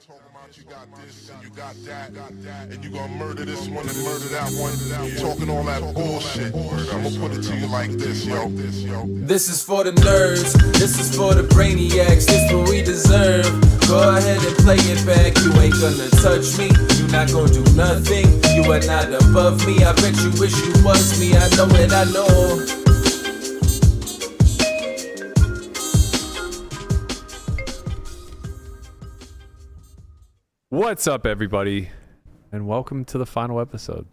You got this and you got that, and you gonna murder this one and murder that one. Talking all that bullshit. I'm gonna put it to you like this, yo. This is for the nerds, this is for the brainiacs, this what we deserve. Go ahead and play it back, you ain't gonna touch me, you not gonna do nothing, you are not above me. I bet you wish you was me, I know it, I know. What's up, everybody, and welcome to the final episode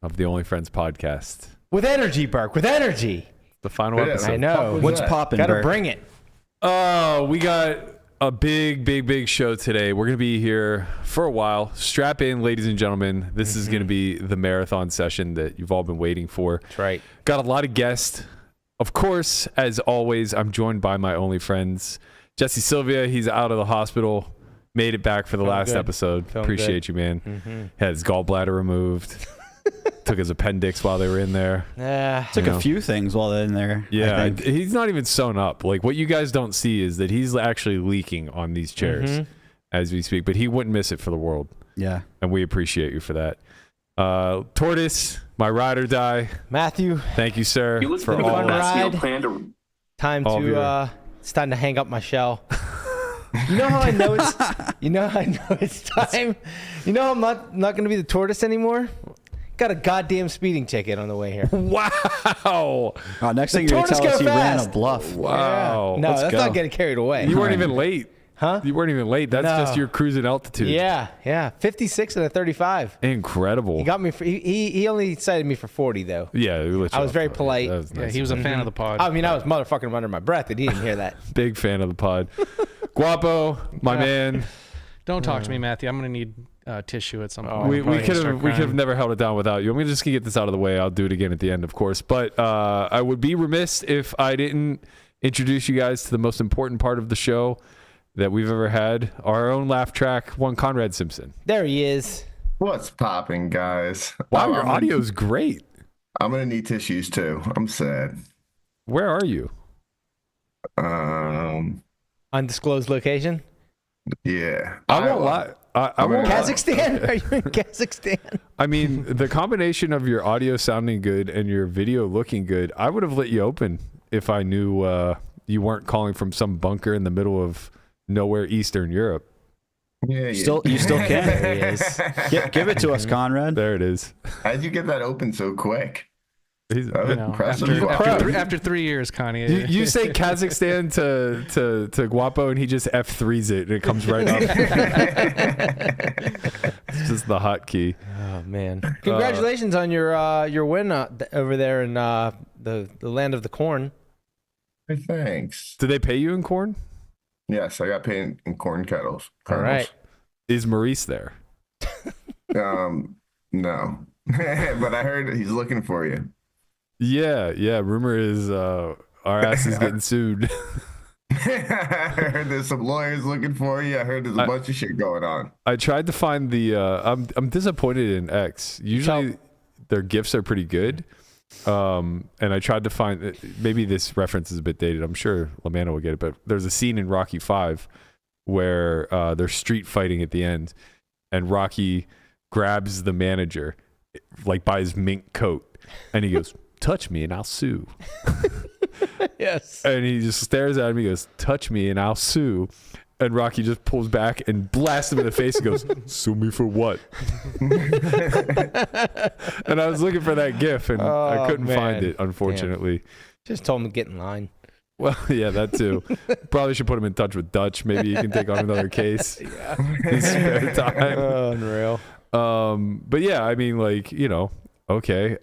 of the Only Friends podcast. With energy, Burke, with energy. The final episode. I know. What's popping, Gotta Burke? bring it. Oh, we got a big show today. We're going to be here for a while. Strap in, ladies and gentlemen. This is going to be the marathon session that you've all been waiting for. That's right. Got a lot of guests. Of course, as always, I'm joined by my Only Friends. Jesse Sylvia, he's out of the hospital. Made it back for the last episode. Appreciate you, man. Had his gallbladder removed. Took his appendix while they were in there. Took a few things while they're in there. Yeah, he's not even sewn up. Like, what you guys don't see is that he's actually leaking on these chairs as we speak. But he wouldn't miss it for the world. Yeah. And we appreciate you for that. Tortoise, my ride or die. Matthew. Thank you, sir. You look for all Conrad. Time to it's time to hang up my shell. You know how I know it's time? You know how I'm not going to be the tortoise anymore? Got a goddamn speeding ticket on the way here. Wow. Next thing you're going to tell us you ran a bluff. Wow. Yeah. No, that's not getting carried away. You weren't even late. Huh? You weren't even late. That's just your cruising altitude. Yeah. 56 and a 35. Incredible. He got me for, he only cited me for 40 though. Yeah, I was very polite. Nice. Yeah, he was a fan of the pod. I mean, I was motherfucking under my breath and he didn't hear that. Big fan of the pod. Guapo, my man. Don't talk to me, Matthew. I'm going to need tissue at some point. We could have never held it down without you. I'm just gonna get this out of the way. I'll do it again at the end, of course. But I would be remiss if I didn't introduce you guys to the most important part of the show that we've ever had. Our own laugh track, one Conrad Simpson. There he is. What's popping, guys? Wow, your audio's great. I'm gonna need tissues too. I'm sad. Where are you? Undisclosed location. Yeah. I won't lie. I won't Kazakhstan? Are you in Kazakhstan? I mean, the combination of your audio sounding good and your video looking good, I would have let you open if I knew you weren't calling from some bunker in the middle of nowhere Eastern Europe. Yeah. You still can. There he is. Give it to us, Conrad. There it is. How'd you get that open so quick? Impressive. After 3 years, Connie. You say Kazakhstan to Guapo and he just F3s it and it comes right up. It's just the hotkey. Oh man! Congratulations on your win over there in the land of the corn. Hey, thanks. Did they pay you in corn? Yes, I got paid in corn kettles. All right. Is Maurice there? No, but I heard he's looking for you. Yeah. Rumor is our ass is getting sued. I heard there's some lawyers looking for you. I heard there's a bunch of shit going on. I tried to find the. I'm disappointed in X. Usually their gifts are pretty good. And I tried to find. Maybe this reference is a bit dated. I'm sure Lamanna will get it. But there's a scene in Rocky V where they're street fighting at the end, and Rocky grabs the manager, like by his mink coat, and he goes, "Touch me and I'll sue." Yes. And he just stares at him. He goes, "Touch me and I'll sue." And Rocky just pulls back and blasts him in the face and goes, "Sue me for what?" And I was looking for that gif and I couldn't find it, unfortunately. Damn. Just told him to get in line. Well, yeah, that too. Probably should put him in touch with Dutch. Maybe he can take on another case. Yeah. In spare time. Unreal. But yeah, I mean, like, okay.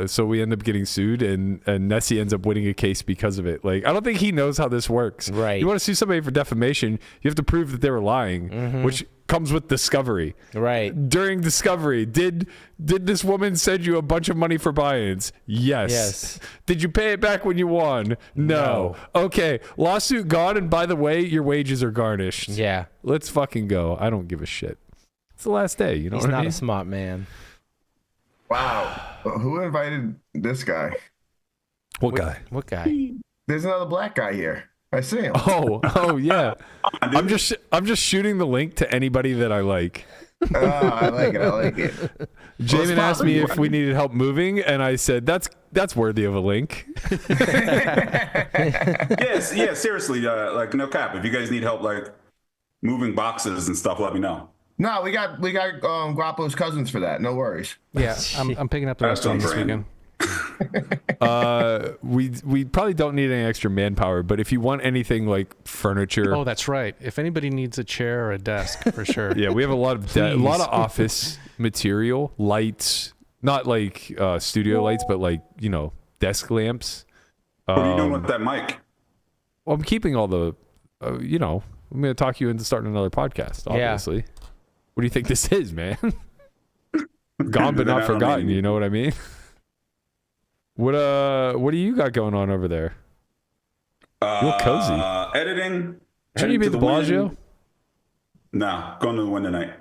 So we end up getting sued and Nessie ends up winning a case because of it. Like, I don't think he knows how this works. Right. You want to sue somebody for defamation, you have to prove that they were lying, which comes with discovery. Right. During discovery, did this woman send you a bunch of money for buy-ins? Yes. Did you pay it back when you won? No. Okay. Lawsuit gone, and by the way, your wages are garnished. Yeah. Let's fucking go. I don't give a shit. It's the last day, you know what I mean? He's not a smart man. Wow. Who invited this guy? What guy? What guy? There's another black guy here. I see him. Oh yeah. I'm just shooting the link to anybody that I like. Oh, I like it. Jamin asked me if we needed help moving, and I said that's worthy of a link. Yes, yeah, seriously, like no cap. If you guys need help, like moving boxes and stuff, let me know. No, we got Guapo's cousins for that. No worries. Yeah, I'm picking up the rest of them this weekend. We probably don't need any extra manpower, but if you want anything like furniture, Oh, that's right. If anybody needs a chair or a desk, for sure. yeah, we have a lot of office material, lights, not like studio lights, but like desk lamps. What are you doing with that mic? Well, I'm keeping all the, I'm going to talk you into starting another podcast. Obviously, what do you think this is, man? Gone but not forgotten. You know what I mean? What do you got going on over there? You look cozy. Editing. Shouldn't you be at the Bellagio? No, going to the Win tonight.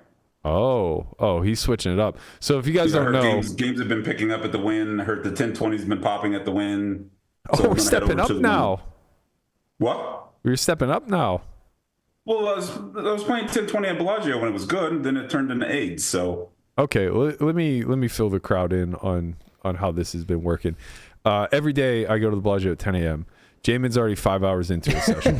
Oh, he's switching it up. So if you guys don't know, games have been picking up at the Win. I heard the 1020's been popping at the Win. So we're stepping up now. What? We're stepping up now. Well, I was playing 1020 at Bellagio when it was good, and then it turned into AIDS. So okay, let me fill the crowd in on how this has been working. Every day I go to the Bellagio at 10 a.m. Jamin's already 5 hours into his session.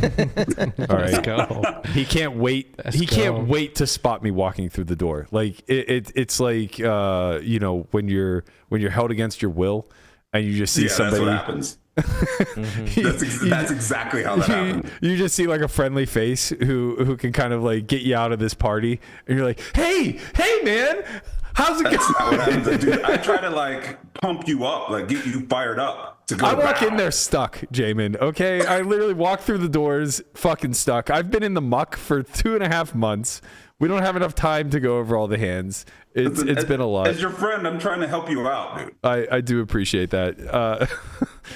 All right, Let's go. He can't wait. Can't wait to spot me walking through the door. Like it's like when you're held against your will, and you just see somebody. That's what happens. That's exactly how that happens. You just see like a friendly face who can kind of like get you out of this party, and you're like, hey man, how's it going? That's not what happens, dude. I try to like pump you up, like get you fired up to go. I walk in there stuck, Jamin. Okay, I literally walk through the doors fucking stuck. I've been in the muck for 2.5 months. We don't have enough time to go over all the hands. It's been a lot. As your friend, I'm trying to help you out, dude. I do appreciate that.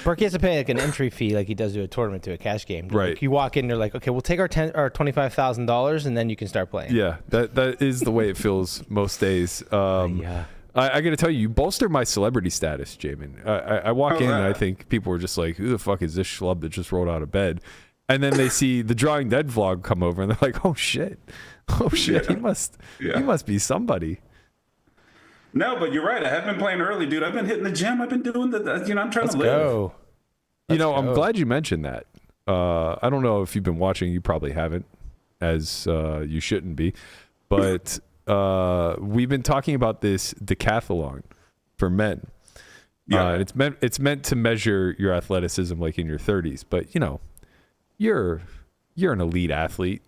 Berkey has to pay like an entry fee, like he does to a tournament, to a cash game. Right. Like you walk in, they're like, okay, we'll take our $25,000, and then you can start playing. Yeah, that is the way it feels most days. Yeah. I got to tell you, you bolster my celebrity status, Jamin. I walk in and I think people were just like, who the fuck is this schlub that just rolled out of bed? And then they see the Drawing Dead vlog come over and they're like, oh shit, he must be somebody. No, but you're right. I have been playing early, dude. I've been hitting the gym. I've been doing I'm trying to live. Go. I'm glad you mentioned that. I don't know if you've been watching. You probably haven't, as you shouldn't be. But we've been talking about this decathlon for men. Yeah. And it's meant to measure your athleticism like in your 30s. But, you're an elite athlete.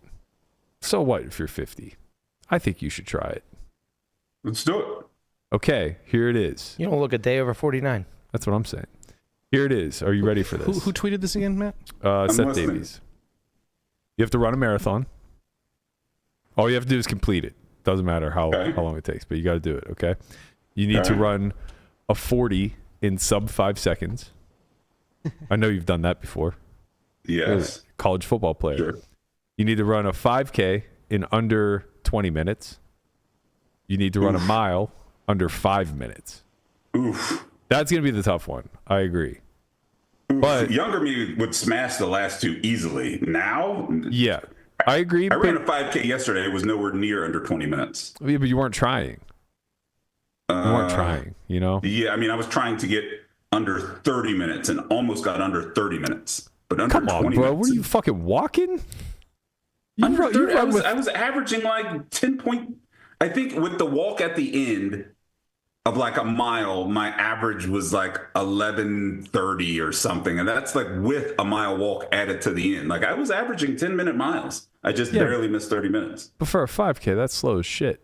So what if you're 50? I think you should try it. Let's do it. Okay, here it is. You don't look a day over 49. That's what I'm saying. Here it is. Are you ready for this? Who tweeted this again, Matt? Seth listening. Davies. You have to run a marathon. All you have to do is complete it. Doesn't matter how long it takes, but you got to do it, okay? You need to run a 40 in sub 5 seconds. I know you've done that before. Yes. College football player. Sure. You need to run a 5K in under 20 minutes. You need to run a mile under 5 minutes. Oof. That's going to be the tough one. I agree. Oof. But younger me would smash the last two easily. Now? Yeah, I agree. I ran a 5K yesterday. It was nowhere near under 20 minutes. Yeah, but you weren't trying. You weren't trying, Yeah, I mean, I was trying to get under 30 minutes and almost got under 30 minutes. But under Come on, 20 bro. minutes. What are you fucking walking? Under 30, I was averaging like 10 point. I think with the walk at the end of like a mile, my average was like 11:30 or something. And that's like with a mile walk added to the end. Like I was averaging 10-minute miles. I just barely missed 30 minutes. But for a 5K, that's slow as shit.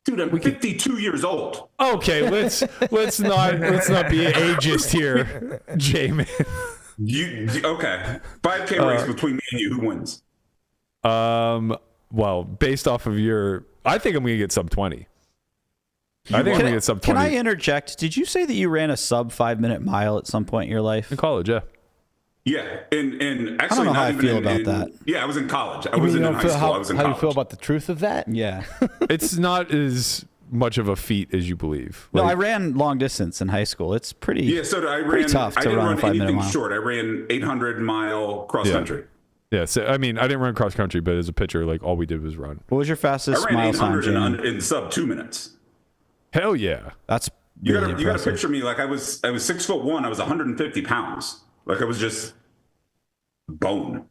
Dude, I'm 52 years old. Okay, let's not be ageist here, Jamin. Okay. 5K race between me and you. Who wins? Well, based off of I think I'm gonna get sub 20. I think I'm gonna get sub 20. Can I interject? Did you say that you ran a sub 5 minute mile at some point in your life? In college, yeah. Yeah, and actually, I don't know how I feel about that. Yeah, I was in college. I wasn't in high school. I was in college. How do you feel about the truth of that? Yeah. It's not as much of a feat as you believe. No, I ran long distance in high school. It's pretty. Yeah, so I pretty ran. tough to I didn't run a run 5 minute anything mile. short. I ran 800-mile cross country. Yeah, so I mean, I didn't run cross country, but as a pitcher, like all we did was run. What was your fastest I ran mile time, 800 Jaman? in sub 2 minutes. Hell yeah. That's You really gotta impressive. picture me like I was 6'1". I was 150 pounds. Like I was just bone.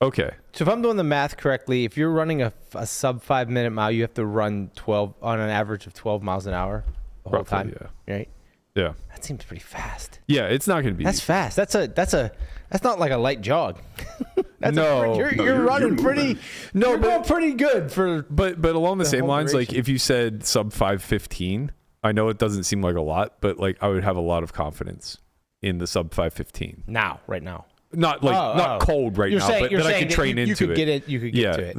Okay. So if I'm doing the math correctly, if you're running a sub 5 minute mile, you have to run 12 on an average of 12 miles an hour the whole Roughly, time. Right? Yeah. That seems pretty fast. Yeah, it's not going to be. That's fast. That's not like a light jog. No. You're running pretty. No, you're going pretty good for. But along the same whole lines, like duration. if you said sub 5:15, I know it doesn't seem like a lot, but like I would have a lot of confidence in the sub 5:15. Right now. Not not cold right You're now, saying, but you're that I saying could train you into could it. get it. You could get to it.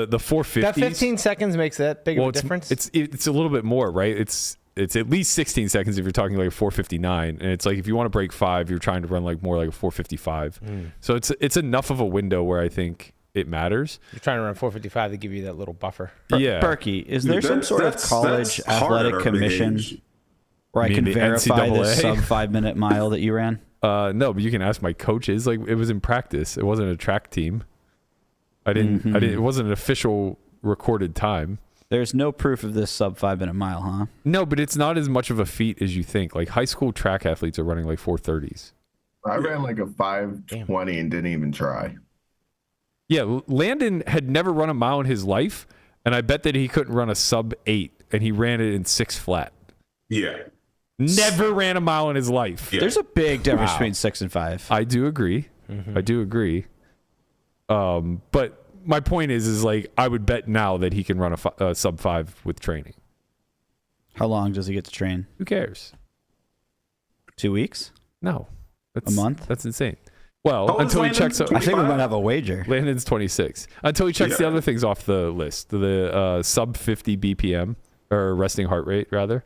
The 450s. That 15 seconds makes that big of a difference. It's a little bit more, right? It's at least 16 seconds if you're talking like a 459, and it's like if you want to break 5, you're trying to run like more like a 455. So it's enough of a window where I think it matters. You're trying to run 455 to give you that little buffer. Yeah. Berkey, is there some sort of college athletic commission where I can the verify NCAA? this sub 5 minute mile that you ran? No, but you can ask my coaches. Like it was in practice. It wasn't a track team. I didn't. It wasn't an official recorded time. There's no proof of this sub 5 minute mile, huh? No, but it's not as much of a feat as you think. Like high school track athletes are running like 430s. I ran like a 5:20 and didn't even try. Yeah, Landon had never run a mile in his life, and I bet that he couldn't run a sub 8, and he ran it in 6 flat. Yeah. Never ran a mile in his life. Yeah. There's a big difference between 6 and 5. I do agree. I do agree. But my point is like I would bet now that he can run a sub 5 with training. How long does he get to train? Who cares? 2 weeks? No. That's, A month? That's insane. Well, How old is until he Landon? checks out. I think we might have a wager. Landon's 26. Until he checks the other things off the list. The sub 50 BPM, or resting heart rate, rather.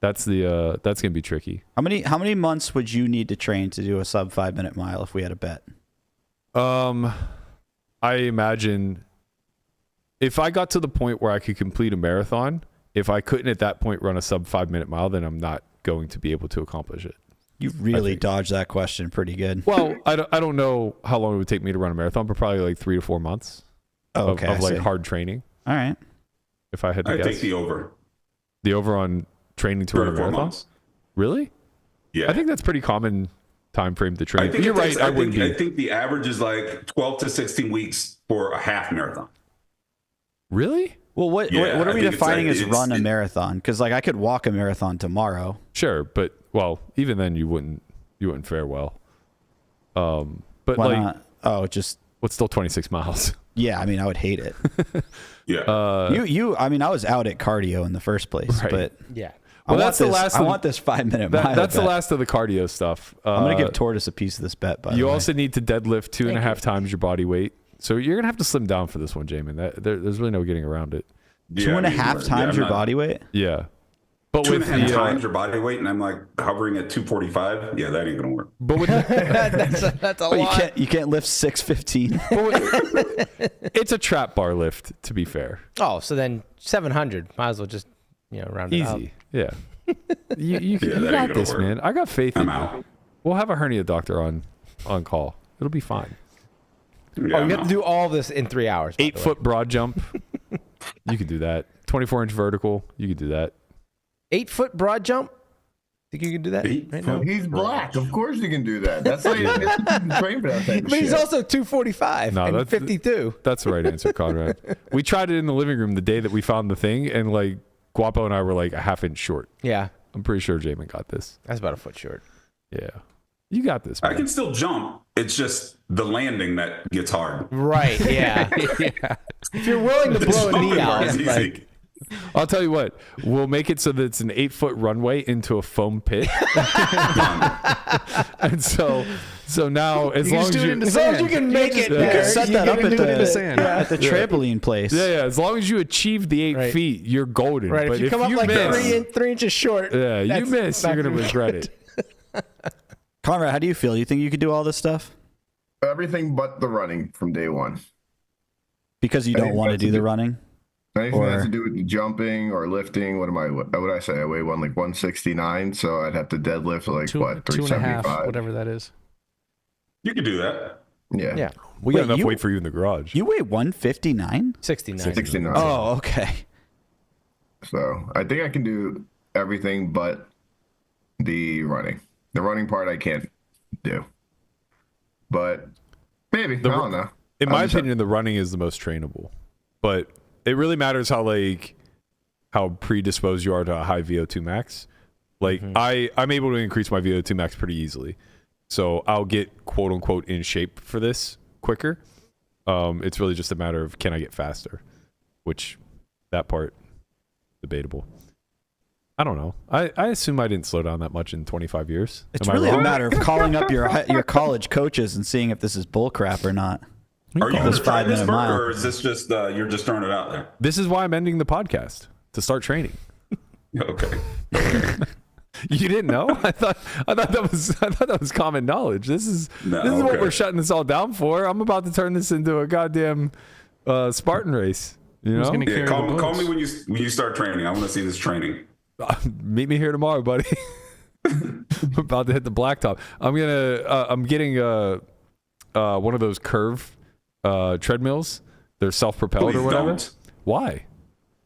That's going to be tricky. How many months would you need to train to do a sub 5 minute mile if we had a bet? I imagine if I got to the point where I could complete a marathon, if I couldn't at that point run a sub 5 minute mile, then I'm not going to be able to accomplish it. You really dodged that question pretty good. Well, I don't know how long it would take me to run a marathon, but probably like 3 to 4 months of like hard training. All right. If I had to I guess. take the over. The over on training to 3 run a or 4 marathon? months. Really? Yeah. I think that's pretty common time frame to train. I think You're right. I think the average is like 12 to 16 weeks for a half marathon. Really? Well, what Yeah, are I we think defining it's as run a marathon? Because like I could walk a marathon tomorrow. Sure, but well, even then you wouldn't fare well. But Why like, not? Oh, just what's still 26 miles? yeah. I mean, I would hate it. Yeah. I mean, I was out at cardio in the first place, Right. but Yeah. Well, that's the last. I want this 5 minute mile. That's the bet. last of the cardio stuff. I'm gonna give Tortoise a piece of this bet. By the You way. also need to deadlift 2.5 times your body weight. So you're gonna have to slim down for this one, Jamin. There's really no getting around it. Yeah, 2.5 times your body weight. Yeah, but 2.5 times your body weight, and I'm like hovering at 245. Yeah, that ain't gonna work. but with That's a lot. You can't lift 615. it's a trap bar lift, to be fair. Oh, so then 700. Might as well just round it out. Easy. Yeah. You that ain't got gonna this, work. man. I got faith in I'm you. out. We'll have a hernia doctor on call. It'll be fine. Yeah, Oh, I'm you have to out. do all this in 3 hours. by the way. 8-foot broad jump. You could do that. 24-inch vertical. You could do that. 8-foot broad jump. Think you can do that 8 right now? He's black. Of course you can do that. That's why you can train for that type of But he's shit. also 245 No, and that's- 52. That's the right answer, Conrad. We tried it in the living room the day that we found the thing, and like Guapo and I were like a half inch short. Yeah, I'm pretty sure Jamin got this. that's about a foot short. Yeah. You got this, I man. can still jump. It's just the landing that gets hard. Right, yeah. If you're willing to blow a knee Jumping out, part's it's easy. like, I'll tell you what. We'll make it so that it's an 8-foot runway into a foam pit. And so now as You long just as do it you into as long as sand. you can make it, You there, can set you that can up at do it in the sand. at the trampoline place. yeah, as long as you achieve the 8 Right. feet, you're golden. Right, But if you come up like miss, 3 inches short, yeah, you that's miss, not you're gonna gonna be regret good. it. Conrad, how do you feel? You think you could do all this stuff Everything but the running from day one. because you I don't think want to that's do a the good- running? Anything that has Or- to do with the jumping or lifting. What would I say? I weigh 169, so I'd have to deadlift like Two what and a half, 375. whatever that is. You can do that. Yeah. yeah. We got enough weight for you in the garage. You weigh 159? 69. Oh, okay. So I think I can do everything but the running. The running part I can't do. But maybe. I don't know. In my opinion, the running is the most trainable. But it really matters how predisposed you are to a high VO2 max. Like I'm able to increase my VO2 max pretty easily. So I'll get quote unquote in shape for this quicker. It's really just a matter of can I get faster, which that part debatable. I don't know. I assume I didn't slow down that much in 25 years. It's really a matter of calling up your college coaches and seeing if this is bullcrap or not. Are you going to try this, 5 minute mile, or is this just you're just throwing it out there? This is why I'm ending the podcast, to start training. Okay. You didn't know? I thought that was common knowledge. This is what we're shutting this all down for. I'm about to turn this into a goddamn Spartan race. You know? Yeah, call me when you start training. I want to see this training. Meet me here tomorrow, buddy. I'm about to hit the blacktop. I'm getting one of those curve treadmills. They're self-propelled or whatever. Don't. Why?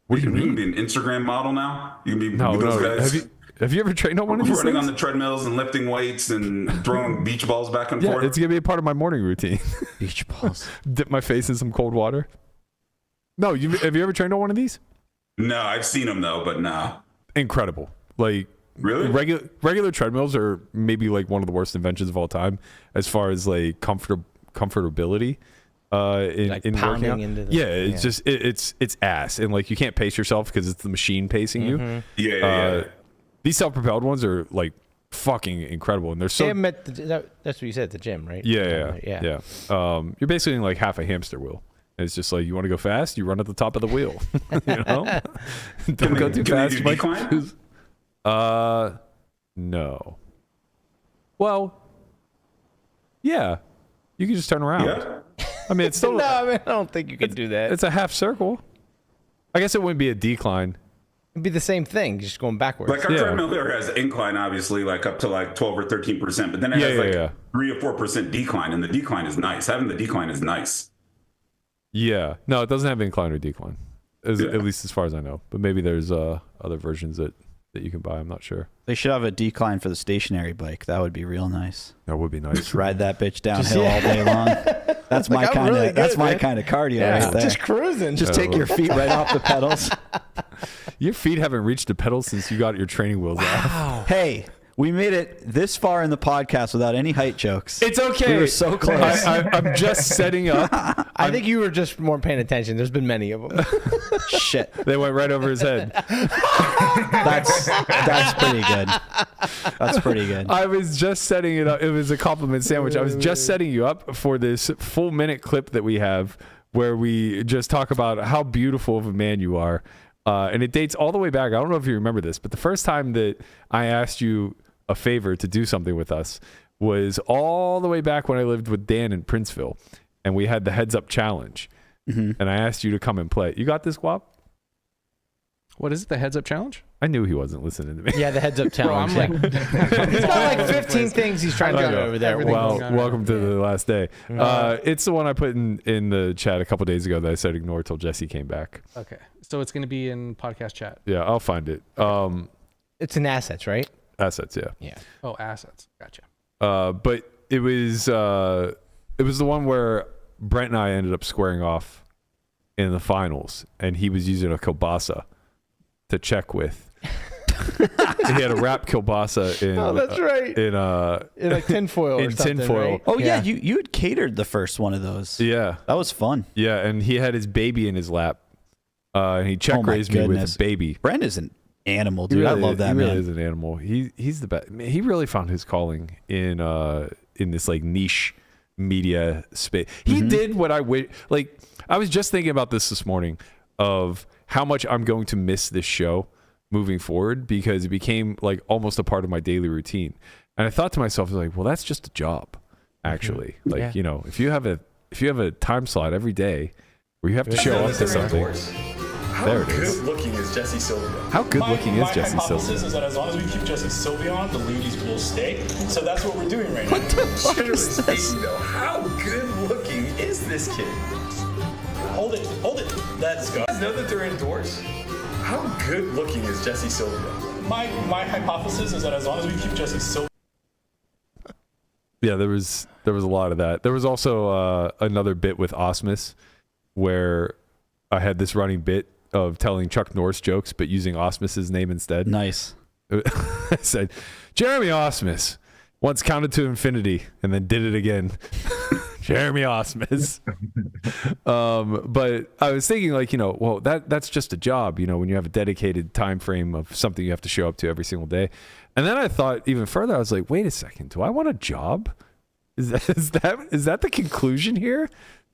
What do you mean? You can be an Instagram model now. You can be no. guys. Have you ever trained on one of these running things? on the treadmills and lifting weights and throwing beach balls back and Yeah, forth? it's gonna be a part of my morning routine. Beach balls. Dip my face in some cold water. No, have you ever trained on one of these? No, I've seen them though, but no. Incredible. Like really, regular treadmills are maybe like one of the worst inventions of all time as far as like comfortability. In pounding working into it's just it's ass, and like you can't pace yourself because it's the machine pacing you. Yeah. These self-propelled ones are like fucking incredible, and they're so. That's what you said at the gym, right? Yeah. You're basically in like half a hamster wheel. And it's just like you want to go fast, you run at the top of the wheel. You know, don't go too fast. Can they do decline? No. Well, yeah, you can just turn around. Yeah. I mean, it's still. No, I don't think you can do that. It's a half circle. I guess it wouldn't be a decline. It'd be the same thing, just going backwards. Like our treadmill here has incline, obviously, like up to like 12 or 13%, but then it has 3 or 4% decline, and the decline is nice. Having the decline is nice. Yeah. No, it doesn't have incline or decline, at least as far as I know. But maybe there's other versions that you can buy. I'm not sure. They should have a decline for the stationary bike. That would be real nice. That would be nice. Just ride that bitch downhill all day long. That's my kind of cardio right there. Just cruising. Just take your feet right off the pedals. Your feet haven't reached the pedals since you got your training wheels off. Hey, we made it this far in the podcast without any height jokes. It's okay. We were so close. I'm just setting up. I think you were just more paying attention. There's been many of them. Shit. They went right over his head. That's pretty good. That's pretty good. I was just setting it up. It was a compliment sandwich. I was just setting you up for this full minute clip that we have where we just talk about how beautiful of a man you are. And it dates all the way back. I don't know if you remember this, but the first time that I asked you a favor to do something with us was all the way back when I lived with Dan in Princeville, and we had the Heads Up Challenge. And I asked you to come and play. You got this, Guap? What is it? The Heads Up Challenge? I knew he wasn't listening to me. Yeah, the Heads Up Challenge. Bro, I'm like, he's got like 15 things he's trying to do over there. Well, welcome to the last day. It's the one I put in the chat a couple days ago that I said ignore till Jesse came back. Okay, so it's going to be in podcast chat. Yeah, I'll find it. It's in assets, right? Assets, yeah. Yeah. Oh, assets. Gotcha. But it was the one where Brent and I ended up squaring off in the finals, and he was using a kielbasa to check with. He had a wrap kielbasa in. Oh, that's right. In like tinfoil. In tinfoil. Right? Oh yeah, you had catered the first one of those. Yeah, that was fun. Yeah, and he had his baby in his lap, and he check raised me with a baby. Brent is an animal, dude. I love that man. He really is an animal. He's the best. Man, he really found his calling in this like niche media space. He did what I wish. Like I was just thinking about this morning of how much I'm going to miss this show moving forward because it became like almost a part of my daily routine. And I thought to myself, like, well, that's just a job, actually. Like, you know, if you have a time slot every day where you have to show up to something. There it is. How good looking is Jesse Sylvia? How good looking is Jesse Sylvia? My hypothesis is that as long as we keep Jesse Sylvia on, the ladies will stay. So that's what we're doing right now. What the fuck is this? How good looking is this kid? Hold it. Let's go. You guys know that they're indoors? How good looking is Jesse Sylvia? My hypothesis is that as long as we keep Jesse Sylvia. Yeah, there was a lot of that. There was also another bit with Osmus where I had this running bit of telling Chuck Norris jokes but using Osmus's name instead. Nice. I said, Jeremy Osmus once counted to infinity and then did it again. Jeremy Osmus. But I was thinking, like, well, that's just a job, when you have a dedicated time frame of something you have to show up to every single day. And then I thought even further, I was like, wait a second, do I want a job? Is that the conclusion here?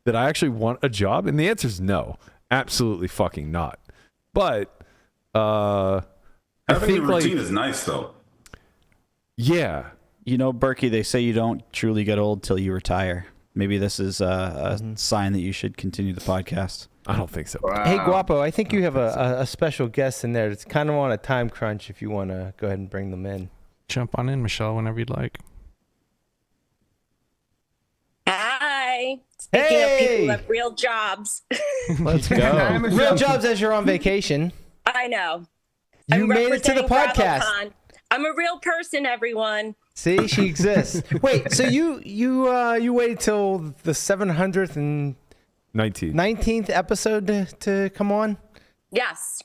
That I actually want a job? And the answer is no, absolutely fucking not. But I think a routine is nice though. Yeah. Berkey, they say you don't truly get old till you retire. Maybe this is a sign that you should continue the podcast. I don't think so. Wow. Hey, Guapo, I think you have a special guest in there. It's kind of on a time crunch if you want to go ahead and bring them in. Jump on in, Michelle, whenever you'd like. Hi. Speaking of people who have real jobs. Let's go. Real jobs as you're on vacation. I know. You made it to the podcast. BravoCon. I'm a real person, everyone. See, she exists. Wait, so you waited till the 719th episode to come on? Yes.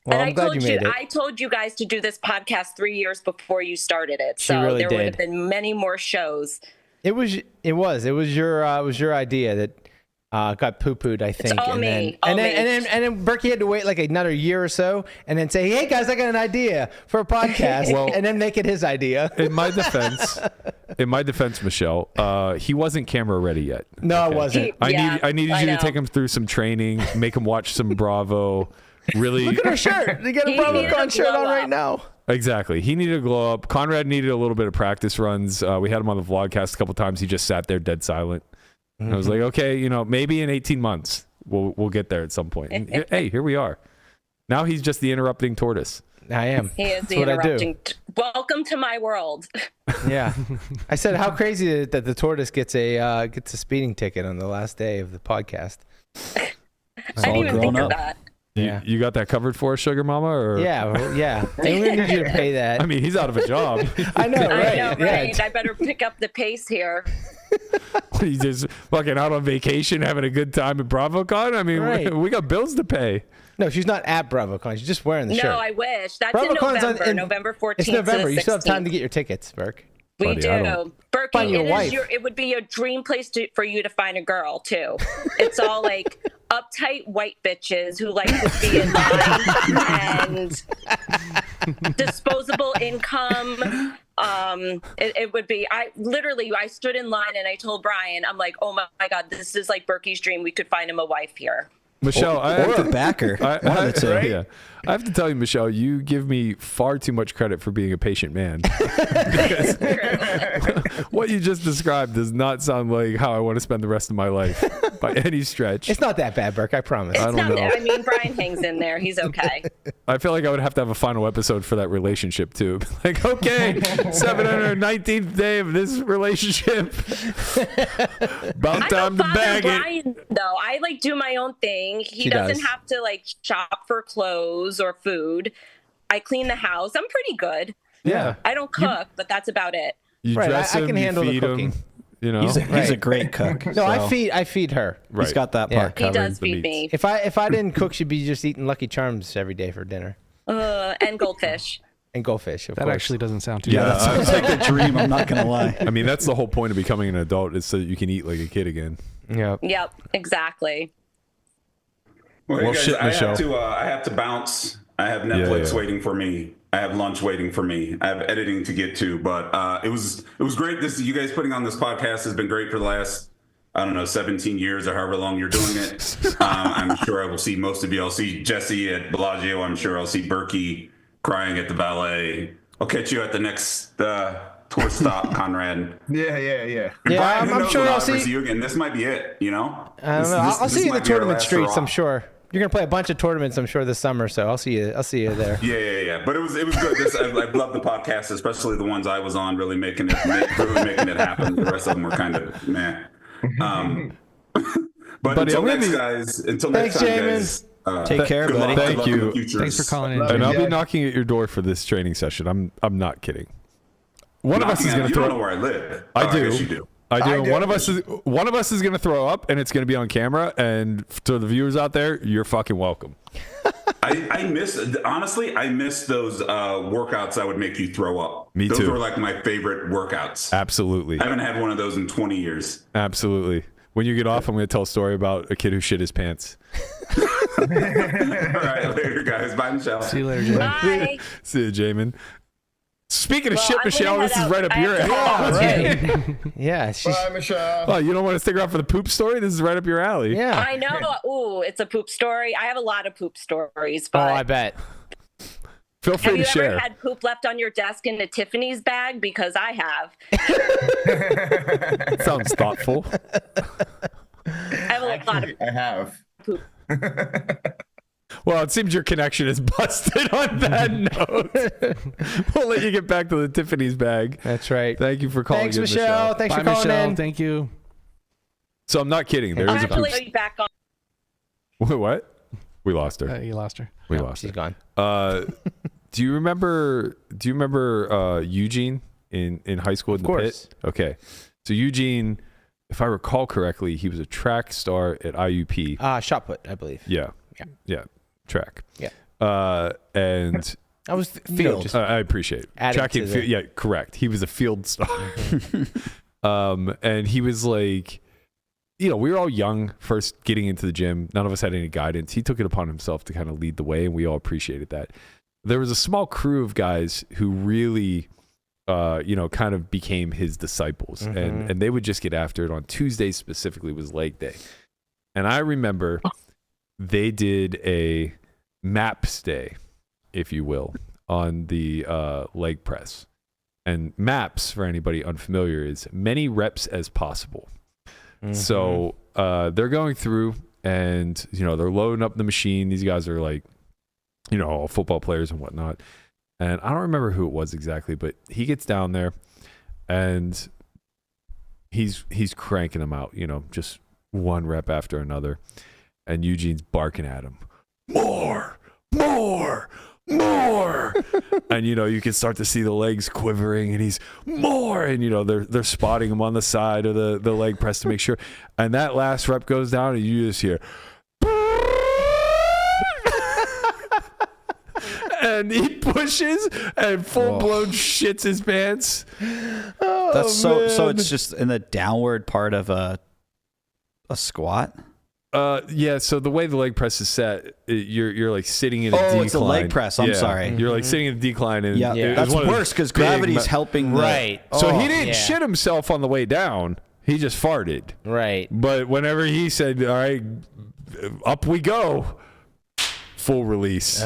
Well, and I'm glad you made it. I told you guys to do this podcast 3 years before you started it. She So really there did. would have been many more shows. It was your idea that got poo-pooed, I think. It's all me. And then Berkey had to wait like another year or so and then say, hey guys, I got an idea for a podcast. And then make it his idea. In my defense, Michelle, he wasn't camera ready yet. No, I wasn't. I needed you to take him through some training, make him watch some Bravo. Really, look at her shirt. You got a BravoCon shirt on right now. Exactly. He needed to glow up. Conrad needed a little bit of practice runs. We had him on the vlogcast a couple times. He just sat there dead silent. And I was like, okay, maybe in 18 months we'll get there at some point. And hey, here we are. Now he's just the interrupting tortoise. I am. He is the interrupting. Welcome to my world. Yeah. I said, how crazy is it that the tortoise gets a speeding ticket on the last day of the podcast? I didn't even think of that. Yeah. You got that covered for us, Sugar Mama? Or? Yeah. And we need you to pay that. I mean, he's out of a job. I know, right? Yeah. I better pick up the pace here. He's just fucking out on vacation, having a good time at BravoCon. I mean, we got bills to pay. No, she's not at BravoCon. She's just wearing the shirt. No, I wish. That's BravoCon's in November 14th. It's November. You still have 16th. time to get your tickets, Burke. We do. Berkey, it would be a dream place for you to find a girl, too. It's all like uptight white bitches who like to be in line and disposable income. It would be, I stood in line and I told Brian, I'm like, oh my God, this is like Berkey's dream. We could find him a wife here. Michelle, or a backer. I have to tell you, Michelle, you give me far too much credit for being a patient man. Because what you just described does not sound like how I want to spend the rest of my life by any stretch. It's not that bad, Burke. I promise. I mean, Brian hangs in there. He's okay. I feel like I would have to have a final episode for that relationship too. Like, okay, 719th day of this relationship. About time to bag Brian, though. I like do my own thing. He doesn't have to like shop for clothes or food. I clean the house. I'm pretty good. Yeah. I don't cook, but that's about it. You dress him, I can handle the cooking. He's a great cook. No, I feed her. Right. He's got that part covered. He does feed me. If I didn't cook, she'd be just eating Lucky Charms every day for dinner. And goldfish. And goldfish, of course. That actually doesn't sound too bad. bad. That sounds like a dream. I'm not going to lie. I mean, that's the whole point of becoming an adult is so that you can eat like a kid again. Yep, exactly. Well, Well, guys, shit, Michelle. I have to bounce. I have Netflix waiting for me. I have lunch waiting for me. I have editing to get to. But it was great. You guys putting on this podcast has been great for the last, 17 years or however long you're doing it. I'm sure I will see most of you. I'll see Jesse at Bellagio. I'm sure I'll see Berkey crying at the ballet. I'll catch you at the next tour stop, Conrad. Yeah. Brian, I'm sure I'll see you again. This might be it. I don't know. I'll see you in the tournament streets. I'm sure you're gonna play a bunch of tournaments. I'm sure this summer. So I'll see you there. Yeah. But it was good. I love the podcast, especially the ones I was on. Really making it happen. The rest of them were kind of meh. But until next, guys. Until next time, guys. Take care, buddy. Thank you. Thanks for calling in. And I'll be knocking at your door for this training session. I'm not kidding. One of us is going to throw. You don't know where I live. I do. I guess you do. I do. And one of us is going to throw up, and it's going to be on camera. And to the viewers out there, you're fucking welcome. I miss those workouts that would make you throw up. Me too. Those were like my favorite workouts. Absolutely. I haven't had one of those in 20 years. Absolutely. When you get off, I'm going to tell a story about a kid who shit his pants. All right, later, guys. Bye, Michelle. See you later, Jaman. Bye. See you, Jaman. Speaking of shit, Michelle, this is right up your alley. Right. Yeah. Bye, Michelle. Oh, you don't want to stick around for the poop story? This is right up your alley. Yeah. I know. Ooh, it's a poop story. I have a lot of poop stories. But I bet. Feel free to share. Have you ever had poop left on your desk in a Tiffany's bag? Because I have. Sounds thoughtful. I have a lot of I have. poop. Well, it seems your connection is busted on that note. We'll let you get back to the Tiffany's bag. That's right. Thanks for calling Thanks, in, Michelle. Thanks Bye, for calling Michelle. in. Thank you. So I'm not kidding. There is a poop. Actually, back on. What? We lost her. You lost her. We lost She's her. gone. Do you remember Eugene in high school in the pit? Okay. So Eugene, if I recall correctly, he was a track star at IUP. Shot put, I believe. Yeah. Track. Yeah. And I was field. I appreciate it. Track and field. Yeah, correct. He was a field star. And he was like, we were all young, first getting into the gym. None of us had any guidance. He took it upon himself to kind of lead the way, and we all appreciated that. There was a small crew of guys who really, kind of became his disciples, and they would just get after it. On Tuesdays specifically was leg day, and I remember they did a MAPS day, if you will, on the leg press. And MAPS, for anybody unfamiliar, is many reps as possible. So they're going through, and they're loading up the machine. These guys are like, all football players and whatnot. And I don't remember who it was exactly, but he gets down there, and he's cranking them out, just one rep after another. And Eugene's barking at him, more. And you can start to see the legs quivering, and he's more, and they're spotting him on the side of the leg press to make sure. And that last rep goes down, and you just hear and he pushes and full-blown shits his pants. That's so it's just in the downward part of a squat. Yeah, so the way the leg press is set, you're like sitting in a decline. Oh, it's a leg press. I'm sorry. You're like sitting in a decline. And that's worse because gravity's helping. Right. So he didn't shit himself on the way down. He just farted. Right. But whenever he said, all right, up we go, full release.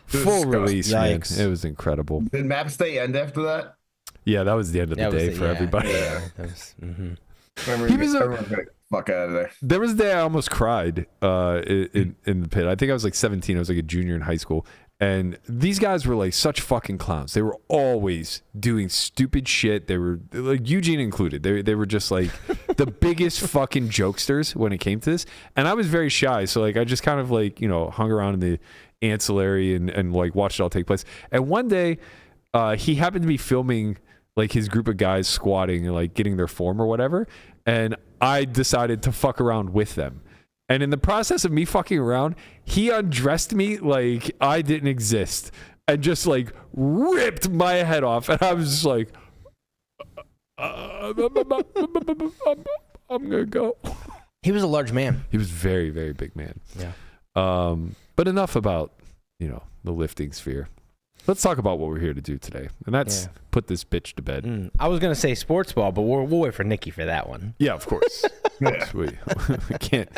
Full release, man. It was incredible. Did MAPS Day end after that? Yeah, that was the end of the day for everybody. Yeah. That was, He was fuck out of there. There was a day I almost cried in the pit. I think I was like 17. I was like a junior in high school. And these guys were like such fucking clowns. They were always doing stupid shit. They were like Eugene included. They were just like the biggest fucking jokesters when it came to this. And I was very shy. So like I just kind of like, hung around in the ancillary and like watched it all take place. And one day he happened to be filming like his group of guys squatting and like getting their form or whatever. And I decided to fuck around with them. And in the process of me fucking around, he undressed me like I didn't exist and just like ripped my head off. And I was just like, I'm going to go. He was a large man. He was very, very big man. Yeah. But enough about, the lifting sphere. Let's talk about what we're here to do today. And that's put this bitch to bed. I was going to say sports ball, but we'll wait for Nikki for that one. Yeah, of course. We can't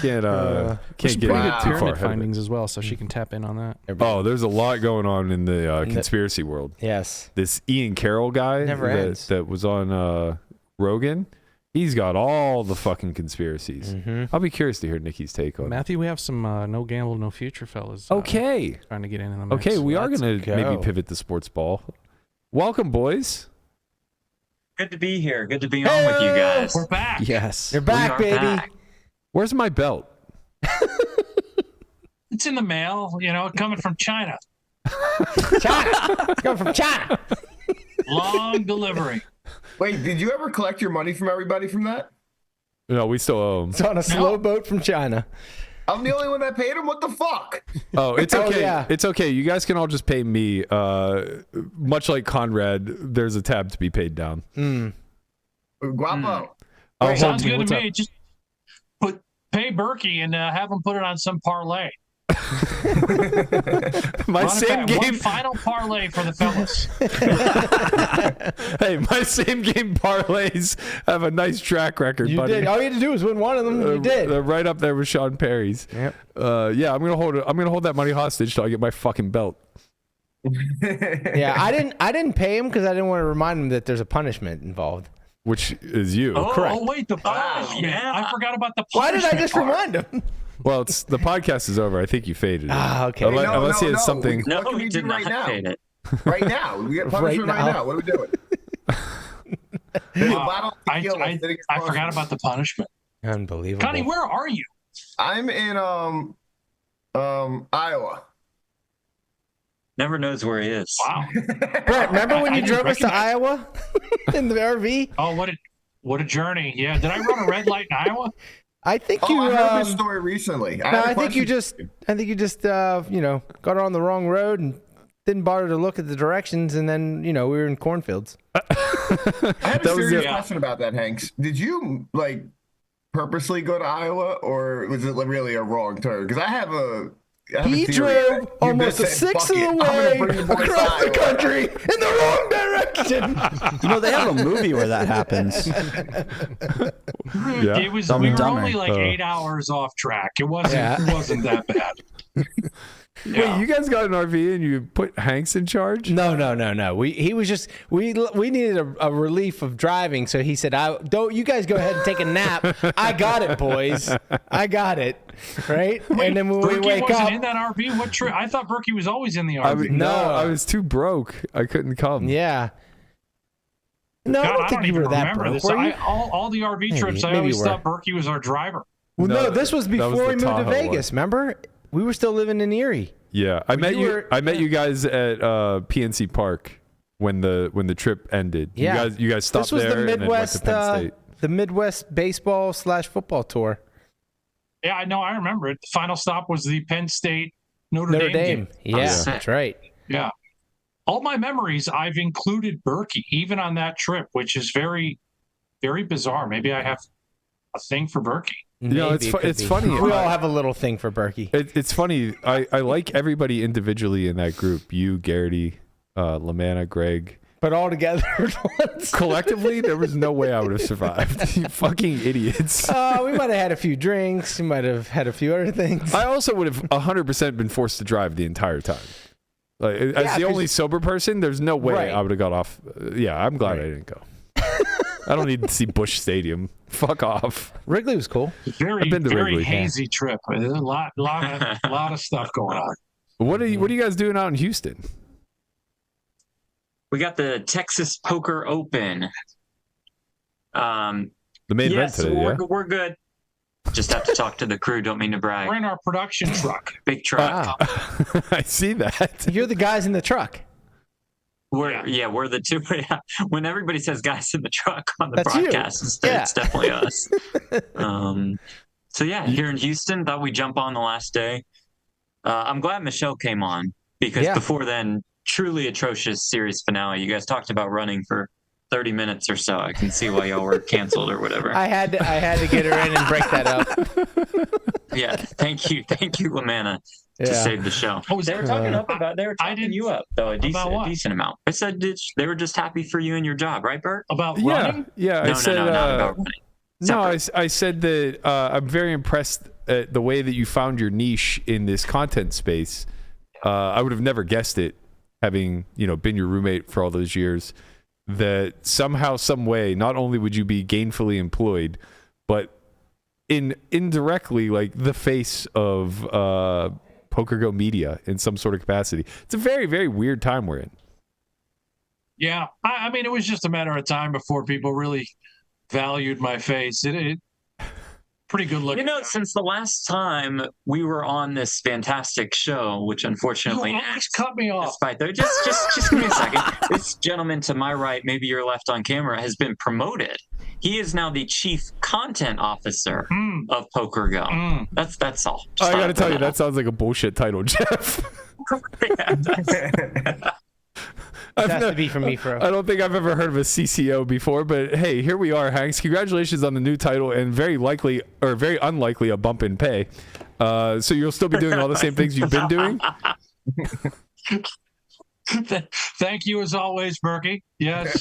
get too far ahead findings as well, so she can tap in on that. Oh, there's a lot going on in the conspiracy world. Yes. This Ian Carroll guy that was on Rogan, he's got all the fucking conspiracies. I'll be curious to hear Nikki's take on it. Matthew, we have some no gamble, no future fellas. Okay. Trying to get in the mix. Okay, we are going to maybe pivot to sports ball. Welcome, boys. Good to be here. Good to be on with you guys. We're back. Yes. You're back, baby. Back. Where's my belt? It's in the mail, coming from China. China. Coming from China. Long delivery. Wait, did you ever collect your money from everybody from that? No, we still owe him. It's on a slow boat from China. I'm the only one that paid him? What the fuck? Oh, it's okay. Yeah. It's okay. You guys can all just pay me. Much like Conrad, there's a tab to be paid down. Guapo. Sounds good to me. Just pay Berkey and have him put it on some parlay. My same game. One final parlay for the fellas. Hey, my same game parlays have a nice track record, You buddy. did. All you had to do was win one of them. You did. They're right up there with Sean Perry's. Yep. Yeah, I'm gonna hold that money hostage till I get my fucking belt. Yeah, I didn't pay him because I didn't want to remind him that there's a punishment involved. Which is you. Correct. Oh wait, the punishment. yeah. I forgot about the Why punishment. did I just remind him? Well, the podcast is over. I think you faded it. Ah, okay. Unless he has something. What can we do right now? Right now. We get punishment right now. What are we doing? I forgot about the punishment. Unbelievable. Connie, where are you? I'm in Iowa. Never knows where he is. Wow. Brent, remember when you drove us to Iowa in the RV? Oh, what a journey. Yeah. Did I run a red light in Iowa? I think I you. heard this story recently. I think you just got on the wrong road and didn't bother to look at the directions, and then we were in cornfields. I had a serious question about that, Hanks. Did you purposely go to Iowa, or was it really a wrong turn? Because I have a drove almost a sixth of the way across the country in the wrong direction. They have a movie where that happens. Yeah. We were only like 8 hours off track. It wasn't that bad. Wait, you guys got an RV and you put Hanks in charge? No. He was just we needed a relief of driving, so he said, "You guys go ahead and take a nap. I got it, boys. I got it." Right? Wait, and then when Berkey we wake wasn't up in that RV. What trip? I thought Berkey was always in the RV. I was too broke. I couldn't come. Yeah. No, God, I don't think you were that broke. This. All the RV trips, I always thought Berkey was our driver. Well, no, this was before we moved to Vegas. Remember? We were still living in Erie. Yeah, I met you guys at PNC Park when the trip ended. Yeah, you guys stopped there. This was the Midwest, and then went to Penn State. The Midwest baseball / football tour. Yeah, I know. I remember it. The final stop was the Penn State Notre Dame game. Yeah, that's right. Yeah, all my memories, I've included Berkey even on that trip, which is very, very bizarre. Maybe I have a thing for Berkey. It's funny. We all have a little thing for Berkey. It's funny. I like everybody individually in that group. You, Garrity, Lamanna, Greg. But all together, collectively, there was no way I would have survived. You fucking idiots. We might have had a few drinks. We might have had a few other things. I also would have 100% been forced to drive the entire time. As the only sober person, there's no way I would have got off. I'm glad I didn't go. I don't need to see Busch Stadium. Fuck off. Wrigley was cool. Very hazy trip. There's a lot of stuff going on. What are you guys doing out in Houston? We got the Texas Poker Open. The main event today, we're good. Just have to talk to the crew. Don't mean to brag. We're in our production truck. Big truck. I see that. You're the guys in the truck. We're the two. When everybody says guys in the truck on the broadcast, it's definitely us. Here in Houston, thought we'd jump on the last day. I'm glad Michelle came on because before then, truly atrocious series finale. You guys talked about running for 30 minutes or so. I can see why y'all were canceled or whatever. I had to get her in and break that up. Yeah, thank you, Lamanna, to save the show. They were talking you up though a decent amount. I said they were just happy for you and your job, right, Bert? About running? Yeah. No, not about running. No, I said that I'm very impressed at the way that you found your niche in this content space. I would have never guessed it, having been your roommate for all those years, that somehow, some way, not only would you be gainfully employed, but indirectly like the face of Poker Go Media in some sort of capacity. It's a very, very weird time we're in. Yeah, I mean, it was just a matter of time before people really valued my face. Pretty good looking. You know, since the last time we were on this fantastic show, which unfortunately You almost cut me off. despite though, just give me a second. This gentleman to my right, maybe your left on camera, has been promoted. He is now the chief content officer of Poker Go. That's all. I got to tell you, that sounds like a bullshit title, Jeff. It has to be from me, bro. I don't think I've ever heard of a CCO before, but hey, here we are, Hanks. Congratulations on the new title, and very likely, or very unlikely, a bump in pay. So you'll still be doing all the same things you've been doing? Thank you, as always, Berkey. Yes,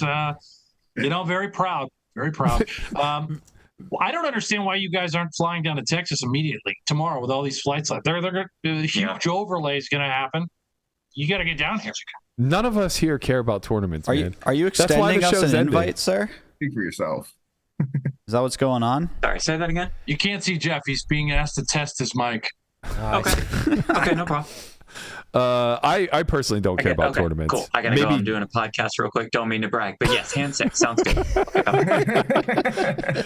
very proud. Very proud. I don't understand why you guys aren't flying down to Texas immediately tomorrow with all these flights. The huge overlay is going to happen. You got to get down here. None of us here care about tournaments, man. Are you extending us an invite, sir? Speak for yourself. Is that what's going on? Sorry, say that again. You can't see Jeff. He's being asked to test his mic. Okay. Okay, no problem. I personally don't care about tournaments. Cool. I gotta go. I'm doing a podcast real quick. Don't mean to brag, but yes, handshake sounds good.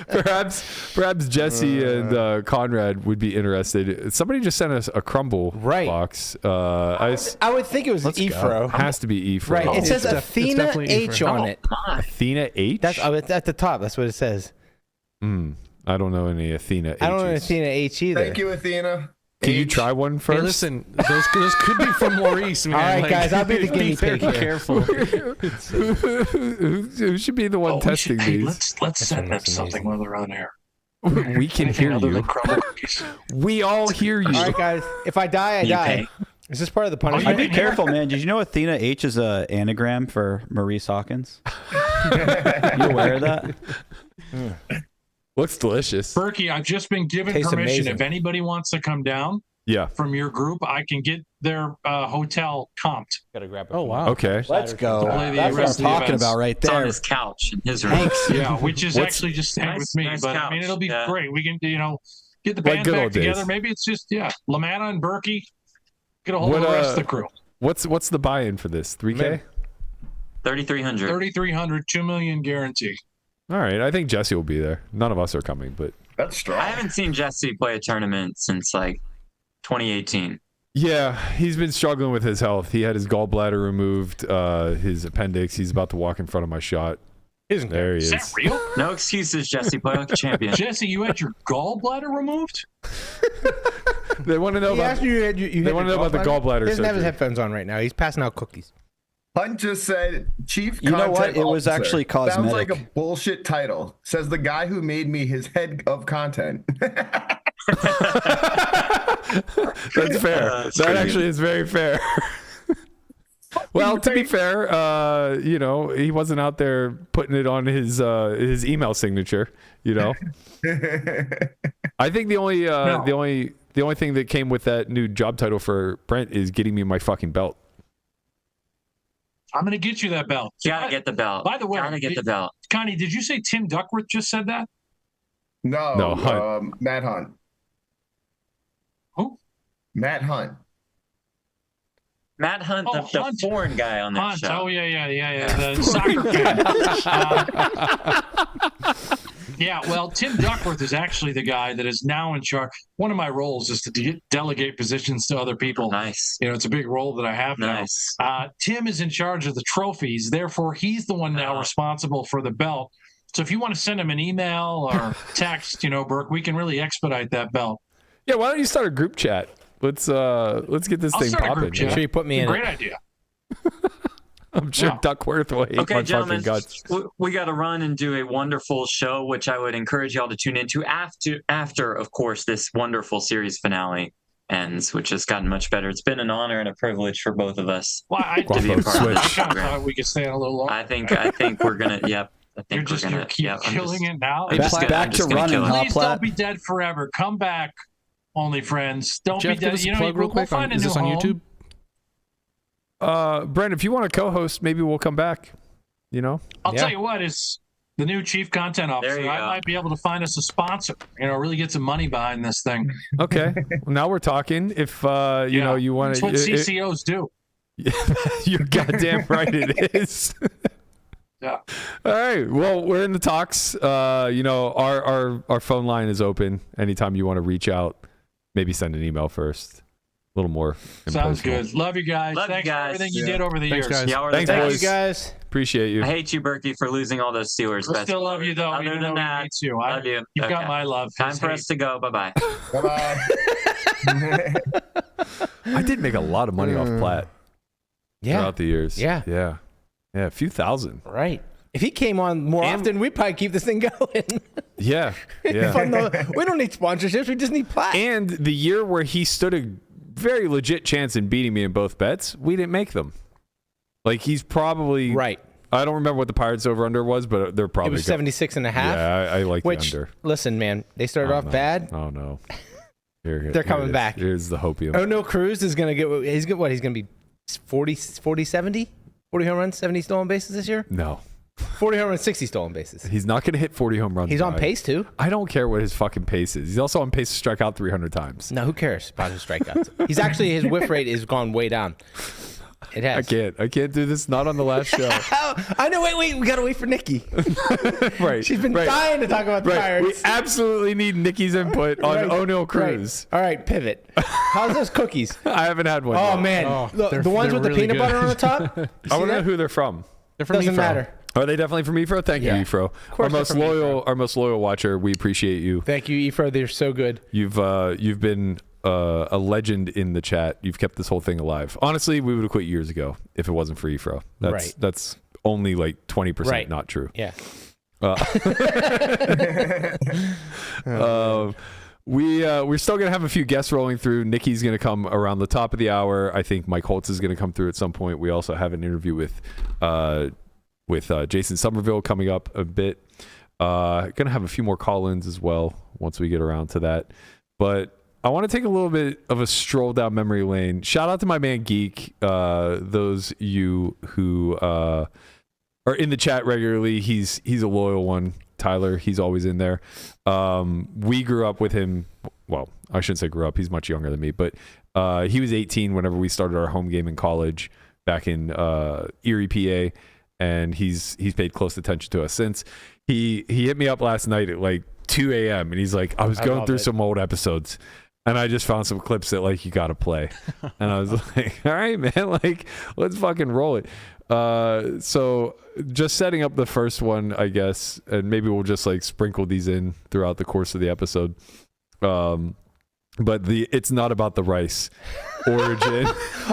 Perhaps Jesse and Conrad would be interested. Somebody just sent us a crumble box. I would think it was Ephro. Has to be Ephro. Right. It says Athena H on it. Athena H? That's at the top. That's what it says. I don't know any Athena H's. I don't know Athena H either. Thank you, Athena. Can you try one first? Hey, listen, those could be from Maurice, man. All right, guys, I'll be the guinea pig. Be careful. Who should be the one testing these? Let's send them something while they're on air. We can hear you. We all hear you. All right, guys. If I die, I die. Is this part of the punishment? Be careful, man. Did you know Athena H is an anagram for Maurice Hawkins? You aware of that? Looks delicious. Berkey, I've just been given permission. Amazing. If anybody wants to come down from your group, I can get their hotel comped. Gotta grab it. Oh, wow. Okay. Let's go. That's what I'm talking about right there. It's on his couch in his room. Yeah, which is actually just staying with me. Nice but couch. I mean, it'll be great. We can, get the band back together. Days. Maybe it's just, Lamanna and Berkey. Get a hold of the rest of the crew. What's the buy-in for this? 3K? 3,300. 3,300, $2 million guarantee. All right. I think Jesse will be there. None of us are coming, but that's strong. I haven't seen Jesse play a tournament since 2018. Yeah, he's been struggling with his health. He had his gallbladder removed, his appendix. He's about to walk in front of my shot. There he is. Is that real? No excuses, Jesse. Play like a champion. Jesse, you had your gallbladder removed? They want to know about. They want to know about the gallbladder. He doesn't have his surgery. headphones on right now. He's passing out cookies. Hunt just said chief. You know what? Content It was officer. actually cosmetic. Sounds like a bullshit title. Says the guy who made me his head of content. That's fair. That actually is very fair. Well, to be fair, he wasn't out there putting it on his email signature. I think the only thing that came with that new job title for Brent is getting me my fucking belt. I'm going to get you that belt. You gotta get the belt. By the way, gotta get the belt. Connie, did you say Tim Duckworth just said that? No, Hunt. Matt Hunt. Who? Matt Hunt. Matt Hunt, the foreign guy on that Hunt. show. Oh, yeah. The soccer fan. Yeah, well, Tim Duckworth is actually the guy that is now in charge. One of my roles is to delegate positions to other people. Nice. It's a big role that I have now. Nice. Tim is in charge of the trophies. Therefore, he's the one now responsible for the belt. So if you want to send him an email or text, Burke, we can really expedite that belt. Yeah, why don't you start a group chat? Let's get this thing popping. Make sure you put me in. Great idea. I'm sure Duckworth will hate my gentlemen, fucking guts. We got to run and do a wonderful show, which I would encourage y'all to tune into after, of course, this wonderful series finale ends, which has gotten much better. It's been an honor and a privilege for both of us to be a part of this I program. thought we could stay on a little longer. I think we're gonna. Yep. I think You're killing it now. Back to running, Please don't be dead forever. Come back, only friends. Don't Jeff, be dead. give us a plug real quick. Find a Is new this on home. YouTube? Brent, if you want to co-host, maybe we'll come back. I'll tell you what, is the new chief content officer. I might be able to find us a sponsor. Really get some money behind this thing. Okay. Well, now we're talking. If you want to, that's what CCOs do. You're goddamn right. It is. Yeah. All right. Well, we're in the talks. Our phone line is open. Anytime you want to reach out, maybe send an email first. A little more. Sounds good. Love you guys. Thanks for everything you did over the years. Guys. Yeah, Thanks, Thank boys. you guys. Appreciate you. I hate you, Berkey, for losing all those Steelers. I still love you, though. Other even than though that, we hate you. love you. You've got Okay. my love. Time His for hate. us to go. Bye-bye. Bye-bye. I did make a lot of money off Platt throughout the years. Yeah. A few thousand. Right. If he came on more often, we'd probably keep this thing going. Yeah. Fun, though. We don't need sponsorships. We just need Platt. And the year where he stood a very legit chance in beating me in both bets, we didn't make them. Like, he's probably right. I don't remember what the Pirates over-under was, but they're probably... It was 76.5. Yeah, I like the under. Listen, man, they started off bad. Oh, no. They're coming back. Here's the hopium. Oh, no, Cruz is going to get... He's going to be 40, 70? 40 home runs, 70 stolen bases this year? No. 40 home runs, 60 stolen bases. He's not going to hit 40 home runs. He's on pace, too. I don't care what his fucking pace is. He's also on pace to strike out 300 times. No, who cares about his strikeouts? He's actually... His whiff rate has gone way down. It has. I can't do this. Not on the last show. I know. Wait. We gotta wait for Nikki. Right. She's been dying to talk about the Pirates. We absolutely need Nikki's input on O'Neill Cruz. Right. All right, pivot. How's those cookies? I haven't had one. Oh yet. man, the ones with the really peanut good. butter on the top. I want to know who they're from. They're from Doesn't Efro. matter. Are they definitely from Efro? Thank you, Efro. Our most loyal watcher. We appreciate you. Thank you, Efro. They're so good. You've been a legend in the chat. You've kept this whole thing alive. Honestly, we would have quit years ago if it wasn't for Efro. That's only like 20% not true. Yeah. We're still gonna have a few guests rolling through. Nikki's gonna come around the top of the hour. I think Mike Holtz is gonna come through at some point. We also have an interview with Jason Sommerville coming up a bit. Gonna have a few more call-ins as well once we get around to that. But I want to take a little bit of a stroll down memory lane. Shout out to my man Geek. Those you who are in the chat regularly, he's a loyal one. Tyler, he's always in there. We grew up with him. Well, I shouldn't say grew up. He's much younger than me, but he was 18 whenever we started our home game in college back in Erie, PA, and he's paid close attention to us since. He hit me up last night at like 2 a.m. and he's like, I was going through some old episodes and I just found some clips that like you got to play. And I was like, all right, man, like let's fucking roll it. So just setting up the first one, I guess, and maybe we'll just like sprinkle these in throughout the course of the episode. But it's not about the rice origin.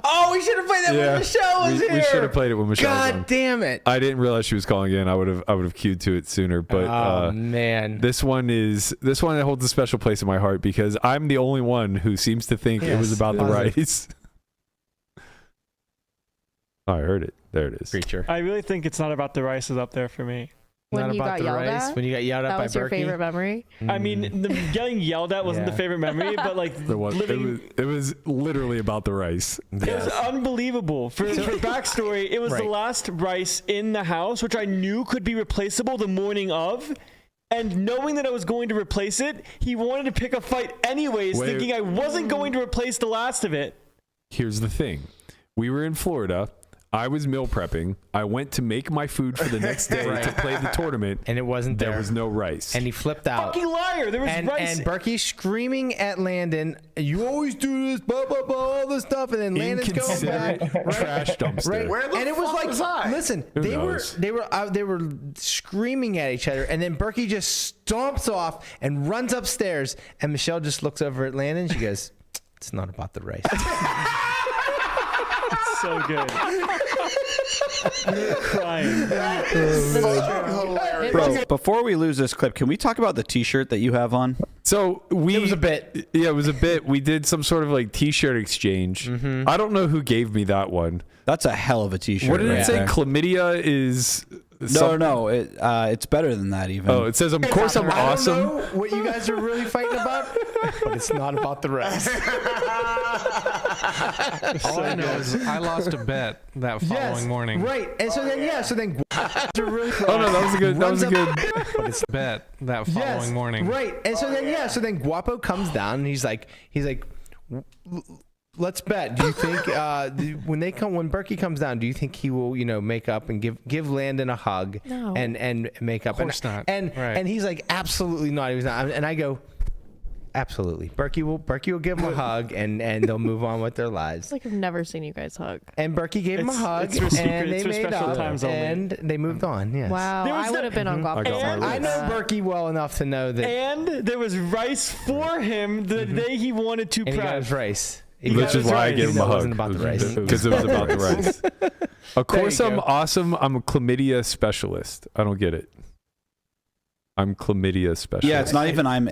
Oh, we should have played that when Michelle was here. We should have played it when Michelle was on. God damn it. I didn't realize she was calling in. I would have queued to it sooner. But man, this one holds a special place in my heart because I'm the only one who seems to think it was about the rice. Oh, I heard it. There it is. Preacher. I really think it's not about the rice is up there for me. When you got yelled at? When you got yelled at by Berkey? That was your favorite memory? I mean, the getting yelled at wasn't the favorite memory, but like it was literally about the rice. It was unbelievable. For backstory, it was the last rice in the house, which I knew could be replaceable the morning of. And knowing that I was going to replace it, he wanted to pick a fight anyways, thinking I wasn't going to replace the last of it. Here's the thing. We were in Florida. I was meal prepping. I went to make my food for the next day to play the tournament. And it wasn't there. There was no rice. And he flipped out. Fucking liar. There was rice. And Berkey screaming at Landon, you always do this, blah, blah, blah, all this stuff. And then Landon's going back. Trash dumpster. Right? Where the and it was fuck like, was I? listen, they were screaming at each other. And then Berkey just stomps off and runs upstairs. And Michelle just looks over at Landon. She goes, it's not about the rice. It's so good. You're crying. Bro, before we lose this clip, can we talk about the T-shirt that you have on? So it was a bit. Yeah, it was a bit. We did some sort of like T-shirt exchange. Mm-hmm. I don't know who gave me that one. That's a hell of a T-shirt. What did it say? There. Chlamydia is. No. It's better than that even. Oh, it says, of course I'm awesome. I don't know what you guys are really fighting about, but it's not about the rest. All I know is I lost a bet that following morning. Right. And so then, Oh no, that was a good. But it's a bet that following morning. Right. And so then, so then Guapo comes down and he's like, Let's bet. Do you think when Berkey comes down, do you think he will, make up and give Landon a hug and make up? Of course not. And he's like, absolutely not. He was not. And I go, absolutely. Berkey will give him a hug and they'll move on with their lives. It's like I've never seen you guys hug. And Berkey gave him a hug and they made up and they moved on. Yes. Wow. I would have been on golf. I know Berkey well enough to know that. And there was rice for him the day he wanted to prep. He got his rice. Which is why I gave him a hug. Because it was about the rice. Of course, I'm awesome. I'm a chlamydia specialist. I don't get it. I'm chlamydia specialist. Yeah, it's not even I'm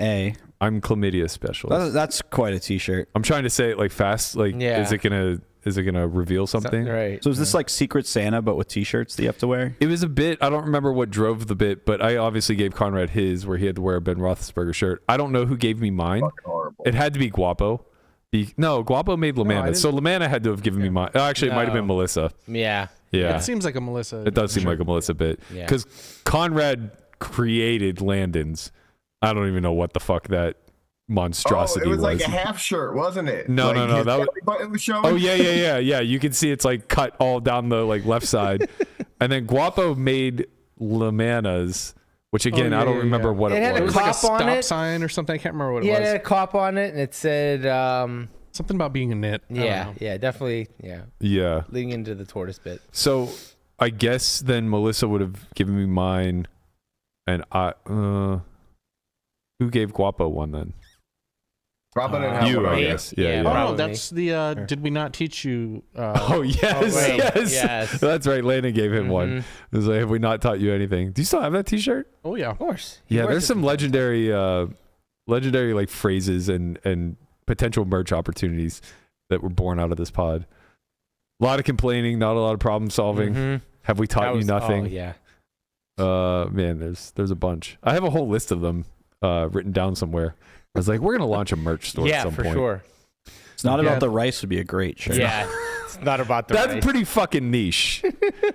chlamydia specialist. That's quite a T-shirt. I'm trying to say it like fast. Like, is it gonna reveal something? Right. So is this like Secret Santa but with T-shirts that you have to wear? It was a bit. I don't remember what drove the bit, but I obviously gave Conrad his, where he had to wear a Ben Roethlisberger shirt. I don't know who gave me mine. It had to be Guapo. No, Guapo made Lamanna. So Lamanna had to have given me mine. Actually, it might have been Melissa. Yeah. Yeah. It seems like a Melissa. It does seem like a Melissa bit. Because Conrad created Landon's. I don't even know what the fuck that monstrosity was. It was like a half shirt, wasn't it? No. His That belly button was showing. Oh, yeah. You can see it's like cut all down the like left side. And then Guapo made Lamanna's. Which again, I don't remember what it was. It was like a stop sign or something. I can't remember what it was. Yeah, it had a cop on it, and it said something about being a knit. Yeah, definitely. Yeah. Leading into the tortoise bit. So I guess then Melissa would have given me mine, and who gave Guapo one then? Guapo didn't have you, one. I guess. Yeah. Oh, that's the. Did we not teach you? Yes. That's right. Landon gave him one. It was like, have we not taught you anything? Do you still have that T-shirt? Oh yeah, of course. Yeah, there's some legendary like phrases and potential merch opportunities that were born out of this pod. A lot of complaining, not a lot of problem solving. Have we taught you nothing? Oh yeah. Man, there's a bunch. I have a whole list of them written down somewhere. I was like, we're gonna launch a merch store at some point. Yeah, for sure. It's not about the rice would be a great shirt. Yeah, it's not about the rice. That's pretty fucking niche.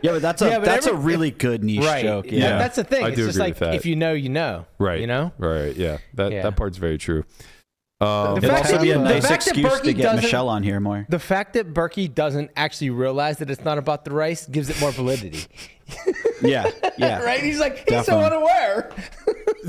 Yeah, but that's a really good niche joke. Yeah, that's the thing. I it's do just agree like with that. if you know, you know. Right. You know. Right. Yeah. That part's very true. It'd also be a nice excuse to get Michelle on here more. The fact that Berkey doesn't actually realize that it's not about the rice gives it more validity. Yeah. Right? He's like, he's so unaware.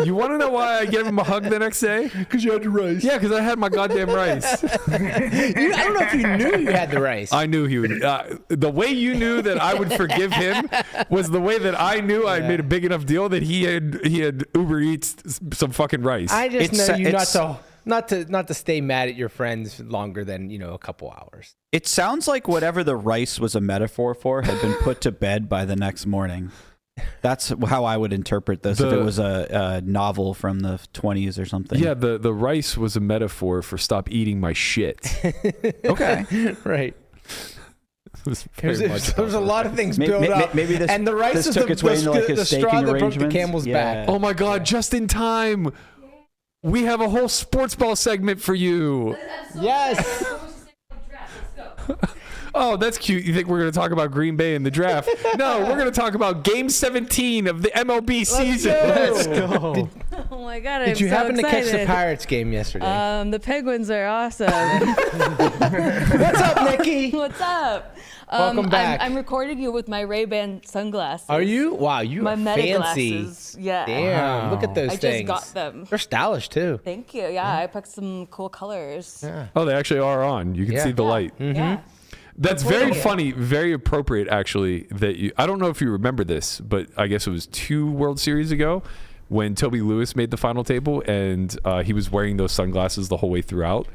You want to know why I gave him a hug the next day? Because you had the rice. Yeah, because I had my goddamn rice. I don't know if you knew you had the rice. I knew he would. The way you knew that I would forgive him was the way that I knew I made a big enough deal that he had Uber Eats some fucking rice. I just know you not to stay mad at your friends longer than a couple hours. It sounds like whatever the rice was a metaphor for had been put to bed by the next morning. That's how I would interpret this if it was a novel from the 20s or something. Yeah, the rice was a metaphor for stop eating my shit. Okay. Right. There's a lot of things built up. Maybe this, and the rice this is took its way into like his straw staking that broke the arrangements. camel's back. Oh my God, just in time. We have a whole sports ball segment for you. Yes. Oh, that's cute. You think we're going to talk about Green Bay in the draft? No, we're going to talk about Game 17 of the MLB season. Let's go. Oh my God! Did you happen to catch the Pirates game yesterday? The Penguins are awesome. What's up, Nikki? What's up? Welcome back. I'm recording you with my Ray-Ban sunglasses. Are you? Wow, you my are Meta fancy. Glasses. Yeah. Damn, look at those things. I just got them. They're stylish too. Thank you. Yeah, I picked some cool colors. Yeah. Oh, they actually are on. You can see the light. Yeah. That's very funny, very appropriate, actually. I don't know if you remember this, but I guess it was 2 World Series ago when Toby Lewis made the final table and he was wearing those sunglasses the whole way throughout.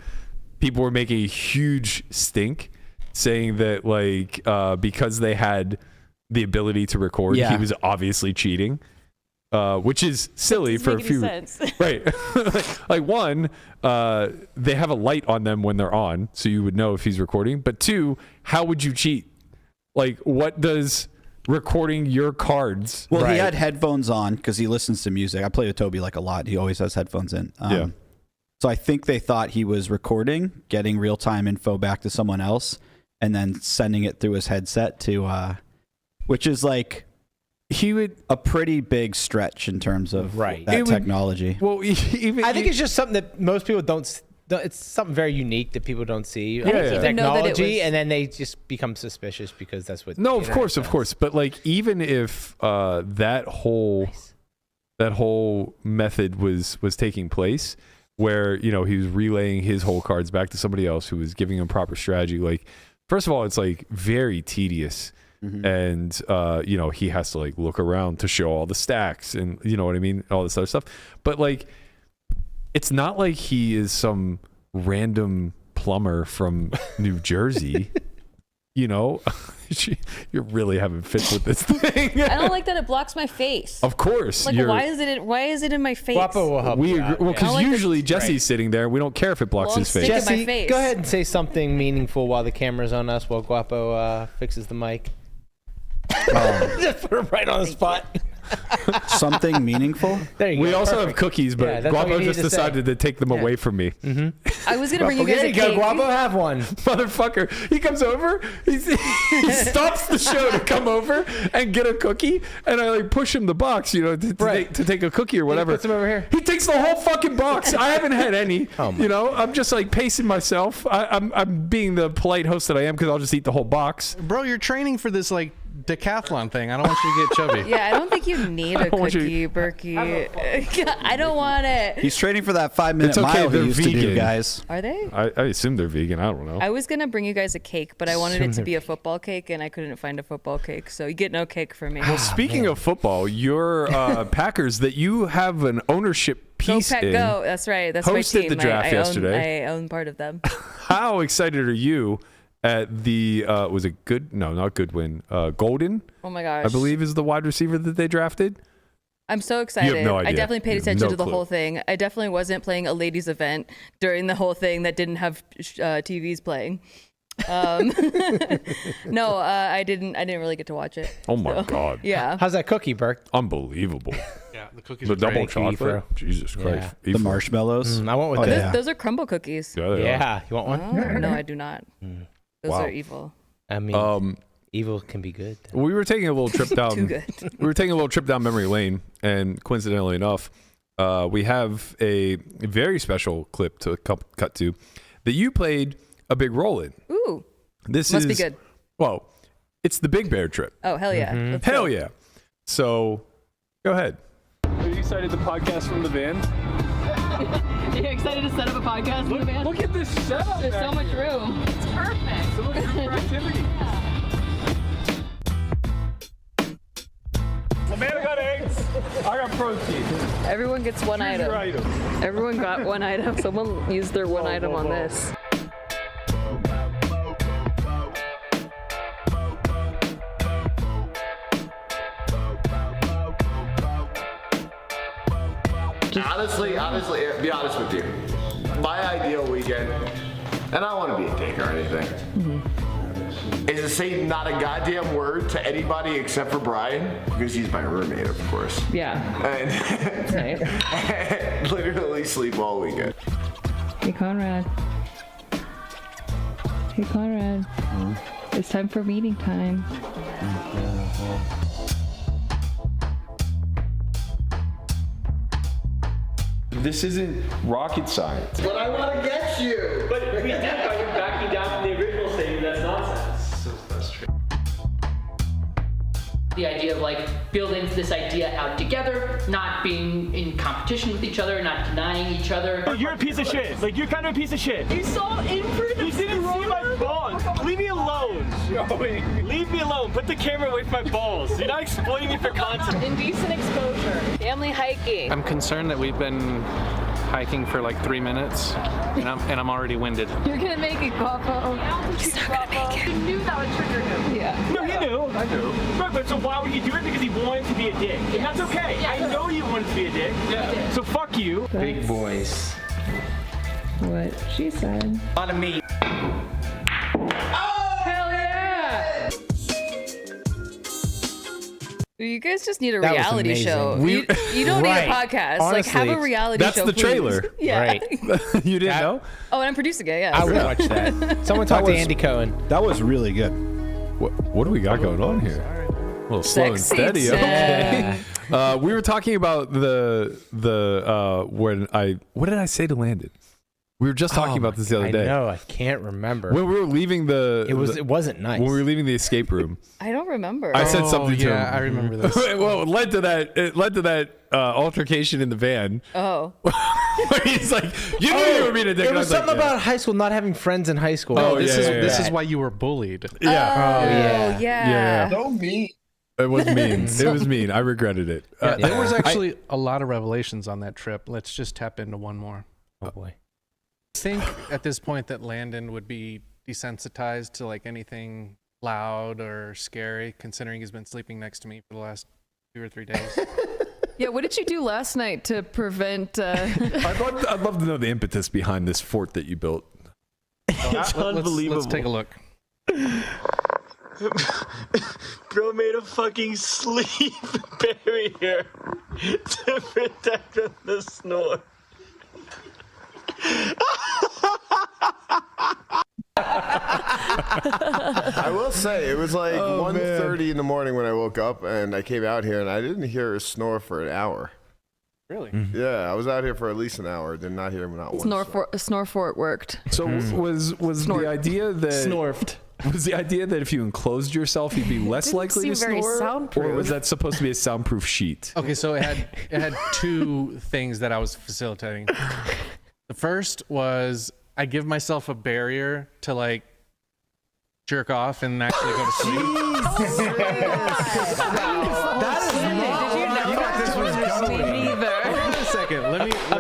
People were making a huge stink, saying that because they had the ability to record, he was obviously cheating. Which is silly for a few. Sense. Right. Like one, they have a light on them when they're on, so you would know if he's recording. But 2, how would you cheat? Like, what does recording your cards? Well, he had headphones on because he listens to music. I play with Toby a lot. He always has headphones in. So I think they thought he was recording, getting real-time info back to someone else, and then sending it through his headset to, which is like, a pretty big stretch in terms of that technology. I think it's just something that most people don't it's something very unique that people don't see. I didn't even know that it was... and then they just become suspicious because that's what. No, of course. But like, even if that whole method was taking place, where he was relaying his whole cards back to somebody else who was giving him proper strategy. Like, first of all, it's like very tedious. And he has to like look around to show all the stacks and you know what I mean, all this other stuff. But like, it's not like he is some random plumber from New Jersey. You're really having fits with this thing. I don't like that it blocks my face. Of course. Like, why is it in my face? Guapo will help you out. Well, because usually Jesse's sitting there. We don't care if it blocks his face. Jesse, go ahead and say something meaningful while the camera's on us while Guapo fixes the mic. Just put him right on the spot. Something meaningful? There you go. We also have cookies, but Guapo just decided to take them away from me. I was going to bring you guys a cake. There you go, Guapo, have one. Motherfucker. He comes over, he stops the show to come over and get a cookie, and I like push him the box, to take a cookie or whatever. He puts him over here. He takes the whole fucking box. I haven't had any. I'm just like pacing myself. I'm being the polite host that I am because I'll just eat the whole box. Bro, you're training for this like decathlon thing. I don't want you to get chubby. Yeah, I don't think you need a cookie, Berkey. I don't want it. He's training for that 5-minute mile he used to do, guys. Are they? I assume they're vegan. I don't know. I was gonna bring you guys a cake, but I wanted it to be a football cake, and I couldn't find a football cake, so you get no cake from me. Well, speaking of football, your Packers that you have an ownership piece Go Pack in. Go. That's right. That's my hosted team. the draft yesterday. I own part of them. How excited are you at the was it good? No, not Goodwin. Golden. Oh my gosh! I believe is the wide receiver that they drafted. I'm so excited. You have no idea. I definitely paid attention to the whole thing. I definitely wasn't playing a ladies' event during the whole thing that didn't have TVs playing. No, I didn't really get to watch it. Oh my god! Yeah. How's that cookie, Burke? Unbelievable. Yeah, the cookies. The are double great. chocolate. Jesus Christ. The marshmallows. I want with that. Those are crumble cookies. Yeah. You want one? Oh, no, I do not. Those are evil. I mean, evil can be good. We were taking a little trip down. Too good. We were taking a little trip down memory lane, and coincidentally enough, we have a very special clip to cut to that you played a big role in. Ooh. This must be good. Well, it's the Big Bear trip. Oh, hell yeah. Let's Hell go. yeah. So, go ahead. Are you excited to podcast from the van? Are you excited to set up a podcast in the van? Look at this setup. There's so much room. It's perfect. So much room for activity. Lamana got eggs. I got protein. Everyone gets one Choose your item. item. Everyone got one item. Someone used their one item on this. Honestly, be honest with you. My ideal weekend, and I don't want to be a dick or anything, is to say not a goddamn word to anybody except for Brian, because he's my roommate, of course. Yeah. And Right. literally sleep all weekend. Hey, Conrad. Hey, Conrad. It's time for meeting time. This isn't rocket science. But I want to get you. But we did by you backing down from the original statement. That's nonsense. So that's true. The idea of like building this idea out together, not being in competition with each other, not denying each other. You're a piece of shit. Like, you're kind of a piece of shit. You saw imprint. You didn't see my balls. Leave me alone. Leave me alone. Put the camera away from my balls. You're not exploiting me for content. Indecent exposure. Family hiking. I'm concerned that we've been hiking for like 3 minutes, and I'm already winded. You're gonna make it, Guapo. He's not gonna make it. You knew that would trigger him. Yeah. No, he knew. I knew. Right, but so why would he do it? Because he wanted to be a dick. And that's okay. Yeah. I know you wanted to be a dick. Yeah. So fuck you. Big boys. What she said. A lot of meat. Hell yeah! You guys just need a That was reality amazing. show. We- You don't Right. need a podcast. Honestly, like, have a reality that's show. the please. trailer. Yeah. Right. You didn't know? Oh, and I'm producing it. Yeah. I would watch that. Someone talk to was- Andy Cohen. That was really good. What do we got going on here? A little slow and Sexy steady. Sam. Okay. We were talking about the when what did I say to Landon? We were just talking about this the other day. I know. I can't remember. When we were leaving it wasn't nice. When we were leaving the escape room. I don't remember. I said something to him. Yeah, I remember this. Well, it led to that altercation in the van. Oh. He's like, you knew you were being a dick. It was something about high school, not having friends in high school. Oh, this is why you were bullied. Yeah. Oh, yeah. So mean. It was mean. It was mean. I regretted it. There was actually a lot of revelations on that trip. Let's just tap into one more. Oh boy. I think at this point that Landon would be desensitized to like anything loud or scary, considering he's been sleeping next to me for the last 2 or 3 days. Yeah, what did you do last night to prevent... I'd love to know the impetus behind this fort that you built. It's unbelievable. Let's take a look. Bro made a fucking sleep barrier to protect from the snore. I will say, it was like 1:30 in the morning when I woke up, and I came out here, and I didn't hear a snore for an hour. Really? Yeah, I was out here for at least an hour. Did not hear not one. Snore fort worked. So was the idea that Snorfed. Was the idea that if you enclosed yourself, you'd be less likely to snore, or was that supposed to be a soundproof sheet? Okay, so it had 2 things that I was facilitating. The first was I give myself a barrier to like jerk off and actually go to sleep.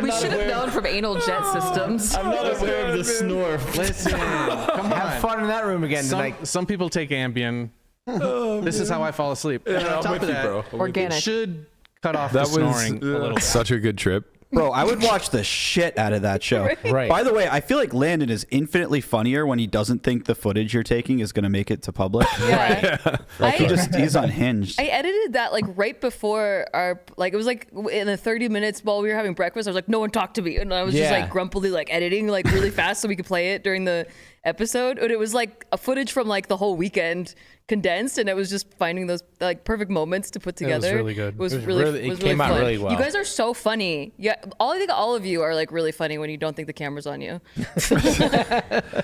We should have known from anal jet systems. I'm not aware of the snore. Listen, come on. Have fun in that room again tonight. Some people take Ambien. This is how I fall asleep. Yeah, and on top of that, organic. it should cut off the snoring a little bit. Such a good trip. Bro, I would watch the shit out of that show. Right. By the way, I feel like Landon is infinitely funnier when he doesn't think the footage you're taking is going to make it to public. Yeah. Like he's unhinged. I edited that like right before it was like in the 30 minutes while we were having breakfast. I was like, no one talked to me. And I was just like grumpily like editing like really fast so we could play it during the episode. But it was like a footage from like the whole weekend condensed, and it was just finding those like perfect moments to put together. It was really good. It was really came out fun. really well. You guys are so funny. Yeah, I think all of you are like really funny when you don't think the camera's on you.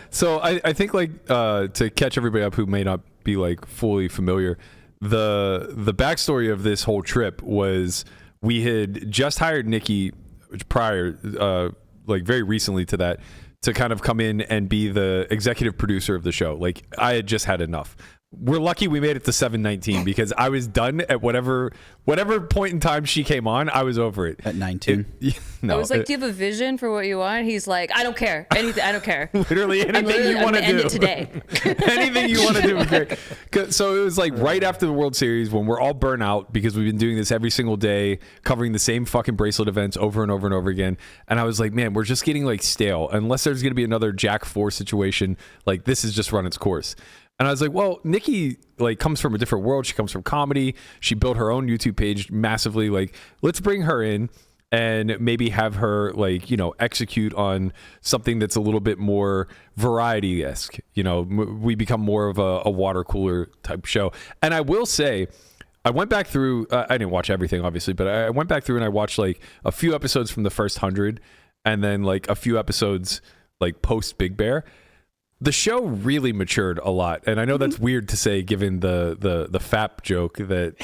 So I think like to catch everybody up who may not be like fully familiar, the backstory of this whole trip was we had just hired Nikki prior, like very recently to that, to kind of come in and be the executive producer of the show. Like I had just had enough. We're lucky we made it to 7:19 because I was done at whatever point in time she came on. I was over it at 19. I was like, "Do you have a vision for what you want?" He's like, "I don't care. Anything. I don't care. Literally anything you want to do. End it today. Anything you want to do is great." So it was like right after the World Series when we're all burnt out because we've been doing this every single day, covering the same fucking bracelet events over and over and over again. And I was like, "Man, we're just getting like stale. Unless there's going to be another Jack 4 situation, like this has just run its course." And I was like, well, Nikki like comes from a different world. She comes from comedy. She built her own YouTube page massively. Like, let's bring her in and maybe have her like, you know, execute on something that's a little bit more variety-esque. You know, we become more of a water cooler type show. And I will say, I went back through, I didn't watch everything obviously, but I went back through and I watched like a few episodes from the first 100 and then like a few episodes like post Big Bear. The show really matured a lot, and I know that's weird to say given the FAP joke that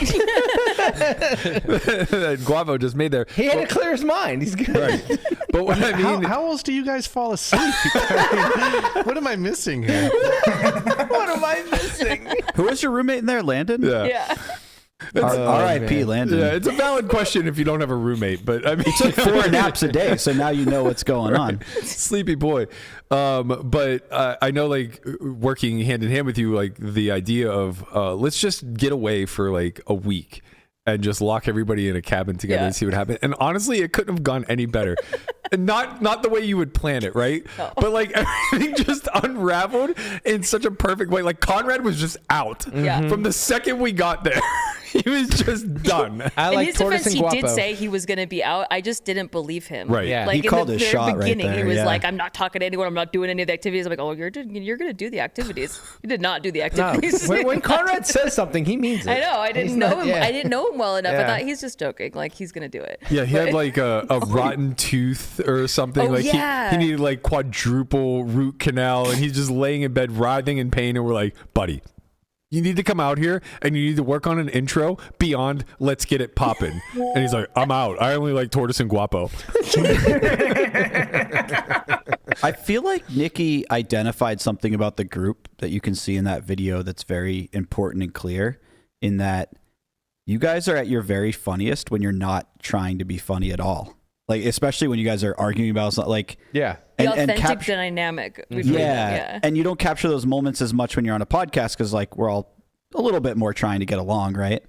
that Guavo just made there. He had to clear his mind. He's good. Right. But what I mean, how else do you guys fall asleep? I mean, what am I missing here? What am I missing? Who was your roommate in there, Landon? Yeah. R.I.P. Landon. Yeah, it's a valid question if you don't have a roommate, but I mean, he took 4 naps a day, so now you know what's going on. Sleepy boy. But I know, like, working hand in hand with you, like the idea of let's just get away for like a week and just lock everybody in a cabin together and see what happens. And honestly, it couldn't have gone any better. And not the way you would plan it, right? No. But like everything just unraveled in such a perfect way. Like Conrad was just out from the second we got there. He was just done. In his defense, he did say he was going to be out. I just didn't believe him. Right. Yeah. Like He in called the his very shot right beginning, there, he was yeah. like, "I'm not talking to anyone. I'm not doing any of the activities." I'm like, "Oh, you're going to do the activities." You did not do the activities. When Conrad says something, he means it. I know. I didn't He's know not- him. yeah. I didn't know him well enough. I Yeah. thought he's just joking. Like he's going to do it. Yeah, he had like a rotten tooth or something. Oh, like yeah. he needed like quadruple root canal, and he's just laying in bed writhing in pain. And we're like, buddy, you need to come out here and you need to work on an intro beyond "Let's Get It Poppin'." And he's like, I'm out. I only like Tortoise and Guapo. I feel like Nikki identified something about the group that you can see in that video that's very important and clear, in that you guys are at your very funniest when you're not trying to be funny at all. Like, especially when you guys are arguing about something like, The authentic dynamic. between them, yeah. And you don't capture those moments as much when you're on a podcast because, like, we're all a little bit more trying to get along, right?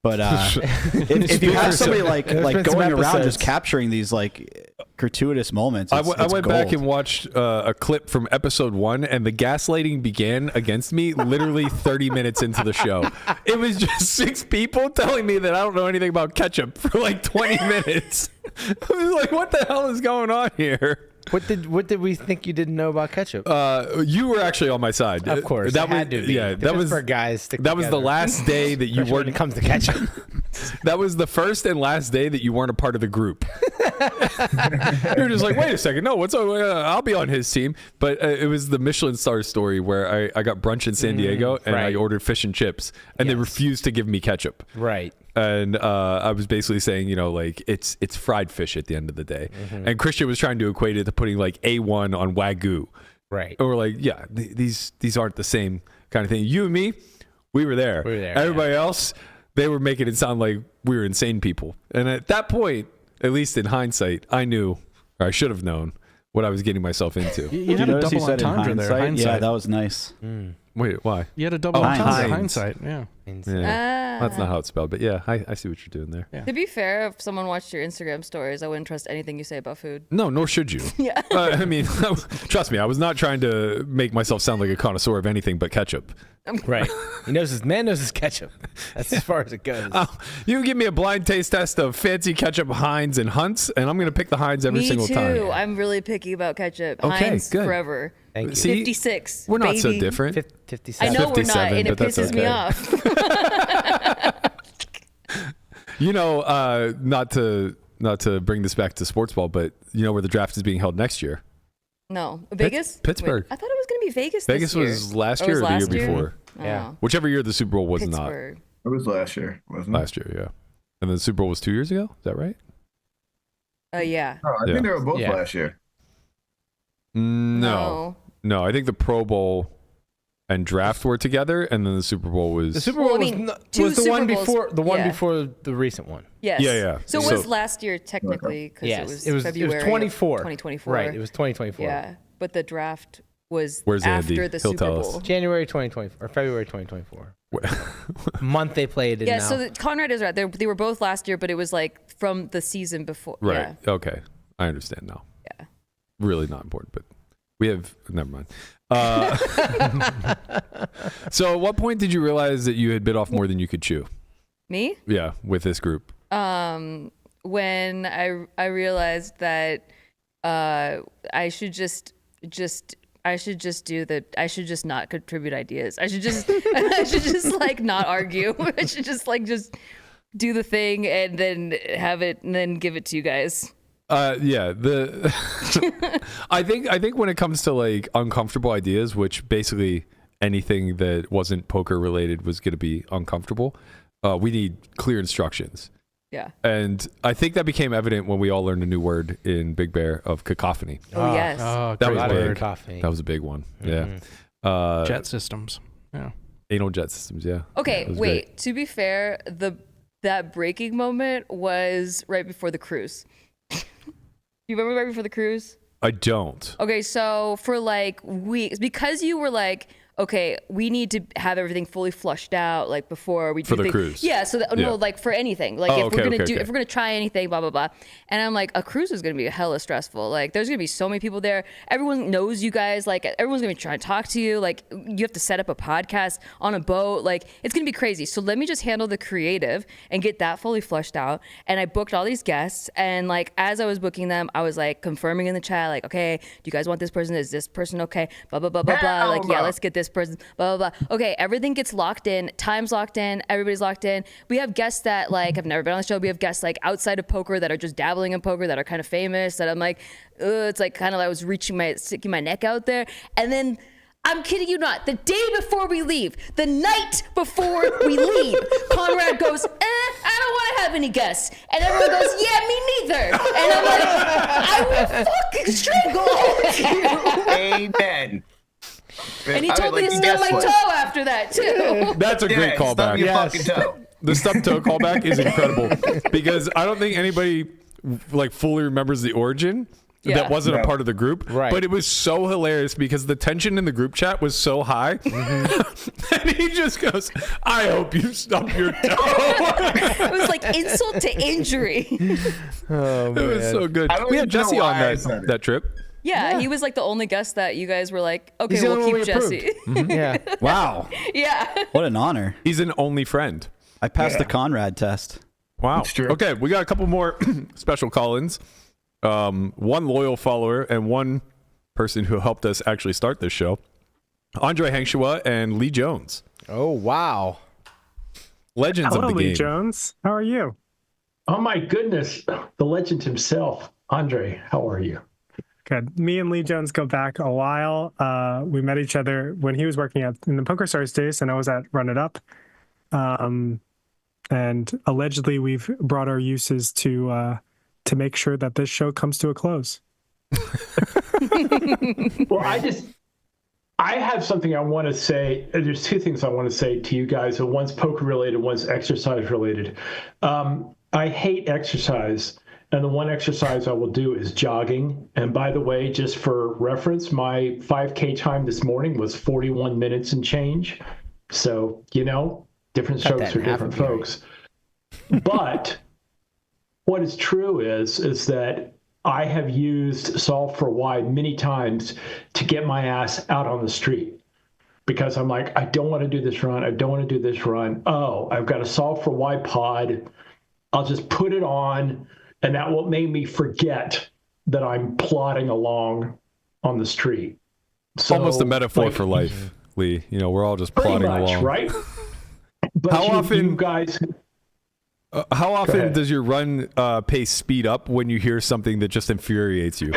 But if you have somebody like going around just capturing these like gratuitous moments, I it's went gold. back and watched a clip from episode 1, and the gaslighting began against me literally 30 minutes into the show. It was just 6 people telling me that I don't know anything about ketchup for like 20 minutes. I was like, what the hell is going on here? What did we think you didn't know about ketchup? You were actually on my side. Of course, that it had to be. Yeah, If that it's was for guys. That was the last day that you weren't. weren't. When it comes to ketchup, That was the first and last day that you weren't a part of the group. You're just like, wait a second, no, what's I'll be on his team. But it was the Michelin star story where I got brunch in San Diego and I ordered fish and chips, and they refused to give me ketchup. Right. And I was basically saying, like, it's fried fish at the end of the day. And Christian was trying to equate it to putting like A1 on Wagyu. Right. And we're like, yeah, these aren't the same kind of thing. You and me, we were there. Everybody else, they were making it sound like we were insane people. And at that point, at least in hindsight, I knew, or I should have known, what I was getting myself into. You had a double entendre there. Hindsight. Yeah, that was nice. Wait, why? You had a double entendre. Hindsight. Yeah. That's not how it's spelled, but yeah, I see what you're doing there. To be fair, if someone watched your Instagram stories, I wouldn't trust anything you say about food. No, nor should you. Yeah. I mean, trust me, I was not trying to make myself sound like a connoisseur of anything but ketchup. Right. His man knows his ketchup. That's as far as it goes. You can give me a blind taste test of fancy ketchup, Heinz, and Hunt's, and I'm going to pick the Heinz every single time. Me too. I'm really picky about ketchup. Okay, Heinz good. forever. Thank you. See, 56. We're not so baby. different. 57. I know we're not, 57, and it but that's pisses me okay. off. Not to bring this back to sports ball, but you know where the draft is being held next year? No. Vegas? Pittsburgh. Wait, I thought it was going to be Vegas Vegas this year. was last Oh, year it or was the year last before? Yeah. Whichever year the Super Bowl was Pittsburgh. It was last year, wasn't it? Last year, yeah. And then the Super Bowl was 2 years ago? Is that right? Yeah. Oh, I think they were both last year. No, I think the Pro Bowl and draft were together, and then the Super Bowl was. The Super Bowl was the one before yeah. before the recent one. Yes. Yeah. So it was last year technically because it was February. It was 24. 2024. Right. It was 2024. Yeah, but the draft was Where's after Andy? the He'll Super tell Bowl. us. January 2024 or February 2024. Month they played in. Yeah. now. So Conrad is right. They were both last year, but it was like from the season before. Right. Yeah. Okay. I understand now. Yeah. Really not important, but we have. Never mind. So, at what point did you realize that you had bit off more than you could chew? Me? Yeah, with this group. When I realized that I should just not contribute ideas. I should just like not argue. I should just do the thing and then have it and then give it to you guys. Yeah, I think when it comes to like uncomfortable ideas, which basically anything that wasn't poker related was going to be uncomfortable, we need clear instructions. Yeah. And I think that became evident when we all learned a new word in Big Bear of cacophony. Oh yes. That was big. Cacophony. That was a big one. Mhm. Yeah. Jet systems. Yeah. Anal jet systems. Yeah. Okay, That was wait. great. To be fair, that breaking moment was right before the cruise. You remember right before the cruise? I don't. Okay, so for like weeks, because you were like, okay, we need to have everything fully flushed out, like before we do For the things. cruise. Yeah, so that, no, like for anything, like if we're gonna try anything, blah blah blah. And I'm like, a cruise is gonna be hella stressful. Like there's gonna be so many people there. Everyone knows you guys. Like everyone's gonna be trying to talk to you. Like you have to set up a podcast on a boat. Like it's gonna be crazy. So let me just handle the creative and get that fully flushed out. And I booked all these guests, and like as I was booking them, I was like confirming in the chat, like, okay, do you guys want this person? Is this person okay? Blah blah blah blah blah. Like yeah, let's get this person. Blah blah blah. Okay, everything gets locked in. Time's locked in. Everybody's locked in. We have guests that like have never been on the show. We have guests like outside of poker that are just dabbling in poker that are kind of famous. That I'm like, it's like kind of like I was sticking my neck out there, and then. I'm kidding you not. The day before we leave, the night before we leave, Conrad goes, I don't want to have any guests. And everyone goes, yeah, me neither. And I'm like, I will fucking strangle all of you. Amen. And he told me to stub my toe after that, too. That's a great callback. The stub toe callback is incredible because I don't think anybody like fully remembers the origin. Yeah. That wasn't a part of the group, right? But it was so hilarious because the tension in the group chat was so high, and he just goes, "I hope you stub your toe." It was like insult to injury. Oh man, it was so good. We had Jesse on that trip. Yeah, he was like the only guest that you guys were like, okay, we'll keep Jesse. Yeah. Wow. Yeah. What an honor. He's an only friend. I passed the Conrad test. Wow. Okay, we got a couple more special call-ins. One loyal follower and one person who helped us actually start this show, Andre Hangshua and Lee Jones. Oh wow, legends Hello, of the Lee game. Jones, how are you? Oh my goodness, the legend himself, Andre. How are you? Good. Me and Lee Jones go back a while. We met each other when he was working in the Poker Stars days, and I was at Run It Up. And allegedly, we've brought our uses to make sure that this show comes to a close. Well, I have something I want to say. There's two things I want to say to you guys. One's poker related, one's exercise related. I hate exercise, and the one exercise I will do is jogging. And by the way, just for reference, my 5K time this morning was 41 minutes and change. So, different strokes for different folks. But what is true is that I have used Solve for Why many times to get my ass out on the street because I'm like, I don't want to do this run. I don't want to do this run. Oh, I've got a Solve for Why pod. I'll just put it on, and that will make me forget that I'm plodding along on the street. So, almost a metaphor for life, Lee. We're all just plodding along. Right? But how often, you guys... how often does your run pace speed up when you hear something that just infuriates you?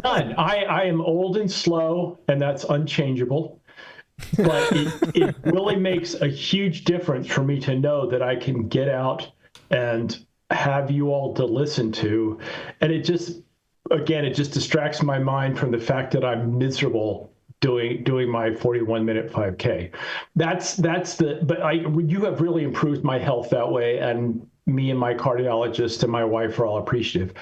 None. I am old and slow, and that's unchangeable. But it really makes a huge difference for me to know that I can get out and have you all to listen to. And it just distracts my mind from the fact that I'm miserable doing my 41-minute 5K. You have really improved my health that way, and me and my cardiologist and my wife are all appreciative.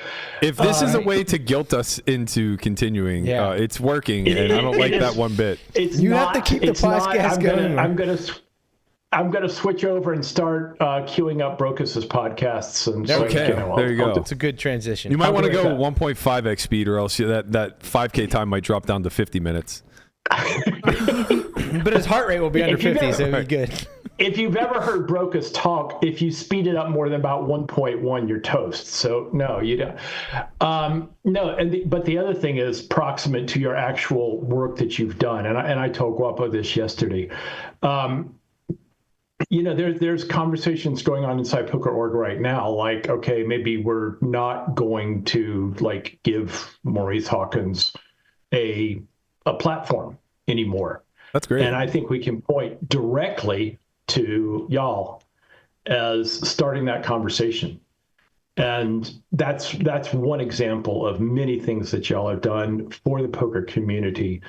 If this is a way to guilt us into continuing, it's working, and I don't like that one bit. You have to keep the podcast going. I'm gonna switch over and start queuing up Brocus's podcasts. And there you go. It's a good transition. You might want to go 1.5x speed, or else that 5K time might drop down to 50 minutes. But his heart rate will be under 50, so it'll be good. If you've ever heard Brocus talk, if you speed it up more than about 1.1, you're toast. So no, you don't. But the other thing is proximate to your actual work that you've done. And I told Guapo this yesterday. There's conversations going on inside Poker.org right now. Like, okay, maybe we're not going to give Maurice Hawkins a platform anymore. That's great. And I think we can point directly to y'all as starting that conversation. And that's one example of many things that y'all have done for the poker community.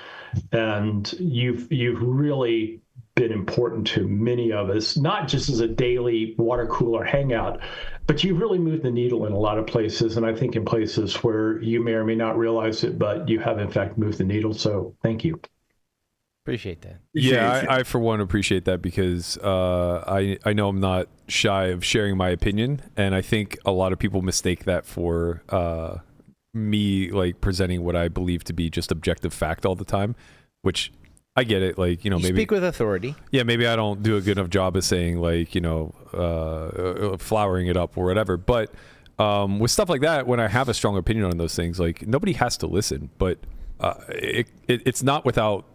And you've really been important to many of us, not just as a daily water cooler hangout, but you've really moved the needle in a lot of places. And I think in places where you may or may not realize it, but you have in fact moved the needle. So thank you. Appreciate that. Yeah, I for one appreciate that because I know I'm not shy of sharing my opinion, and I think a lot of people mistake that for me like presenting what I believe to be just objective fact all the time, which I get it. Like, you know, maybe speak with authority. Yeah, maybe I don't do a good enough job of saying, like, you know, flowering it up or whatever. But with stuff like that, when I have a strong opinion on those things, like, nobody has to listen. But it's not without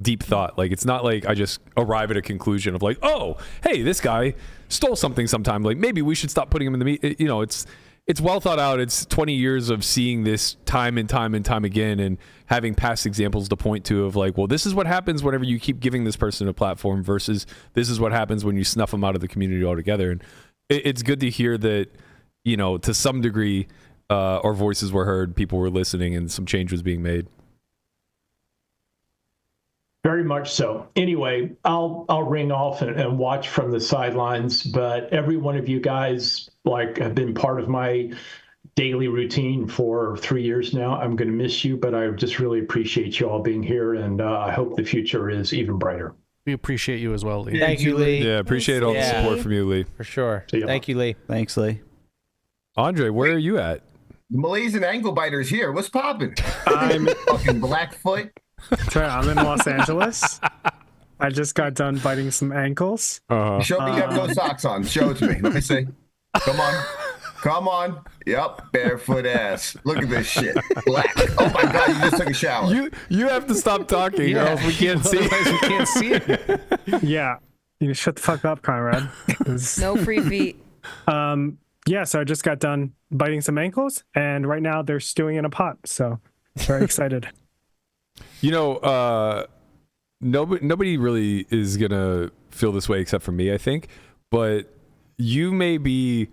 deep thought. Like, it's not like I just arrive at a conclusion of like, oh, hey, this guy stole something sometime. Like, maybe we should stop putting him in the meat. You know, it's well thought out. It's 20 years of seeing this time and time and time again, and having past examples to point to of like, well, this is what happens whenever you keep giving this person a platform versus this is what happens when you snuff them out of the community altogether. And it's good to hear that, you know, to some degree, our voices were heard, people were listening, and some change was being made. Very much so. Anyway, I'll ring off and watch from the sidelines, but every one of you guys have been part of my daily routine for 3 years now. I'm going to miss you, but I just really appreciate you all being here, and I hope the future is even brighter. We appreciate you as well, Lee. Thank you, Lee. Yeah, appreciate all the support from you, Lee. For sure. Thank you, Lee. Thanks, Lee. Andre, where are you at? The Malaysian ankle biter's here. What's popping? I'm fucking Blackfoot. Sorry, I'm in Los Angeles. I just got done biting some ankles. Show me you have no socks on. Show it to me. Let me see. Come on. Come on. Yep. Barefoot ass. Look at this shit. Black. Oh my God, you just took a shower. You have to stop talking or else we can't see it. We can't see it. Yeah. You shut the fuck up, Conrad. No free feet. Yeah, so I just got done biting some ankles, and right now they're stewing in a pot. So very excited. You know, nobody really is going to feel this way except for me, I think. But you may be,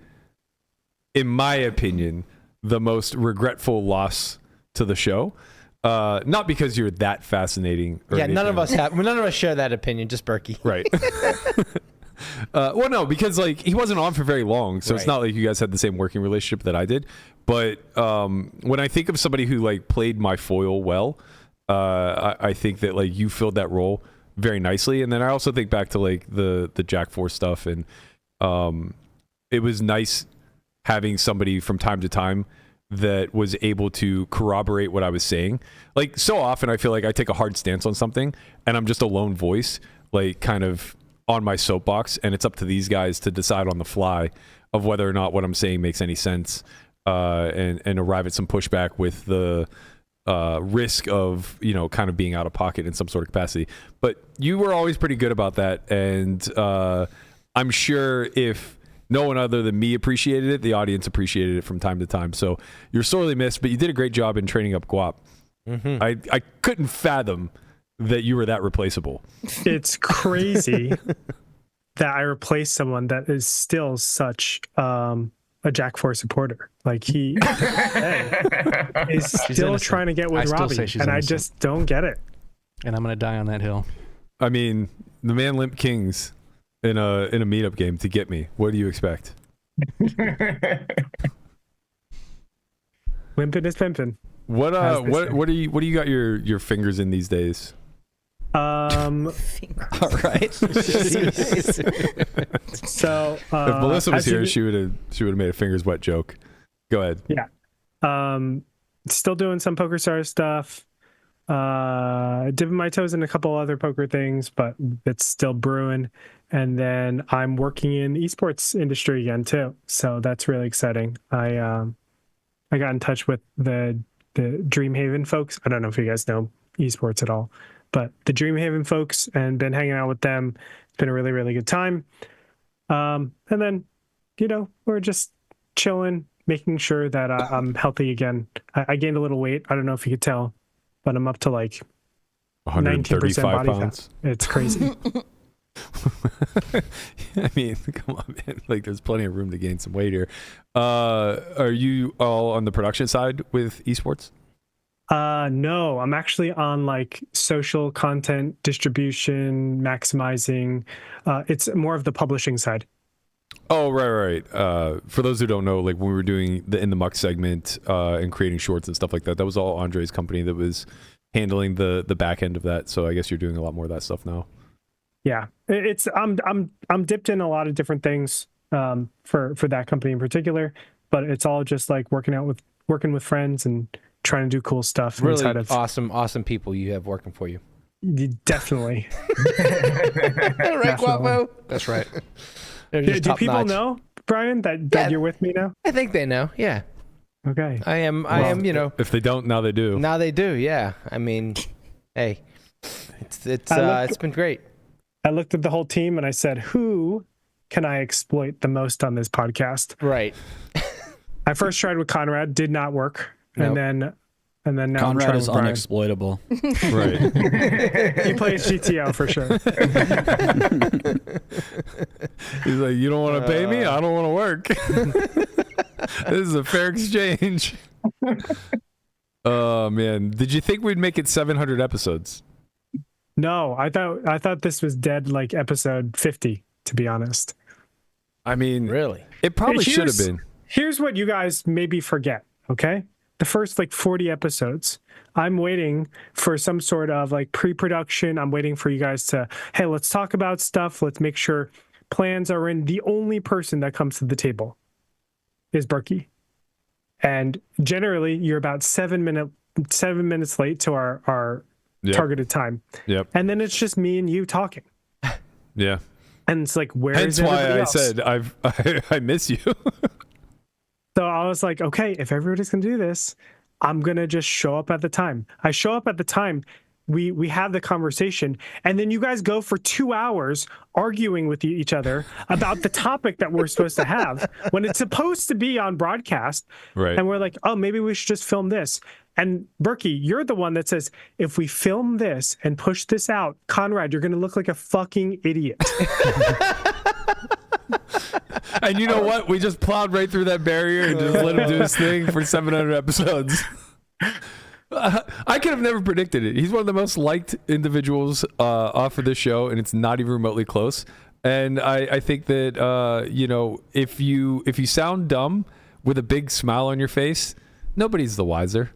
in my opinion, the most regretful loss to the show. Not because you're that fascinating. Or anything. None of us share that opinion, just Berkey. Right. Well, no, because like he wasn't on for very long, so It's not like you guys had the same working relationship that I did. But when I think of somebody who like played my foil well, I think that like you filled that role very nicely. And then I also think back to like the Jack 4 stuff, and it was nice having somebody from time to time that was able to corroborate what I was saying. Like, so often I feel like I take a hard stance on something and I'm just a lone voice, like kind of on my soapbox, and it's up to these guys to decide on the fly of whether or not what I'm saying makes any sense, and arrive at some pushback with the risk of, you know, kind of being out of pocket in some sort of capacity. But you were always pretty good about that, and I'm sure if no one other than me appreciated it, the audience appreciated it from time to time. So you're sorely missed, but you did a great job in training up Guap. Mm-hmm. I couldn't fathom that you were that replaceable. It's crazy that I replaced someone that is still such a Jack 4 supporter. Like he is still trying to get with Robbie, and I just don't get it. And I'm gonna die on that hill. I mean, the man limp kings in a meetup game to get me. What do you expect? Limpin' is pimpin'. What do you got your fingers in these days? All right. So if Melissa was here, she would have made a fingers wet joke. Go ahead. Yeah. Still doing some Poker Star stuff. Dipping my toes in a couple other poker things, but it's still brewing. And then I'm working in the esports industry again too. So that's really exciting. I got in touch with the Dreamhaven folks. I don't know if you guys know esports at all, but the Dreamhaven folks, and been hanging out with them. It's been a really, really good time. And then, you know, we're just chilling, making sure that I'm healthy again. I gained a little weight. I don't know if you could tell, but I'm up to like 19% body pounds. fat. It's crazy. I mean, come on, man. Like, there's plenty of room to gain some weight here. Are you all on the production side with esports? No, I'm actually on like social content distribution, maximizing. It's more of the publishing side. Oh, right. For those who don't know, like when we were doing the In the Muck segment and creating shorts and stuff like that, that was all Andre's company that was handling the back end of that. So I guess you're doing a lot more of that stuff now. Yeah, it's I'm dipped in a lot of different things for that company in particular, but it's all just like working with friends and trying to do cool stuff. Really awesome people you have working for you. Definitely. Right, Guapo? That's right. Do people know, Brian, that you're with me now? I think they know. Yeah. Okay. I am. You know. If they don't, now they do. Now they do. Yeah. I mean, hey, it's been great. I looked at the whole team and I said, who can I exploit the most on this podcast? Right. I first tried with Conrad, did not work. Nope. And then now Conrad I'm is trying with unexploitable. Right. He plays GTO for sure. He's like, you don't want to pay me? I don't want to work. This is a fair exchange. Oh man, did you think we'd make it 700 episodes? No, I thought this was dead like episode 50, to be honest. I mean, really? It probably should have been. Here's what you guys maybe forget, okay? The first like 40 episodes, I'm waiting for some sort of like pre-production. I'm waiting for you guys to, hey, let's talk about stuff. Let's make sure plans are in. The only person that comes to the table is Berkey. And generally you're about 7 minutes late to our targeted time. Yep. And then it's just me and you talking. Yeah. And it's like, where Hence is everybody why else? I said I miss you. So I was like, okay, if everybody's gonna do this, I'm gonna just show up at the time. I show up at the time, we have the conversation, and then you guys go for 2 hours arguing with each other about the topic that we're supposed to have when it's supposed to be on broadcast. Right. And we're like, oh, maybe we should just film this. And Berkey, you're the one that says, if we film this and push this out, Conrad, you're gonna look like a fucking idiot. And you know what? We just plowed right through that barrier and just let him do his thing for 700 episodes. I could have never predicted it. He's one of the most liked individuals off of this show, and it's not even remotely close. And I think that you know, if you sound dumb with a big smile on your face, nobody's the wiser.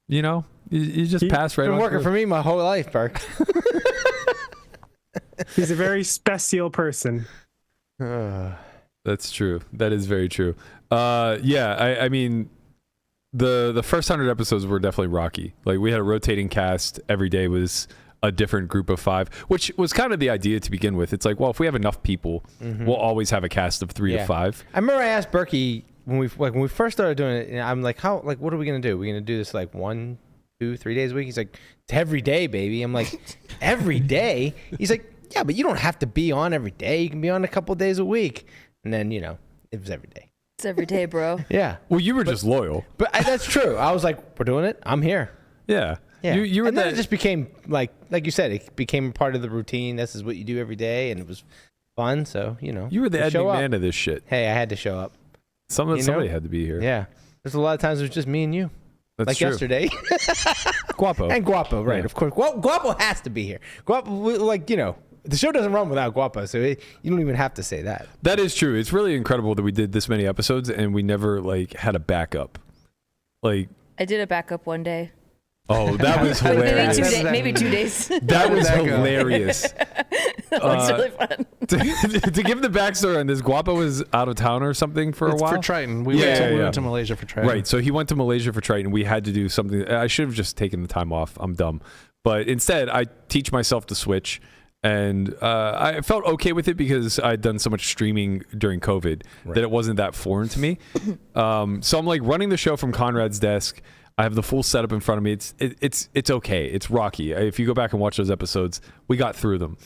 You know, you just pass right on. Been working for me my whole life, Berk. He's a very special person. That's true. That is very true. Yeah, I mean, the first 100 episodes were definitely rocky. Like, we had a rotating cast. Every day was a different group of 5, which was kind of the idea to begin with. It's like, well, if we have enough people, we'll always have a cast of 3 to 5. I remember I asked Berkey when we first started doing it, and I'm like, what are we gonna do? We're gonna do this like 1, 2, 3 days a week? He's like, it's every day, baby. I'm like, every day? He's like, yeah, but you don't have to be on every day. You can be on a couple days a week. And then, you know, it was every day. It's every day, bro. Yeah. Well, you were just loyal. But that's true. I was like, we're doing it. I'm here. Yeah. Yeah. You were and then it just became like you said, it became part of the routine. This is what you do every day, and it was fun. So, you know, you were the Ed McMahon of this shit. Hey, I had to show up. Somebody had to be here. Yeah. There's a lot of times it was just me and you. That's like true. yesterday. Guapo. And Guapo, right, Yeah. of course. Well, Guapo has to be here. Guapo, like, you know, the show doesn't run without Guapo, so you don't even have to say that. That is true. It's really incredible that we did this many episodes and we never like had a backup. Like, I did a backup one day. oh, that was hilarious. Maybe 2 days. That was hilarious. That was really fun. To give the backstory on this, Guapo was out of town or something for a while. For Triton. We went to Malaysia for Triton. Right. So he went to Malaysia for Triton. We had to do something. I should have just taken the time off. I'm dumb. But instead, I teach myself to switch. And I felt okay with it because I'd done so much streaming during COVID that it wasn't that foreign to me. So I'm like running the show from Conrad's desk. I have the full setup in front of me. It's okay. It's rocky. If you go back and watch those episodes, we got through them.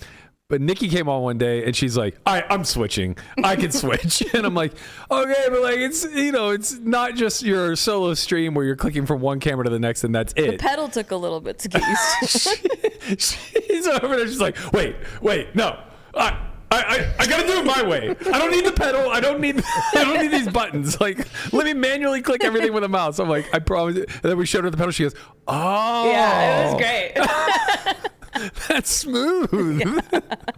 But Nikki came on one day and she's like, all right, I'm switching. I can switch. And I'm like, okay, but like, it's, you know, it's not just your solo stream where you're clicking from one camera to the next and that's it. The pedal took a little bit to get used to. She's over there. She's like, wait, no. I gotta do it my way. I don't need the pedal. I don't need these buttons. Like, let me manually click everything with a mouse. I'm like, I promise. And then we showed her the pedal. She goes, oh. Yeah, it was great. That's smooth.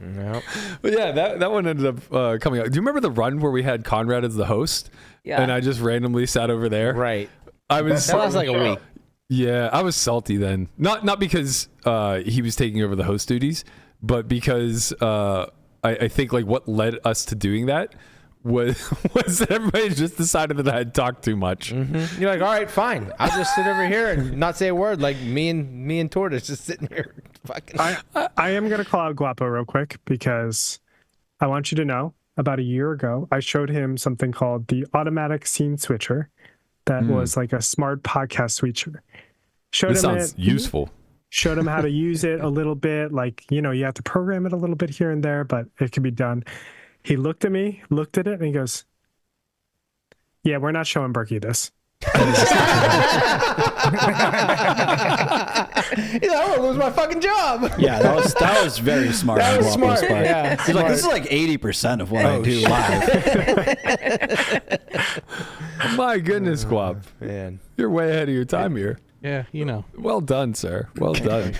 Nope. But yeah, that one ended up coming out. Do you remember the run where we had Conrad as the host? Yeah. And I just randomly sat over there? Right. I was. That was like a week. Yeah, I was salty then. Not because he was taking over the host duties, but because I think like what led us to doing that was that everybody just decided that I had talked too much. Mm-hmm. You're like, all right, fine. I'll just sit over here and not say a word. Like me and Tortoise just sitting here. Fucking. I am gonna call out Guapo real quick because I want you to know. About a year ago, I showed him something called the automatic scene switcher. That was like a smart podcast switcher. This sounds useful. Showed him how to use it a little bit. Like, you have to program it a little bit here and there, but it can be done. He looked at me, looked at it, and he goes, yeah, we're not showing Berkey this. He's like, I want to lose my fucking job. Yeah, that was very smart. That was smart. Part. Yeah, he's like, this is like 80% of what I do live. My goodness, Guap. Man, you're way ahead of your time here. Yeah, Well done, sir. Well done.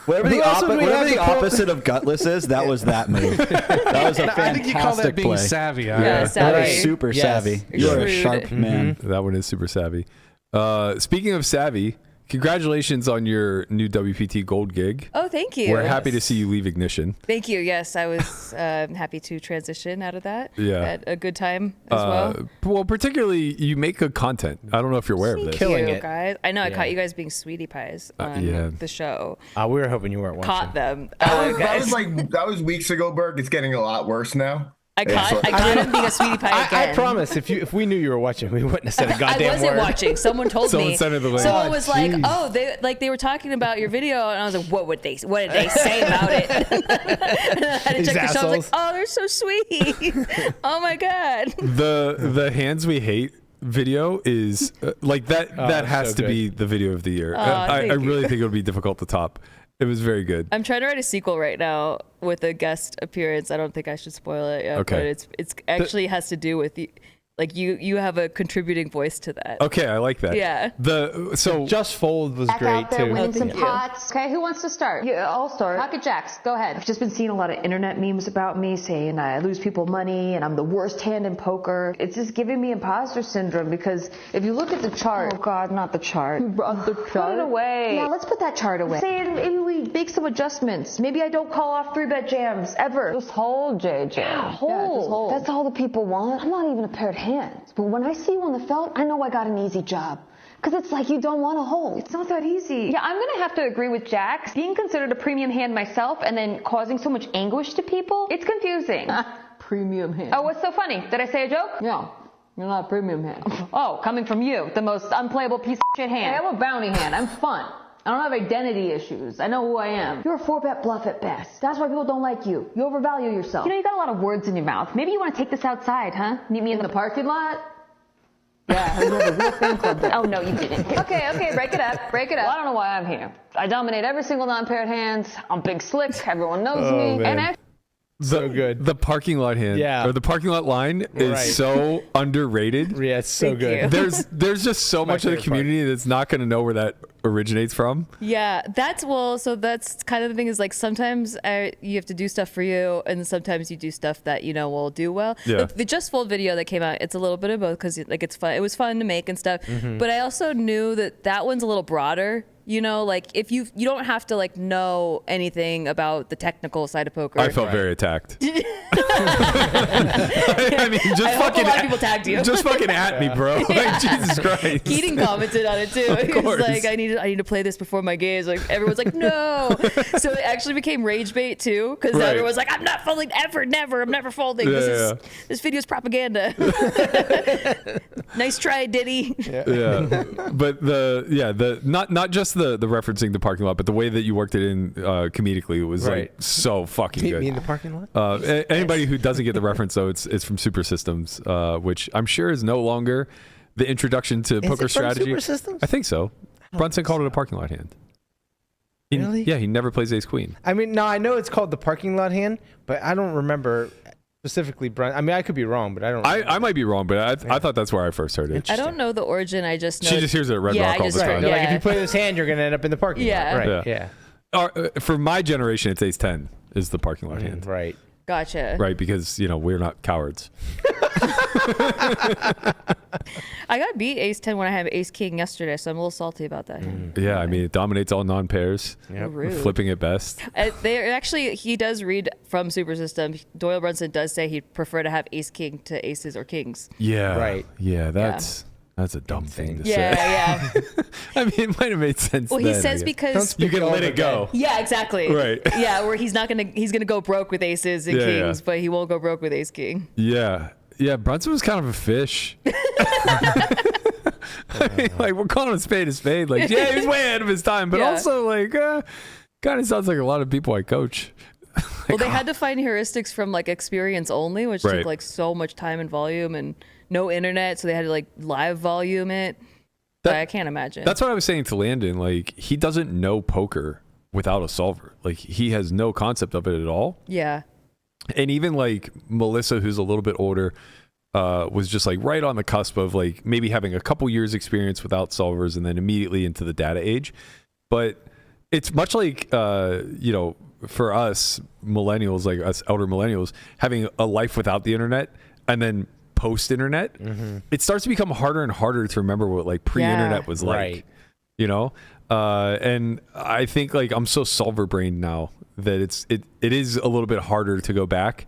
Whatever the opposite of gutless is, that was that move. That was a fantastic I think you call that being play. savvy. Yeah, savvy. That is super savvy. You're a sharp man. That one is super savvy. Speaking of savvy, congratulations on your new WPT Gold gig. Oh, thank you. We're happy to see you leave Ignition. Thank you. Yes, I was happy to transition out of that. Yeah. At a good time as well. Well, particularly, you make good content. I don't know if you're aware of this. Killing it. Guys. I know I caught you guys being sweetie pies on the show. We were hoping you weren't watching. Caught them. That was weeks ago, Berk. It's getting a lot worse now. I caught him being a sweetie pie again. I promise, if we knew you were watching, we wouldn't have said a goddamn word. I wasn't watching. Someone told me. Sent her the link. Someone was like, "Oh, they were talking about your video," and I was like, "What did they say about it?" And I had to check the show. I was like, "Oh, they're so sweet. Oh my god." The hands we hate video is like that. That has to be the video of the year. I really think it'll be difficult to top. It was very good. I'm trying to write a sequel right now with a guest appearance. I don't think I should spoil it yet, but it's actually has to do with you have a contributing voice to that. Okay, I like that. Yeah. So Just Fold was Back great out there too. winning some pots. Okay, who wants to start? Yeah, I'll start. Pocket Jacks, go ahead. I've just been seeing a lot of internet memes about me saying I lose people money and I'm the worst hand in poker. It's just giving me imposter syndrome because if you look at the chart. Oh God, not the chart. You brought the chart. Put it away. Yeah, let's put that chart away. Saying maybe we make some adjustments. Maybe I don't call off 3-bet jams ever. Just hold, JJ. Yeah, hold. Yeah, just hold. That's all the people want. I'm not even a paired hand. But when I see you on the felt, I know I got an easy job. Because it's like you don't want to hold. It's not that easy. Yeah, I'm going to have to agree with Jax. Being considered a premium hand myself and then causing so much anguish to people, it's confusing. Premium hand. Oh, what's so funny? Did I say a joke? No, you're not a premium hand. Oh, coming from you, the most unplayable piece of shit hand. Hey, I'm a bounty hand. I'm fun. I don't have identity issues. I know who I am. You're a 4-bet bluff at best. That's why people don't like you. You overvalue yourself. You know, you got a lot of words in your mouth. Maybe you want to take this outside, huh? Meet me in the parking lot? Yeah, we have a real fan club there. Oh, no, you didn't. Okay, break it up. Well, I don't know why I'm here. I dominate every single non-paired hand. I'm big slick. Everyone knows me. Man. And So good. The parking lot hand, or the parking lot line is so underrated. Yeah, it's so good. There's just so much of the community that's not going to know where that originates from. Yeah, that's kind of the thing is like sometimes you have to do stuff for you, and sometimes you do stuff that will do well. Yeah. Like the Just Fold video that came out, it's a little bit of both because like it's fun. It was fun to make and stuff. Mm-hmm. But I also knew that one's a little broader. Like if you don't have to like know anything about the technical side of poker. I felt very attacked. I mean, just I hope a lot of people tagged you. Just fucking at me, bro. Like, Jesus Christ. Keating commented on it too. He was like, I need to play this before my games. Like everyone's like, no. So it actually became rage bait too, because everyone's like, I'm not folding ever, never. I'm never folding. This video's propaganda. Nice try, Diddy. Yeah. But not just the referencing the parking lot, but the way that you worked it in comedically was like so fucking good. Me in the parking lot? Anybody who doesn't get the reference though, it's from Super Systems, which I'm sure is no longer the introduction to poker strategy. Super Systems? I think so. Brunson called it a parking lot hand. Really? Yeah, he never plays ace queen. I mean, no, I know it's called the parking lot hand, but I don't remember specifically Brunson. I mean, I could be wrong, but I don't. I might be wrong, but I thought that's where I first heard it. I don't know the origin. I just know she just hears it at Red Rock all the time. Like if you play this hand, you're gonna end up in the parking lot. Right. Yeah. For my generation, it's ace 10 is the parking lot hand. Right. Gotcha. Right, because we're not cowards. I got beat ace 10 when I had ace king yesterday, so I'm a little salty about that. Yeah, I mean, it dominates all non-pairs. Rude. Flipping it best. He does read from Super System. Doyle Brunson does say he'd prefer to have ace king to aces or kings. Yeah. Right. Yeah, that's a dumb thing to say. Yeah. I mean, it might have made sense. Well, he says because you can let it go. Yeah, exactly. Right. Yeah, where he's gonna go broke with aces and kings, but he won't go broke with ace king. Yeah. Yeah, Brunson was kind of a fish. I mean, we're calling him a spade. Like, yeah, he's way ahead of his time, but also kind of sounds like a lot of people I coach. Well, they had to find heuristics from experience only, which took so much time and volume and no internet, so they had to live volume it. I can't imagine. That's what I was saying to Landon. He doesn't know poker without a solver. He has no concept of it at all. Yeah. And even Melissa, who's a little bit older, was just right on the cusp of maybe having a couple years experience without solvers and then immediately into the data age. But it's much for us millennials, us elder millennials, having a life without the internet and then post-internet, it starts to become harder and harder to remember what pre-internet was like. Right. And I think I'm so solver brained now that it is a little bit harder to go back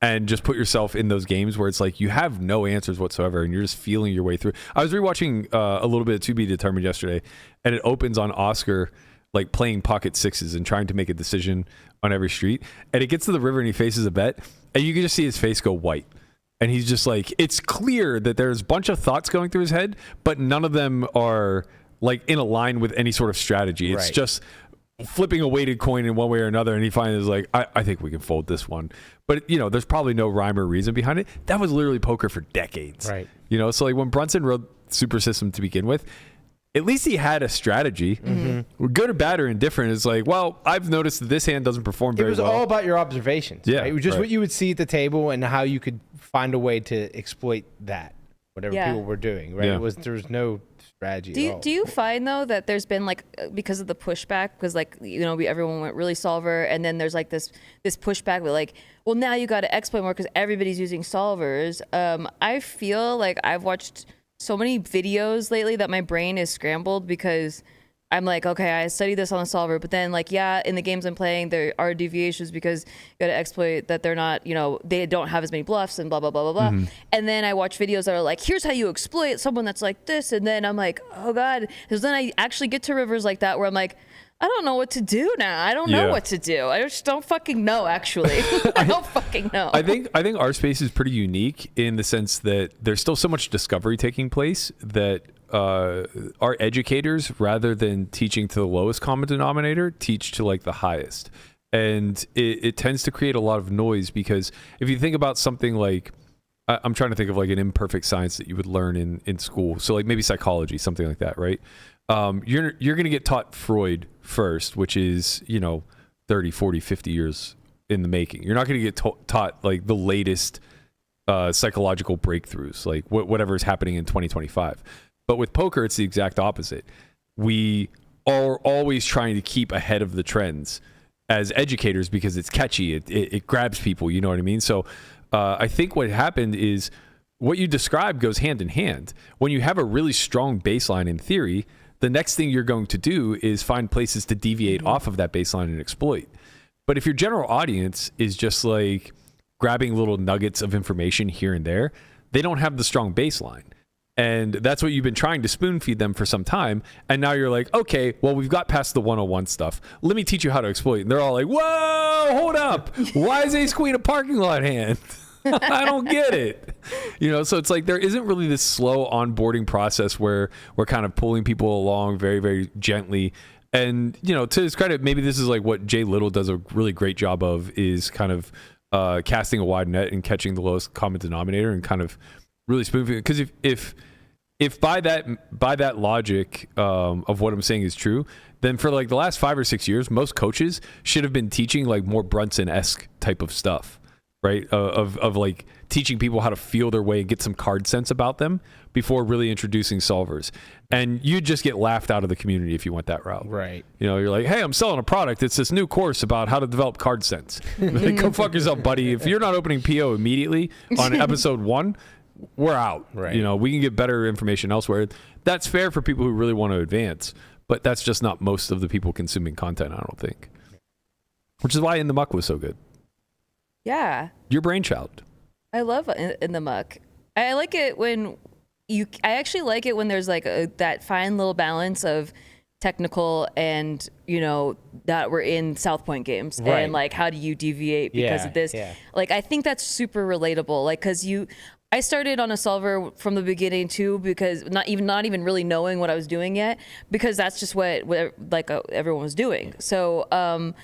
and just put yourself in those games where it's you have no answers whatsoever and you're just feeling your way through. I was rewatching a little bit of To Be Determined yesterday, and it opens on Oscar playing pocket sixes and trying to make a decision on every street, and it gets to the river and he faces a bet, and you can just see his face go white. And he's just it's clear that there's a bunch of thoughts going through his head, but none of them are in a line with any sort of strategy. It's just flipping a weighted coin in one way or another. And he finally is I think we can fold this one. But, there's probably no rhyme or reason behind it. That was literally poker for decades. Right. So when Brunson wrote Super System to begin with, at least he had a strategy. Good or bad or indifferent. It's I've noticed that this hand doesn't perform very well. It was all about your observations. Yeah. Right? It was just what you would see at the table and how you could find a way to exploit that, whatever people were doing. Right. Yeah. There was no strategy at all. Do you find though that there's been because of the pushback, because everyone went really solver, and then there's this pushback with well, now you got to exploit more because everybody's using solvers. I feel I've watched so many videos lately that my brain is scrambled because I'm okay, I studied this on the solver, but then in the games I'm playing, there are deviations because you got to exploit that they're not, they don't have as many bluffs and blah, blah, blah, blah, blah. And then I watch videos that are here's how you exploit someone that's like this. And then I'm oh God. Because then I actually get to rivers like that where I'm I don't know what to do now. I don't know what to do. I just don't fucking know, actually. I don't fucking know. I think our space is pretty unique in the sense that there's still so much discovery taking place that our educators, rather than teaching to the lowest common denominator, teach to the highest. And it tends to create a lot of noise because if you think about something I'm trying to think of an imperfect science that you would learn in school. So maybe psychology, something like that, right? You're going to get taught Freud first, which is, 30, 40, 50 years in the making. You're not going to get taught the latest psychological breakthroughs, whatever is happening in 2025. But with poker, it's the exact opposite. We are always trying to keep ahead of the trends as educators because it's catchy. It grabs people, you know what I mean? So I think what happened is what you described goes hand in hand. When you have a really strong baseline in theory, the next thing you're going to do is find places to deviate off of that baseline and exploit. But if your general audience is just grabbing little nuggets of information here and there, they don't have the strong baseline. And that's what you've been trying to spoon feed them for some time. And now you're okay, well, we've got past the 101 stuff. Let me teach you how to exploit. And they're all whoa, hold up. Why is ace queen a parking lot hand? I don't get it. So it's there isn't really this slow onboarding process where we're kind of pulling people along very, very gently. And, to his credit, maybe this is what Jay Little does a really great job of, is kind of casting a wide net and catching the lowest common denominator and kind of really spoon feeding. Because if by that logic of what I'm saying is true, then for the last 5 or 6 years, most coaches should have been teaching more Brunson-esque type of stuff. right? Of like teaching people how to feel their way and get some card sense about them before really introducing solvers. And you'd just get laughed out of the community if you went that route. Right. You know, you're like, hey, I'm selling a product. It's this new course about how to develop card sense. Like, go fuck yourself, buddy. If you're not opening PO immediately on episode 1, we're out. Right. You know, we can get better information elsewhere. That's fair for people who really want to advance, but that's just not most of the people consuming content, I don't think. Which is why In the Muck was so good. Yeah. Your brainchild. I love In the Muck. I like it when I actually like it when there's like that fine little balance of technical and, you know, that we're in South Point games. Right. And like, how do you deviate because of this? Yeah. Like, I think that's super relatable. Like, cause I started on a solver from the beginning too, because not even really knowing what I was doing yet, because that's just what everyone was doing. So,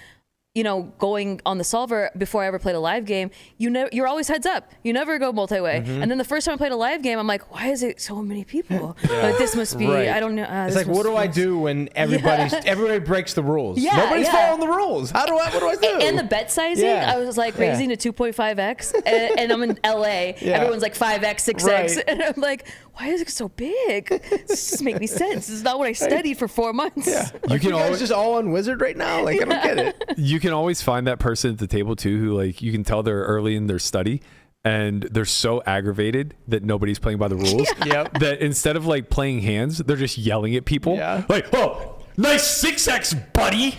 you know, going on the solver before I ever played a live game, you're always heads up. You never go multi-way. Mm-hmm. And then the first time I played a live game, I'm like, why is it so many people? Like, this must be, Right. I don't know. It's like, what do I do when everybody breaks the rules? Yeah, Nobody's following the rules. What do I do? And the bet sizing, Yeah. I was like Yeah. raising to 2.5x, and I'm in LA. Yeah. Everyone's like 5x, 6x, Right. and I'm like, why is it so big? This doesn't make any sense. This is not what I studied for 4 months. Yeah. You can always just all on Wizard right now. Like, I don't get it. You can always find that person at the table too who, like, you can tell they're early in their study and they're so aggravated that nobody's playing by the rules that instead of like playing hands, they're just yelling at people. Like, oh, nice 6x, buddy.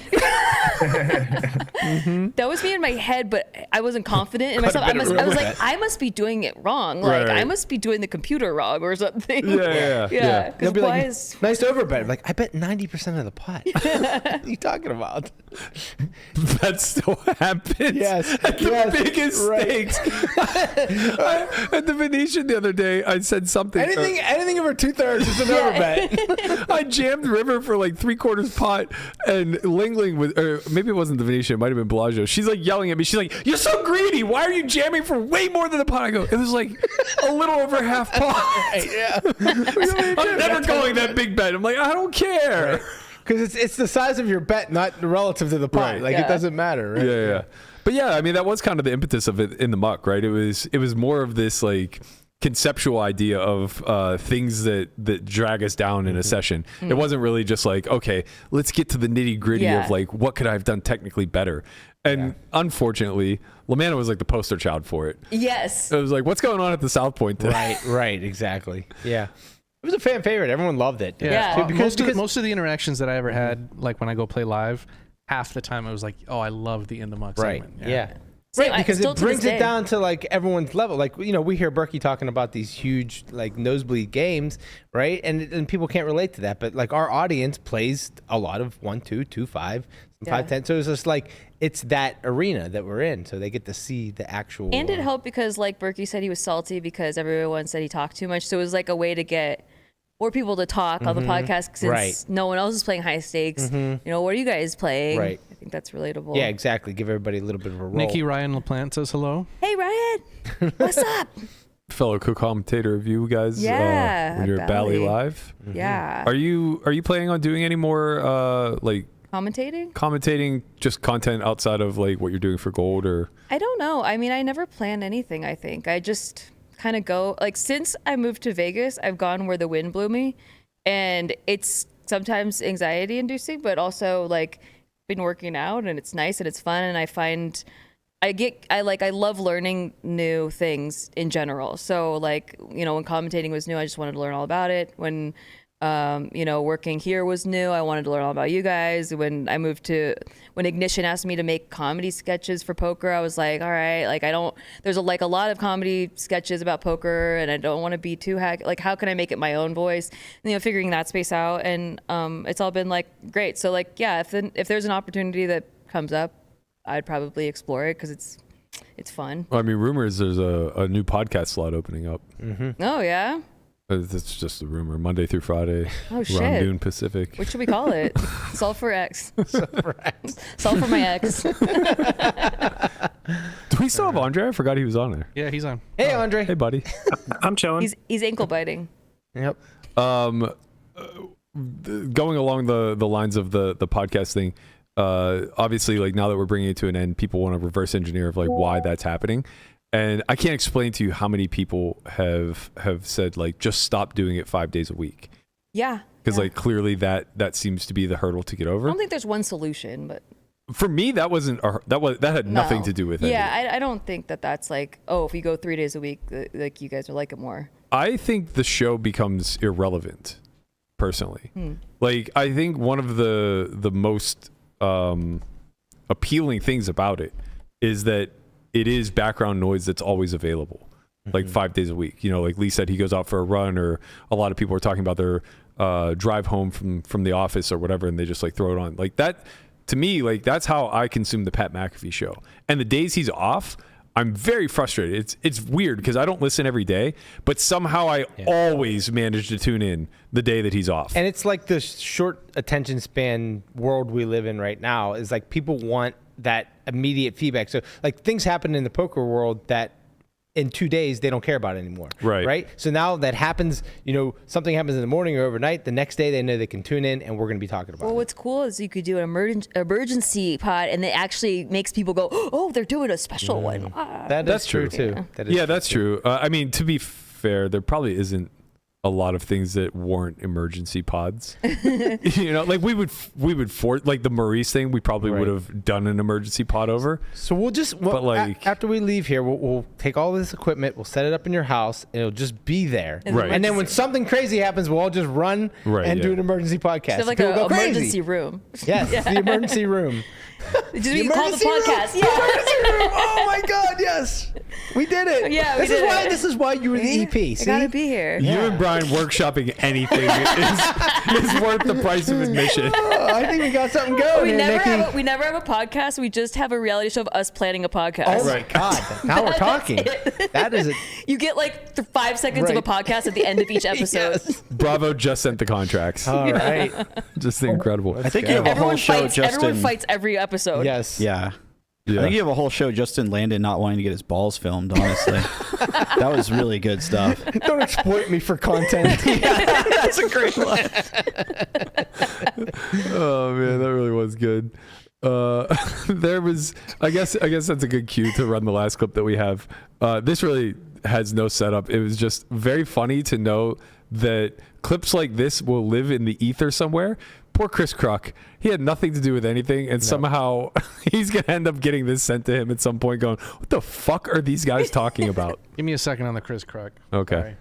That was me in my head, but I wasn't confident in myself. I was like, I must be doing it wrong. Like, Right. I must be doing the computer wrong or something. Yeah. Because be why like, is nice overbet. Like, I bet 90% of the pot. What are you talking about? That still happens. Yes. At the biggest stakes. At the Venetian the other day, I said something. Anything over 2/3 is an overbet. I jammed River for like 3/4 pot, and Lingling with, or maybe it wasn't the Venetian, it might have been Bellagio. She's like yelling at me. She's like, "You're so greedy. Why are you jamming for way more than the pot?" I go, "It was like a little over half pot." Yeah. I'm never going that big bet. I'm like, I don't care. Because it's the size of your bet, not relative to the pot. Right. Like, it doesn't matter. Right? Yeah. But yeah, I mean, that was kind of the impetus of it in the muck, right? It was more of this like conceptual idea of things that drag us down in a session. It wasn't really just like, okay, let's get to the nitty gritty of like, what could I have done technically better? And unfortunately, Lamanna was like the poster child for it. Yes. It was like, what's going on at the South Point today? Right, exactly. Yeah. It was a fan favorite. Everyone loved it. Yeah. Because Most of the interactions that I ever had, like when I go play live, half the time I was like, oh, I love the In the Muck Right. segment. Yeah. Same, Right, because still it to this brings it day. down to like everyone's level. Like, you know, we hear Berkey talking about these huge like nosebleed games, right? And people can't relate to that. But like our audience plays a lot of 1, 2, 2, 5, 5, 10. So it's just like it's that arena that we're in. So they get to see the actual. And it helped because, like Berkey said, he was salty because everyone said he talked too much. So it was like a way to get more people to talk on the podcast since no one else is playing high stakes. You know, what are you guys playing? Right. I think that's relatable. Yeah, exactly. Give everybody a little bit of a role. Nikki Ryan LaPlante says hello. Hey, Ryan. What's up? Fellow co-commentator of you guys. Yeah, when you're at Bally Bally. Live. Yeah. Are you planning on doing any more like commentating just content outside of like what you're doing for Gold, or? I don't know. I mean, I never plan anything, I think. I just kind of go, like, since I moved to Vegas, I've gone where the wind blew me. And it's sometimes anxiety inducing, but also like been working out and it's nice and it's fun. And I find I love learning new things in general. So like, you know, when commentating was new, I just wanted to learn all about it. When, you know, working here was new, I wanted to learn all about you guys. When Ignition asked me to make comedy sketches for poker, I was like, all right, like there's a lot of comedy sketches about poker and I don't want to be too like, how can I make it my own voice? And, you know, figuring that space out. And it's all been like great. So like, yeah, if there's an opportunity that comes up, I'd probably explore it because it's fun. Well, I mean, rumors there's a new podcast slot opening up. Oh yeah. It's just a rumor. Monday through Friday. Oh shit. Around noon Pacific. What should we call it? Solve for X. Solve for my X. Do we still have Andre? I forgot he was on there. Yeah, he's on. Hey, Andre. Hey, buddy. I'm chilling. He's ankle biting. Yep. Going along the lines of the podcast thing, obviously, like now that we're bringing it to an end, people want to reverse engineer of like why that's happening. And I can't explain to you how many people have said like just stop doing it 5 days a week. Yeah. Because like clearly that seems to be the hurdle to get over. I don't think there's one solution, but for me that had nothing to do with it. Yeah, I don't think that's like, oh, if you go 3 days a week, like you guys will like it more. I think the show becomes irrelevant, personally. Like I think one of the most appealing things about it is that it is background noise that's always available, like 5 days a week. You know, like Lee said, he goes out for a run, or a lot of people are talking about their drive home from the office or whatever, and they just like throw it on. Like that, to me, like that's how I consume the Pat McAfee show. And the days he's off, I'm very frustrated. It's weird because I don't listen every day, but somehow I always manage to tune in the day that he's off. And it's like the short attention span world we live in right now is like people want that immediate feedback. So like things happen in the poker world that in 2 days they don't care about anymore. Right. So now that happens, you know, something happens in the morning or overnight, the next day they know they can tune in and we're going to be talking about it. Well, what's cool is you could do an emergency pod and it actually makes people go, oh, they're doing a special one. That's true too. That's true. I mean, to be fair, there probably isn't a lot of things that warrant emergency pods. You know, like we would like the Maurice thing, we probably would have done an emergency pod over. So we'll just, but like after we leave here, we'll take all this equipment, we'll set it up in your house, and it'll just be there. Right. And then when something crazy happens, we'll all just run and do an emergency podcast. So like People an go crazy. emergency room. Yes, the emergency room. Just we call the podcast. Room. Yeah. Emergency room. Oh my God, yes. We did it. Yeah, This is why you were the EP. See? I gotta be here. You and Brian workshopping anything is worth the price of admission. I think we got something going. We never have a podcast. We just have a reality show of us planning a podcast. Oh my God! Now we're talking. That is it. You get like 5 seconds of a podcast at the end of each episode. Yes. Bravo just sent the contracts. All right. Just incredible. I think you have a whole show just everyone fights every episode. Yes. Yeah. I think you have a whole show just in Landon not wanting to get his balls filmed, honestly. That was really good stuff. Don't exploit me for content. That's a great one. Oh man, that really was good. There was, I guess that's a good cue to run the last clip that we have. This really has no setup. It was just very funny to know that clips like this will live in the ether somewhere. Poor Chris Kruk. He had nothing to do with anything, and somehow he's going to end up getting this sent to him at some point going, what the fuck are these guys talking about? Give me a second on the Chris Kruk. Okay.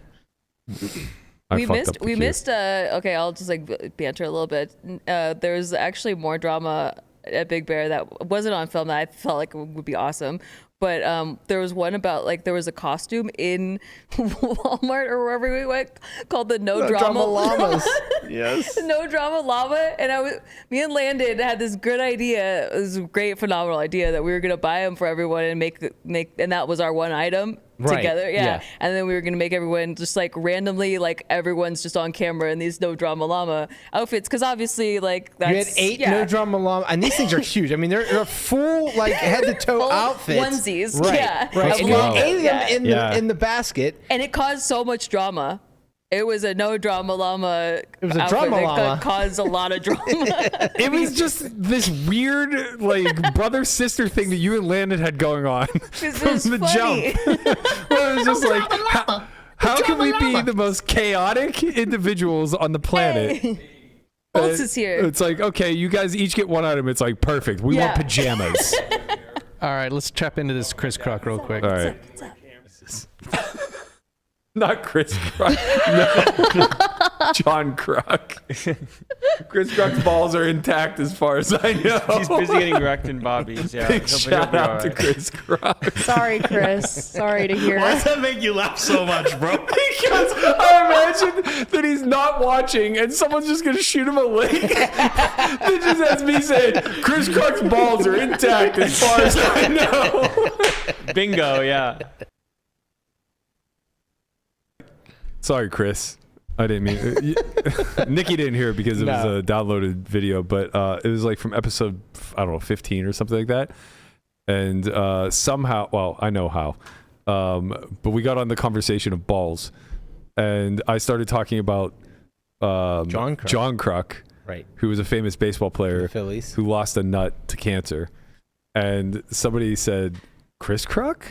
We missed okay, I'll just like banter a little bit. There was actually more drama at Big Bear that wasn't on film that I felt like would be awesome. But there was one about like there was a costume in Walmart or wherever we went called the No Drama Llamas. Yes. No Drama Llama, and me and Landon had this good idea. It was a great, phenomenal idea that we were gonna buy them for everyone and make, and that was our one item. Together, yeah. And then we were gonna make everyone just like randomly, like everyone's just on camera in these No Drama Llama outfits, because obviously, like that's, you had 8 No Drama Llama, and these things are huge. I mean, they're full like head to toe outfits, onesies, right? Yeah, right. And you ate them in the basket, and it caused so much drama. It was a No Drama Llama. It was a drama llama. Caused a lot of drama. It was just this weird, like, brother-sister thing that you and Landon had going on from the jump. Where it was just like, how can we be the most chaotic individuals on the planet? Holtz is here. It's like, okay, you guys each get one item. It's like, perfect. We want pajamas. All right, let's chop into this Chris Kruk real quick. All right. Not Chris Kruk. No. John Kruk. Chris Kruk's balls are intact as far as I know. He's busy getting wrecked in Bobby's. Yeah. Big shout out to Chris Kruk. Sorry, Chris. Sorry to hear. Why does that make you laugh so much, bro? Because I imagine that he's not watching and someone's just going to shoot him a link that just has me saying, Chris Kruk's balls are intact as far as I know. Bingo, yeah. Sorry, Chris. I didn't mean Nikki didn't hear it because it was a downloaded video, but it was like from episode, I don't know, 15 or something like that. And somehow, well, I know how, but we got on the conversation of balls. And I started talking about John Kruk. who was a famous baseball player who lost a nut to cancer. And somebody said, Chris Kruk?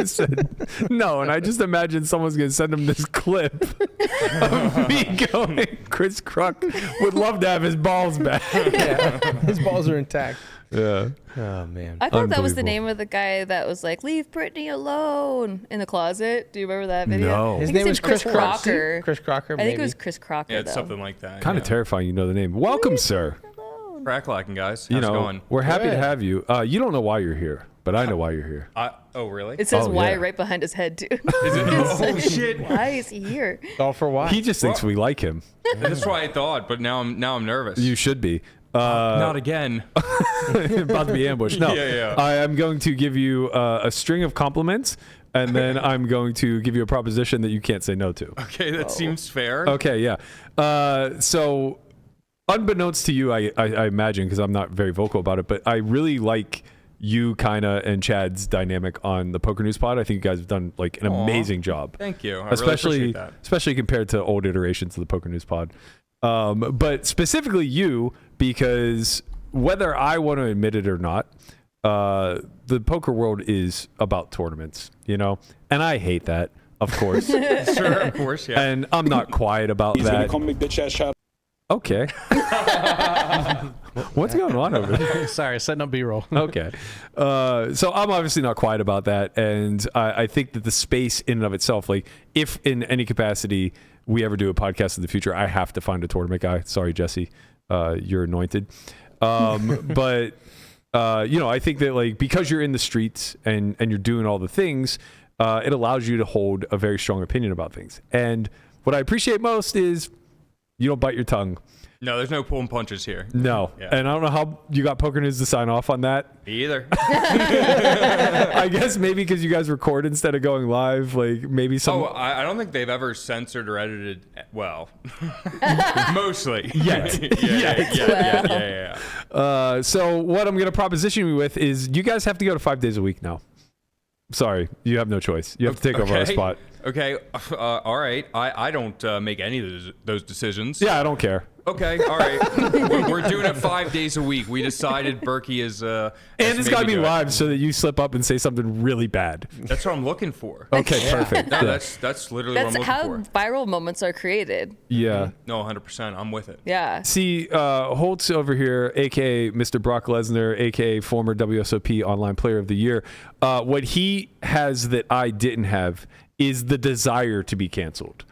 Said, no, and I just imagine someone's going to send him this clip of me going, Chris Kruk would love to have his balls back. Yeah, his balls are intact. Yeah. Oh, man. I thought that was the name of the guy that was like, leave Brittany alone in the closet. Do you remember that video? No. His name was Chris Crocker. Chris Crocker, I think it was Chris Crocker, Yeah, it's though. something like that. Kind of terrifying, you know the name. Welcome, sir. Crack-lacking, guys. You How's it know, going? we're happy to have you. You don't know why you're here, but I know why you're here. Oh, really? It says Oh, why yeah. right behind his head, too. Is it? Oh, shit. Why is he here? All for why? He just thinks we like him. That's what I thought, but now I'm nervous. You should be. Not again. About to be ambushed. No. Yeah. I am going to give you a string of compliments, and then I'm going to give you a proposition that you can't say no to. Okay, that seems fair. Okay, yeah. So, unbeknownst to you, I imagine, because I'm not very vocal about it, but I really like you, Kinda, and Chad's dynamic on the Poker News Pod. I think you guys have done like an amazing job. Thank you. I especially really appreciate that. especially compared to old iterations of the Poker News Pod. But specifically you, because whether I want to admit it or not, the poker world is about tournaments, you know, and I hate that, of course. Sure, of course, yeah. And I'm not quiet about He's that. gonna call me bitch ass shout. Okay. What's going on over there? Sorry, setting up B-roll. Okay. So I'm obviously not quiet about that. And I think that the space in and of itself, like if in any capacity we ever do a podcast in the future, I have to find a tournament guy. Sorry, Jesse. You're anointed. But, you know, I think that like because you're in the streets and you're doing all the things, it allows you to hold a very strong opinion about things. And what I appreciate most is you don't bite your tongue. No, there's no pulling punches here. No. Yeah. And I don't know how you got Poker News to sign off on that. Me either. I guess maybe because you guys record instead of going live, like maybe some. Oh, I don't think they've ever censored or edited. Well, mostly. Yet. Yeah. So what I'm going to proposition you with is you guys have to go to 5 days a week now. Sorry, you have no choice. You have to take over our spot. Okay. All right. I don't make any of those decisions. Yeah, I don't care. Okay. All right. We're doing it 5 days a week. We decided Berkey is. And it's got to be live so that you slip up and say something really bad. That's what I'm looking for. Okay, perfect. No, Yeah. that's literally That's what I'm how looking for. viral moments are created. Yeah. No, 100%. I'm with it. Yeah. See, Holtz over here, aka Mr. Brock Lesnar, aka former WSOP Online Player of the Year, what he has that I didn't have is the desire to be canceled.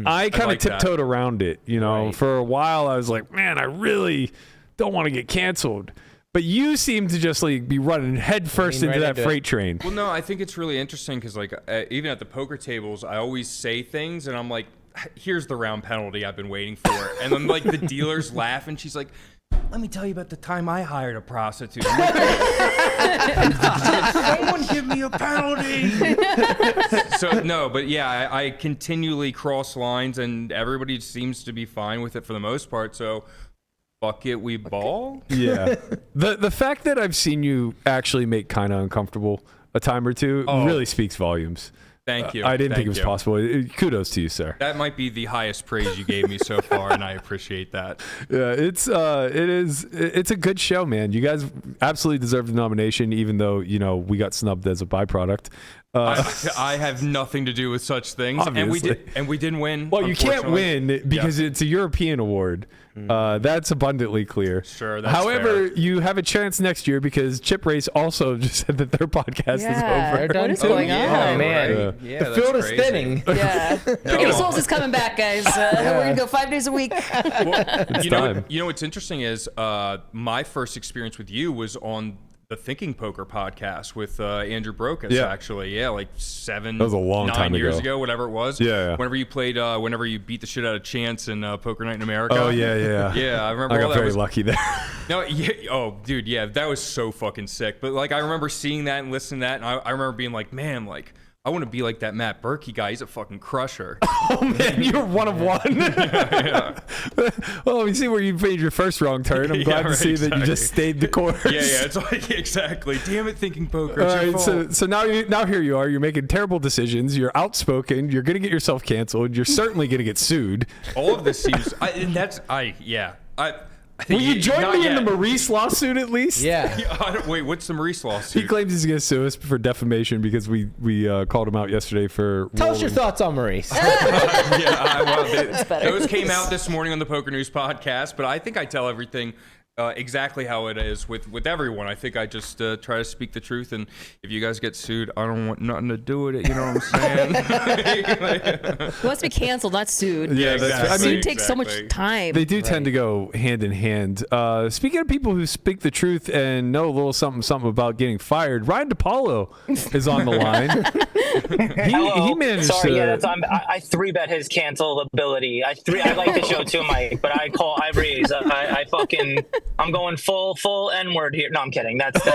I kind of like that. tiptoed around it, you know. For a while, I was like, man, I really don't want to get canceled. But you seem to just like be running headfirst into that freight train. Well, no, I think it's really interesting because, like, even at the poker tables, I always say things, and I'm like, "Here's the round penalty I've been waiting for," and then like the dealers laugh, and she's like, "Let me tell you about the time I hired a prostitute." Someone give me a penalty. So no, but yeah, I continually cross lines, and everybody seems to be fine with it for the most part. So. Fuck it, we ball? Yeah. The fact that I've seen you actually make kind of uncomfortable a time or two really speaks volumes. Thank you. I didn't think it was Thank you. possible. Kudos to you, sir. That might be the highest praise you gave me so far, and I appreciate that. Yeah, it's a good show, man. You guys absolutely deserve the nomination, even though, you know, we got snubbed as a byproduct. I have nothing to do with such things, Obviously. and we didn't win. Well, you can't win because Yeah. it's a European award. That's abundantly clear. Sure, that's However, fair. you have a chance next year because Chip Race also just said that their podcast is over. They're done What is too? going on? Oh, man. Right. Yeah, The that's field is crazy. thinning. Yeah. Poker Souls is coming back, guys. We're going to go 5 days a week. You know what's interesting is my first experience with you was on the Thinking Poker podcast with Andrew Brokus, Yeah. actually. Yeah, like 7, That was a long 9 time years ago. ago, whatever it was. Yeah. Whenever you played, whenever you beat the shit out of Chance in Poker Night in America. Oh, yeah. Yeah, I remember I all got that very was, lucky there. No, yeah, oh, dude, yeah, that was so fucking sick. But like, I remember seeing that and listening to that, and I remember being like, man, like, I want to be like that Matt Berkey guy. He's a fucking crusher. Oh man, you're one of one. Yeah. Well, we see where you made your first wrong turn. I'm glad to see that you just stayed the course. Yeah, it's like exactly. Damn it, thinking poker. All right, so now here you are. You're making terrible decisions. You're outspoken. You're gonna get yourself canceled. You're certainly gonna get sued. All of this seems. Will you join me in the Maurice lawsuit at least? Yeah. Wait, what's the Maurice lawsuit? He claims he's going to sue us for defamation because we called him out yesterday for. Tell us your thoughts on Maurice. Those came out this morning on the Poker News podcast, but I think I tell everything exactly how it is with everyone. I think I just try to speak the truth, and if you guys get sued, I don't want nothing to do with it. You know what I'm saying? He wants to be canceled, not sued. Yeah, exactly. Sued takes so much time. They do tend to go hand in hand. Speaking of people who speak the truth and know a little something about getting fired, Ryan DePaulo is on the line. he managed Sorry, to. yeah, I 3-bet his cancelability. I like the show too, Mike, but I raise. I'm going full N-word here. No, I'm kidding. That's the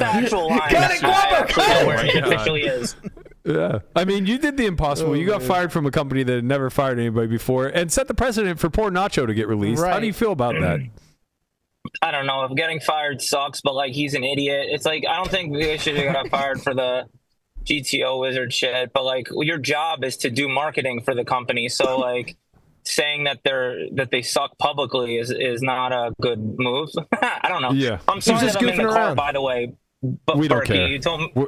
actual line. It officially is. Yeah. I mean, you did the impossible. You got fired from a company that had never fired anybody before and set the precedent for poor Nacho to get released. Right. How do you feel about that? I don't know. Getting fired sucks, but like he's an idiot. It's like I don't think they should have got fired for the GTO wizard shit. But like your job is to do marketing for the company. So like saying that they suck publicly is not a good move. I don't know. Yeah. I'm sorry that I'm in the car, by the way. But We don't Berkey, care. you told me We're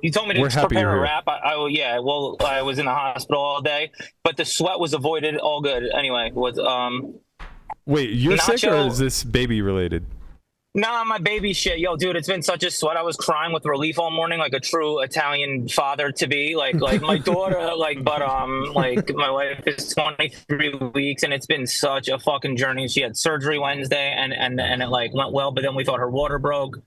to happy prepare you're a here. rap. I was in the hospital all day, but the sweat was avoided. All good. Anyway, Wait, you're sick or Nacho- is this baby related? Nah, my baby shit. Yo, dude, it's been such a sweat. I was crying with relief all morning, like a true Italian father to be. Like my daughter, like my wife is 23 weeks, and it's been such a fucking journey. She had surgery Wednesday, and it like went well, but then we thought her water broke,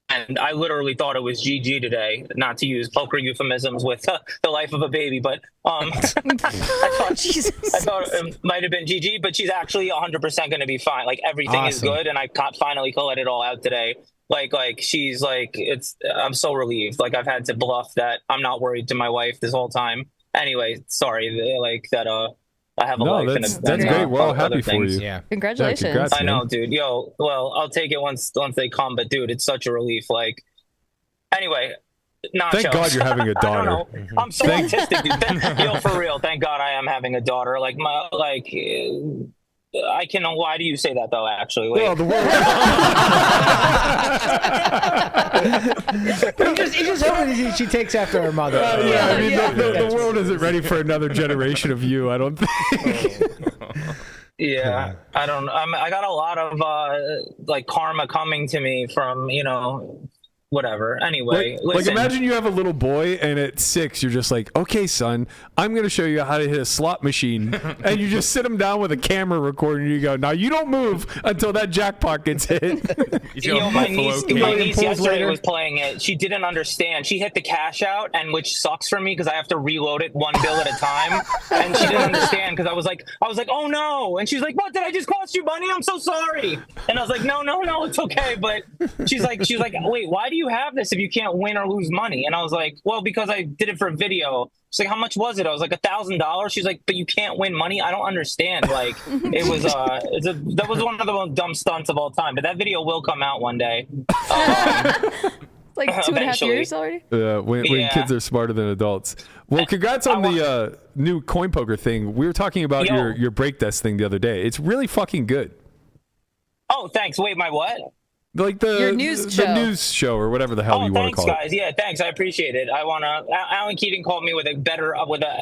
and I literally thought it was GG today. Not to use poker euphemisms with the life of a baby, but I thought it might have been GG, but she's actually 100% going to be fine. Like everything is Awesome. good, and I finally let it all out today. Like she's like I'm so relieved. Like I've had to bluff that I'm not worried to my wife this whole time. Anyway, sorry, like that. I have a life. That's great. We're all happy for you. Yeah. Congratulations. Yeah, congrats, I know, man. dude. Yo, well, I'll take it once they come, but dude, it's such a relief. Like, anyway, Nacho. Thank God you're having a I don't daughter. know. I'm so autistic, dude. Yo, for real. Thank God I am having a daughter. Like I can. Why do you say that though? Actually, wait. Well, the He just hoping she takes after her mother. I mean, the world isn't ready for another generation of you, I don't think. Yeah, I don't. I got a lot of like karma coming to me from whatever. Anyway, Like listen. imagine you have a little boy and at 6 you're just like, okay, son, I'm going to show you how to hit a slot machine. And you just sit him down with a camera recording and you go, now you don't move until that jackpot gets hit. My niece yesterday was playing it. She didn't understand. She hit the cash out, and which sucks for me because I have to reload it one bill at a time. And she didn't understand because I was like, oh no. And she's like, what, did I just cost you money? I'm so sorry. And I was like, no, it's okay. But she's like, wait, why do you have this if you can't win or lose money? And I was like, well, because I did it for a video. She's like, how much was it? I was like, $1,000. She's like, but you can't win money. I don't understand. Like, it was that was one of the most dumb stunts of all time. But that video will come out one day. Like 2.5 years already. When kids are smarter than adults. Well, congrats on the new coin poker thing. We were talking about your break desk thing the other day. It's really fucking good. Oh, thanks. Wait, my what? Like Your news show. The news show or whatever the hell you want to call guys. it. Yeah, thanks. I appreciate it. Alan Keating called me with an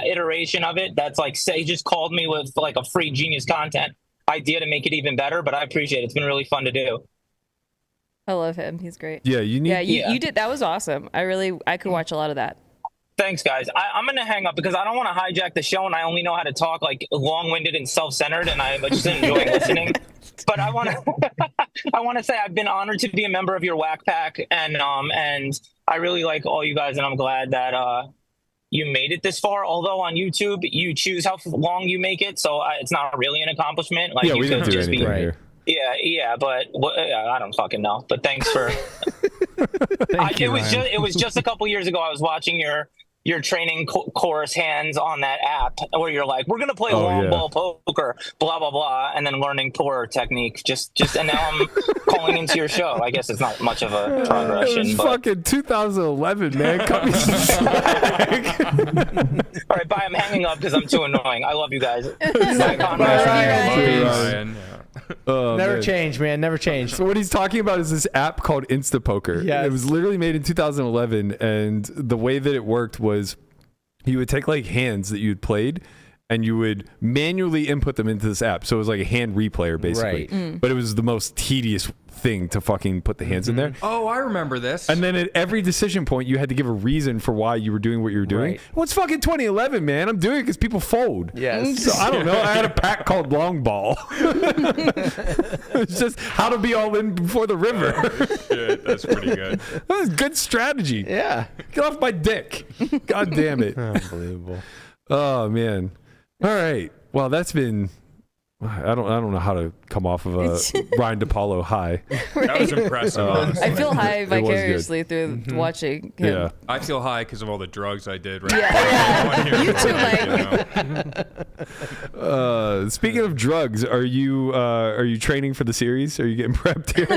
iteration of it. That's like, he just called me with like a free genius content idea to make it even better. But I appreciate it. It's been really fun to do. I love him. He's great. Yeah, you did. That was awesome. I could watch a lot of that. Thanks, guys. I'm going to hang up because I don't want to hijack the show, and I only know how to talk like long-winded and self-centered, and I just enjoy listening. But I want to say I've been honored to be a member of your Whack Pack, and I really like all you guys, and I'm glad that you made it this far. Although on YouTube you choose how long you make it, so it's not really an accomplishment. Like, we didn't do anything here. Yeah, but I don't fucking know. But thanks for It was just a couple years ago. I was watching your training course hands on that app where you're like, we're gonna play long ball poker, blah blah blah, and then learning tour technique. Just and now I'm calling into your show. I guess it's not much of a progression. It was fucking 2011, man. Cut me some slack. All right, bye. I'm hanging up because I'm too annoying. I love you guys. Bye, Conrad. Ryan. Oh, Never change, man. Never change. So what he's talking about is this app called Instapoker. Yes. It was literally made in 2011, and the way that it worked was you would take like hands that you'd played and you would manually input them into this app. So it was like a hand replayer basically. Right. But it was the most tedious thing to fucking put the hands in there. Oh, I remember this. And then at every decision point, you had to give a reason for why you were doing what you were doing. Right. Well, it's fucking 2011, man. I'm doing it because people fold. Yes. So I don't know. I had a pack called Long Ball. It's just how to be all in before the river. Shit, that's pretty good. That was good strategy. Yeah. Get off my dick. God damn it. Unbelievable. Oh, man. All right. Well, that's been... I don't know how to come off of a Ryan DePaulo high. That was impressive. Honestly. I feel high vicariously through watching him. Yeah. I feel high because of all the drugs I did. Right. Yeah. You too, Speaking of drugs, are you training for the series? Are you getting prepped here?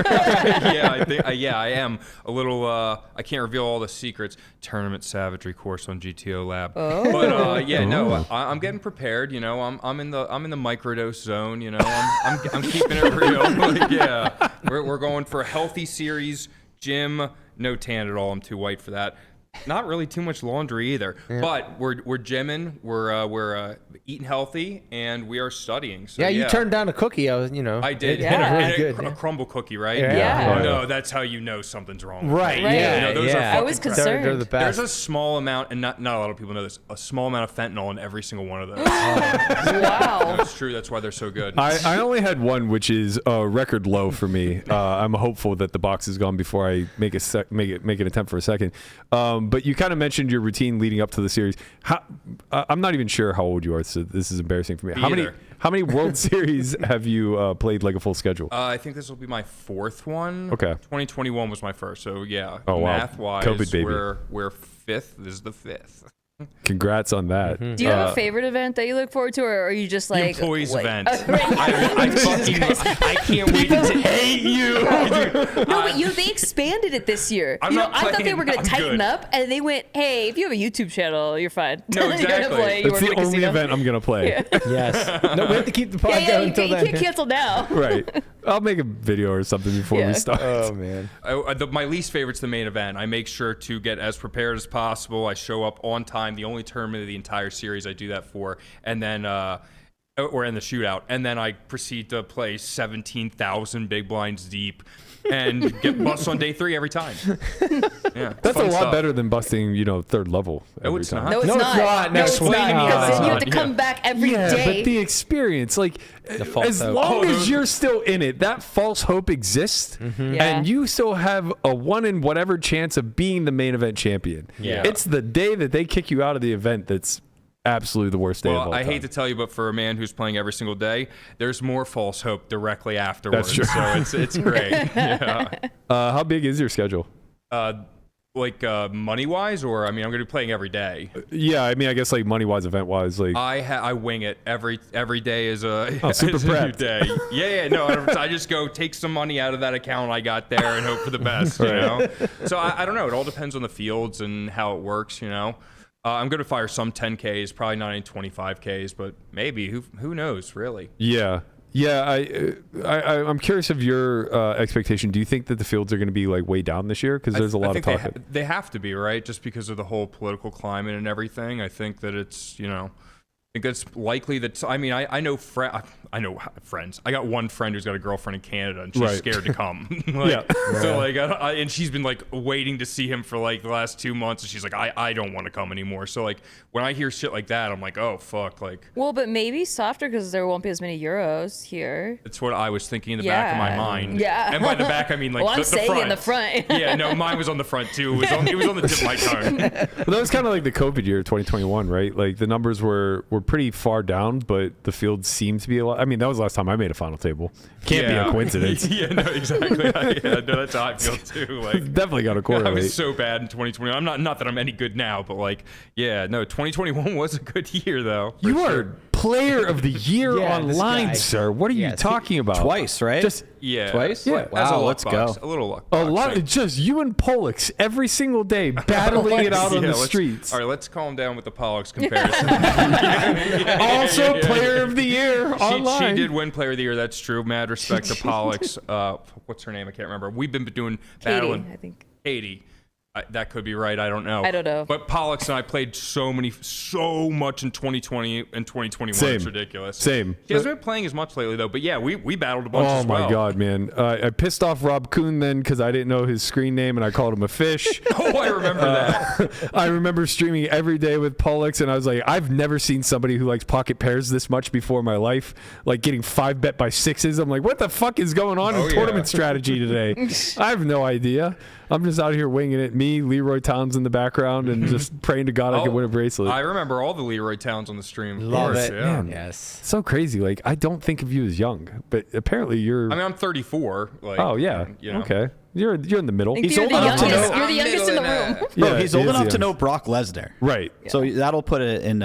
I am a little. I can't reveal all the secrets. Tournament Savagery course on GTO Lab. Oh. But I'm getting prepared. You know, I'm in the microdose zone. You know, I'm keeping it real. Like, yeah, we're going for a healthy series. Gym, no tan at all. I'm too white for that. Not really too much laundry either. Yeah. But we're gymming. We're eating healthy, and we are studying. So, you turned down a cookie. I did. Yeah. Really good. A crumble cookie, right? Yeah. No, that's how you know something's wrong. Right. Yeah. Those are I was concerned. They're the best. There's a small amount, and not a lot of people know this, a small amount of fentanyl in every single one of those. Wow. That's true. That's why they're so good. I only had one, which is a record low for me. I'm hopeful that the box is gone before I make an attempt for a second. But you kind of mentioned your routine leading up to the series. I'm not even sure how old you are, so this is embarrassing for me. How many World Series have you played like a full schedule? I think this will be my fourth one. Okay. 2021 was my first, so yeah. Oh, wow. Math-wise, COVID baby. we're fifth. This is the fifth. Congrats on that. Do you have a favorite event that you look forward to, or are you just like the employees event? I can't wait to hate you. No, but they expanded it this year. I thought they were going to tighten up, and they went, "Hey, if you have a YouTube channel, you're fine." No, exactly. It's the only event I'm going to play. Yeah. Yes. No, we have to keep the pod going until then. You can't cancel now. Right. I'll make a video or something before we start. Oh man. My least favorite's the main event. I make sure to get as prepared as possible. I show up on time. The only tournament of the entire series I do that for, and then or in the shootout, and then I proceed to play 17,000 big blinds deep and get bust on day 3 every time. Yeah, that's a lot stuff. better than busting, third level. No, it's time. not. No, it's not. No, it's not. Because you have to come back every day. But the experience, like, as long as you're still in it, that false hope exists, and you still have a 1 in whatever chance of being the main event champion. Yeah. It's the day that they kick you out of the event that's absolutely the worst day of all time. I hate to tell you, but for a man who's playing every single day, there's more false hope directly afterwards. That's true. So it's great. Yeah. How big is your schedule? Money wise, or I'm going to be playing every day. Yeah, I guess like money wise, event wise, like I wing it every day is a super is a new prepped. day. Yeah, no, I just go take some money out of that account I got there and hope for the best. You know, so I don't know. It all depends on the fields and how it works. You know. I'm going to fire some 10Ks, probably not any 25Ks, but maybe. Who knows, really? Yeah. I'm curious of your expectation. Do you think that the fields are going to be like way down this year? Because there's a lot of talk. They have to be, right? Just because of the whole political climate and everything. I think that it's, I think it's likely that. I know friends. I got one friend who's got a girlfriend in Canada, and she's scared to come. So and she's been like waiting to see him for like the last 2 months, and she's like, I don't want to come anymore. So like when I hear shit like that, I'm like, oh fuck, like. Well, but maybe softer because there won't be as many Euros here. That's what I was thinking in the back of my mind. Yeah. And by the back, I mean like I'm the saying front. in the front. Yeah, no, mine was on the front too. It was on the tip of my tongue. Well, that was kind of like the COVID year, 2021, right? Like the numbers were pretty far down, but the field seemed to be a lot I mean, that was the last time I made a final table. Can't be a coincidence. Yeah, no, exactly. No, that's how I feel too. Like, definitely got to correlate. I was so bad in 2021. I'm not that I'm any good now, but like, yeah, no, 2021 was a good year though. You are player of the year online, sir. What are you talking about? Twice, right? Twice. Yeah. Wow, let's go. A little luck. A lot. It's just you and Pollux every single day battling it out on the streets. All right, let's calm down with the Pollux comparison. Also, player of the year online. She did win player of the year. That's true. Mad respect to Pollux. What's her name? I can't remember. We've been doing battling. I think. Katie. That could be right. I don't know. I don't know. But Pollux and I played so much in 2020 and 2021. Same. It's ridiculous. Same. She hasn't been playing as much lately though. But yeah, we battled a bunch as well. Oh my god, man! I pissed off Rob Kuhn then because I didn't know his screen name and I called him a fish. Oh, I remember that. I remember streaming every day with Pollux and I was like, I've never seen somebody who likes pocket pairs this much before in my life. Like getting 5-bet by 6s. I'm like, what the fuck is going on in tournament strategy today? I have no idea. I'm just out here winging it. Me, Leroy Towns in the background, and just praying to God I can win a bracelet. I remember all the Leroy Towns on the stream. Love it. Yeah. Man, yes. So crazy. Like, I don't think of you as young, but apparently you're... I mean, I'm 34. Like, oh, yeah. You know. Okay. You're in the middle. He's old enough to know. You're the youngest in the room. Bro, he's old enough to know Brock Lesnar. Right. Yeah. So that'll put it in,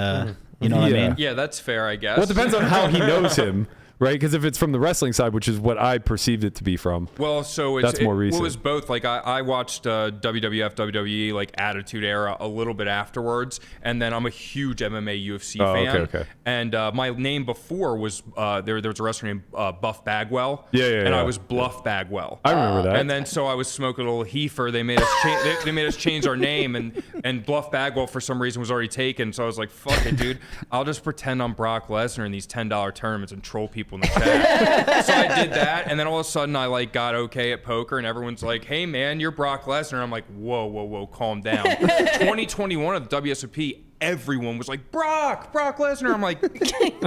you know what I mean? Yeah, that's fair, I guess. Well, it depends on how he knows him. Right, because if it's from the wrestling side, which is what I perceived it to be from, well, so it's, that's more recent. It was both. Like I watched WWF, WWE, like Attitude Era a little bit afterwards, and then I'm a huge MMA, UFC fan. Okay. And my name before was there was a wrestler named Buff Bagwell. Yeah. And I was Bluff Bagwell. I remember that. And then so I was smoking a little heifer. They made us they made us change our name, and Bluff Bagwell for some reason was already taken. So I was like, fuck it, dude. I'll just pretend I'm Brock Lesnar in these $10 tournaments and troll people in the chat. So I did that, and then all of a sudden I like got okay at poker, and everyone's like, "Hey man, you're Brock Lesnar." I'm like, "Whoa, calm down." 2021 at the WSOP, everyone was like, Brock Lesnar. I'm like,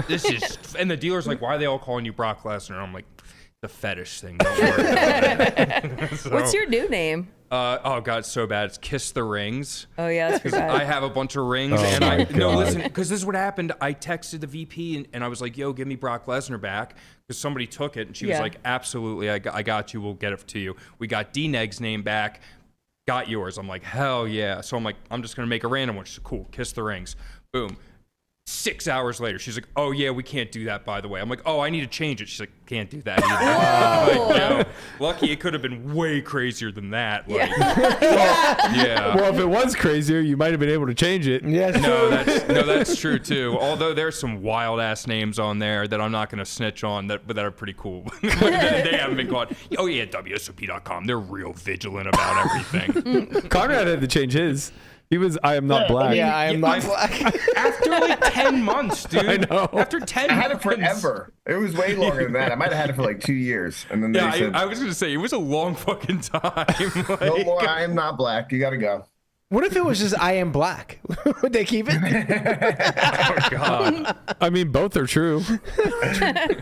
this is, and the dealer's like, "Why are they all calling you Brock Lesnar?" I'm like, the fetish thing. Don't worry about it. So, what's your new name? Oh god, it's so bad. It's Kiss the Rings. Oh yeah, that's pretty bad. I have a bunch of rings, and listen, because this is what happened. I texted the VP and I was like, "Yo, give me Brock Lesnar back," because somebody took it, and she was like, "Absolutely, I got you. We'll get it to you." We got D-Neg's name back, got yours. I'm like, hell yeah. So I'm like, I'm just gonna make a random one. She's like, cool, Kiss the Rings. Boom. 6 hours later, she's like, "Oh yeah, we can't do that, by the way." I'm like, "Oh, I need to change it." She's like, "Can't do that either." Like, you know, lucky it could have been way crazier than that. Like, yeah. Well, if it was crazier, you might have been able to change it. Yes. No, that's true too. Although there's some wild ass names on there that I'm not going to snitch on, but that are pretty cool. They haven't been caught. Oh yeah, WSOP.com. They're real vigilant about everything. Conrad had to change his. He was, I am not black. Yeah, I am not black. After like 10 months, dude. I know. After 10 I had it months. forever. It was way longer than that. I might have had it for like 2 years. And then they said, I was going to say, it was a long fucking time. Like, no more, I am not black. You got to go. What if it was just I am black? Would they keep it? Oh, God. I mean, both are true.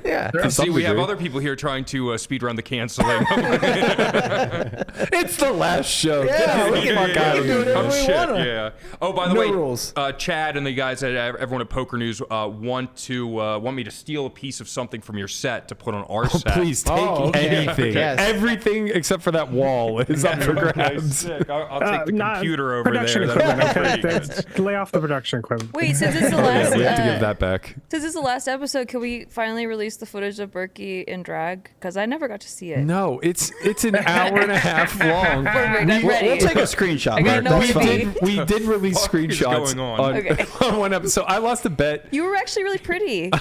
Yeah. And see, we have other people here trying to speed run the canceling. It's the last show. Yeah, we can do whatever we want. Yeah. Oh, by the No way, rules. Chad and the guys at everyone at Poker News want me to steal a piece of something from your set to put on our set. Please take anything. Yes. Everything except for that wall is up for grabs. Sick. I'll take the computer over production there. equipment. Lay off the production equipment. Wait, since it's the last, We have to give that back. since it's the last episode, can we finally release the footage of Berkey in drag? Because I never got to see it. No, it's an hour and a half long. Perfect, I'm ready. We'll take a screenshot. I gotta know That's what fine. We did release What is screenshots going on? on one episode. I lost a bet. You were actually really pretty.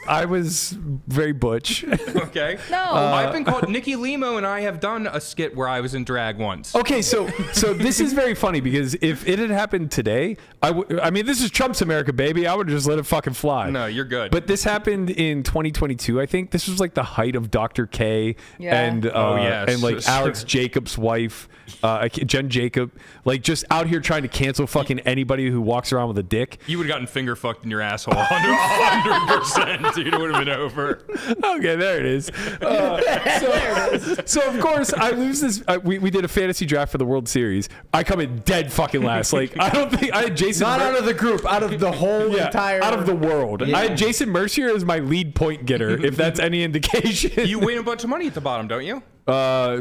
I was very butch. Okay. No. I've been called Nikki Limo, and I have done a skit where I was in drag once. Okay, so this is very funny because if it had happened today, I mean, this is Trump's America, baby. I would just let it fucking fly. No, you're good. But this happened in 2022, I think. This was like the height of Dr. K and yes. and like Alex Jacobs' wife, Jen Jacob, like just out here trying to cancel fucking anybody who walks around with a dick. You would have gotten finger fucked in your asshole 100%, dude. It would have been over. Okay, there it is. So of course I lose this. We did a fantasy draft for the World Series. I come in dead dead fucking last. Like, I don't think I had Jason. Not out of the group, out of the whole entire. Out of the world. Yeah. I had Jason Mercier as my lead point getter, if that's any indication. You win a bunch of money at the bottom, don't you?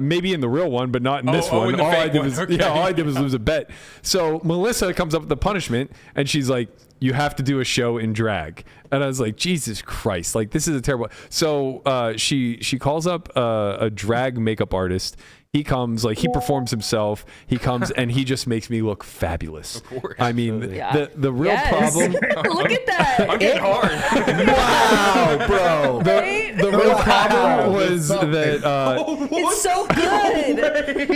Maybe in the real one, but not in this one. In the all I fake did one. was Okay. all I did was lose a bet. So Melissa comes up with the punishment, and she's like, "You have to do a show in drag." And I was like, "Jesus Christ! Like, this is a terrible." So she calls up a drag makeup artist. He comes, like, he performs himself. He comes and he just makes me look fabulous. Of course. I mean, the real Yes. problem. Look at that. I'm getting hard. Wow, bro. The real problem was that. It's so good.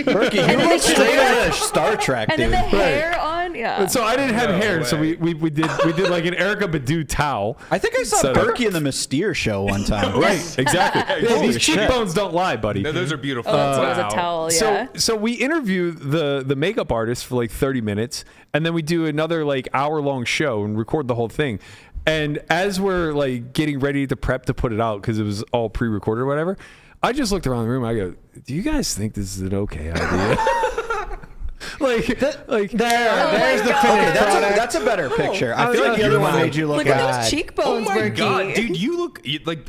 Berkey, you then look the straight hair- out of Star Trek, And dude. then the hair on, yeah. So I didn't have No hair, way. so we did like an Erica Badu towel. I think I saw setup. Berkey in the Mystere show one time. Right, exactly. Yeah, these Holy shit. cheekbones don't lie, buddy. No, those are beautiful. Oh, that's what it was, a towel, yeah. So we interview the makeup artist for like 30 minutes, and then we do another like hour-long show and record the whole thing. And as we're like getting ready to prep to put it out, because it was all pre-recorded or whatever, I just looked around the room. I go, "Do you guys think this is an okay idea?" There's the finished product. That's a better picture. I feel like the other one made you look Look at bad. those cheekbones, Oh my Berkey. god, dude, you look like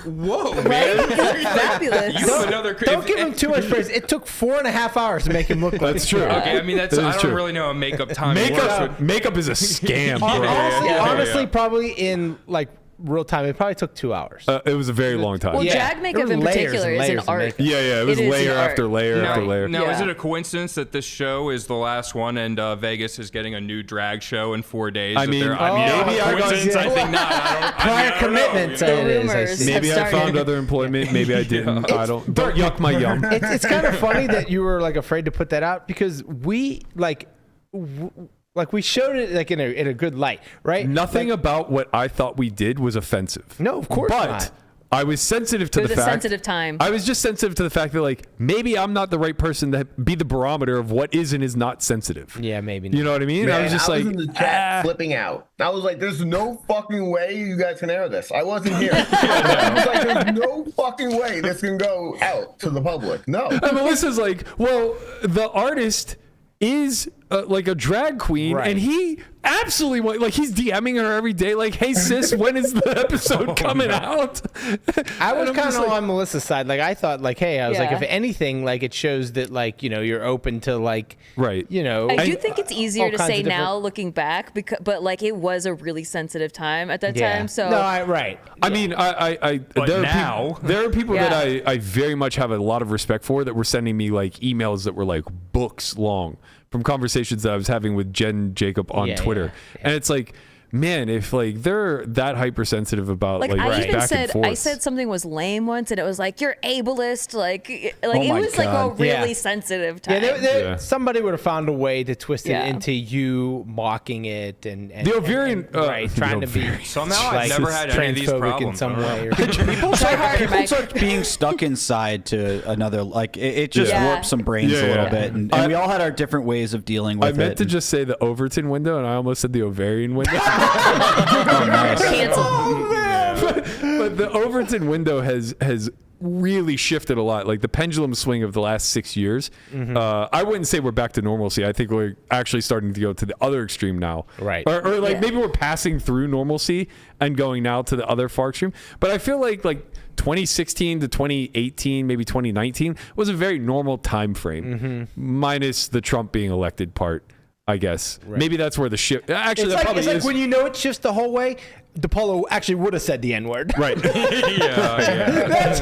whoa, Right? man. You look fabulous. You have another Don't give him too much praise. It took 4.5 hours to make him look like That's true. Okay, I mean that's That I is don't true. really know how makeup time works. Makeup is a scam, bro. Honestly, probably in like real time, it probably took 2 hours. It was a very long time. Well, Yeah. drag makeup There in were layers particular and is an layers of art. makeup. Yeah, it was is layer an art. after layer after layer. Now, is Yeah. it a coincidence that this show is the last one and Vegas is getting a new drag show in 4 days? I mean, maybe I got- coincidence. I think not. Prior commitment. The rumors Maybe have I found started. other employment. Maybe I didn't. I don't yuck my yum. It's kind of funny that you were like afraid to put that out because we we showed it like in a good light, right? Nothing about what I thought we did was offensive. No, of course but not. I was sensitive to It was the a fact. sensitive time. I was just sensitive to the fact that like maybe I'm not the right person to be the barometer of what is and is not sensitive. Yeah, maybe. You know what I mean? Man, I was just like, in the chat flipping out. I was like, "There's no fucking way you guys can air this." I wasn't here. I was like, "There's no fucking way this can go out to the public." No. and Melissa's like, well, the artist is like a drag queen, Right. and he absolutely like he's DMing her every day, like, "Hey sis, when is the episode coming out?" I was And I'm kind just of like- on Melissa's side. Like I thought, like, hey, I was like, Yeah. if anything, like it shows that, like, you know, you're open to, like, right, you know. I do think it's easier all to kinds say of different- now, looking back, but like it was a really sensitive time at that Yeah. time. So no, right. I mean, But there now- there are people Yeah. that I very much have a lot of respect for that were sending me like emails that were like books long from conversations that I was having with Jen Jacob on Yeah, Twitter, and it's like, man, if like they're that hypersensitive about like, I even back said and forth. I said something was lame once, and it was like you're ableist. Like it my was like a God. really Yeah. sensitive time. Yeah, somebody would have found a way to twist it Yeah. into you mocking it and The ovarian- right, the trying to be ovarian- Somehow I've like, never had any of these transphobic problems. in some I don't way. know. People start being stuck inside to another, like it just Yeah. warps some brains a little bit, and we all had our different ways of dealing with I it. meant to just say the Overton window, and I almost said the ovarian window. But the Overton window has really shifted a lot. Like the pendulum swing of the last 6 years. I wouldn't say we're back to normalcy. I think we're actually starting to go to the other extreme now. Right. Or like maybe we're passing through normalcy and going now to the other far extreme. But I feel like 2016 to 2018, maybe 2019 was a very normal time frame, minus the Trump being elected part. I guess maybe that's where the shift. Actually, that probably it's like is. when you know it shifts the whole way. DePaulo actually would have said the N-word. Right. That's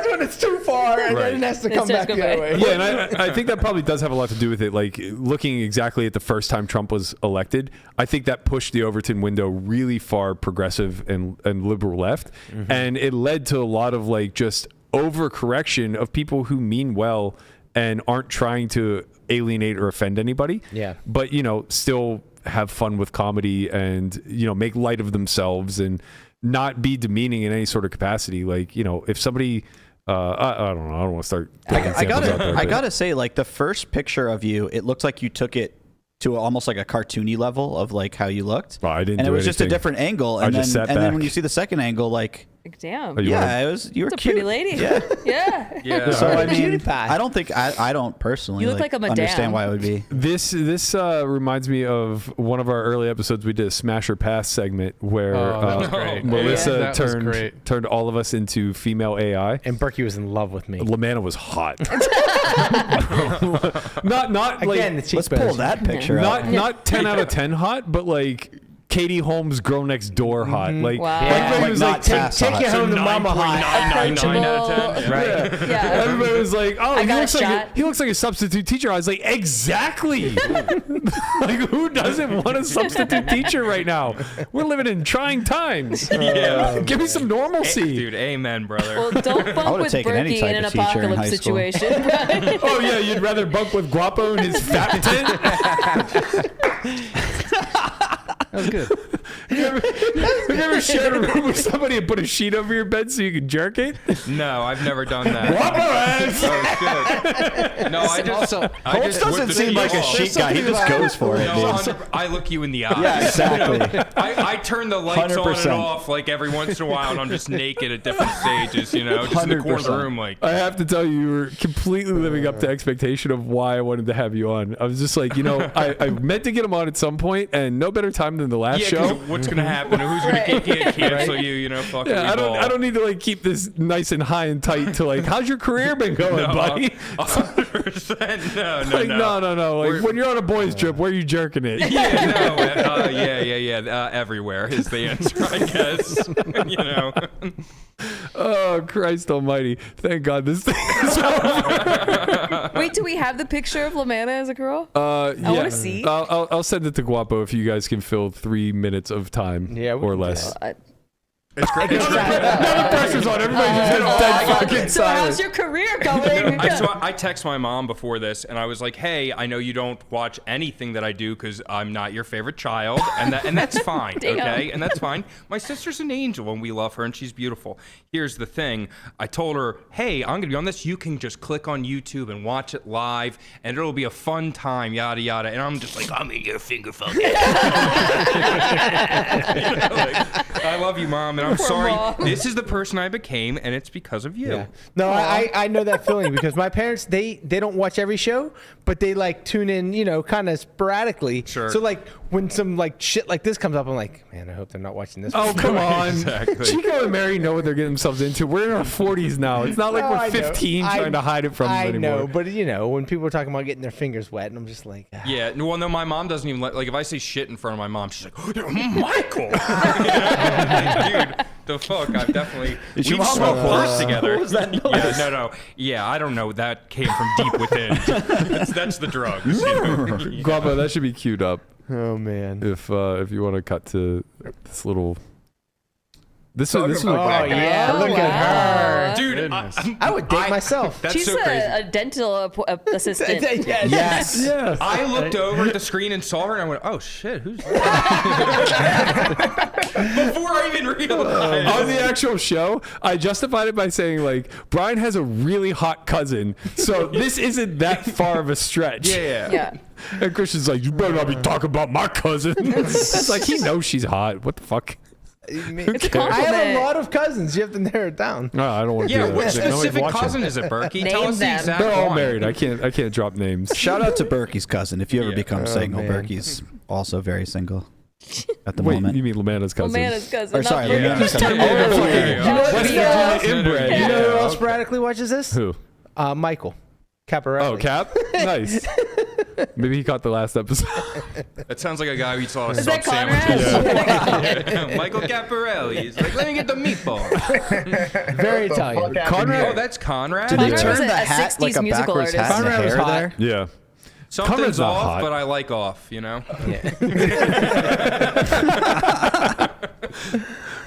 when it's too far, and then it has to come back the other way. Yeah, and I think that probably does have a lot to do with it. Like looking exactly at the first time Trump was elected, I think that pushed the Overton window really far progressive and liberal left, and it led to a lot of like just overcorrection of people who mean well and aren't trying to alienate or offend anybody. Yeah. But still have fun with comedy and make light of themselves and not be demeaning in any sort of capacity. Like if somebody I don't know, I don't want to start throwing examples out there, I but- gotta say, like the first picture of you, it looked like you took it to almost like a cartoony level of like how you looked. Well, I didn't and do it was just a anything. different angle. I And just then sat and then back. when you see the second angle, like Like, damn. Yeah, it was. You were It's a cute. pretty lady. Yeah. Yeah. Yeah. So I mean, Cutie pie. I don't think I don't personally You look like a madame. understand why it would be. This reminds me of one of our early episodes. We did a Smash or Pass segment where that was great. Melissa That was turned all of us into female AI, and Berkey was in love with me. Lamanna was hot. not Again, like the Let's pull that picture up. not 10 out of 10 hot, but like Katie Holmes' girl next door hot. Like Wow. everybody was like, Take you home to mama hot. 9.9 out of 10. right. Yeah. Everybody was like, "Oh, I he got looks a like shot. he looks like a substitute teacher." I was like, "Exactly." Like, who doesn't want a substitute teacher right now? We're living in trying times. Yeah. Give me some normalcy, Dude, amen, brother. Well, don't bunk with Berkey in an apocalypse situation. Right? Oh yeah, you'd rather bunk with Guapo in his fat tent? That was good. Have you ever shared a room with somebody and put a sheet over your bed so you can jerk it? No, I've never done that. Oh, shit. No, I just Holtz doesn't seem like a sheet guy. He just goes for it. No, Dude. I look you in the eye. Yeah, exactly. I turn the lights on 100%. and off like every once in a while, and I'm just naked at different stages, you know, just in the corner of the 100%. room, like. I have to tell you, you were completely living up to expectation of why I wanted to have you on. I was just like, you know, I meant to get him on at some point, and no better time than the last Yeah, show. 'cause what's gonna happen? Who's gonna cancel you? You know, fucking. Yeah, I don't need to like keep this nice and high and tight to like, how's your career been going, No, buddy? 100%. No. Like, no. Like, when you're on a boys trip, where are you jerking it? Yeah, no. Yeah. Everywhere is the answer, I guess. You know. Oh, Christ almighty. Thank God this thing is over. Wait, do we have the picture of Lamanna as a girl? I want to see. I'll send it to Guapo if you guys can fill 3 minutes of time or less. It's great. Now the pressure's on. Everybody just hit dead fucking So silent. how's your career going? I text my mom before this, and I was like, "Hey, I know you don't watch anything that I do because I'm not your favorite child, and that's fine, Damn. okay? And that's fine. My sister's an angel, and we love her, and she's beautiful. Here's the thing: I told her, "Hey, I'm gonna be on this. You can just click on YouTube and watch it live, and it'll be a fun time, yada yada." And I'm just like, "I'm in your finger fucking." You know, like, I love you, Mom, and I'm sorry. Mom. This is the person I became, and it's because of you. Yeah. No, I know that feeling because my parents they don't watch every show, but they like tune in, you know, kind of sporadically. Sure. So like when some like shit like this comes up, I'm like, man, I hope they're not watching this. Oh, come on. Exactly. Chico and Mary know what they're getting themselves into. We're in our 40s now. It's not like No, we're I know. 15 trying to hide it from them I anymore. know, but you know, when people are talking about getting their fingers wet, and I'm just like, Yeah, well, no, my mom doesn't even like if I say shit in front of my mom, she's like, oh, Michael! Dude, the fuck, I've definitely, Is your we've mom smoked a pot horse? together. What was that noise? Yeah, no. Yeah, I don't know. That came from deep within. That's the drugs. You know? Guapo, that should be queued up. oh man. If you want to cut to this little. This was Oh yeah, look at her, Dude, I would date myself. That's She's so crazy. a dental assistant. Yes. Yes. I looked over at the screen and saw her, and I went, "Oh shit, who's that?" Before I even realized. On the actual show, I justified it by saying like Brian has a really hot cousin, so this isn't that far of a stretch. Yeah. And Christian's like, you better not be talking about my cousin. It's like he knows she's hot. What the fuck? It's a I compliment. have a lot of cousins. You have to narrow it down. No, I don't want to Yeah, do that. what Like, nobody's specific watching. cousin is it, Berkey? Name Tell us the them. exact They're all one. married. I can't drop names. Shout out to Berkey's cousin. If you ever become single, man. Berkey's also very single at the Wait, moment. you mean Lamanna's cousin? Lamanna's cousin. Or sorry, not Lamanna's Berkey. cousin. Yeah. You know what? West Yeah. Virginia inbred. You know who else Okay. sporadically watches this? Who? Michael Caparelli. Oh, Cap? Nice. Maybe he caught the last episode. That sounds like a guy who eats a lot of Is sub that Conrad? sandwiches. Yeah. Michael Caparelli. He's like, let me get the meatball. Very Italian. Conrad. Oh, that's Conrad. Did they Conrad was turn a the hat 60s like a musical backwards artist. hat and the Conrad was hair hot. there? Yeah. Something's Conrad's not off, hot. but I like off. You know.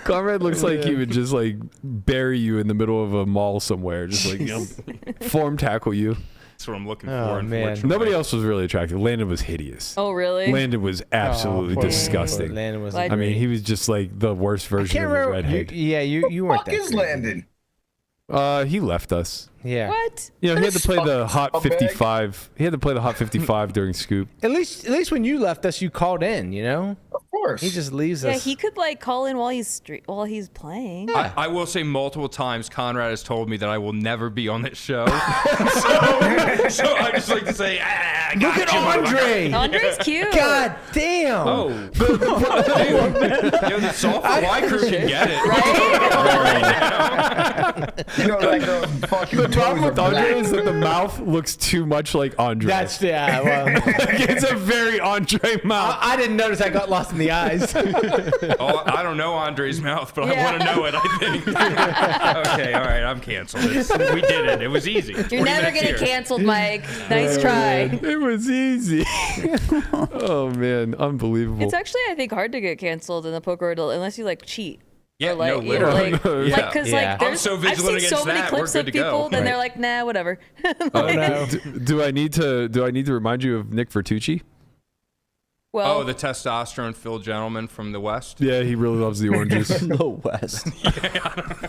Conrad looks like he would just like bury you in the middle of a mall somewhere, just like form tackle you. That's what I'm looking for. Oh, man. unfortunately. Nobody else was really attractive. Landon was hideous. Oh, really? Landon was absolutely poor disgusting. Landon was. Like- I mean, he was just like the worst I version can't of a remember. redhead. You weren't that. is great. Landon? He left us. Yeah. What? You know, he had to play the Hot scumbag. 55. He had to play the Hot 55 during Scoop. At least when you left us, you called in. You know. Of course. He just leaves Yeah, us. he could like call in while he's playing. I will say multiple times, Conrad has told me that I will never be on this show. so I just like to say, look at Andre. Andre's cute. God damn. Oh, the softball Y crew can get it. You know that girl fucking. The problem with Andre is that the mouth looks too much like Andre. That's well. It's a very Andre mouth. I didn't notice. I got lost in the eyes. Oh, I don't know Andre's mouth, but I want to know it. I think. Okay, all right, I'm canceled. We did it. It was easy. You're never getting canceled, Mike. Nice try. It was easy. Oh man, unbelievable. It's actually, I think, hard to get canceled in the poker world unless you like cheat. Yeah, or, like, no, you know, literally. like, because like there's, I'm so I've vigilant seen so against many that. clips We're of good to people, go. then they're like, nah, whatever. Do I need to remind you of Nick Vertucci? Well, the testosterone filled gentleman from the West. Yeah, he really loves the oranges. The West.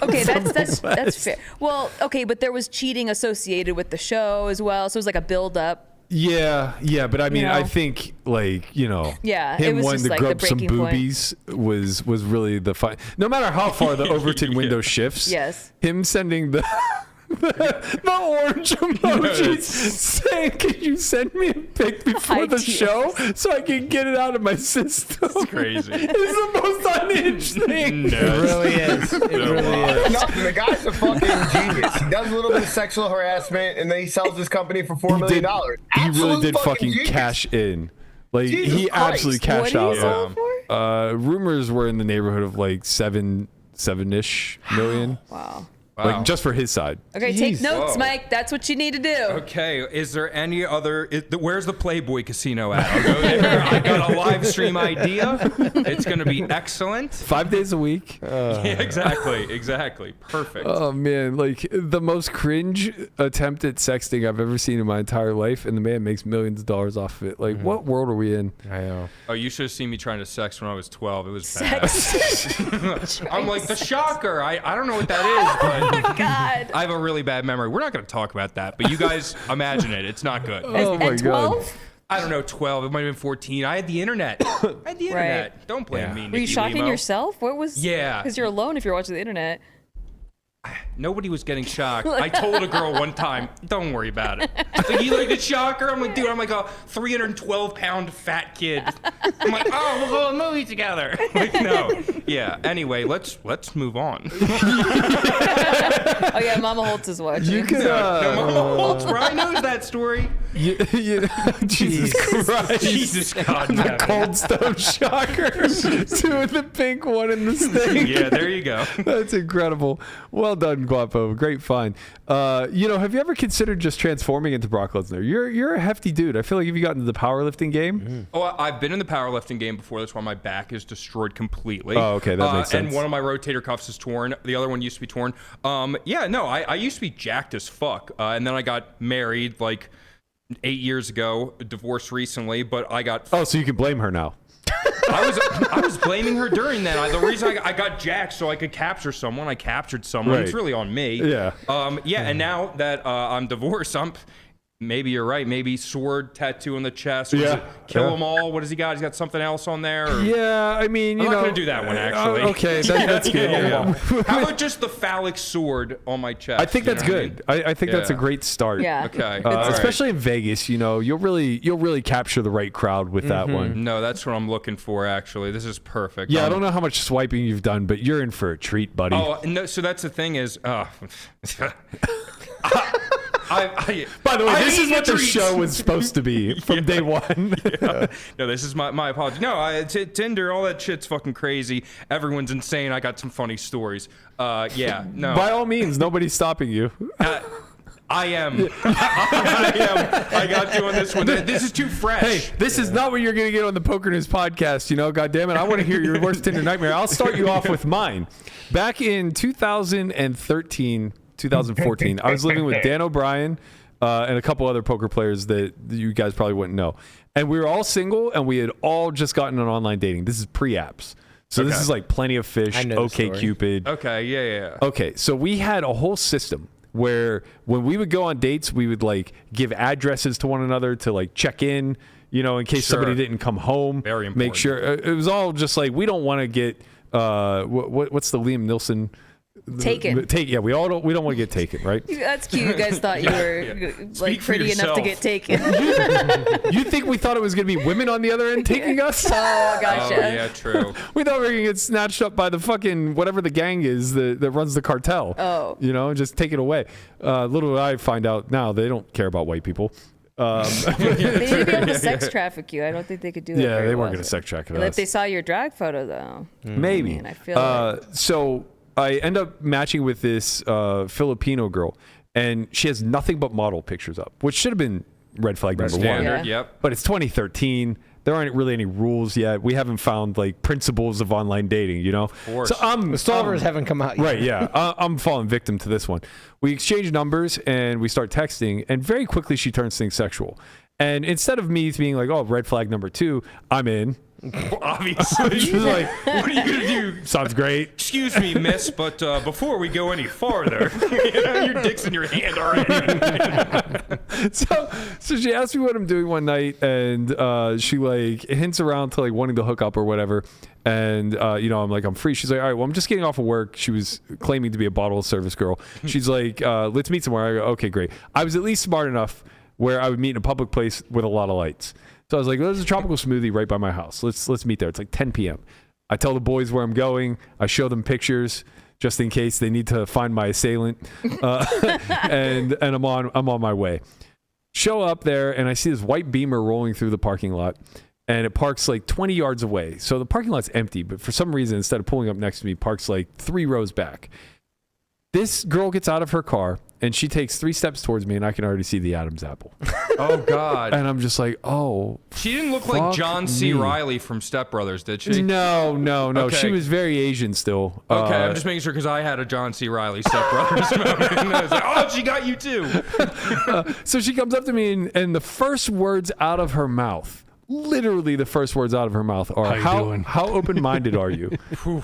okay, that's fair. Well, okay, but there was cheating associated with the show as well, so it was like a build up. Yeah, but I mean, You know? I think Yeah, it him was wanting just to like grub the some breaking point. boobies was really the fun. No matter how far the Overton window shifts, Yes. him sending the orange emojis saying, "Can you send me a pic before the show so I can get it out of my system?" It's crazy. It's the most unhinged thing. It really is. It really is. Nothing. The guy's a fucking genius. He does a little bit of sexual harassment, and then he sells his company for $4 million. He really did fucking genius. cash in. Like Jesus he Christ. absolutely cashed What out. did he sell for? Rumors were in the neighborhood of like seven-ish million. Wow. Like just for his side. Okay, take notes, Mike. That's what you need to do. Okay, is there any other? Where's the Playboy Casino at? I'll go there. I got a live stream idea. It's going to be excellent. 5 days a week. Yeah, exactly. Perfect. Oh man, like the most cringe attempt at sexting I've ever seen in my entire life, and the man makes millions of dollars off of it. Like, what world are we in? I know. Oh, you should have seen me trying to sex when I was 12. It was bad. I'm like the shocker. I don't know what that is, but. Oh my God. I have a really bad memory. We're not going to talk about that, but you guys imagine it. It's not good. Oh my At 12? god. I don't know, 12. It might have been 14. I had the internet. Right. Don't blame me, Nikki. Were you shocking Limo. yourself? What was? Yeah. Because you're alone if you're watching the internet. Nobody was getting shocked. I told a girl one time, don't worry about it. She's like, you like the shocker? I'm like, dude, I'm like a 312-pound fat kid. I'm like, oh, we'll go to a movie together. Like, no. Yeah. Anyway, let's move on. Oh yeah, Mama Holtz is watching. You could. No, Mama Holtz, Brian knows that story. Jesus Christ. Jesus God. The Cold Stone Shocker. Two in the pink, one in the steak. Yeah, there you go. That's incredible. Well done, Guapo. Great find. Have you ever considered just transforming into Brock Lesnar? You're a hefty dude. I feel like if you got into the powerlifting game. Oh, I've been in the powerlifting game before. That's why my back is destroyed completely. Oh, okay. That makes sense. And one of my rotator cuffs is torn. The other one used to be torn. I used to be jacked as fuck. And then I got married like 8 years ago, divorced recently, but I got... Oh, so you can blame her now. I was blaming her during that. The reason I got jacked so I could capture someone, I captured someone. Right. It's really on me. Yeah. And now that I'm divorced, maybe you're right. Maybe sword tattoo on the chest. Kill them all. What does he got? He's got something else on there? Or... Yeah, I mean, I'm not going to do that one, actually. Okay, that's good. Yeah. How about just the phallic sword on my chest? I think that's good. I think that's a great start. Yeah. Okay. Especially in Vegas, you'll really capture the right crowd with that one. No, that's what I'm looking for, actually. This is perfect. Yeah, I don't know how much swiping you've done, but you're in for a treat, buddy. Oh, no, so that's the thing is... By the way, this is what the show was supposed to be from day one. Yeah. No, this is my apology. No, Tinder, all that shit's fucking crazy. Everyone's insane. I got some funny stories. Yeah, no. By all means, nobody's stopping you. I am. I got you on this one. This is too fresh. Hey, this is not what you're going to get on the Poker News podcast. God damn it. I want to hear your worst Tinder nightmare. I'll start you off with mine. Back in 2014, I was living with Dan O'Brien and a couple other poker players that you guys probably wouldn't know. And we were all single, and we had all just gotten on online dating. This is pre-apps. So this is like Plenty of Fish, OkCupid. Okay, yeah. Okay, so we had a whole system where when we would go on dates, we would like give addresses to one another to like check in, in case somebody didn't come home. Very important. Make sure it was all just like, we don't want to get what's the Liam Neeson Taken. We don't want to get taken, right? That's cute. You guys thought you were like pretty enough to get taken. You think we thought it was going to be women on the other end taking us? Oh, gotcha. Oh, yeah, true. We thought we were going to get snatched up by the fucking whatever the gang is that runs the cartel. Oh. Just take it away. Little did I find out now they don't care about white people. They need to be able to sex traffic you. I don't think they could do that. Yeah, they weren't going to sex traffic us. If they saw your drag photo, though. Maybe. Man, I feel so I end up matching with this Filipino girl, and she has nothing but model pictures up, which should have been red flag number Standard, one. yep. But it's 2013. There aren't really any rules yet. We haven't found like principles of online dating, Of course. So The solvers haven't come out yet. Right, yeah. I'm falling victim to this one. We exchange numbers and we start texting, and very quickly she turns things sexual. And instead of me being like, oh, red flag number 2, I'm in. Obviously. She's like, what are you going to do? Sounds great. Excuse me, miss, but before we go any farther, your dick's in your hand already. So she asked me what I'm doing one night, and she like hints around to like wanting to hook up or whatever. And I'm like, I'm free. She's like, all right, well, I'm just getting off of work. She was claiming to be a bottle service girl. She's like, let's meet somewhere. I go, okay, great. I was at least smart enough where I would meet in a public place with a lot of lights. So I was like, there's a tropical smoothie right by my house. Let's meet there. It's like 10 p.m. I tell the boys where I'm going. I show them pictures just in case they need to find my assailant. And I'm on my way. Show up there, and I see this white Beamer rolling through the parking lot, and it parks like 20 yards away. So the parking lot's empty, but for some reason, instead of pulling up next to me, parks like 3 rows back. This girl gets out of her car, and she takes 3 steps towards me, and I can already see the Adam's apple. Oh, God. And I'm just like, oh. She didn't look like John C. Reilly from Step Brothers, did she? No. Okay. She was very Asian still. Okay, I'm just making sure because I had a John C. Reilly Step Brothers moment. And I was like, oh, she got you too. So she comes up to me, and the first words out of her mouth, literally the first words out of her mouth are, how open-minded are you?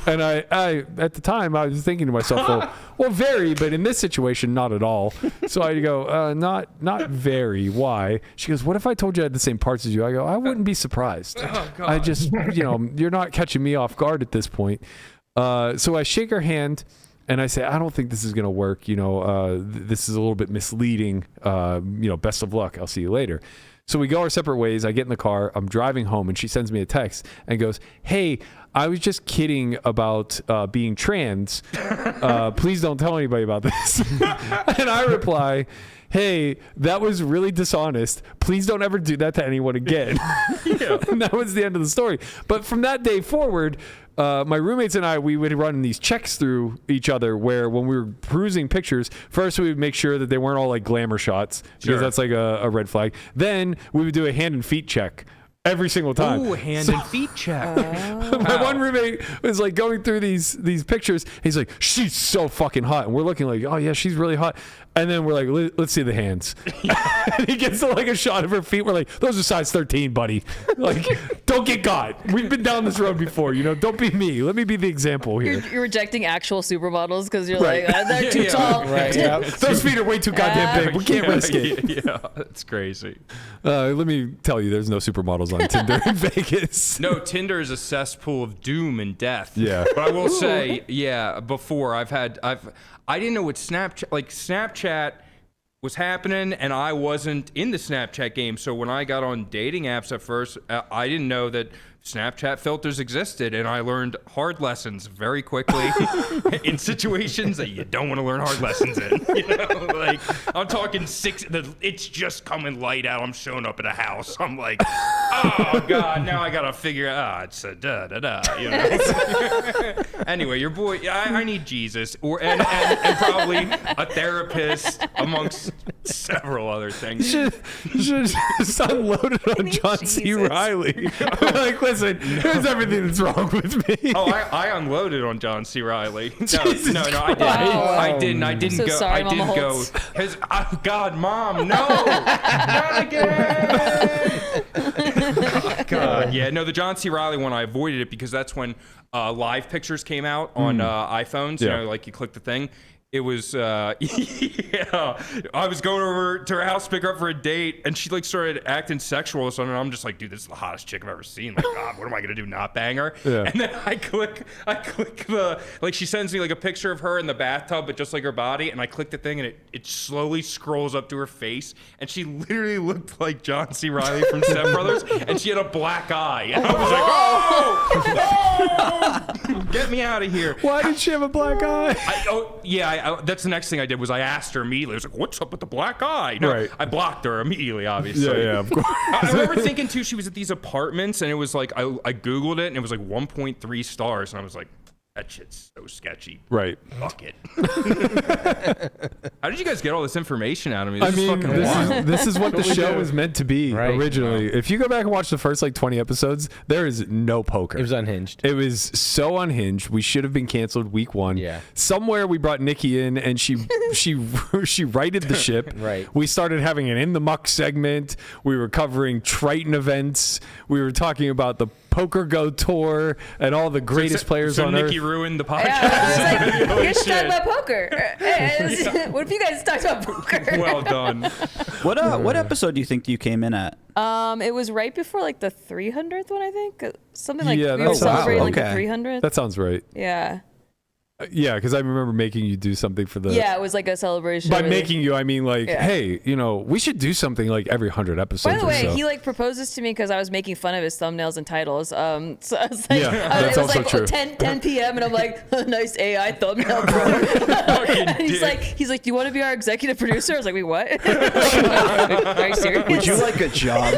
And I at the time, I was thinking to myself, well, very, but in this situation, not at all. So I go, not very. Why? She goes, what if I told you I had the same parts as you? I go, I wouldn't be surprised. Oh, God. I just, you're not catching me off guard at this point. So I shake her hand, and I say, I don't think this is going to work. This is a little bit misleading. Best of luck. I'll see you later. So we go our separate ways. I get in the car. I'm driving home, and she sends me a text and goes, hey, I was just kidding about being trans. Please don't tell anybody about this. And I reply, hey, that was really dishonest. Please don't ever do that to anyone again. And that was the end of the story. But from that day forward, my roommates and I, we would run these checks through each other where when we were perusing pictures, first we would make sure that they weren't all like glamour shots because that's like a red flag. Then we would do a hand and feet check every single time. Ooh, hand and feet check. My one roommate was like going through these pictures. He's like, she's so fucking hot. And we're looking like, oh yeah, she's really hot. And then we're like, let's see the hands. And he gets to like a shot of her feet. We're like, those are size 13, buddy. Like, don't get got. We've been down this road before, Don't be me. Let me be the example here. You're rejecting actual supermodels because you're like, they're too tall. Right. Yeah. Those feet are way too goddamn big. We can't risk it. Yeah, that's crazy. Let me tell you, there's no supermodels on Tinder in Vegas. No, Tinder is a cesspool of doom and death. Yeah. But I will say, before I didn't know what Snapchat was happening, and I wasn't in the Snapchat game. So when I got on dating apps at first, I didn't know that Snapchat filters existed, and I learned hard lessons very quickly in situations that you don't want to learn hard lessons in. Like I'm talking it's just coming light out. I'm showing up at a house. I'm like, oh God, now I gotta figure out. It's a da. Anyway, your boy, I need Jesus, and probably a therapist amongst several other things. Should just unload it on John C. Reilly. Like, listen, here's everything that's wrong with me. Oh, I unloaded on John C. Reilly. No, I didn't. Wow. I didn't So go. sorry, I didn't Mama go. Holtz. Oh God, Mom, no, not again. Oh, God, yeah, no, the John C. Reilly one, I avoided it because that's when live pictures came out on iPhones. Yeah. Like you click the thing. It was, yeah. I was going over to her house to pick her up for a date, and she like started acting sexual or something. And I'm just like, dude, this is the hottest chick I've ever seen. Like, God, what am I gonna do? Not bang her? Yeah. And then I click the like she sends me like a picture of her in the bathtub, but just like her body, and I click the thing, and it slowly scrolls up to her face, and she literally looked like John C. Reilly from Step Brothers, and she had a black eye. And I was like, oh, get me out of here. Why did she have a black eye? That's the next thing I did was I asked her immediately. I was like, what's up with the black eye? No, Right. I blocked her immediately, obviously. Yeah, of course. I remember thinking, too, she was at these apartments, and it was like, I Googled it, and it was like 1.3 stars, and I was like, that shit's so sketchy. Right. Fuck it. How did you guys get all this information out of me? This is fucking wild. This is what the show was meant to be originally. If you go back and watch the first like 20 episodes, there is no poker. It was unhinged. It was so unhinged. We should have been canceled week 1. Yeah. Somewhere we brought Nikki in, and she righted the ship. Right. We started having an In the Muck segment. We were covering Triton events. We were talking about the Poker Go tour and all the greatest players on Nikki earth. ruined the podcast. Yeah, I was like, Holy you're shit. talking about poker. What if you guys talked about poker? Well done. What episode do you think you came in at? It was right before like the 300th one, I think. Something like Yeah, we were that's- celebrating wow, like okay. the 300th. That sounds right. Yeah. Yeah, because I remember making you do something for the. Yeah, it was like a celebration. By of it. making you, I mean like, Yeah. hey, we should do something like every 100 episodes. By the way, or so. he like proposes to me because I was making fun of his thumbnails and titles. So I was like, Yeah, that's it was also like true. 10 p.m. and I'm like, nice AI thumbnail, bro. And he's like, do you want to be our executive producer? I was like, wait, what? Are you serious? Would you like a job?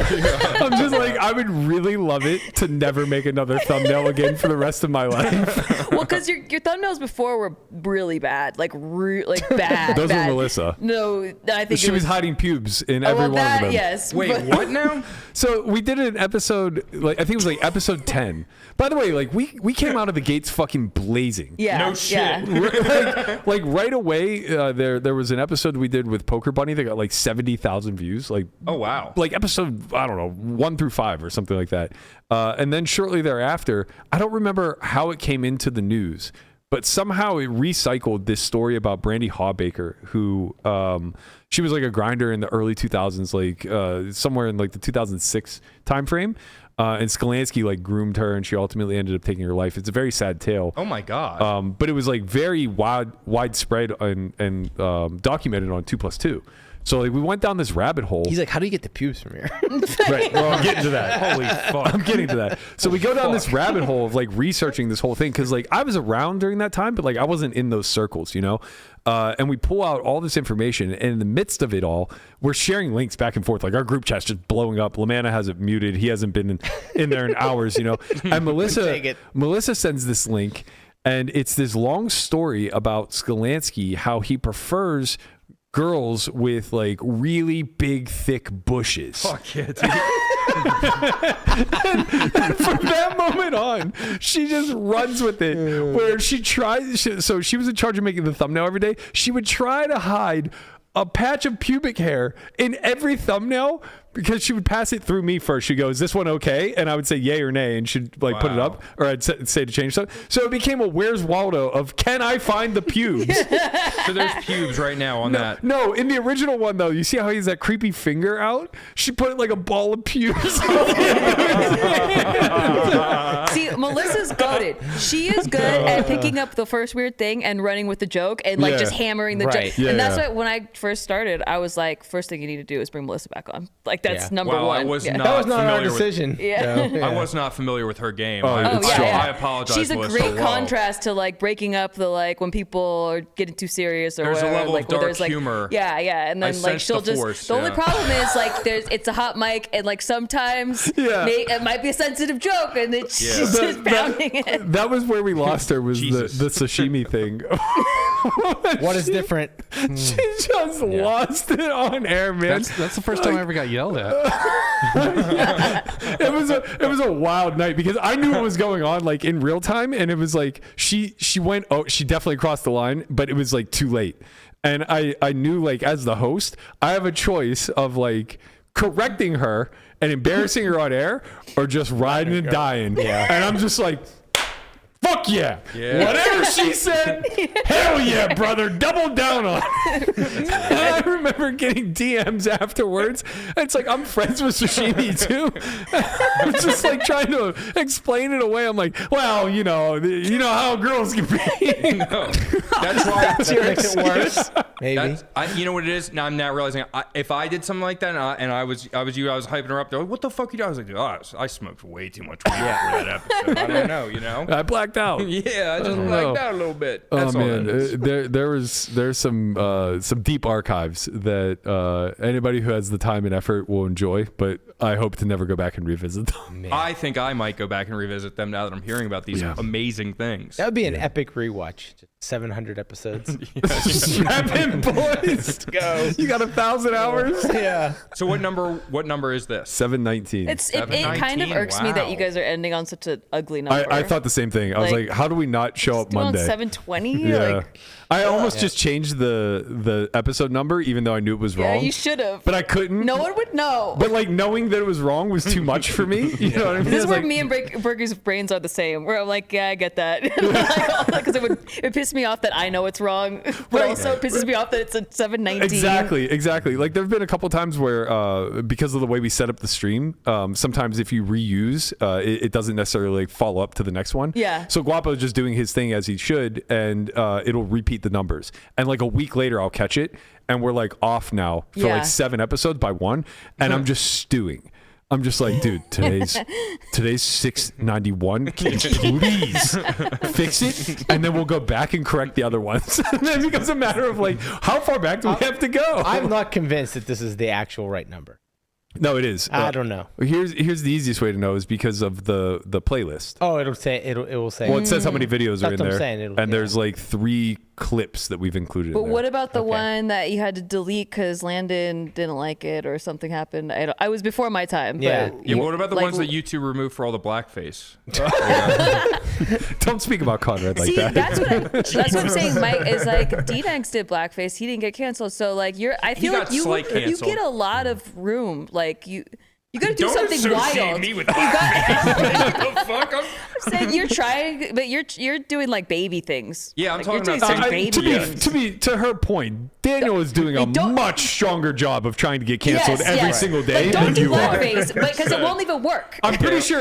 I'm just like, I would really love it to never make another thumbnail again for the rest of my life. Well, because your thumbnails before were really bad, like bad. Those bad. were Melissa. No, I think She was hiding pubes in Oh, every well, one that, of them. yes. Wait, but- what now? So we did an episode, like I think it was like episode 10. By the way, like we came out of the gates fucking blazing. Yeah. No shit. Yeah. like right away, there was an episode we did with Poker Bunny that got like 70,000 views. Like, oh wow. Like episode, I don't know, 1 through 5 or something like that. And then shortly thereafter, I don't remember how it came into the news, but somehow it recycled this story about Brandy Hawbaker, who she was like a grinder in the early 2000s, like somewhere in like the 2006 timeframe. And Skalansky like groomed her, and she ultimately ended up taking her life. It's a very sad tale. Oh my god. But it was like very widespread and documented on 2+2. So like we went down this rabbit hole. He's like, how do you get the pubes from here? Right. Well, I'm getting to that. Holy fuck. I'm getting to that. So we go down this rabbit hole of like researching this whole thing because like I was around during that time, but like I wasn't in those circles, and we pull out all this information, and in the midst of it all, we're sharing links back and forth. Like our group chat's just blowing up. Lamanna has it muted. He hasn't been in there in hours, And Melissa sends this link, and it's this long story about Skalansky, how he prefers girls with like really big, thick bushes. Fuck yeah, dude. And from that moment on, she just runs with it. Where she tries, so she was in charge of making the thumbnail every day. She would try to hide a patch of pubic hair in every thumbnail because she would pass it through me first. She'd go, is this one okay? And I would say yay or nay, and she'd like put it up, or I'd say to change stuff. So it became a Where's Waldo of can I find the pubes? So there's pubes right now on that. No, in the original one though, you see how he has that creepy finger out? She put like a ball of pubes. See, Melissa's goated. She is good at picking up the first weird thing and running with the joke and like just hammering the joke. Yeah, and that's why when I first started, I was like, first thing you need to do is bring Melissa back on. Like that's number one. I was not That was not our familiar decision. With, I was not familiar with her game. Oh, I apologize. She's a Melissa. great contrast to like breaking up the like when people are getting too serious or There's whatever. a level like, of dark there's, like, humor. Yeah, and then I like sense she'll the just. force, The only yeah. problem is like it's a hot mic and like sometimes it might be a sensitive joke and she's just pounding it. That was where we lost her, was the sashimi thing. What is different? She just lost it on air, man. That's the first time I ever got yelled at. It was a wild night because I knew what was going on like in real time, and it was like she definitely crossed the line, but it was like too late. And I knew like as the host, I have a choice of like correcting her and embarrassing her on air or just riding and dying. Yeah. And I'm just like, fuck yeah. Whatever she said, hell yeah, brother. Double down on it. And I remember getting DMs afterwards. It's like, I'm friends with Sashimi too. I'm just like trying to explain it away. I'm like, well, you know how girls can be. No, that's why That makes it worse. Maybe. You know what it is? Now I'm now realizing if I did something like that and I was you, I was hyping her up. They're like, what the fuck you do? I was like, I smoked way too much weed for that episode. I don't know, you know. I blacked out. Yeah, I just blacked out a little bit. That's oh all man, that is. there's some deep archives that anybody who has the time and effort will enjoy, but I hope to never go back and revisit them. Man. I think I might go back and revisit them now that I'm hearing about these amazing things. That would be an epic rewatch. 700 episodes. Strap in, boys. Let's go. You got 1,000 hours. Yeah. So what number is this? 719. It kind of irks me that you guys are ending on such an ugly number. I thought the same thing. I was like, how do we not show up Monday? 720. Yeah. I almost just changed the episode number, even though I knew it was wrong. Yeah, you should have. But I couldn't. No one would know. But like knowing that it was wrong was too much for me. You know what I mean? This is where me and Berkey's brains are the same. Where I'm like, yeah, I get that. Because it pisses me off that I know it's wrong, but also it pisses me off that it's a 719. Exactly. Like there've been a couple times where because of the way we set up the stream, sometimes if you reuse, it doesn't necessarily like follow up to the next one. Yeah. So Guapo's just doing his thing as he should, and it'll repeat the numbers. And like a week later, I'll catch it, and we're like off now for like 7 episodes by one, and I'm just stewing. I'm just like, dude, today's 691. Can you please fix it? And then we'll go back and correct the other ones. And then it becomes a matter of like, how far back do we have to go? I'm not convinced that this is the actual right number. No, it is. I don't know. Here's the easiest way to know is because of the playlist. Oh, it will say. Well, it says how many videos are in there, what I'm saying. there's like 3 clips that we've included. But in there. what about the one that you had to delete because Landon didn't like it or something happened? I was before my time. Yeah. But What about the ones that you two removed for all the blackface? Don't speak about Conrad like See, that. that's what I'm saying. Mike is like D-Danks did blackface. He didn't get canceled. So like I feel like you get a lot of room. Like you gotta do something wild. Me with the fuck? I'm saying you're trying, but you're doing like baby things. Yeah, I'm like, talking about baby. To her point, Daniel is doing a much stronger job of trying to get canceled every single day But don't than do you are. blackface because it won't even work. I'm pretty sure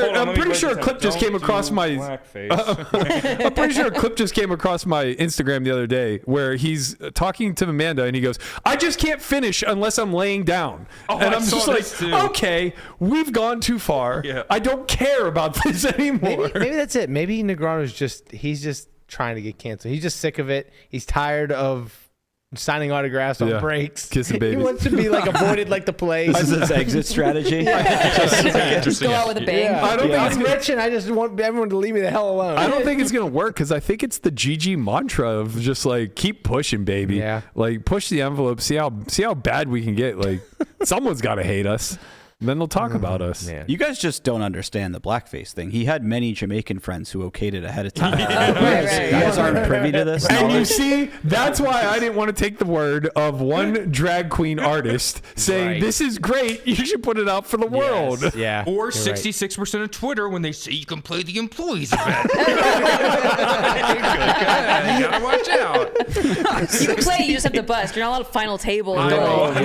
a clip just came across my I'm pretty sure a clip just came across my Instagram the other day where he's talking to Amanda and he goes, "I just can't finish unless I'm laying down." And I'm just like, "Okay, we've gone too far. Yeah. I don't care about this anymore." Maybe that's it. Maybe Negreanu's he's just trying to get canceled. He's just sick of it. He's tired of signing autographs on breaks. Kissing babies. He wants to be like avoided like the plague. This is his exit strategy. Just go out with a bang. Yeah. I don't think I'm rich and I just want everyone to leave me the hell alone. I don't think it's gonna work because I think it's the GG mantra of just like keep pushing, baby. Yeah. Like push the envelope. See how bad we can get. Like someone's got to hate us. And then they'll talk about us. Man. You guys just don't understand the blackface thing. He had many Jamaican friends who okayed it ahead of time. You guys aren't privy to this. And you see, that's why I didn't want to take the word of one drag queen artist saying, "This is great. You should put it out for the world." Yeah. Or 66% of Twitter when they say you can play the employees event. You gotta watch out. You can play, you just have to bust. You're not allowed to final table and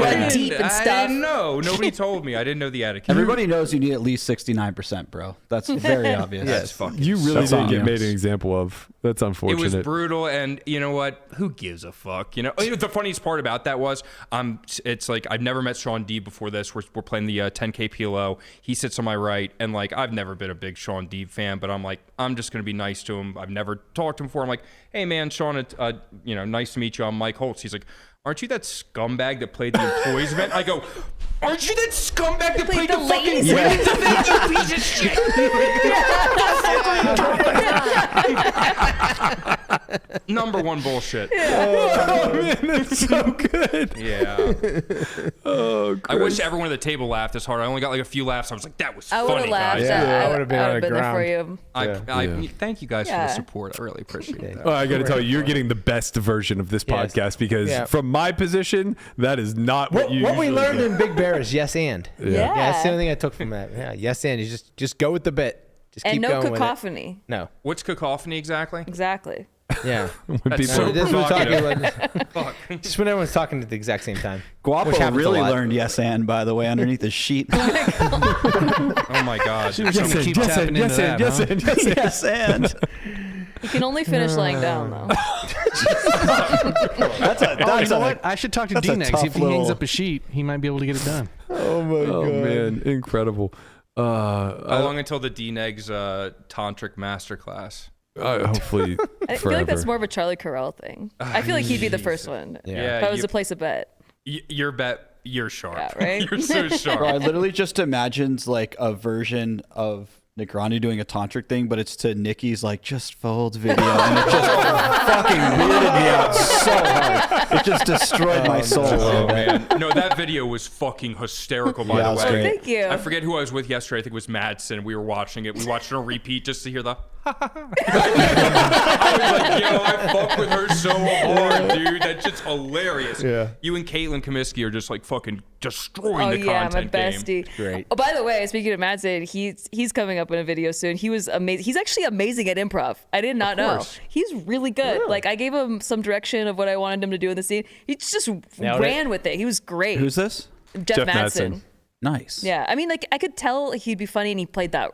run deep and stuff. I didn't know. Nobody told me. I didn't know the etiquette. Everybody knows you need at least 69%, bro. That's very obvious. That's fucking. You really did get made an example of. That's unfortunate. It was brutal, and you know what? Who gives a fuck? You know, the funniest part about that was, it's like I've never met Sean D before this. We're playing the 10K PLO. He sits on my right, and like I've never been a big Sean D fan, but I'm like, I'm just gonna be nice to him. I've never talked to him before. I'm like, hey man, Sean, nice to meet you. I'm Mike Holtz. He's like, aren't you that scumbag that played the employees event? I go, aren't you that scumbag that played the fucking women's event, you piece of shit? Number one bullshit. Oh man, that's so good. Yeah. Oh, I wish everyone at the table laughed as hard. I only got like a few laughs. I was like, that was I would funny, have laughed. guys. I would have been on the there for you. Thank you guys for the support. I really appreciate that. Well, I got to tell you, you're getting the best version of this podcast because from my position, that is not what you. What we usually learned do. in Big Bear is yes and. Yeah. That's the only thing I took from that. Yeah, yes and. You just go with the bit. Just keep and no going with it. cacophony. No. What's cacophony exactly? Exactly. Yeah. When That's people so This is what we're provocative. talking about. Just when everyone's talking at the exact same time. Which Guapo happens a really lot. learned yes and, by the way, underneath his sheet. Oh my God. Yes and. You can only finish laying down though. You know what? I should talk to that's a D next. tough If he hangs little- up a sheet, he might be able to get it done. Oh man, incredible. How long until the D-Negs tantric masterclass? Hopefully I feel like that's more of a Charlie Carell thing. I feel like he'd be the first one. Yeah, If I was to place a bet. Your bet, you're sharp. Yeah, right? You're so sharp. Bro, I literally just imagined like a version of Negreanu doing a tantric thing, but it's to Nikki's like just fold video, and it just fucking weirded me out so hard. It just destroyed my soul. Oh man, no, that video was fucking hysterical. By Yeah, it the was way, great. Thank you. I forget who I was with yesterday. I think it was Madsen. We were watching it. We watched it on repeat just to hear the. I was like, yo, I fuck with her so hard, dude. That's just hilarious. Yeah. You and Caitlin Comiskey are just like fucking destroying the yeah, my content game. bestie. Great. Oh, by the way, speaking of Madsen, he's coming up in a video soon. He was amazing. He's actually amazing at improv. I did not know. course. He's really good. Like I gave him some direction of what I wanted him to do in the scene. He just ran with it. He was great. Who's this? Jeff Madsen. Nice. Yeah, I mean, like I could tell he'd be funny, and he would play that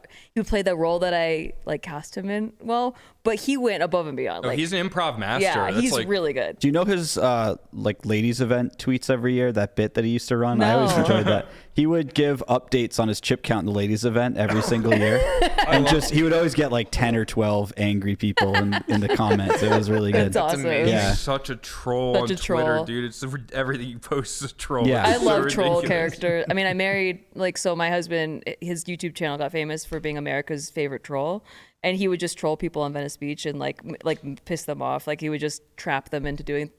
role that I like cast him in well. But he went above and beyond. Oh, Like he's an improv master. yeah, That's he's like, really good. Do you know his like ladies event tweets every year? That bit that he used to run. I always No. enjoyed that. He would give updates on his chip count in the ladies event every single year, and he would always get like 10 or 12 angry people in the comments. It was really good. That's awesome. Yeah. He's such a troll Such on a troll. Twitter, dude. It's everything you post is a troll. Yeah. I It's so love troll ridiculous. characters. I mean, I married so my husband, his YouTube channel got famous for being America's favorite troll, and he would just troll people on Venice Beach and like piss them off. Like he would just trap them into doing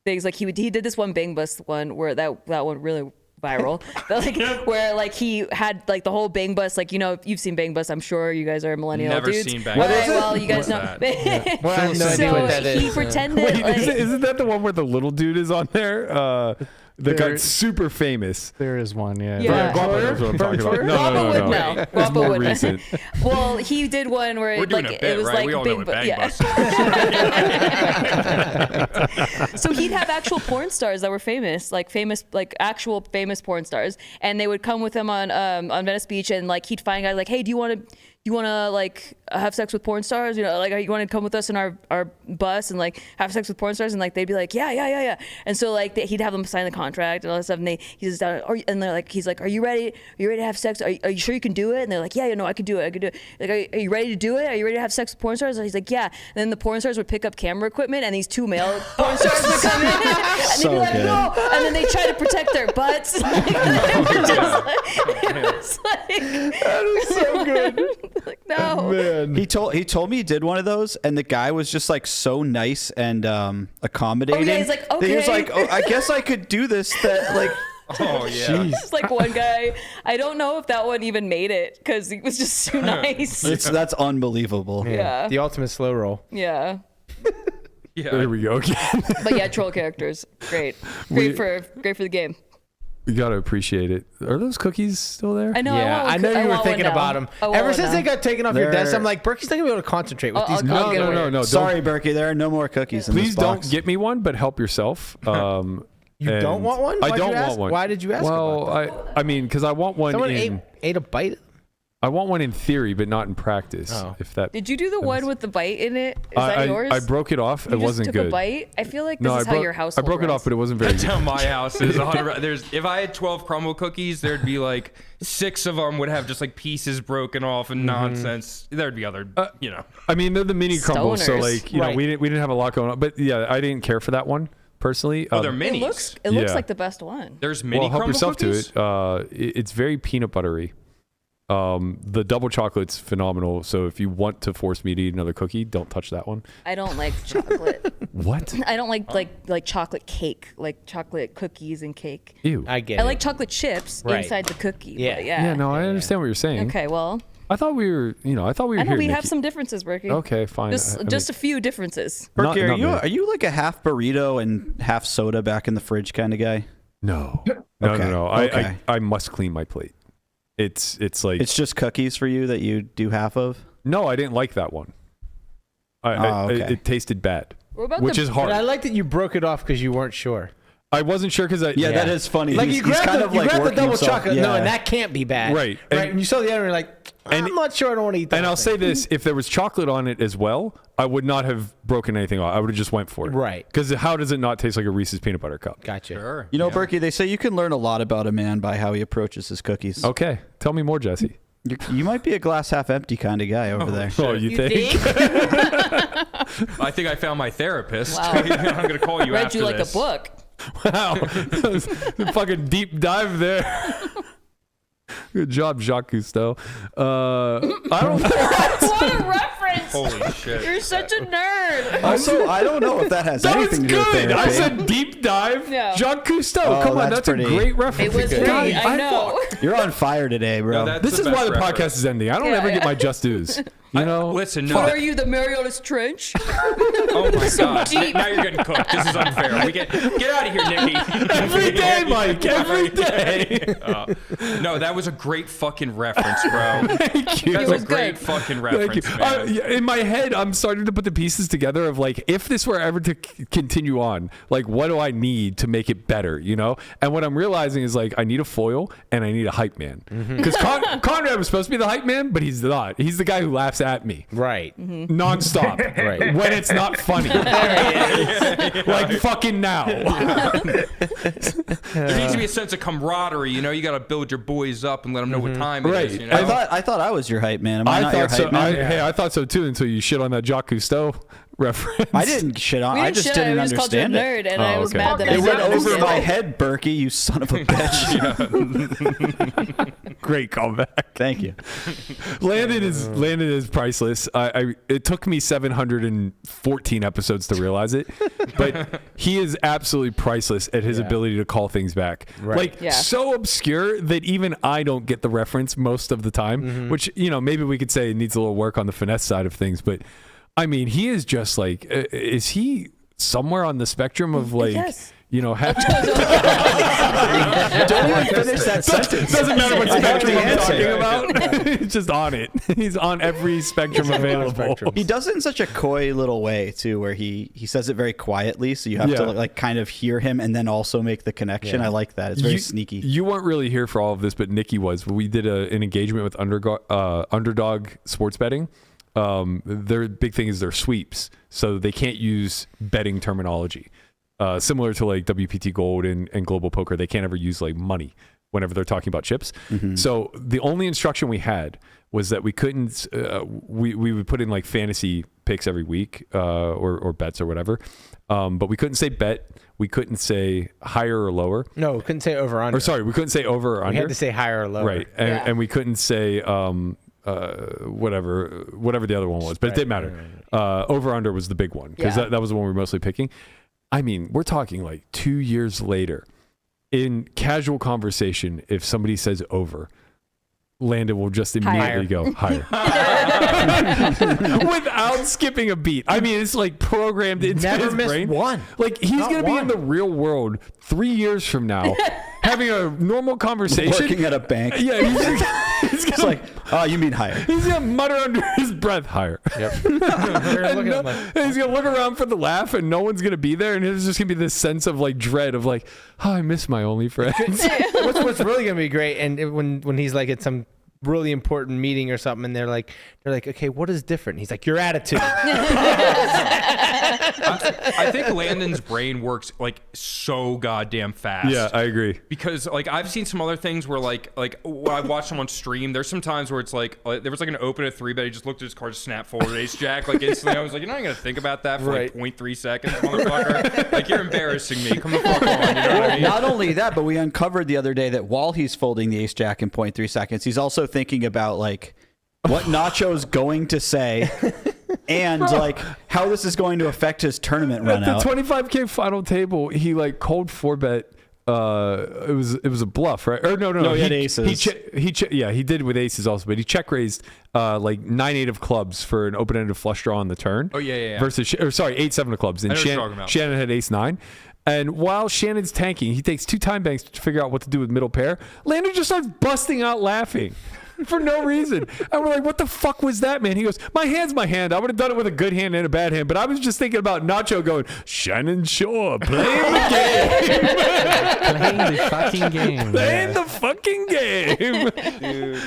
things. Like he did this one Bang Bus one where that one really viral. But, like where like he had like the whole Bang Bus, like if you've seen Bang Bus, I'm sure you guys are millennial Never dudes. seen Bang All Bus. right, well, you guys What's know. that? Well, I have no idea what that is. He pretended Wait, like, isn't that the one where the little dude is on there? That got super famous. There is one, yeah. Yeah. Guapo knows what I'm talking about. Guapo would know. It's Guapo more would know. recent. Well, he did one where We're doing like a bit, it was right? like We all know big, what Bang yeah. Bus is. So he'd have actual porn stars that were famous, like actual famous porn stars, and they would come with him on Venice Beach, and like he'd find guys like, hey, do you want to like have sex with porn stars? Like, you want to come with us in our bus and like have sex with porn stars? And like they'd be like, yeah. And so like he'd have them sign the contract and all that stuff. And he's down, and they're like, he's like, are you ready? Are you ready to have sex? Are you sure you can do it? And they're like, yeah, I can do it. Like, are you ready to do it? Are you ready to have sex with porn stars? And he's like, yeah. And then the porn stars would pick up camera equipment, and these two male porn stars would come in, and they'd be like, no. And then they try to protect their butts. Like, it was like, That is so good. like, no. Man. He told me he did one of those, and the guy was just like so nice and accommodating. Oh, yeah, he's like, He was okay. like, oh, I guess I could do this. That like, Oh yeah. It's like one guy. I don't know if that one even made it because he was just too nice. that's unbelievable. Yeah. The ultimate slow roll. Yeah. Yeah. There we go again. But yeah, troll characters, great for the game. We gotta appreciate it. Are those cookies still there? I know. Yeah, I know you were thinking about them. Ever since they they got taken off your desk, I'm like, Berkey's not gonna be able to concentrate with these. I'll get away. No. Sorry, Berkey. There are no more cookies in Please this box. don't get me one, but help yourself. You don't want one? I Why'd don't you ask? want one. Why did you ask Well, about I mean, because I want one Someone in. ate a bite? I want one in theory, but not in practice. Oh. If that. Did you do the one with the bite in it? Is that yours? I broke it off. You It just wasn't took good. a bite. I feel like this No, is I how broke- your household I broke it runs. off, but it wasn't very That's good. how my house is. 100. If I had 12 crumble cookies, there'd be like 6 of them would have just like pieces broken off and nonsense. There'd be other, I mean, they're the mini crumbles, so Stoners. like we didn't have a lot going on. But yeah, I didn't care for that one personally. Oh, they're minis. It looks Yeah. like the best one. There's mini help crumble yourself cookies? to it. It's very peanut buttery. The double chocolate's phenomenal. So if you want to force me to eat another cookie, don't touch that one. I don't like chocolate. What? I don't like chocolate cake, like chocolate cookies and cake. Ew. I get I it. like chocolate chips Right. inside the cookie. Yeah. But yeah. Yeah, no, I understand what you're saying. Okay, well, I thought we were, I thought we were I know here. we have Nikki. some differences, Berkey. Okay, fine. Just a few differences. Not- Berkey, not me. are you like a half burrito and half soda back in the fridge kind of guy? No. Okay, No. okay. I must clean my plate. It's like it's just cookies for you that you do half of. No, I didn't like that one. Okay. It tasted bad, What about which is hard. But I like that you broke it off because you weren't sure. I wasn't sure because Yeah, that is funny. Like you grabbed, kind of like the double himself. chocolate. Yeah. No, and that can't be bad. Right. Right. And you saw the other, and you're like, I'm not sure I don't want to eat that. And I'll say this: if there was chocolate on it as well, I would not have broken anything off. I would have just went for it. Right. Because how does it not taste like a Reese's peanut butter cup? Gotcha. Sure. You know, Berkey, they say you can learn a lot about a man by how he approaches his cookies. Okay, tell me more, Jesse. You might be a glass half empty kind of guy over there. Oh, you think? I think I found my therapist. Wow. I'm going to call you Read after you like this. a book. Wow, that was a fucking deep dive there. Good job, Jacques Cousteau. I don't know. What a reference! Holy shit. You're such a nerd. Also, I don't know if that has That was anything to do with good. therapy. I said deep dive. Yeah. Jacques Cousteau. Oh, Come on, that's that's a pretty- great reference. It was God, great. I know. You're on fire today, bro. No, that's This the is why best the reference. podcast is ending. I don't Yeah, ever yeah. get my just dues. You know? Listen, no. Are you the Marianas Trench? Oh my God! deep. Now you're getting cooked. This is unfair. Get out of here, Nikki. Every day, Mike. Every day. No, that was a great fucking reference, bro. Thank you. That's was a great good. fucking Thank you. reference, man. In my head, I'm starting to put the pieces together of like, if this were ever to continue on, like, what do I need to make it better, you know? And what I'm realizing is like, I need a foil and I need a hype man. Because Conrad was supposed to be the hype man, but he's not. He's the guy who laughs at me. Right. Nonstop. Right. When it's not funny. Like fucking now. There needs to be a sense of camaraderie. You know, you got to build your boys up and let them know what time Right. it is. You know? I thought I was your hype man. Am I not your thought so. hype man? Hey, I thought so too until you shit on that Jacques Cousteau reference. I didn't shit on. We I didn't just shit on didn't it. We just called you a understand nerd, it. and I was okay. mad that I It went didn't over understand my it. head, Berkey. You son of a bitch. Great callback. Thank you. Landon is priceless. It took me 714 episodes to realize it, but he is absolutely priceless at his ability to call things back. Right. Like Yeah. so obscure that even I don't get the reference most of the time. Which, you know, maybe we could say it needs a little work on the finesse side of things, but I mean, he is just like, is he somewhere on the spectrum of like, Yes. you know, Don't even finish that sentence. doesn't matter what spectrum I'm answer. talking about. He's just on it. He's on every spectrum available. He does it in such a coy little way too, where he says it very quietly, so you have to like kind of hear him and then also make the connection. I like that. It's very sneaky. You weren't really here for all of this, but Nikki was. We did an engagement with Underdog Sports Betting. Their big thing is their sweeps, so they can't use betting terminology. Similar to like WPT Gold and Global Poker, they can't ever use like money whenever they're talking about chips. So the only instruction we had was that we couldn't, we would put in like fantasy picks every week or bets or whatever. But we couldn't say bet. We couldn't say higher or lower. No, we couldn't say over under. Or sorry, we couldn't say over or under. We had to say higher or lower. Right. And we couldn't say whatever the other one was, but it didn't matter. Over under was the big one because that was the one we were mostly picking. I mean, we're talking like 2 years later in casual conversation. If somebody says over, Landon will just immediately go higher without skipping a beat. I mean, it's like programmed into his brain. One. Like he's going to be in the real world 3 years from now having a normal conversation. Working at a bank. Yeah. He's It's like, oh, you mean higher. He's going to mutter under his breath higher. Yep. And he's going to look around for the laugh and no one's going to be there. And there's just going to be this sense of like dread of like, oh, I miss my OnlyFriends. What's really gonna be great, and when he's like at some really important meeting or something, and they're like, okay, what is different? He's like, your attitude. I think Landon's brain works like so goddamn fast. Yeah, I agree. Because like I've seen some other things where like when I watch someone stream, there's some times where it's like there was like an open at 3-bet, he just looked at his card, snap forward, ace jack, like instantly. I was like, you're not even gonna think about that for like 0.3 seconds, motherfucker. Like you're embarrassing me. Come the fuck on. You know what I mean? Not only that, but we uncovered the other day that while he's folding the ace jack in 0.3 seconds, he's also thinking about like what Nacho's going to say and like how this is going to affect his tournament run At out. the 25K final table, he like cold 4-bet. It was a bluff, right? Or no, he had aces. He did with aces also, but he check raised like 9-8 of clubs for an open-ended flush draw on the turn. Oh yeah. Versus 8-7 of clubs, and I know what you're talking about. Shannon had ace-9, And while Shannon's tanking, he takes 2 time banks to figure out what to do with middle pair. Landon just starts busting out laughing for no reason. And we're like, what the fuck was that, man? He goes, my hand's my hand. I would have done it with a good hand and a bad hand, but I was just thinking about Nacho going, Shannon Shore, playing the game. Playing the fucking game. Playing the fucking game. Dude,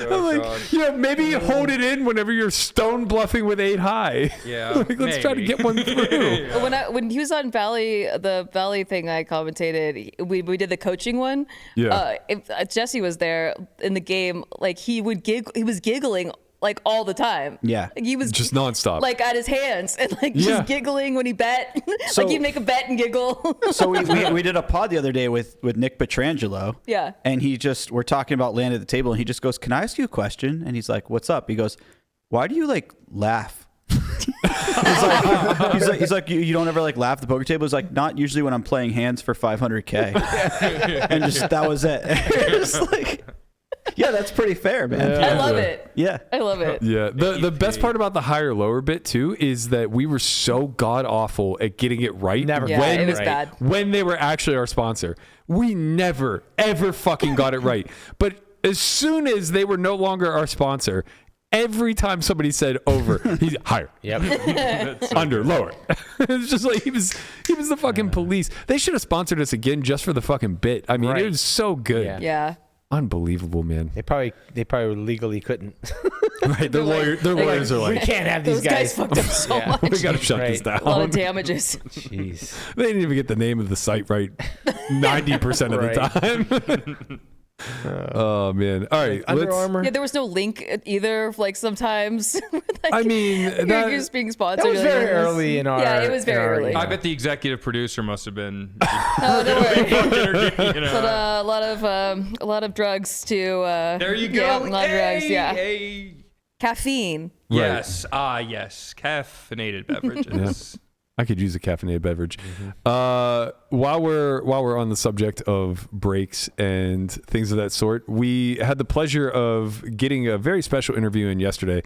I'm like, maybe hold it in whenever you're stone bluffing with 8 high. Yeah, let's try to get one through. When he was on the Valley thing I commentated, we did the coaching one. Yeah. If Jesse was there in the game, like he was giggling like all the time. Yeah. Like, he was just nonstop. Like at his hands and like just giggling when he bet. Like he'd make a bet and giggle. So we did a pod the other day with Nick Petrangelo. Yeah. And we're talking about land at the table, and he just goes, "Can I ask you a question?" And he's like, "What's up?" He goes, "Why do you like laugh?" he's like, you don't ever like laugh at the poker table? He's like, not usually when I'm playing hands for 500K. And just that was it. It's like, yeah, that's pretty fair, man. I love it. Yeah. I love it. Yeah. The best part about the higher lower bit too is that we were so god awful at getting it right. It was bad. When they were actually our sponsor. We never ever fucking got it right. But as soon as they were no longer our sponsor, every time somebody said over, he's higher. Yep. Under, lower. It's just like he was the fucking police. They should have sponsored us again just for the fucking bit. I mean, it was so good. Yeah. Unbelievable, man. They probably legally couldn't. Right. Their lawyers are like, we can't have these Those guys fucked up so much. We gotta shut this down. A lot of damages. Jeez. They didn't even get the name of the site right 90% of the time. Oh man! All right, Under Armour. Yeah, there was no link either. Like sometimes, I mean, you're just being sponsored. That was very early in our. Yeah, it was very early. I bet the executive producer must have been. Oh, don't worry. But a lot of drugs to. There you go. Yeah, a lot of drugs. Yeah. Hey. Caffeine. Yes. Yes. Caffeinated beverages. I could use a caffeinated beverage. While we're on the subject of breaks and things of that sort, we had the pleasure of getting a very special interview in yesterday.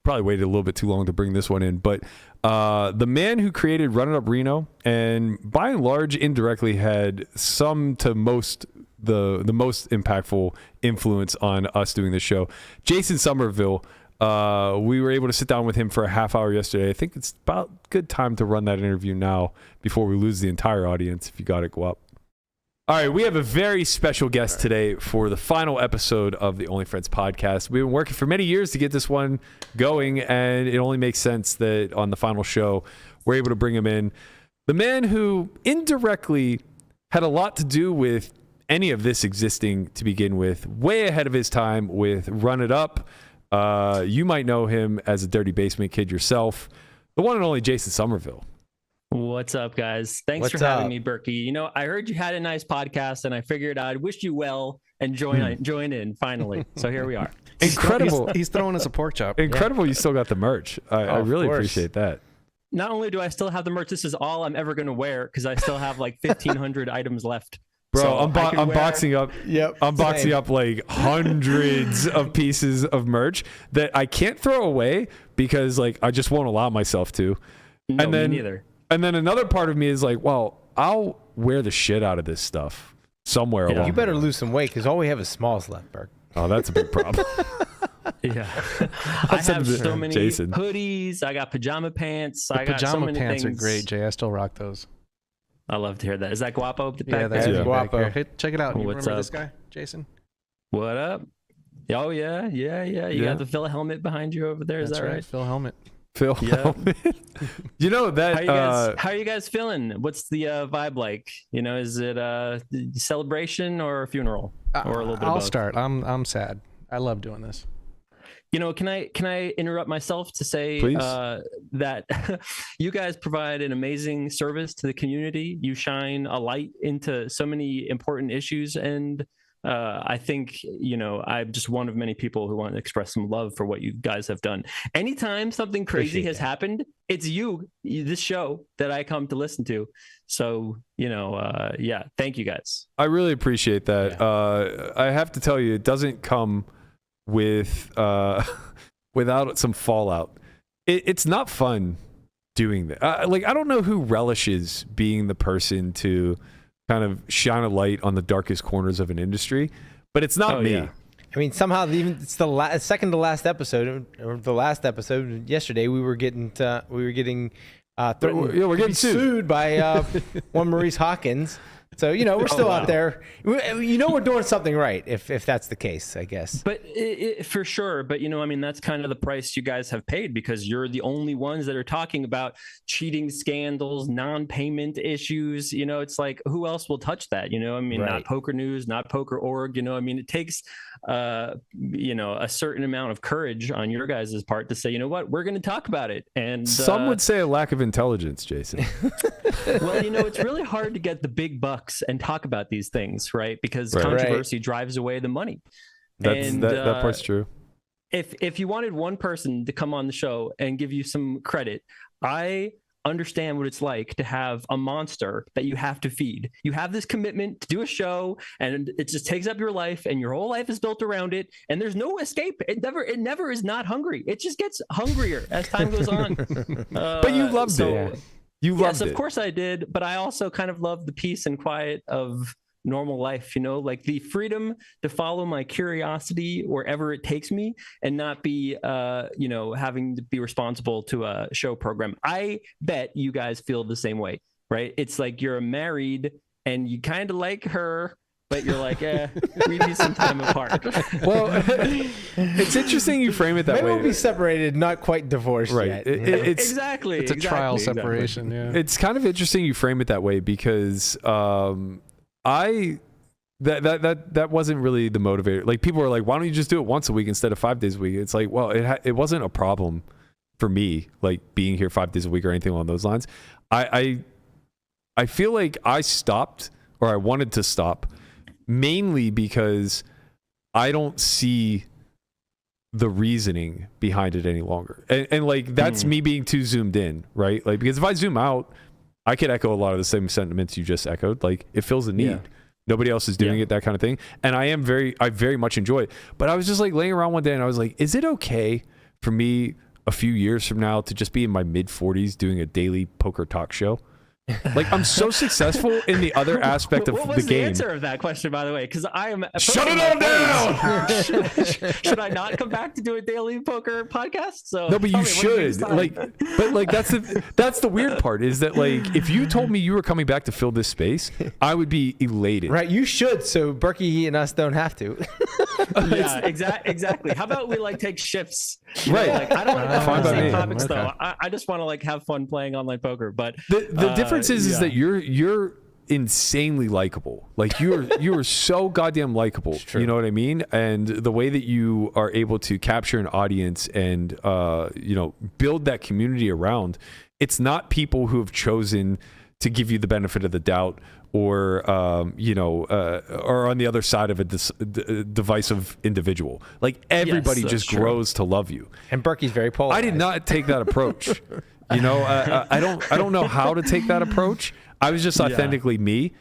Probably waited a little bit too long to bring this one in, but the man who created Run It Up Reno, and by and large indirectly had some to most the most impactful influence on us doing this show, Jason Sommerville. We were able to sit down with him for a half hour yesterday. I think it's about good time to run that interview now before we lose the entire audience. If you got it, go up. All right, we have a very special guest today for the final episode of the Only Friends podcast. We've been working for many years to get this one going, and it only makes sense that on the final show, we're able to bring him in. The man who indirectly had a lot to do with any of this existing to begin with, way ahead of his time with Run It Up. You might know him as a Dirty Basement Kid yourself, the one and only Jason Sommerville. What's up, guys? Thanks for having me, Berkey. You know, I heard you had a nice podcast, and I figured I'd wish you well and join in finally. So here we are. Incredible. He's throwing us a pork chop. Incredible. You still got the merch. I really appreciate that. Not only do I still have the merch, this is all I'm ever going to wear because I still have like 1,500 items left. Bro, So I'm boxing up like hundreds of pieces of merch that I can't throw away because like I just won't allow myself to. No, and then, me neither. And then another part of me is like, well, I'll wear the shit out of this stuff somewhere along. You better lose some weight because all we have is smalls left, Berk. Oh, that's a big problem. Yeah. I have so many Jason. hoodies. I got pajama pants. The I got so pajama many pants things. are great, Jay. I still rock those. I love to hear that. Is that Guapo? Yeah, that's Guapo. Hey, check it out. You What's remember up? this guy, Jason? What up? Oh, yeah. You got the Phil helmet behind you over there. Is That's that right? Phil helmet. Phil helmet. You know that. How are you guys feeling? What's the vibe like? You know, is it a celebration or a funeral or a little bit of I'll both? start. I'm sad. I love doing this. You know, can I interrupt myself to say that you guys provide an amazing service to the community. You shine a light into so many important issues, and I think, you know, I'm just one of many people who want to express some love for what you guys have done. Anytime something crazy has happened, it's this show that I come to listen to. So, you know, thank you guys. I really appreciate that. I have to tell you, it doesn't come with without some fallout. It's not fun doing that. Like, I don't know who relishes being the person to kind of shine a light on the darkest corners of an industry, but it's not me. Yeah. I mean, somehow even it's the second to last episode, or the last episode yesterday. We were getting we're getting sued by one Maurice Hawkins. So, we're still out there. We're doing something right if that's the case, I guess. But for sure. But, that's kind of the price you guys have paid, because you're the only ones that are talking about cheating scandals, non-payment issues. It's like, who else will touch that? Right. Not Poker News, not Poker.org. It takes, a certain amount of courage on your guys' part to say, you know what, we're going to talk about it. And some would say a lack of intelligence, Jason. Well, it's really hard to get the big bucks and talk about these things, right? Because controversy drives away the money. That part's true. If you wanted one person to come on the show and give you some credit, I understand what it's like to have a monster that you have to feed. You have this commitment to do a show, and it just takes up your life, and your whole life is built around it, and there's no escape. It never is not hungry. It just gets hungrier as time goes on. But you loved it. Yes, of course I did, but I also kind of love the peace and quiet of normal life, like the freedom to follow my curiosity wherever it takes me, and not be having to be responsible to a show program. I bet you guys feel the same way, right? It's like you're married and you kind of like her, but you're like, we need some time apart. Well, it's interesting you frame it that way. Maybe we'll be separated, not quite divorced yet. Exactly. It's a trial separation. Yeah. It's kind of interesting you frame it that way, because that wasn't really the motivator. Like, people are like, why don't you just do it once a week instead of 5 days a week? It's like, well, it wasn't a problem for me, like being here 5 days a week or anything along those lines. I feel like I stopped, or I wanted to stop, mainly because I don't see the reasoning behind it any longer. And like, that's me being too zoomed in, right? Like, because if I zoom out, I could echo a lot of the same sentiments you just echoed. Like, it fills a need. Yeah. Nobody else is doing it, that kind of thing. And I very much enjoy it. But I was just like laying around one day and I was like, is it okay for me a few years from now to just be in my mid 40s doing a daily poker talk show? Like, I'm so successful in the other aspect of the game. What was the answer of that question, by the way? Because I am... Shut it all down! Should I not come back to do a daily poker podcast? So no, but you should. Like, that's the weird part, is that, like, if you told me you were coming back to fill this space, I would be elated. Right, you should, so Berkey and us don't have to. Yeah, exactly. How about we, like, take shifts? Right. I don't want to cover the same topics, though. I just want to, like, have fun playing online poker. But the difference is that you're insanely likable. Like, you are so goddamn likable. You know what I mean? And the way that you are able to capture an audience and build that community around, it's not people who have chosen to give you the benefit of the doubt, or or on the other side of a divisive individual. Like, everybody just grows to love you. And Berkey's very polarized. I did not take that approach. I don't know how to take that approach. I was just authentically me,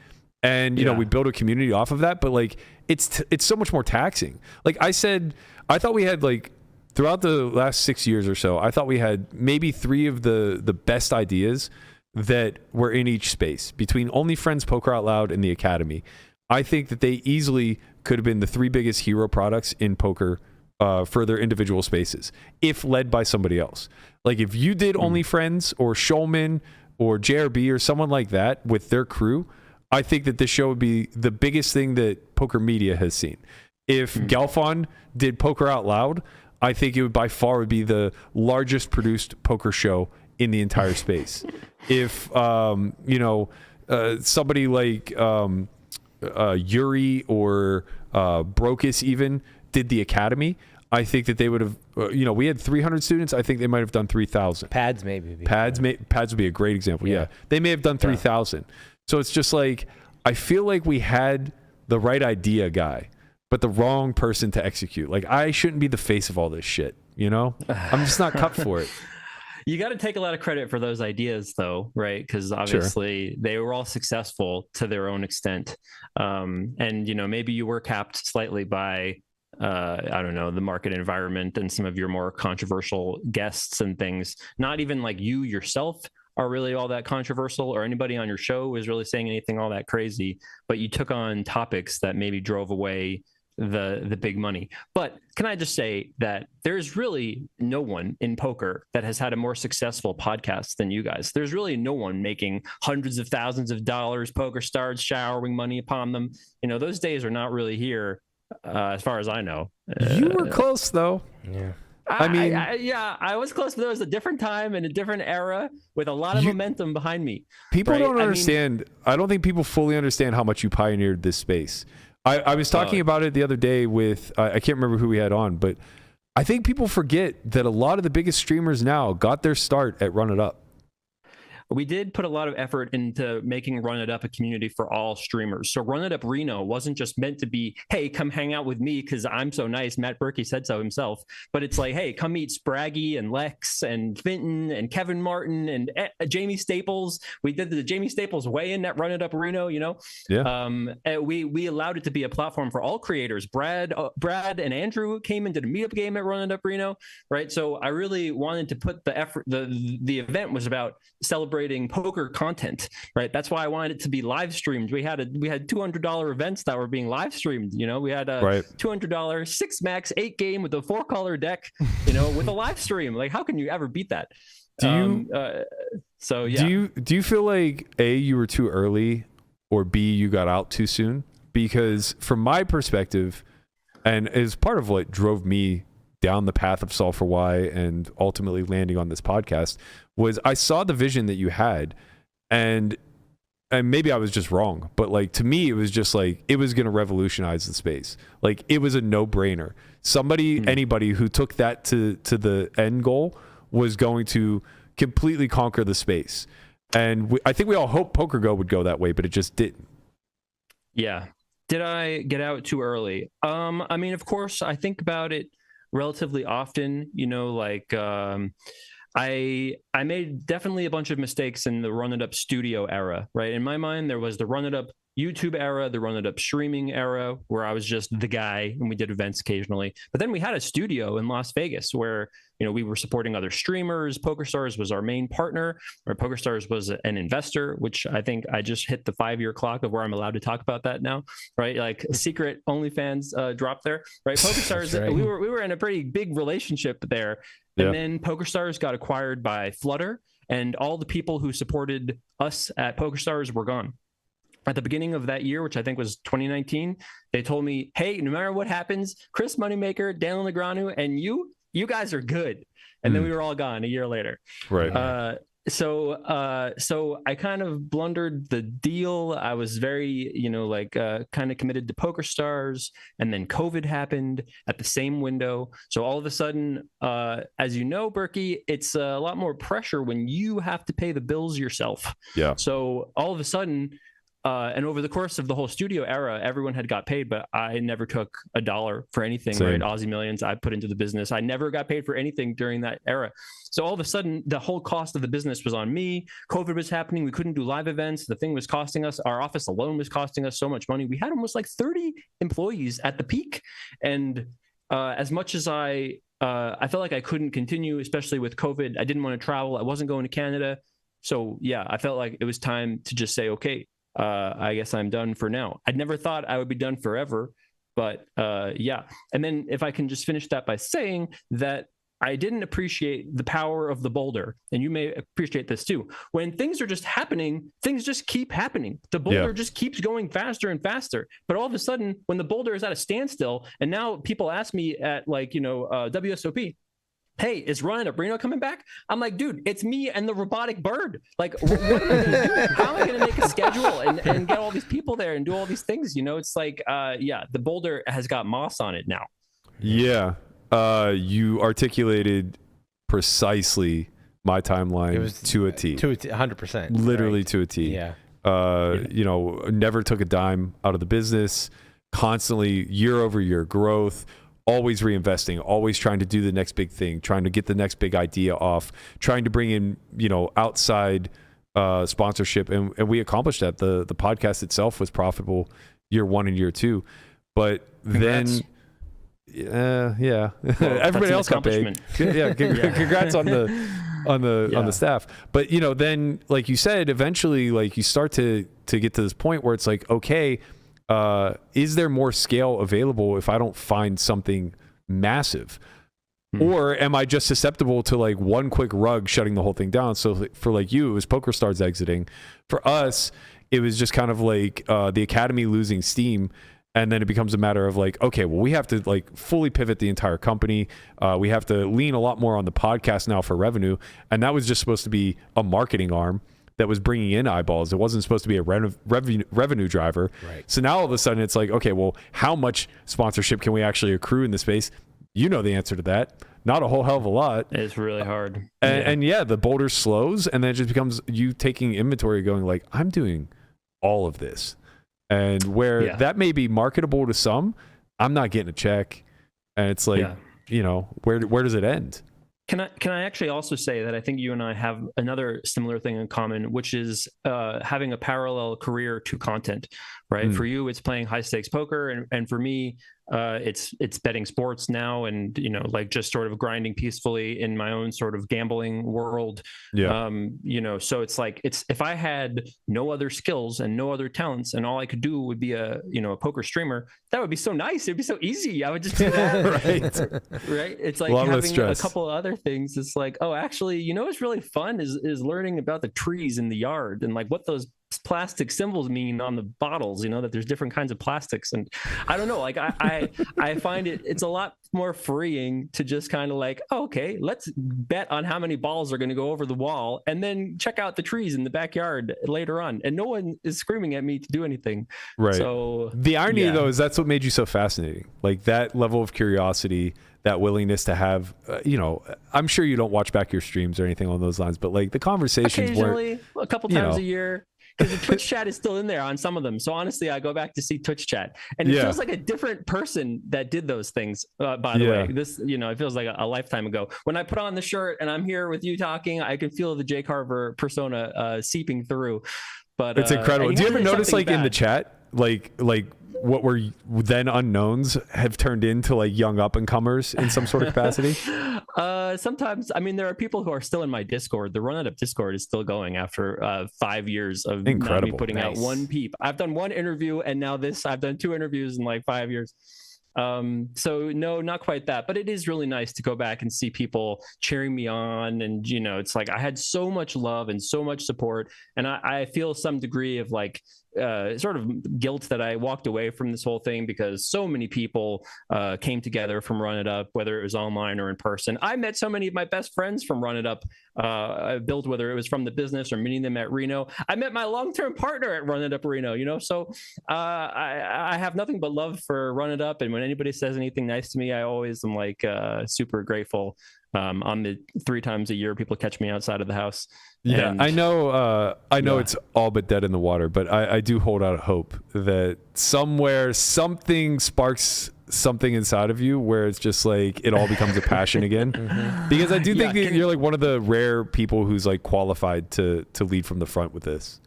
and we built a community off of that. But like, it's so much more taxing. Like I said, I thought we had, like, throughout the last 6 years or so, I thought we had maybe 3 of the best ideas that were in each space, between Only Friends, Poker Out Loud, and the Academy. I think that they easily could have been the 3 biggest hero products in poker for their individual spaces, if led by somebody else. Like, if you did Only Friends or Shulman or JRB or someone like that with their crew, I think that this show would be the biggest thing that poker media has seen. If Galfond did Poker Out Loud, I think it would by far would be the largest produced poker show in the entire space. If somebody like Yuri or Brokus even did the Academy, I think that they would have, we had 300 students. I think they might have done 3,000. Pads maybe. Pads would be a great example. Yeah. They may have done 3,000. So it's just like, I feel like we had the right idea guy, but the wrong person to execute. Like, I shouldn't be the face of all this shit, I'm just not cut for it. You got to take a lot of credit for those ideas, though, right? Because obviously they were all successful to their own extent. And, maybe you were capped slightly by I don't know, the market environment and some of your more controversial guests and things. Not even like you yourself are really all that controversial, or anybody on your show is really saying anything all that crazy, but you took on topics that maybe drove away the big money. But can I just say that there's really no one in poker that has had a more successful podcast than you guys. There's really no one making hundreds of thousands of dollars, poker stars showering money upon them. You know, those days are not really here, as far as I know. You were close though. Yeah. I mean, I was close, but there was a different time and a different era with a lot of momentum behind me. People don't understand. I don't think people fully understand how much you pioneered this space. I was talking about it the other day with, I can't remember who we had on, but I think people forget that a lot of the biggest streamers now got their start at Run It Up. We did put a lot of effort into making Run It Up a community for all streamers. So Run It Up Reno wasn't just meant to be, hey, come hang out with me because I'm so nice. Matt Berkey said so himself. But it's like, hey, come meet Spraggy and Lex and Vinton and Kevin Martin and Jamie Staples. We did the Jamie Staples weigh-in at Run It Up Reno, you know? Yeah. We allowed it to be a platform for all creators. Brad and Andrew came and did a meetup game at Run It Up Reno, right? So I really wanted to put the effort, the event was about celebrating poker content, right? That's why I wanted it to be live streamed. We had $200 events that were being live streamed. You know, we had a $200 6 max 8 game with a 4-color deck, you know, with a live stream. Like, how can you ever beat that? Do you feel like A, you were too early, or B, you got out too soon? Because from my perspective, and as part of what drove me down the path of Solve for Why and ultimately landing on this podcast, was I saw the vision that you had, and maybe I was just wrong, but like, to me, it was just like, it was going to revolutionize the space. Like, it was a no-brainer. Anybody who took that to the end goal was going to completely conquer the space. And I think we all hoped Poker Go would go that way, but it just didn't. Yeah. Did I get out too early? I mean, of course, I think about it relatively often, you know, like, I made definitely a bunch of mistakes in the Run It Up studio era, right? In my mind, there was the Run It Up YouTube era, the Run It Up streaming era, where I was just the guy and we did events occasionally. But then we had a studio in Las Vegas where, you know, we were supporting other streamers. PokerStars was our main partner, or PokerStars was an investor, which I think I just hit the 5-year clock of where I'm allowed to talk about that now, right? Like, secret OnlyFans drop there, right? PokerStars, right. we were in a pretty big relationship there. And then PokerStars got acquired by Flutter, and all the people who supported us at PokerStars were gone. At the beginning of that year, which I think was 2019, they told me, hey, no matter what happens, Chris Moneymaker, Daniel Negreanu, and you guys are good. And then we were all gone a year later. Right. So I kind of blundered the deal. I was very, you know, like kind of committed to PokerStars, and then COVID happened at the same window. So all of a sudden, as you know, Berkey, it's a lot more pressure when you have to pay the bills yourself. Yeah. So all of a sudden, and over the course of the whole studio era, everyone had got paid, but I never took $1 for anything. Same. Right? Aussie Millions I put into the business. I never got paid for anything during that era. So all of a sudden, the whole cost of the business was on me. COVID was happening. We couldn't do live events. The thing was costing us, our office alone was costing us so much money. We had almost like 30 employees at the peak. And as much as I felt like I couldn't continue, especially with COVID, I didn't want to travel. I wasn't going to Canada. So yeah, I felt like it was time to just say, okay, I guess I'm done for now. I'd never thought I would be done forever, but yeah. And then if I can just finish that by saying that I didn't appreciate the power of the boulder, and you may appreciate this too. When things are just happening, things just keep happening. The boulder just keeps going faster and faster. But all of a sudden, when the boulder is at a standstill, and now people ask me at like, you know, WSOP, hey, is Run It Up Reno coming back? I'm like, dude, it's me and the robotic bird. Like, what am I gonna do? How am I going to make a schedule and get all these people there and do all these things? You know, it's like, yeah, the boulder has got moss on it now. Yeah. You articulated precisely my timeline to a T. To a T, 100%. Literally right. to a T. Yeah. You know, never took a dime out of the business, constantly year over year growth, always reinvesting, always trying to do the next big thing, trying to get the next big idea off, trying to bring in, you know, outside sponsorship. And we accomplished that. The podcast itself was profitable year 1 and year 2. But then Yeah. Everybody else got paid. Congrats on the staff. But then like you said, eventually like you start to get to this point where it's like, okay, is there more scale available if I don't find something massive? Or am I just susceptible to like one quick rug shutting the whole thing down? So for like you, it was PokerStars exiting. For us, it was just kind of like the Academy losing steam. And then it becomes a matter of like, okay, well, we have to like fully pivot the entire company. We have to lean a lot more on the podcast now for revenue. And that was just supposed to be a marketing arm that was bringing in eyeballs. It wasn't supposed to be a revenue driver. Right. So now all of a sudden it's like, okay, well, how much sponsorship can we actually accrue in the space? You know the answer to that. Not a whole hell of a lot. It's really hard. And the boulder slows, and then it just becomes you taking inventory going like, I'm doing all of this. And where that may be marketable to some, I'm not getting a check. And it's like, where does it end? Can I actually also say that I think you and I have another similar thing in common, which is having a parallel career to content, right? For you, it's playing high stakes poker, and for me, it's betting sports now, and like just sort of grinding peacefully in my own sort of gambling world. So it's like if I had no other skills and no other talents, and all I could do would be a poker streamer, that would be so nice. It'd be so easy. I would just do that. Right. It's like having a couple of other things. It's like, oh, actually, what's really fun is learning about the trees in the yard and like what those plastic symbols mean on the bottles, that there's different kinds of plastics. And I don't know, like I find it's a lot more freeing to just kind of like, okay, let's bet on how many balls are going to go over the wall and then check out the trees in the backyard later on. And no one is screaming at me to do anything. Right. So the irony though is that's what made you so fascinating. Like that level of curiosity, that willingness to have, I'm sure you don't watch back your streams or anything on those lines, but like the conversations occasionally, a couple times a year. Because the Twitch chat is still in there on some of them. So honestly, I go back to see Twitch chat, and it feels like a different person that did those things. By the way, this it feels like a lifetime ago. When I put on the shirt and I'm here with you talking, I can feel the Jay Carver persona seeping through. But it's incredible. Do you ever notice like in the chat, like what were then unknowns have turned into like young up and comers in some sort of capacity? Sometimes, I mean, there are people who are still in my Discord. The Run It Up Discord is still going after 5 years of not me putting out one peep. I've done one interview, and now I've done 2 interviews in like 5 years. So no, not quite that, but it is really nice to go back and see people cheering me on. And, it's like I had so much love and so much support, and I feel some degree of like sort of guilt that I walked away from this whole thing because so many people came together from Run It Up, whether it was online or in person. I met so many of my best friends from Run It Up. I built, whether it was from the business or meeting them at Reno. I met my long-term partner at Run It Up Reno, so I have nothing but love for Run It Up. And when anybody says anything nice to me, I always am like super grateful. On the 3 times a year people catch me outside of the house. Yeah, and I know it's all but dead in the water, but I do hold out hope that somewhere something sparks something inside of you where it's just like it all becomes a passion again. Because I do think that you're like one of the rare people who's like qualified to lead from the front with this.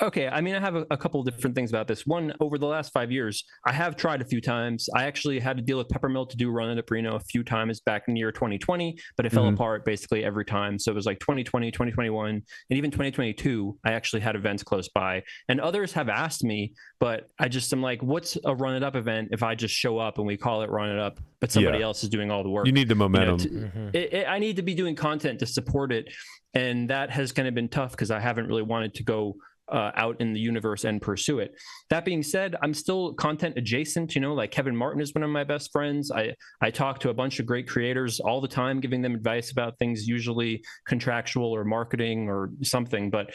Okay, I mean, I have a couple of different things about this. One, over the last 5 years, I have tried a few times. I actually had to deal with Peppermill to do Run It Up Reno a few times back in the year 2020, but it fell apart basically every time. So it was like 2020, 2021, and even 2022, I actually had events close by. And others have asked me, but I just am like, what's a Run It Up event if I just show up and we call it Run It Up, but somebody else is doing all the work? You need the momentum. I need to be doing content to support it. And that has kind of been tough because I haven't really wanted to go out in the universe and pursue it. That being said, I'm still content adjacent, like Kevin Martin is one of my best friends. I talk to a bunch of great creators all the time, giving them advice about things, usually contractual or marketing or something. But,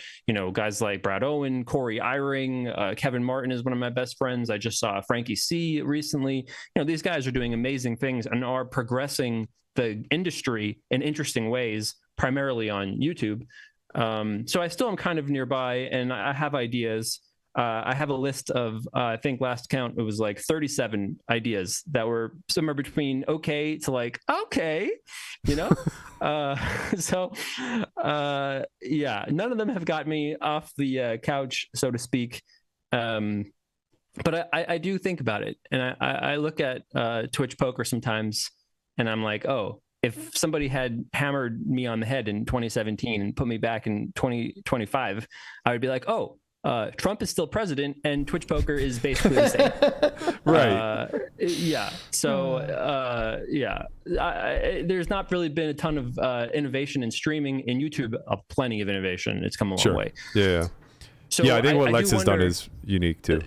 guys like Brad Owen, Corey Eyring, Kevin Martin is one of my best friends. I just saw Frankie C recently. These guys are doing amazing things and are progressing the industry in interesting ways, primarily on YouTube. So I still am kind of nearby, and I have ideas. I have a list of, I think last count, it was like 37 ideas that were somewhere between okay to like, okay, So, none of them have got me off the couch, so to speak. but I do think about it, and I look at Twitch poker sometimes, and I'm like, oh, if somebody had hammered me on the head in 2017 and put me back in 2025, I would be like, oh, Trump is still president, and Twitch poker is basically the same. Right. Yeah. So there's not really been a ton of innovation in streaming. In YouTube, plenty of innovation. It's come a long way. Yeah. So I think what Lex has done is unique too.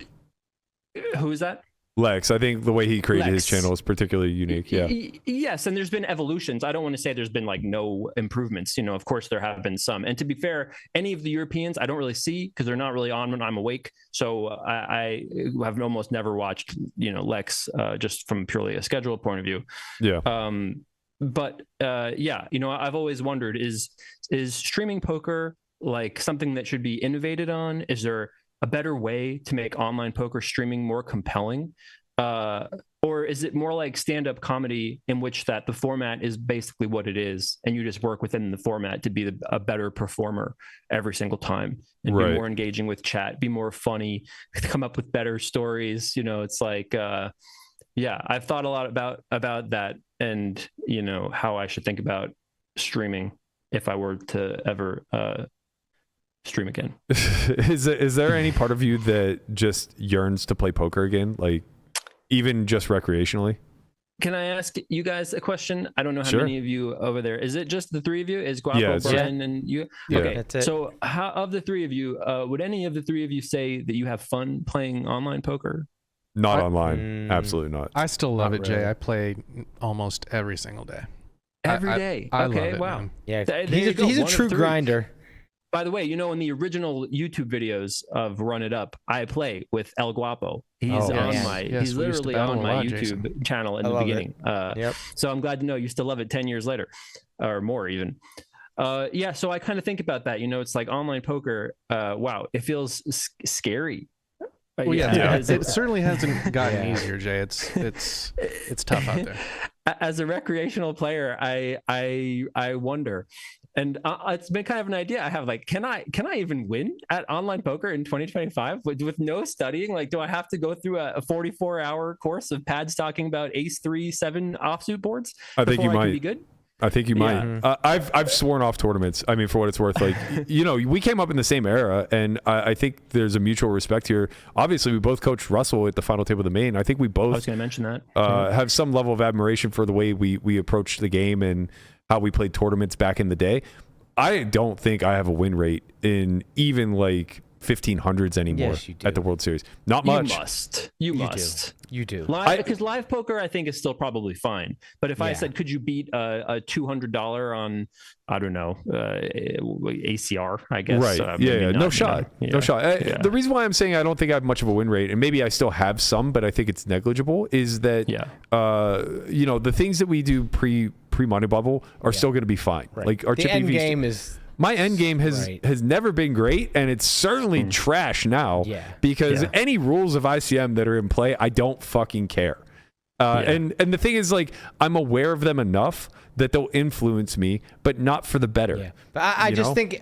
Who is that? Lex. I think the way he created his channel is particularly unique. Yeah. Yes, and there's been evolutions. I don't want to say there's been like no improvements. You know, of course there have been some. And to be fair, any of the Europeans I don't really see because they're not really on when I'm awake. So I have almost never watched, you know, Lex just from purely a schedule point of view. Yeah. But you know, I've always wondered, is streaming poker like something that should be innovated on? Is there a better way to make online poker streaming more compelling? Or is it more like stand-up comedy in which that the format is basically what it is and you just work within the format to be a better performer every single time and be more engaging with chat, be more funny, come up with better stories? You know, it's like, I've thought a lot about that and, you know, how I should think about streaming if I were to ever stream again. Is there any part of you that just yearns to play poker again, like even just recreationally? Can I ask you guys a question? I don't know how many of you over there. Is it just the three of you? Is Guapo, Brian, and you? Yeah. Okay, that's it. So how, of the three of you, would any of the three of you say that you have fun playing online poker? Not online. Absolutely not. I still love it, Jay. I play almost every single day. Every day. I Okay, love it, wow. man. Yeah, he's a true grinder. By the way, you know, in the original YouTube videos of Run It Up, I play with El Guapo. He's he's literally on my YouTube channel in the beginning. So I'm glad to know you still love it 10 years later or more even. So I kind of think about that. You know, it's like online poker. Wow, it feels scary. Well, it certainly hasn't gotten easier, Jay. It's tough out there. As a recreational player, I wonder. And it's been kind of an idea I have, like, can I even win at online poker in 2025 with no studying? Like, do I have to go through a 44-hour course of pad stocking about ace 3-7 offsuit boards? I think you might be good? I think you might. I've sworn off tournaments. I mean, for what it's worth, like, you know, we came up in the same era, and I think there's a mutual respect here. Obviously, we both coached Russell at the final table of the main. I think we both I was going to mention that. Have some level of admiration for the way we approached the game and how we played tournaments back in the day. I don't think I have a win rate in even like 1500s anymore at the World Series. Not much. You must. You do. Because live poker, I think, is still probably fine. But if I said, could you beat a $200 on, I don't know, ACR, I guess. Right. No shot. No shot. The reason why I'm saying I don't think I have much of a win rate, and maybe I still have some, but I think it's negligible, is that, you know, the things that we do pre-money bubble are still going to be fine. Right. Like our the end game is... My end game has never been great, and it's certainly trash now because any rules of ICM that are in play, I don't fucking care. And the thing is, like, I'm aware of them enough that they'll influence me, but not for the better. Yeah. But I just think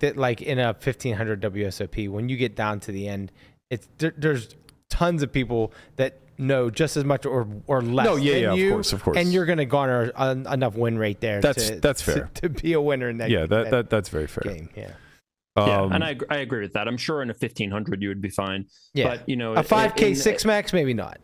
that, like, in a 1500 WSOP, when you get down to the end, there's tons of people that know just as much or less than you, of course, and you're going to garner enough win rate there. That's fair to be a winner in that. That's very fair. Game. And I agree with that. I'm sure in a 1500 you would be fine. Yeah, but you know, a 5K 6 max, maybe not.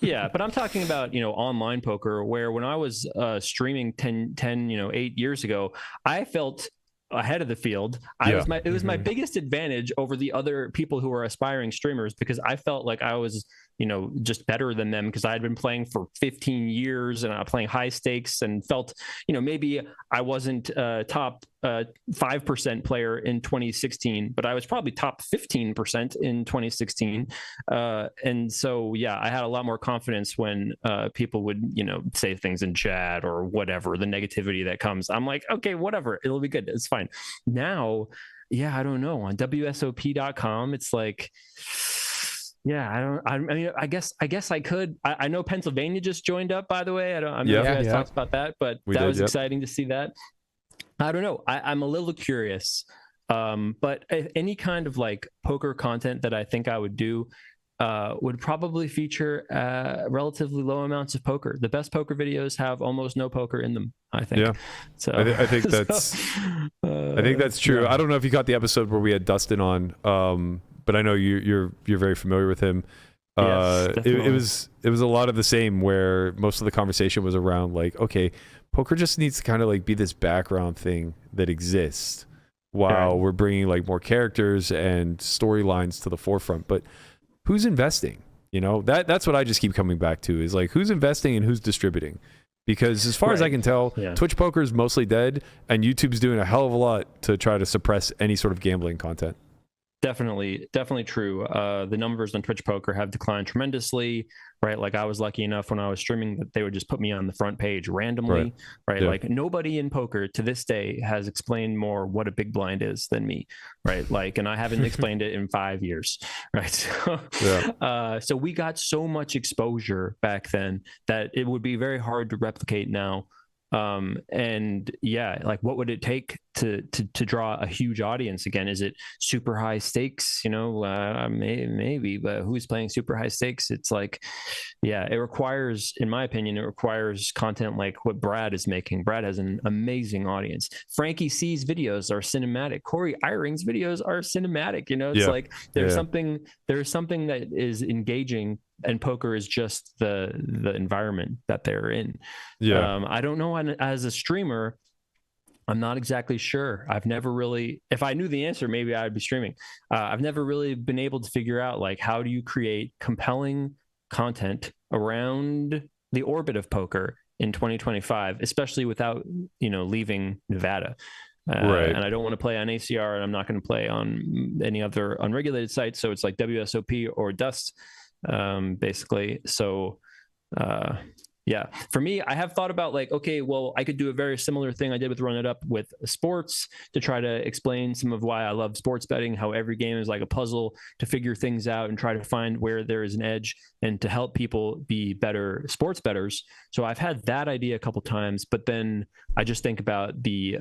Yeah, but I'm talking about, you know, online poker, where when I was streaming 8 years ago, I felt ahead of the field. It was my biggest advantage over the other people who were aspiring streamers, because I felt like I was, you know, just better than them because I had been playing for 15 years and I was playing high stakes and felt, you know, maybe I wasn't top 5% player in 2016, but I was probably top 15% in 2016. And so, I had a lot more confidence when people would, you know, say things in chat or whatever, the negativity that comes. I'm like, okay, whatever, it'll be good. It's fine. Now, I don't know. On WSOP.com, it's like, I guess I could. I know Pennsylvania just joined up, by the way. I don't know if you guys talked about that, but that was exciting to see that. I don't know. I'm a little curious. But any kind of like poker content that I think I would do, would probably feature relatively low amounts of poker. The best poker videos have almost no poker in them, I think. Yeah. So I think that's I think that's true. Yeah. I don't know if you got the episode where we had Dustin on, but I know you're very familiar with him. Yes, it was a lot of the same, where most of the conversation was around like, okay, poker just needs to kind of like be this background thing that exists while we're bringing like more characters and storylines to the forefront. But who's investing? You know, that's what I just keep coming back to, is like, who's investing and who's distributing? Because as far as I can tell, Twitch poker is mostly dead, and YouTube's doing a hell of a lot to try to suppress any sort of gambling content. Definitely true. The numbers on Twitch poker have declined tremendously, right? Like, I was lucky enough when I was streaming that they would just put me on the front page randomly, right? Yeah. Like, nobody in poker to this day has explained more what a big blind is than me, right? Like, and I haven't explained it in 5 years, right? So, so we got so much exposure back then that it would be very hard to replicate now. And yeah, like, what would it take to draw a huge audience again? Is it super high stakes? You know, maybe, but who's playing super high stakes? It's like, yeah, it requires, in my opinion, it requires content like what Brad is making. Brad has an amazing audience. Frankie C's videos are cinematic. Corey Iring's videos are cinematic. You know, it's like there's something that is engaging, and poker is just the environment that they're in. I don't know, as a streamer, I'm not exactly sure. I've never really, if I knew the answer, maybe I'd be streaming. I've never really been able to figure out, like, how do you create compelling content around the orbit of poker in 2025, especially without, you know, leaving Nevada. And I don't want to play on ACR, and I'm not going to play on any other unregulated sites. So it's like WSOP or Dust, basically. So, yeah, for me, I have thought about, like, okay, well, I could do a very similar thing I did with Run It Up with sports, to try to explain some of why I love sports betting, how every game is like a puzzle, to figure things out and try to find where there is an edge, and to help people be better sports bettors. So I've had that idea a couple times, but then I just think about the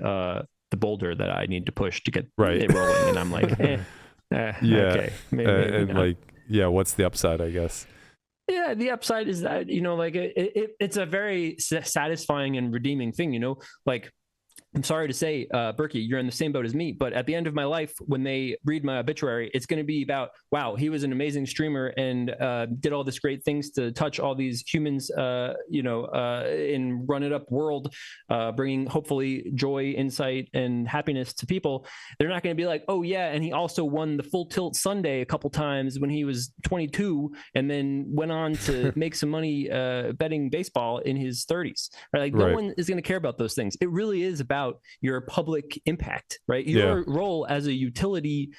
boulder that I need to push to get it rolling, and I'm like, okay, maybe not. Like, what's the upside, I guess? Yeah, the upside is that, you know, like, it's a very satisfying and redeeming thing, you know, like, I'm sorry to say, Berkey, you're in the same boat as me, but at the end of my life, when they read my obituary, it's going to be about, wow, he was an amazing streamer and did all this great things to touch all these humans, you know, in Run It Up world, bringing hopefully joy, insight, and happiness to people. They're not going to be like, oh yeah, and he also won the Full Tilt Sunday a couple times when he was 22, and then went on to make some money betting baseball in his 30s. Right? Like, no one is going to care about those things. It really is about your public impact, right? Your role as a utility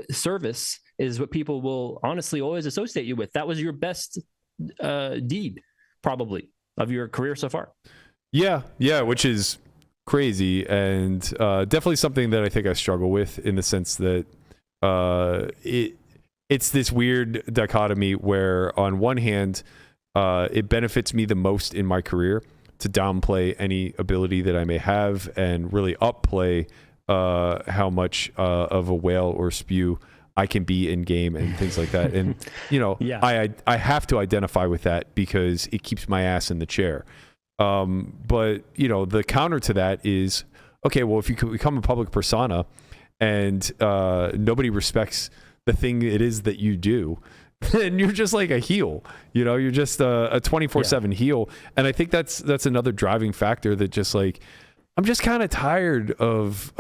service is what people will honestly always associate you with. That was your best deed, probably, of your career so far. Yeah, which is crazy, and definitely something that I think I struggle with, in the sense that it's this weird dichotomy where, on one hand, it benefits me the most in my career to downplay any ability that I may have, and really upplay how much of a whale or spew I can be in game and things like that. And, you know, I have to identify with that because it keeps my ass in the chair. But, you know, the counter to that is, okay, well, if you could become a public persona and nobody respects the thing it is that you do, and you're just like a heel, you know, you're just a 24/7 heel. And I think that's another driving factor, that just, like, I'm just kind of tired of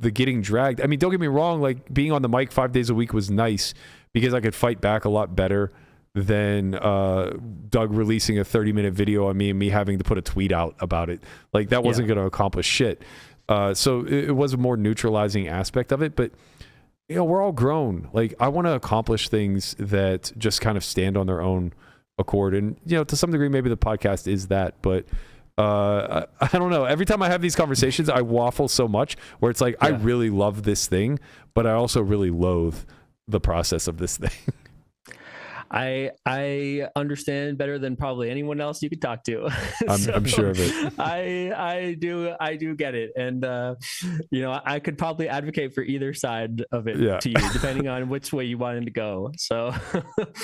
the getting dragged. I mean, don't get me wrong, like, being on the mic 5 days a week was nice, because I could fight back a lot better than Doug releasing a 30-minute video on me and me having to put a tweet out about it. Like, that wasn't going to accomplish shit. So it was a more neutralizing aspect of it. But, you know, we're all grown. Like, I want to accomplish things that just kind of stand on their own accord. And, you know, to some degree, maybe the podcast is that. But I don't know. Every time I have these conversations, I waffle so much, where it's like, I really love this thing, but I also really loathe the process of this thing. I understand better than probably anyone else you could talk to. I'm sure of it. I do get it, and I could probably advocate for either side of it to you, depending on which way you wanted to go. So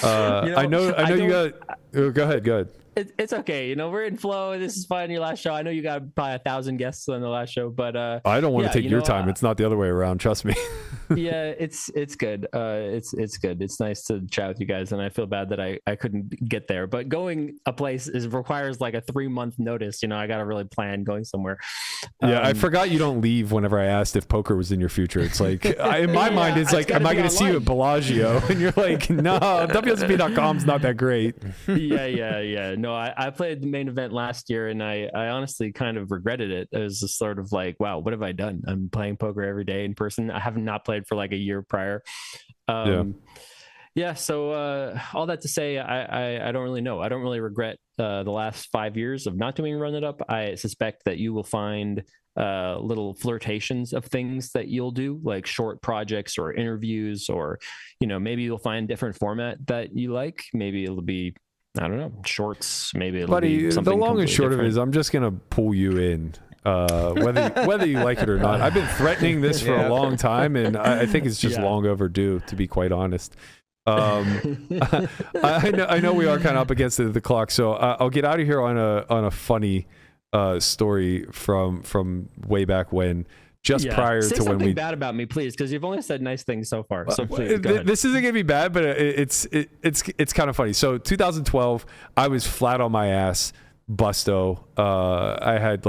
I know you got. Go ahead. It's okay. We're in flow. This is fine. Your last show. I know you got probably 1,000 guests on the last show, but I don't want to take your time. It's not the other way around. Trust me. Yeah, it's good. It's good. It's nice to chat with you guys, and I feel bad that I couldn't get there. But going a place requires like a 3-month notice. I got to really plan going somewhere. Yeah, I forgot you don't leave whenever I asked if poker was in your future. It's like in my mind, it's like, am I going to see you at Bellagio? And you're like, no, WSOP.com's not that great. Yeah. No, I played the main event last year, and I honestly kind of regretted it. It was just sort of like, wow, what have I done? I'm playing poker every day in person. I have not played for like a year prior. So all that to say, I don't really know. I don't really regret the last 5 years of not doing Run It Up. I suspect that you will find little flirtations of things that you'll do, like short projects or interviews, or maybe you'll find different format that you like. Maybe it'll be, I don't know, shorts. Maybe it'll be something. The long and short of it is, I'm just gonna pull you in, whether you like it or not. I've been threatening this for a long time, and I think it's just long overdue, to be quite honest. I know we are kind of up against the clock, so I'll get out of here on a funny story from way back when. Prior Say to when we bad about me, please, because you've only said nice things so far. So please, go ahead. This isn't gonna be bad, but it's kind of funny. So 2012, I was flat on my ass, busto. I had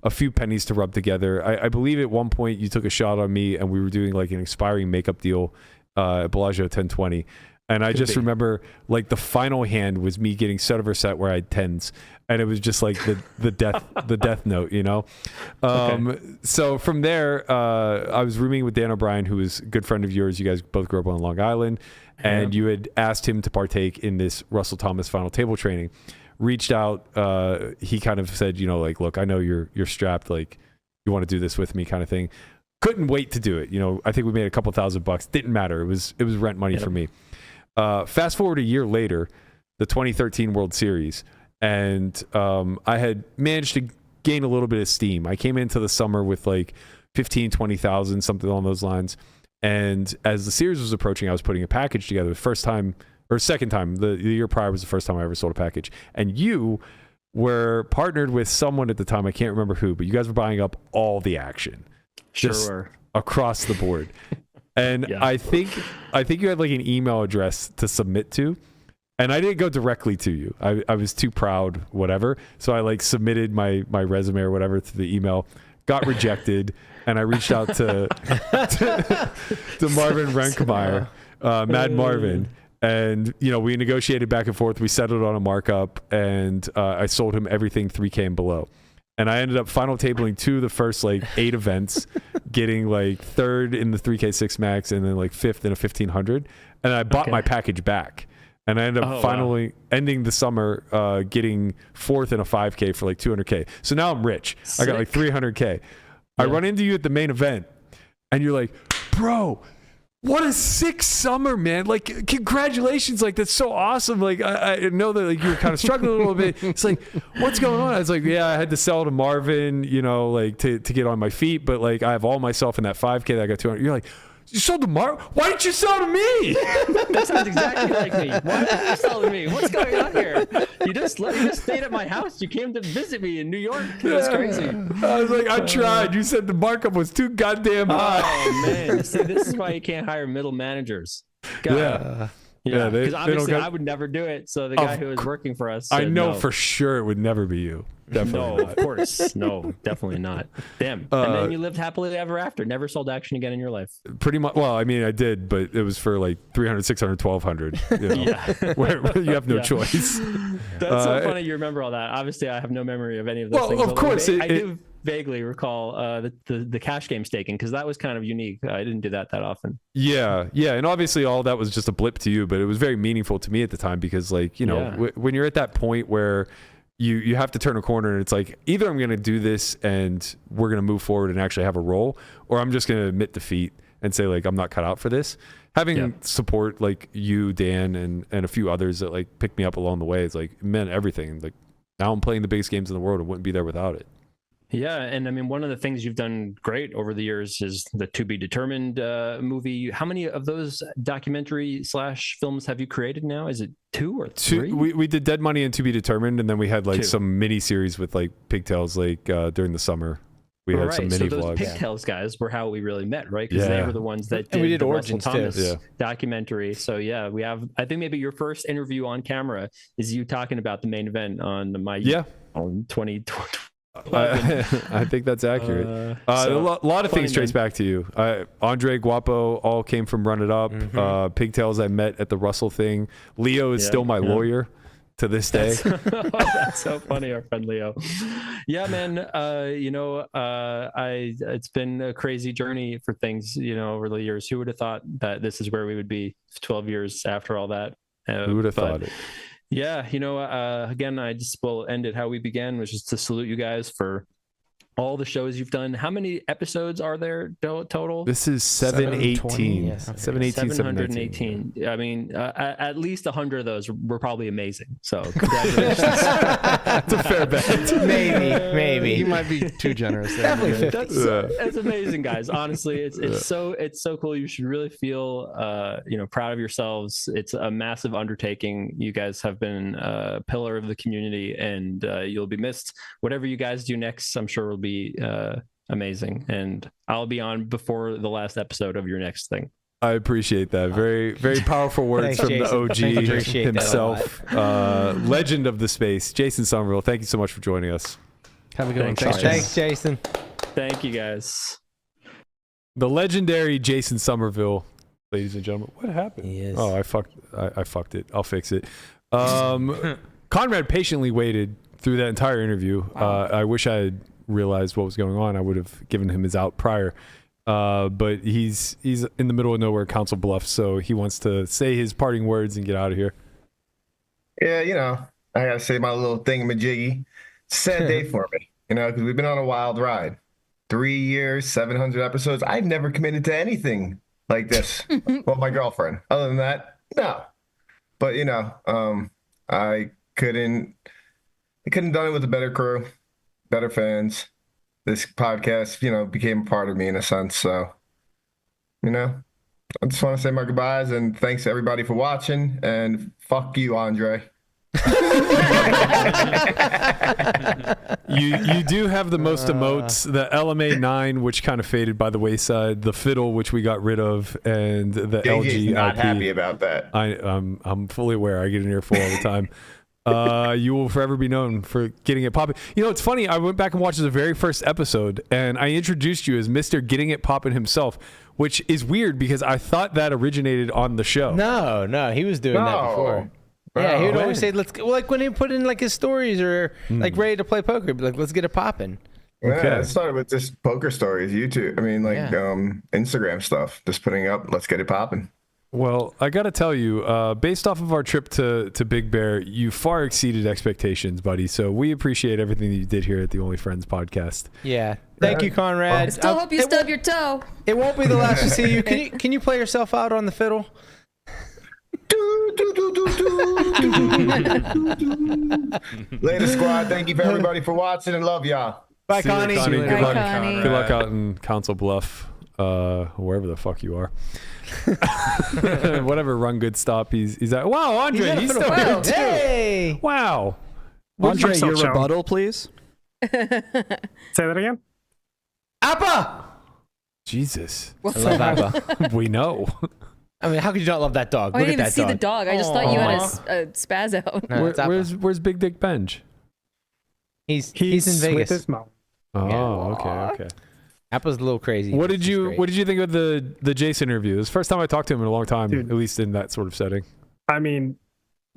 a few pennies to rub together. I believe at one point you took a shot on me, and we were doing like an expiring makeup deal at Bellagio 1020. And I just remember like the final hand was me getting set over set where I had 10s, and it was just like the death note, So from there, I was rooming with Dan O'Brien, who was a good friend of yours. You guys both grew up on Long Island, and you had asked him to partake in this Russell Thomas final table training. Reached out, he kind of said, look, I know you're strapped, like you want to do this with me, kind of thing. Couldn't wait to do it. I think we made a couple $1,000. Didn't matter. It was rent money for me. Fast forward a year later, the 2013 World Series, and I had managed to gain a little bit of steam. I came into the summer with like 15, 20,000, something along those lines. And as the series was approaching, I was putting a package together. Second time, the year prior was the first time I ever sold a package. And you were partnered with someone at the time, I can't remember who, but you guys were buying up all the action. Just across the board. And I think you had like an email address to submit to, and I didn't go directly to you. I was too proud, whatever. So I like submitted my resume or whatever to the email, got rejected, and I reached out to Marvin Renkmeyer, Mad Marvin, and we negotiated back and forth. We settled on a markup, and I sold him everything 3K and below. And I ended up final tabling 2 of the first like 8 events, getting like 3rd in the 3K6 max, and then like 5th in a 1500. And I bought my package back, and I ended up finally ending the summer getting 4th in a 5K for like 200K. So now I'm rich. Sick. I got like 300K. I run into you at the main event, and you're like, bro, what a sick summer, man. Like, congratulations. Like, that's so awesome. Like, I know that like you were kind of struggling a little bit. It's like, what's going on? I was like, yeah, I had to sell to Marvin, like to get on my feet. But like, I have all myself in that 5K that I got 200. You're like, you sold to Marvin? Why didn't you sell to me? That sounds exactly like me. Why didn't you sell to me? What's going on here? You just stayed at my house. You came to visit me in New York. It was crazy. I was like, I tried. You said the markup was too goddamn high. Oh, man. See, this is why you can't hire middle managers. God. Yeah, because obviously I would never do it. So the guy who was working for us said, I know for sure it would never be you. Definitely no, not. Of course. No, definitely not. Damn. And then you lived happily ever after. Never sold action again in your life. Pretty much. Well, I mean, I did, but it was for like 300, 600, 1200. Where you have no choice. That's so funny you remember all that. Obviously, I have no memory of any of those things. Well, of course. I do vaguely recall the cash game staking, because that was kind of unique. I didn't do that often. Yeah. And obviously all that was just a blip to you, but it was very meaningful to me at the time, because like, when you're at that point where you have to turn a corner, and it's like, either I'm going to do this and we're going to move forward and actually have a role, or I'm just going to admit defeat and say like I'm not cut out for this. Having support like you, Dan, and a few others that like picked me up along the way, it's like it meant everything. Like now I'm playing the biggest games in the world and wouldn't be there without it. Yeah, and I mean, one of the things you've done great over the years is the To Be Determined movie. How many of those documentary/films have you created now? Is it 2 or 3? We did Dead Money and To Be Determined, and then we had like some mini series with like Pigtails, like during the summer. We had some mini so those vlogs. Pigtails guys were how we really met, right? Because they were the ones that did, we did the Origins Russell too. Thomas documentary. So yeah, we have. I think maybe your first interview on camera is you talking about the main event on on 2020. I think that's accurate. A lot of things trace back to you. Andre Guapo all came from Run It Up. Pigtails I met at the Russell thing. Leo is still my lawyer to this day. That's so funny, our friend Leo. Yeah, man. It's been a crazy journey for things, over the years. Who would have thought that this is where we would be 12 years after all that? Who would have thought it? Yeah, again, I just will end it how we began, which is to salute you guys for all the shows you've done. How many episodes are there total? This is 718. Yes. 718. I mean, at least 100 of those were probably amazing. So congratulations. That's a fair bet. Maybe. You might be too generous there. Definitely 50. That's amazing, guys. Honestly, it's so cool. You should really feel proud of yourselves. It's a massive undertaking. You guys have been a pillar of the community, and you'll be missed. Whatever you guys do next, I'm sure will be amazing, and I'll be on before the last episode of your next thing. I appreciate that. Very, very powerful words from Jason. the OG himself, legend of the space, Jason Sommerville. Thank you so much for joining us. Have a good one. Thanks, Jason. Thank you, guys. The legendary Jason Sommerville, ladies and gentlemen. What happened? Yes. Oh, I fucked it. I'll fix it. Conrad patiently waited through that entire interview. I wish I had realized what was going on. I would have given him his out prior. But he's in the middle of nowhere, Council Bluffs, so he wants to say his parting words and get out of here. Yeah, I gotta say my little thingamajiggy. Sad day for me, because we've been on a wild ride. 3 years, 700 episodes. I've never committed to anything like this. Well, my girlfriend. Other than that, no. But I couldn't have done it with a better crew, better fans. This podcast, became a part of me in a sense. So, I just want to say my goodbyes and thanks to everybody for watching. And fuck you, Andre. You do have the most emotes, the LMA 9, which kind of faded by the wayside, the fiddle, which we got rid of, and the JJ's LG not IP. happy about that. I'm fully aware. I get an earful all the time. You will forever be known for getting it poppin'. It's funny. I went back and watched the very first episode, and I introduced you as Mr. Getting It Poppin' himself, which is weird because I thought that originated on the show. No, he was doing that before. Yeah, he would always say, "Let's go," like when he put in like his stories or like ready to play poker, he'd be like, "Let's get it poppin'." Yeah, it started with just poker stories, YouTube. I mean, Instagram stuff. Just putting up, let's get it poppin'. Well, I got to tell you, based off of our trip to Big Bear, you far exceeded expectations, buddy. So we appreciate everything that you did here at the Only Friends podcast. Yeah. Thank you, Conrad. I still hope you stub your toe. It won't be the last to see you. Can you play yourself out on the fiddle? Later, squad. Thank you for everybody for watching and love y'all. Bye, Connie. Good luck out in Council Bluff, wherever the fuck you are. Whatever run good stop he's at. Wow, Andre, he's still here too. Hey! Wow. Andre, your rebuttal, please. Say that again. Appa! Jesus. I love Appa. We know. I mean, how could you not love that dog? I Look didn't at even that see dog. the dog. I just thought you had a spaz out. No, where's Big Dick Benj? He's in Vegas. With his mom. Oh, okay. Appa's a little crazy. What did you think of the Jason interview? It was the first time I talked to him in a long time, at least in that sort of setting. I mean,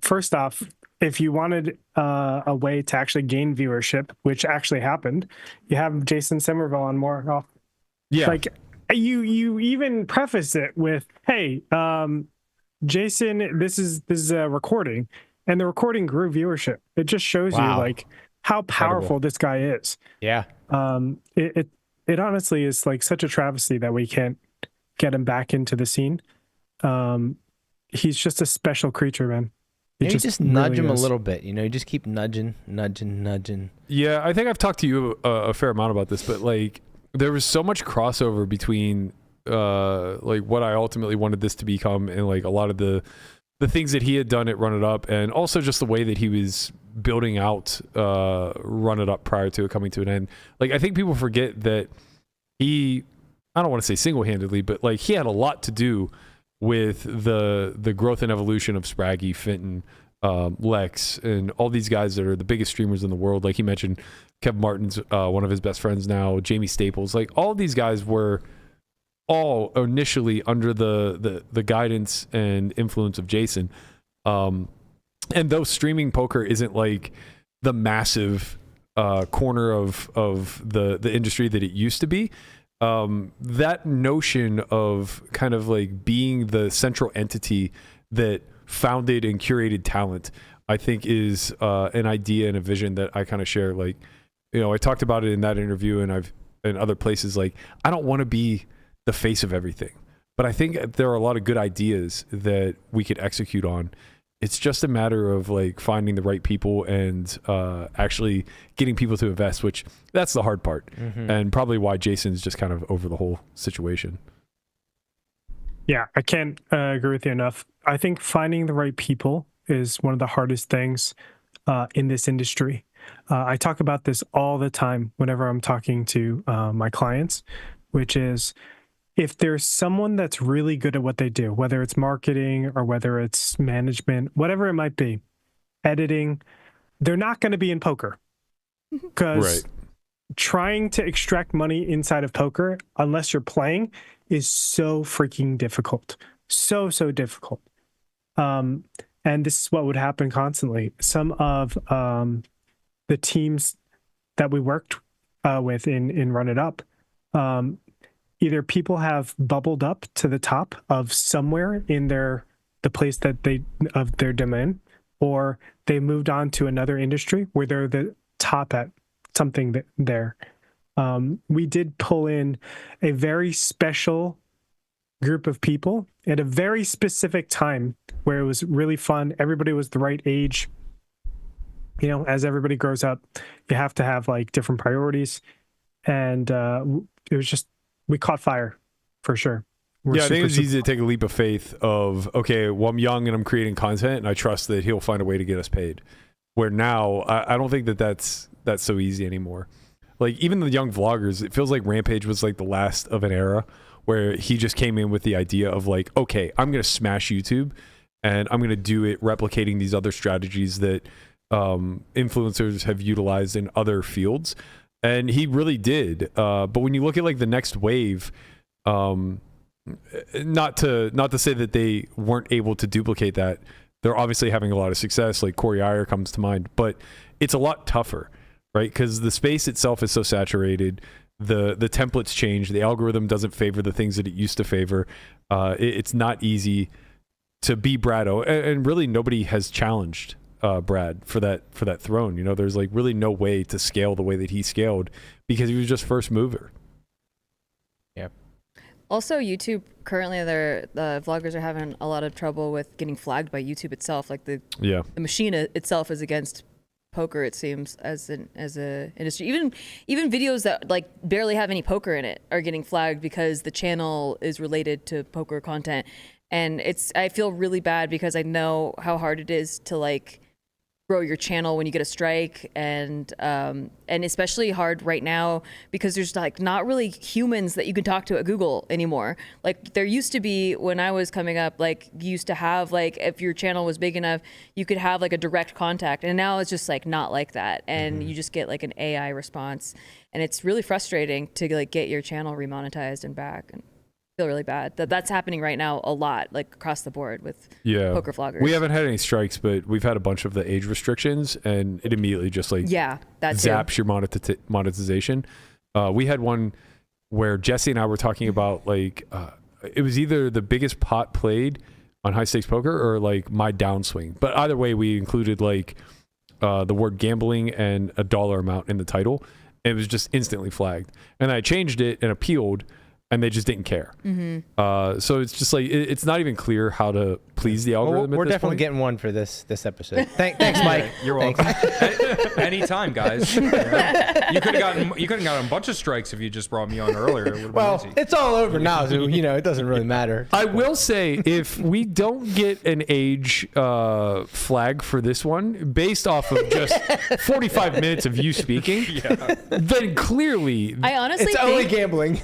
first off, if you wanted a way to actually gain viewership, which actually happened, you have Jason Sommerville on more often. Yeah. Like you even preface it with, "Hey, Jason, this is a recording," and the recording grew viewership. It just shows you like how powerful this guy is. Yeah. It honestly is like such a travesty that we can't get him back into the scene. He's just a special creature, man. You just nudge him a little bit, you just keep nudging. Yeah, I think I've talked to you a fair amount about this, but like there was so much crossover between like what I ultimately wanted this to become and like a lot of the things that he had done at Run It Up, and also just the way that he was building out Run It Up prior to it coming to an end. Like I think people forget that I don't want to say single-handedly, but like he had a lot to do with the growth and evolution of Spraggy, Fenton, Lex, and all these guys that are the biggest streamers in the world. Like he mentioned, Kevin Martin's one of his best friends now, Jamie Staples. Like all these guys were all initially under the guidance and influence of Jason. And though streaming poker isn't like the massive corner of the industry that it used to be, that notion of kind of like being the central entity that founded and curated talent, I think is an idea and a vision that I kind of share. Like, I talked about it in that interview, and I've in other places. Like, I don't want to be the face of everything, but I think there are a lot of good ideas that we could execute on. It's just a matter of like finding the right people and actually getting people to invest, which that's the hard part, and probably why Jason's just kind of over the whole situation. Yeah, I can't agree with you enough. I think finding the right people is one of the hardest things in this industry. I talk about this all the time whenever I'm talking to my clients, which is if there's someone that's really good at what they do, whether it's marketing or whether it's management, whatever it might be, editing, they're not going to be in poker. Because trying to extract money inside of poker, unless you're playing, is so freaking difficult. So difficult. And this is what would happen constantly. Some of the teams that we worked with in Run It Up, either people have bubbled up to the top of somewhere in the place that of their domain, or they moved on to another industry where they're the top at something there. We did pull in a very special group of people at a very specific time where it was really fun. Everybody was the right age. As everybody grows up, you have to have like different priorities. And it was just, we caught fire for sure. I think it's easy to take a leap of faith of, okay, well, I'm young and I'm creating content and I trust that he'll find a way to get us paid. Where now, I don't think that's so easy anymore. Like even the young vloggers, it feels like Rampage was like the last of an era where he just came in with the idea of like, okay, I'm going to smash YouTube and I'm going to do it replicating these other strategies that influencers have utilized in other fields. And he really did. But when you look at like the next wave, not to say that they weren't able to duplicate that. They're obviously having a lot of success. Like Corey Iyer comes to mind, but it's a lot tougher, right? Because the space itself is so saturated. The templates change. The algorithm doesn't favor the things that it used to favor. It's not easy to be Brado, and really nobody has challenged Brad for that throne. There's like really no way to scale the way that he scaled because he was just first mover. Yeah. Also, YouTube currently, the vloggers are having a lot of trouble with getting flagged by YouTube itself. Like the machine itself is against poker, it seems, as a industry. Even videos that like barely have any poker in it are getting flagged because the channel is related to poker content. And I feel really bad because I know how hard it is to like grow your channel when you get a strike, and especially hard right now because there's like not really humans that you can talk to at Google anymore. Like there used to be when I was coming up, like you used to have like if your channel was big enough, you could have like a direct contact, and now it's just like not like that, and you just get like an AI response, and it's really frustrating to like get your channel remonetized and back. And feel really bad that's happening right now a lot, like across the board with poker vloggers. We haven't had any strikes, but we've had a bunch of the age restrictions, and it immediately just like zaps your monetization. We had one where Jesse and I were talking about like it was either the biggest pot played on high stakes poker or like my downswing, but either way we included like the word gambling and a dollar amount in the title. It was just instantly flagged, and I changed it and appealed. and they just didn't care. So it's just like it's not even clear how to please the algorithm. We're at this definitely point. getting one for this episode. Thanks, Mike. You're welcome. Anytime, guys. You could have gotten a bunch of strikes if you just brought me on earlier. It would've been easy. It's all over now, so it doesn't really matter. I will say, if we don't get an age flag for this one, based off of just 45 minutes of you speaking, then clearly I honestly it's think only gambling.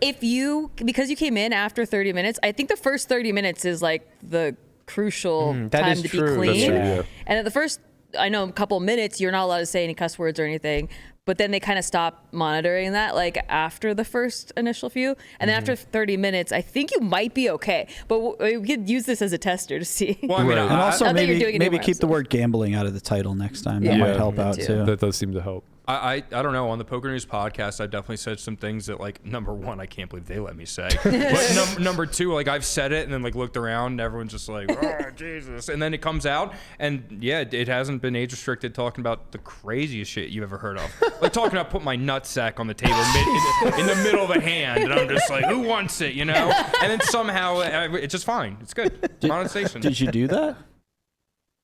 If you, because you came in after 30 minutes, I think the first 30 minutes is like the crucial time to be clean. That's true, yeah. And at the first, I know, a couple minutes, you're not allowed to say any cuss words or anything. But then they kind of stop monitoring that, like after the first initial few, and then after 30 minutes, I think you might be okay. But we could use this as a tester to see. Well, I mean, and also maybe keep the word gambling out of the title next time. That might help out too. That does seem to help. I don't know. On the Poker News podcast, I definitely said some things that, like, number one, I can't believe they let me say. But number two, like, I've said it and then, like, looked around and everyone's just like, oh, Jesus. And then it comes out and, yeah, it hasn't been age restricted, talking about the craziest shit you ever heard of. Like, talking about putting my nutsack on the table in the middle of a hand. And I'm just like, who wants it, you know? And then somehow it's just fine. It's good. Monetization. Did you do that?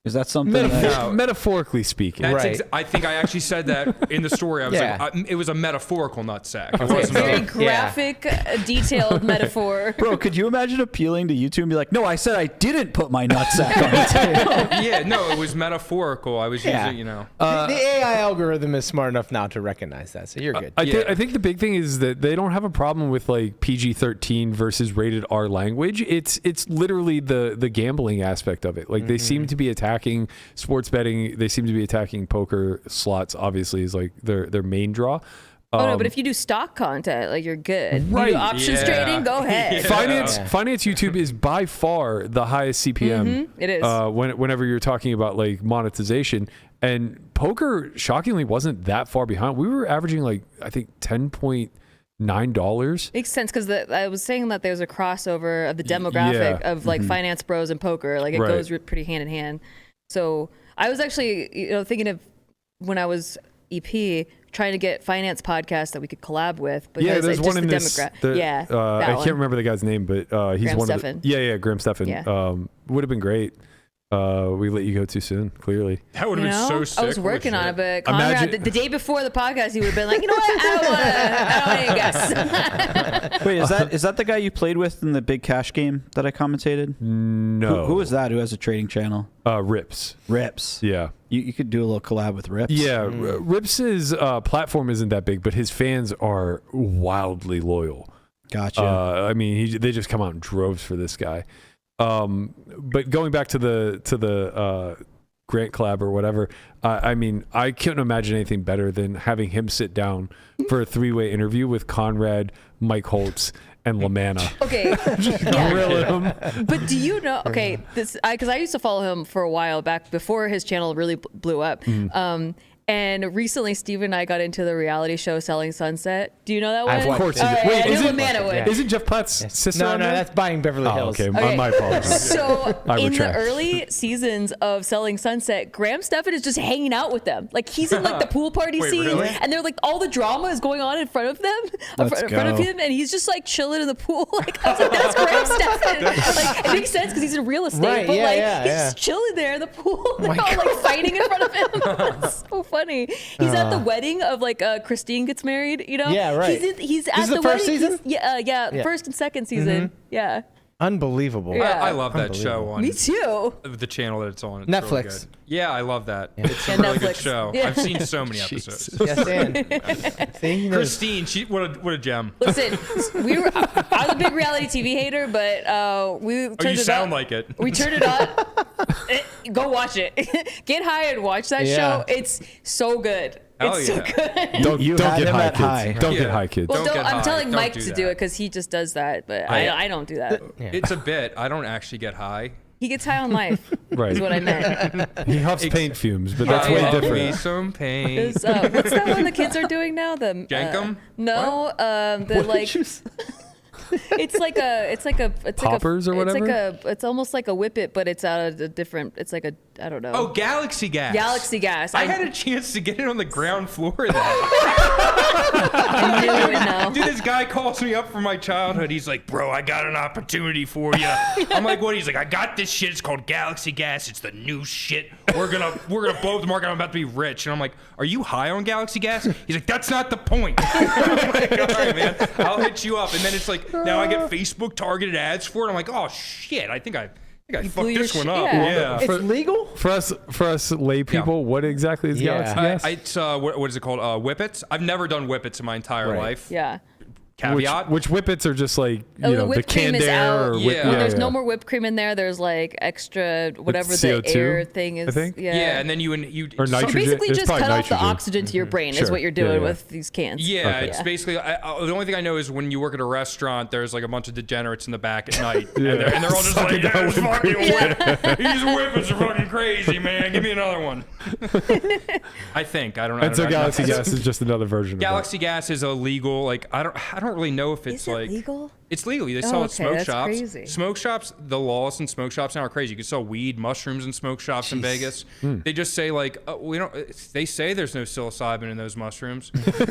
Is that something? Metaphorically speaking, that's I think I actually said that in the story. I was like, it was a metaphorical nutsack. It wasn't very graphic, detailed metaphor. Bro, could you imagine appealing to YouTube and be like, "No, I said I didn't put my nutsack on the table." Yeah, no, it was metaphorical. I was using, the AI algorithm is smart enough now to recognize that, so you're good. I think the big thing is that they don't have a problem with like PG-13 versus rated R language. It's literally the gambling aspect of it. Like they seem to be attacking sports betting. They seem to be attacking poker slots. Obviously, is like their main draw. No, but if you do stock content, like you're good. Right. You do options trading, go ahead. Finance YouTube is by far the highest CPM. It is. Whenever you're talking about like monetization, and poker shockingly wasn't that far behind. We were averaging like I think $10.9. Makes sense because I was saying that there's a crossover of the demographic of like finance bros and poker. Like it goes pretty hand in hand. So I was actually, thinking of when I was EP trying to get finance podcasts that we could collab with. But there's one in this. I can't remember the guy's name, but he's Graham one Stephan. of the. Graham Stephan. Yeah. Would have been great. We let you go too soon, clearly. That would have been so sick. I was working on it, but Conrad, the day before the podcast, he would have been like, you know what? I don't want to guess. Wait, is that the guy you played with in the big cash game that I commentated? No. Who is that? Who has a trading channel? Rips. Yeah. You could do a little collab with Rips. Yeah. Rips's platform isn't that big, but his fans are wildly loyal. Gotcha. I mean, they just come out in droves for this guy. But going back to the Grant collab or whatever, I mean, I couldn't imagine anything better than having him sit down for a 3-way interview with Conrad, Mike Holtz, and Lamanna. Okay. Grill him. But do you know? Okay, because I used to follow him for a while back before his channel really blew up. And recently, Steve and I got into the reality show Selling Sunset. Do you know that one? Of course. Wait, isn't Jeff Platt's sister? No, that's Buying Beverly Hills. Okay, my apologies. So in the early seasons of Selling Sunset, Graham Stephan is just hanging out with them. Like he's in like the pool party scene, and they're like all the drama is going on in front of them, in front of him, and he's just like chilling in the pool. Like I was like, that's Graham Stephan. Like it makes sense because he's in real estate, but like he's just chilling there in the pool. They're all like fighting in front of him. It's so funny. He's at the wedding of like Christine gets married, you know? Yeah, right. He's at the the first wedding. season? First and second season. Yeah. Unbelievable. Yeah. I love that show on Me too. the channel that it's on. It's Netflix. really good. Yeah, I love that. It's a really good show. Yeah. I've seen so many episodes. Yes, and see, Christine, what a gem. Listen, I was a big reality TV hater, but we turned you it sound up. like it. We turned it up. Go watch it. Get high and watch that show. It's so good. It's so good. Don't get high, kids. Don't get high, kids. Well, Don't get I'm high. telling Don't Mike do to that. do it because he just does that, but I don't do that. It's a bit. I don't actually get high. He gets high on life. Right. Is what I meant. He huffs paint fumes, but that's way Love different. me some paint. What's that one the kids are doing now? The Jankum? No, the like. It's like a Poppers or whatever? It's almost like a whippet, but it's out of a different. It's like I don't know. Oh, Galaxy Gas. Galaxy Gas. I had a chance to get it on the ground floor of that. I knew you would know. Dude, this guy calls me up from my childhood. He's like, bro, I got an opportunity for you. I'm like, what? He's like, I got this shit. It's called Galaxy Gas. It's the new shit. We're gonna blow up the market. I'm about to be rich. And I'm like, are you high on Galaxy Gas? He's like, that's not the point. I'm like, all right, man, I'll hit you up. And then it's like, now I get Facebook targeted ads for it. I'm like, oh shit, I think I fucked this one up. Yeah. It's legal for us lay people. What exactly is Galaxy Gas? It's what is it called? Whippets. I've never done whippets in my entire life. Yeah. Caveat. Which whippets are just like the whipped cream canned is air. out. Or There's no more whipped cream in there. There's like extra whatever the CO2, air thing is. I think. Yeah, and then you or So nitrogen. basically, It's just probably cut off the nitrogen. oxygen to your brain is Sure. what you're doing Yeah. with these cans. Yeah, it's basically the only thing I know is when you work at a restaurant, there's like a bunch of degenerates in the back at night, and they're all just like, yeah, this fucking whip. These whippets are fucking crazy, man. Give me another one. I think I don't know. And so Galaxy Gas is just another version. Galaxy Gas is illegal. Like I don't really know if it's like legal. It's legal. They sell at smoke that's shops. crazy. Smoke shops. The laws in smoke shops now are crazy. You can sell weed, mushrooms in smoke shops in Vegas. They just say like, we don't. They say there's no psilocybin in those mushrooms. There's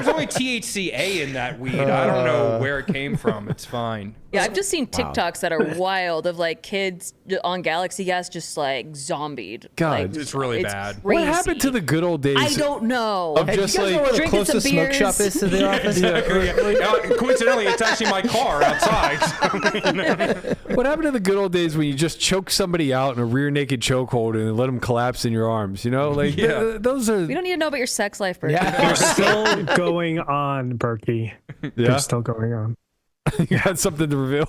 only THCA in that weed. I don't know where it came from. It's fine. Yeah, I've just seen TikToks that are wild of like kids on Galaxy Gas just like zombied. God, like, it's really bad. What crazy. happened to the good old days? I don't know. Of just you guys know like where the drinking some closest smoke beers. shop is to the office? Coincidentally, it's actually my car outside. What happened to the good old days when you just choke somebody out in a rear naked chokehold and let them collapse in your arms? You know, like those are. We don't need to know about your sex life, Berkey. They're still going on, Berkey. They're still going on. You had something to reveal.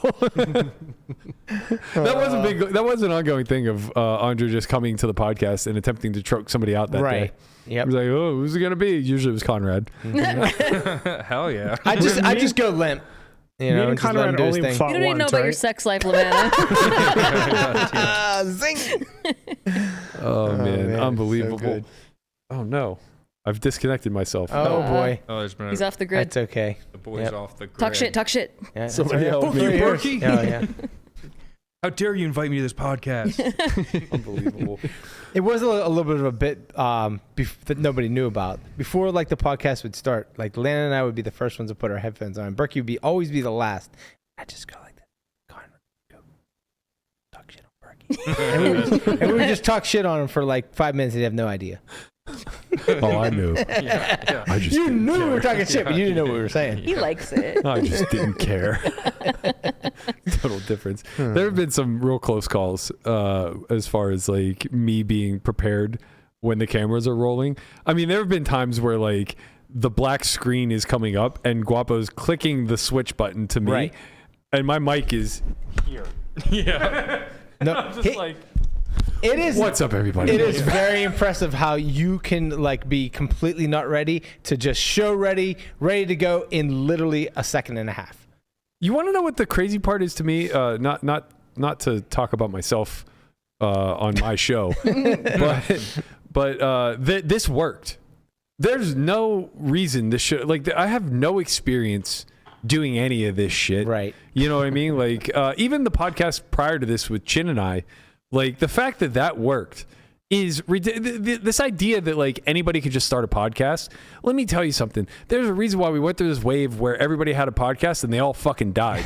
That was an ongoing thing of Andre just coming to the podcast and attempting to choke somebody out that day. Yep. He was like, "Oh, who's it gonna be?" Usually it was Conrad. Hell yeah. I just go limp. You know, Me and Conrad only fought You don't even know once, about your right? sex life, Lavanna. Zing. Oh man, unbelievable. So good. Oh no, I've disconnected myself. Oh boy. Oh, there's been He's off the grid. That's okay. The boy's off the grid. Talk shit. Yeah, Somebody help me, Berkey. Oh yeah. How dare you invite me to this podcast? Unbelievable. It was a little bit of a bit that nobody knew about. Before like the podcast would start, like Lana and I would be the first ones to put our headphones on. Berkey would always be the last. I just go like that. Conrad, go talk shit on Berkey. and we would just talk shit on him for like 5 minutes and he'd have no idea. Oh, I knew. I just You didn't knew care. we were talking shit, but you didn't know what we were saying. He likes it. I just didn't care. Total difference. There have been some real close calls as far as like me being prepared when the cameras are rolling. I mean, there have been times where like the black screen is coming up and Guapo's clicking the switch button to me, and my mic is here. Yeah. No, I'm just like. It is. What's up, everybody? It is very impressive how you can like be completely not ready to just show ready to go in literally a second and a half. You want to know what the crazy part is to me? Not to talk about myself on my show, but this worked. There's no reason this should I have no experience doing any of this shit. Right. You know what I mean? Like even the podcast prior to this with Chin and I. Like the fact that worked is this idea that like anybody could just start a podcast. Let me tell you something. There's a reason why we went through this wave where everybody had a podcast and they all fucking died.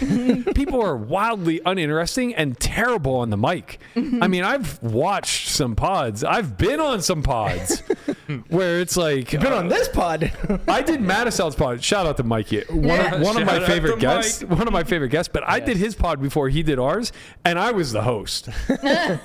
People are wildly uninteresting and terrible on the mic. I mean, I've watched some pods. I've been on some pods where it's like you've been on this pod. I did Matisal's pod. Shout out to Mikey. One of my favorite guests. One of my favorite guests. But I did his pod before he did ours, and I was the host.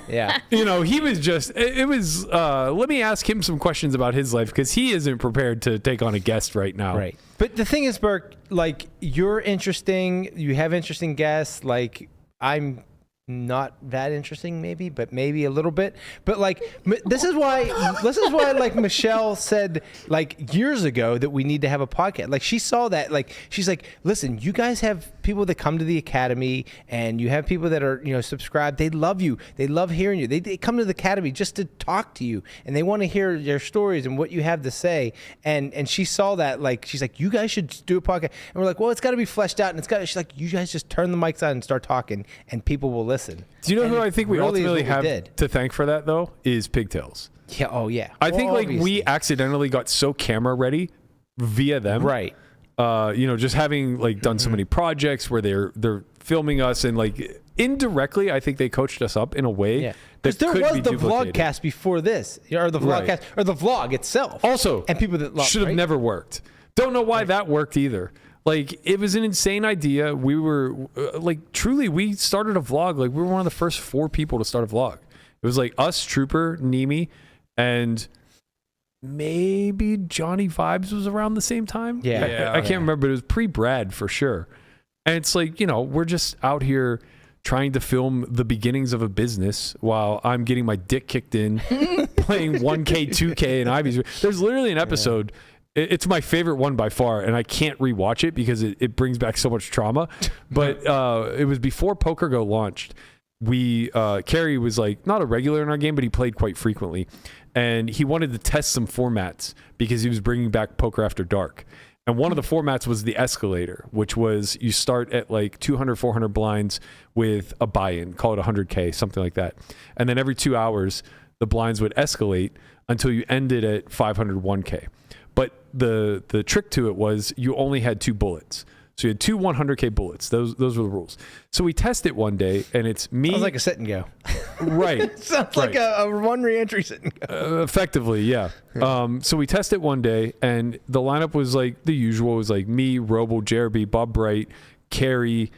Yeah. You know, he was just. It was. Let me ask him some questions about his life because he isn't prepared to take on a guest right now. Right. But the thing is, Burke, like you're interesting. You have interesting guests. Like I'm not that interesting maybe, but maybe a little bit. But like this is why like Michelle said like years ago that we need to have a podcast. Like she saw that, like she's like, listen, you guys have people that come to the academy and you have people that are, you know, subscribed. They love you. They love hearing you. They come to the academy just to talk to you and they want to hear your stories and what you have to say. And she saw that, like she's like, you guys should do a podcast. And we're like, well, it's got to be fleshed out and she's like, you guys just turn the mics on and start talking and people will listen. listen. Do you know And who I think we really is ultimately what we have did. to thank for that though? Is Pigtails. Yeah. Oh yeah. I think Well, like we obviously. accidentally got so camera ready via them. Right. Just having like done so many projects where they're filming us and like indirectly, I think they coached us up in a way Yeah. that Because there could was be the duplicated. vlogcast before this, or the Right. vlogcast, or the vlog itself. Also, and people that love, should have right? never worked. Don't know why that worked either. Like it was an insane idea. We were truly, we started a vlog. Like we were one of the first 4 people to start a vlog. It was like us, Trooper, Nimi, and maybe Johnny Vibes was around the same time. I can't remember, but it was pre-Brad for sure. And it's like, we're just out here trying to film the beginnings of a business while I'm getting my dick kicked in, playing 1K, 2K, and Ivy's. There's literally an episode. It's my favorite one by far, and I can't rewatch it because it brings back so much trauma. But it was before Poker Go launched. Kerry was like not a regular in our game, but he played quite frequently. And he wanted to test some formats because he was bringing back Poker After Dark. And one of the formats was the escalator, which was you start at like 200, 400 blinds with a buy-in, call it 100K, something like that. And then every 2 hours, the blinds would escalate until you ended at 500, 1K. But the trick to it was you only had 2 bullets. So you had 2 100K bullets. Those were the rules. So we test it one day, and it's me. Sounds like a sit and go. Right. Sounds like a one re-entry sit and go. Effectively, yeah. So we test it one day, and the lineup was like the usual. It was like me, Robo, Jeremy, Bob Bright, Carrie,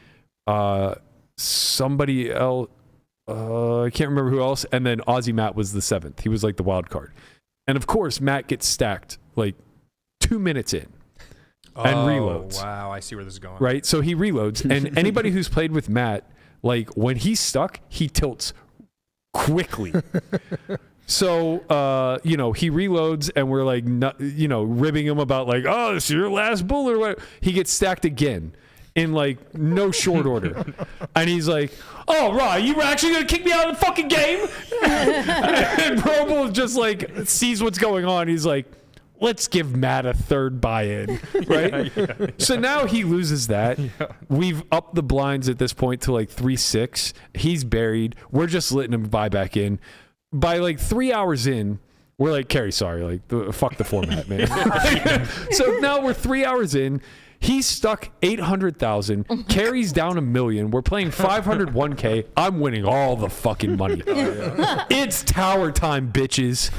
somebody else. I can't remember who else. And then Aussie Matt was the 7th. He was like the wild card. And of course, Matt gets stacked like 2 minutes in. And reloads. Wow, I see where this is going. Right? So he reloads. And anybody who's played with Matt, like when he's stuck, he tilts quickly. So, he reloads and we're like, ribbing him about like, oh, this is your last bullet or whatever. He gets stacked again in like no short order. And he's like, oh, Rod, you were actually going to kick me out of the fucking game? And Robo just like sees what's going on. He's like, let's give Matt a 3rd buy-in, right? Yeah. So now he loses that. Yeah. We've upped the blinds at this point to like 3-6. He's buried. We're just letting him buy back in. By like 3 hours in, we're like, Carrie, sorry, like fuck the format, man. So now we're 3 hours in. He's stuck 800,000. Carrie's down $1 million. We're playing 501K. I'm winning all the fucking money. Oh, yeah. It's tower time, bitches.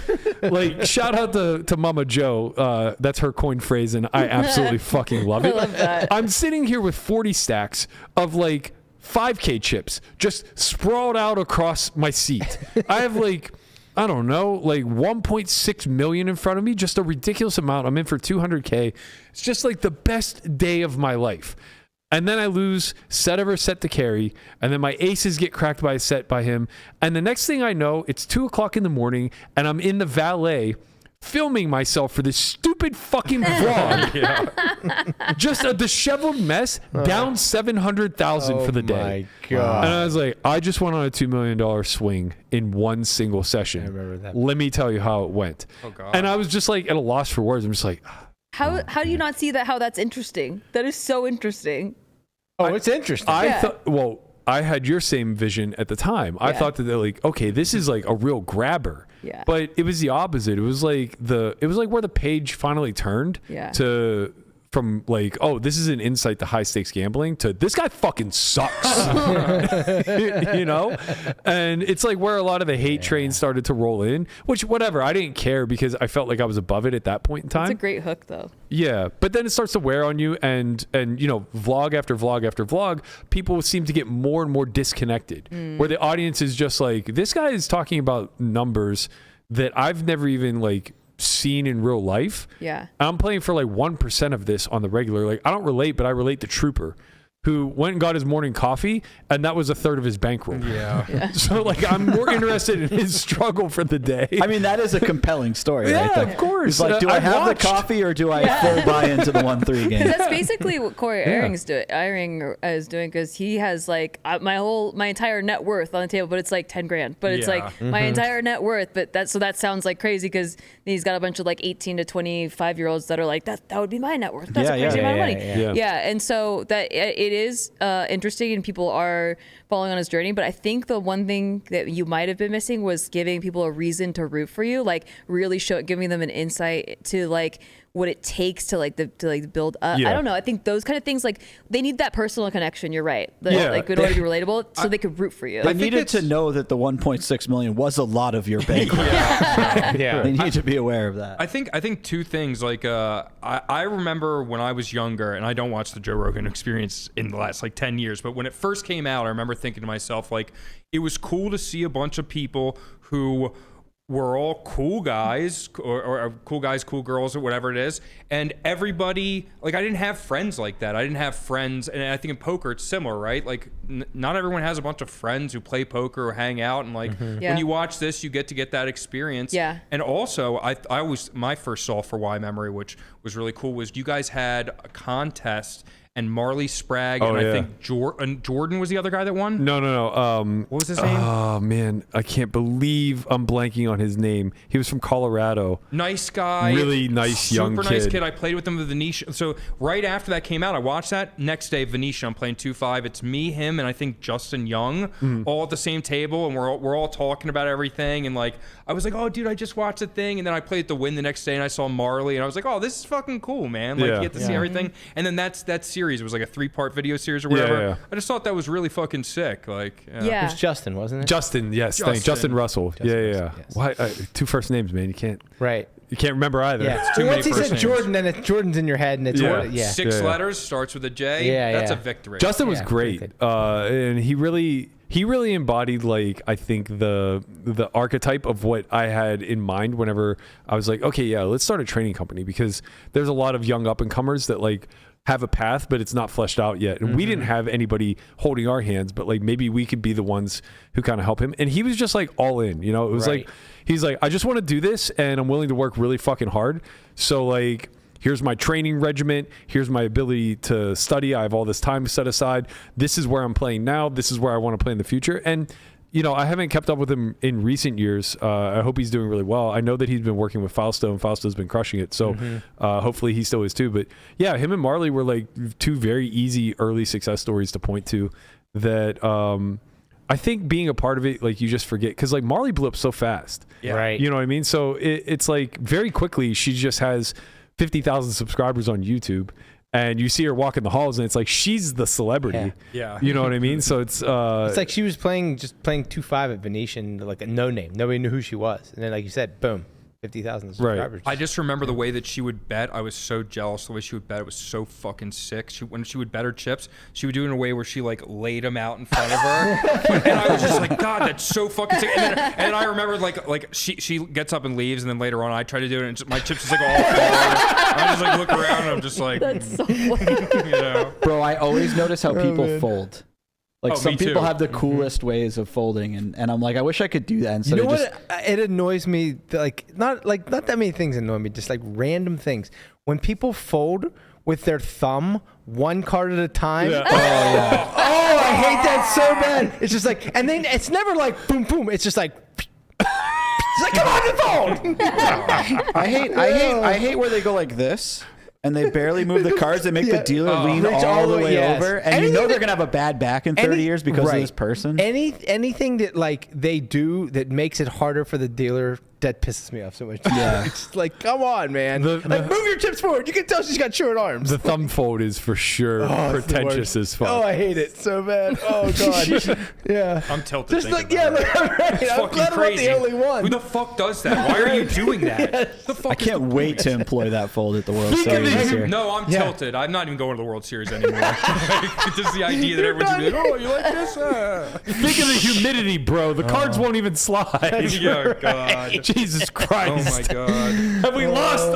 Like, shout out to Mama Joe. That's her coin phrase, and I absolutely fucking love it. I love that. I'm sitting here with 40 stacks of like 5K chips just sprawled out across my seat. I have like, I don't know, like 1.6 million in front of me, just a ridiculous amount. I'm in for 200K. It's just like the best day of my life. And then I lose set over set to Carry, and then my aces get cracked by a set by him. And the next thing I know, it's 2 o'clock in the morning, and I'm in the valet filming myself for this stupid fucking vlog. Yeah. Just a disheveled mess, down 700,000 for the day. My God. And I was like, I just went on a $2 million swing in one single session. I remember that. Let me tell you how it went. Oh, God. And I was just like at a loss for words. I'm just like, How do you not see that? How that's interesting? That is so interesting. Oh, it's interesting. I thought, well, I had your same vision at the time. I thought that they're like, okay, this is like a real grabber. Yeah. But it was the opposite. It was like where the page finally turned to from like, oh, this is an insight to high stakes gambling to this guy fucking sucks. You know? And it's like where a lot of the hate train started to roll in, which whatever, I didn't care because I felt like I was above it at that point in time. It's a great hook though. Yeah, but then it starts to wear on you, and vlog after vlog after vlog, people seem to get more and more disconnected, where the audience is just like, this guy is talking about numbers that I've never even like seen in real life. Yeah. I'm playing for like 1% of this on the regular. Like I don't relate, but I relate to Trooper, who went and got his morning coffee, and that was 1/3 of his bankroll. Yeah. So like I'm more interested in his struggle for the day. I mean, that is a compelling story. Yeah, right? of course. He's like, do I have watched. the coffee or do I full buy into the 1-3 game? That's basically what Corey Eyring is doing, because he has like my entire net worth on the table, but it's like 10 grand. But it's like my entire net worth. But that sounds like crazy, because he's got a bunch of like 18 to 25 year olds that are like, that would be my net worth. That's a crazy amount of money. Yeah. And so that it is interesting and people are following on his journey. But I think the one thing that you might have been missing was giving people a reason to root for you, like really giving them an insight to like what it takes to build up. I don't know. I think those kind of things, like they need that personal connection. You're right. Like in order to be relatable, so they could root for you. They needed to know that the 1.6 million was a lot of your bankroll. They need to be aware of that. I think two things. Like I remember when I was younger, and I don't watch the Joe Rogan Experience in the last like 10 years, but when it first came out, I remember thinking to myself, like, it was cool to see a bunch of people who were all cool guys or cool guys, cool girls, or whatever it is. And everybody, like, I didn't have friends like that. I didn't have friends. And I think in poker, it's similar, right? Like, not everyone has a bunch of friends who play poker or hang out. And like, when you watch this, you get to get that experience. Yeah. And also, I always, my first Solve for Why memory, which was really cool, was you guys had a contest. And Marley Sprague, and I think Jordan was the other guy that won? No. What was his name? Oh, man. I can't believe I'm blanking on his name. He was from Colorado. Nice guy. Really nice young kid. Super nice kid. I played with him at Venetian. So right after that came out, I watched that. Next day, Venetian, I'm playing 2-5. It's me, him, and I think Justin Young, all at the same table, and we're all talking about everything. And like, I was like, oh, dude, I just watched the thing. And then I played at the Win the next day, and I saw Marley, and I was like, oh, this is fucking cool, man. Like, you get to see everything. And then that series. It was like a 3-part video series or whatever. Yeah. I just thought that was really fucking sick. Like, it was Justin, wasn't it? Justin, yes. Justin Russell. Yes. Why? Two first names, man. You can't. Right. You can't remember either. Yeah. It's too many once he said names. Jordan, then Jordan's in your head, and it's six letters, starts with a J. That's a victory. Justin was great, and he really embodied, like, I think the archetype of what I had in mind whenever I was like, okay, yeah, let's start a training company, because there's a lot of young up and comers that like have a path, but it's not fleshed out yet. And we didn't have anybody holding our hands, but like maybe we could be the ones who kind of help him. And he was just like all in, you know, it was like, he's like, I just want to do this and I'm willing to work really fucking hard. So like, here's my training regiment. Here's my ability to study. I have all this time set aside. This is where I'm playing now. This is where I want to play in the future. And you know, I haven't kept up with him in recent years. I hope he's doing really well. I know that he's been working with Fausto, and Fausto's been crushing it. So hopefully he still is too. But yeah, him and Marley were like two very easy early success stories to point to that I think being a part of it, like you just forget. Because like Marley blew up so fast. Yeah. Right. You know what I mean? So it's like very quickly she just has 50,000 subscribers on YouTube. And you see her walk in the halls, and it's like she's the celebrity. Yeah. You know what I mean? So it's like she was playing 2-5 at Venetian, like a no name. Nobody knew who she was, and then like you said, boom, 50,000 subscribers. I just remember the way that she would bet. I was so jealous the way she would bet. It was so fucking sick. When she would bet her chips, she would do it in a way where she like laid them out in front of her, and I was just like, God, that's so fucking sick. And then I remember like she gets up and leaves, and then later on I try to do it, and just, my chips is like all falling. I just like look around, and I'm just like, that's so funny. You know? Bro, I always notice how people fold. Like some people have the coolest ways of folding, and I'm like, I wish I could do that instead of just. It annoys me. Not that many things annoy me. Just like random things. When people fold with their thumb, one card at a time. Yeah. Oh yeah. Oh, I hate that so bad. It's just like, and then it's never like boom boom. It's just like. It's like, come on, the phone. I hate where they go like this. And they barely move the cards. They make the dealer lean all the way over. And you know they're going to have a bad back in 30 years because of this person. Anything that like they do that makes it harder for the dealer, that pisses me off so much. Yeah. It's like, come on, man. Move your chips forward. You can tell she's got short arms. The thumb fold is for sure pretentious as fuck. Oh, I hate it so bad. Oh, God. Yeah. I'm tilted. Just like, yeah, right. I'm glad I'm not the only one. Who the fuck does that? Why are you doing that? Yes. The fuck I can't wait to employ that fold at the World Series this year. No, I'm tilted. I'm not even going to the World Series anymore. Just the idea that everyone's going to be like, oh, you like this? Think of the humidity, bro. The cards won't even slide. Oh, God. Jesus Christ. Oh, my God. Have we lost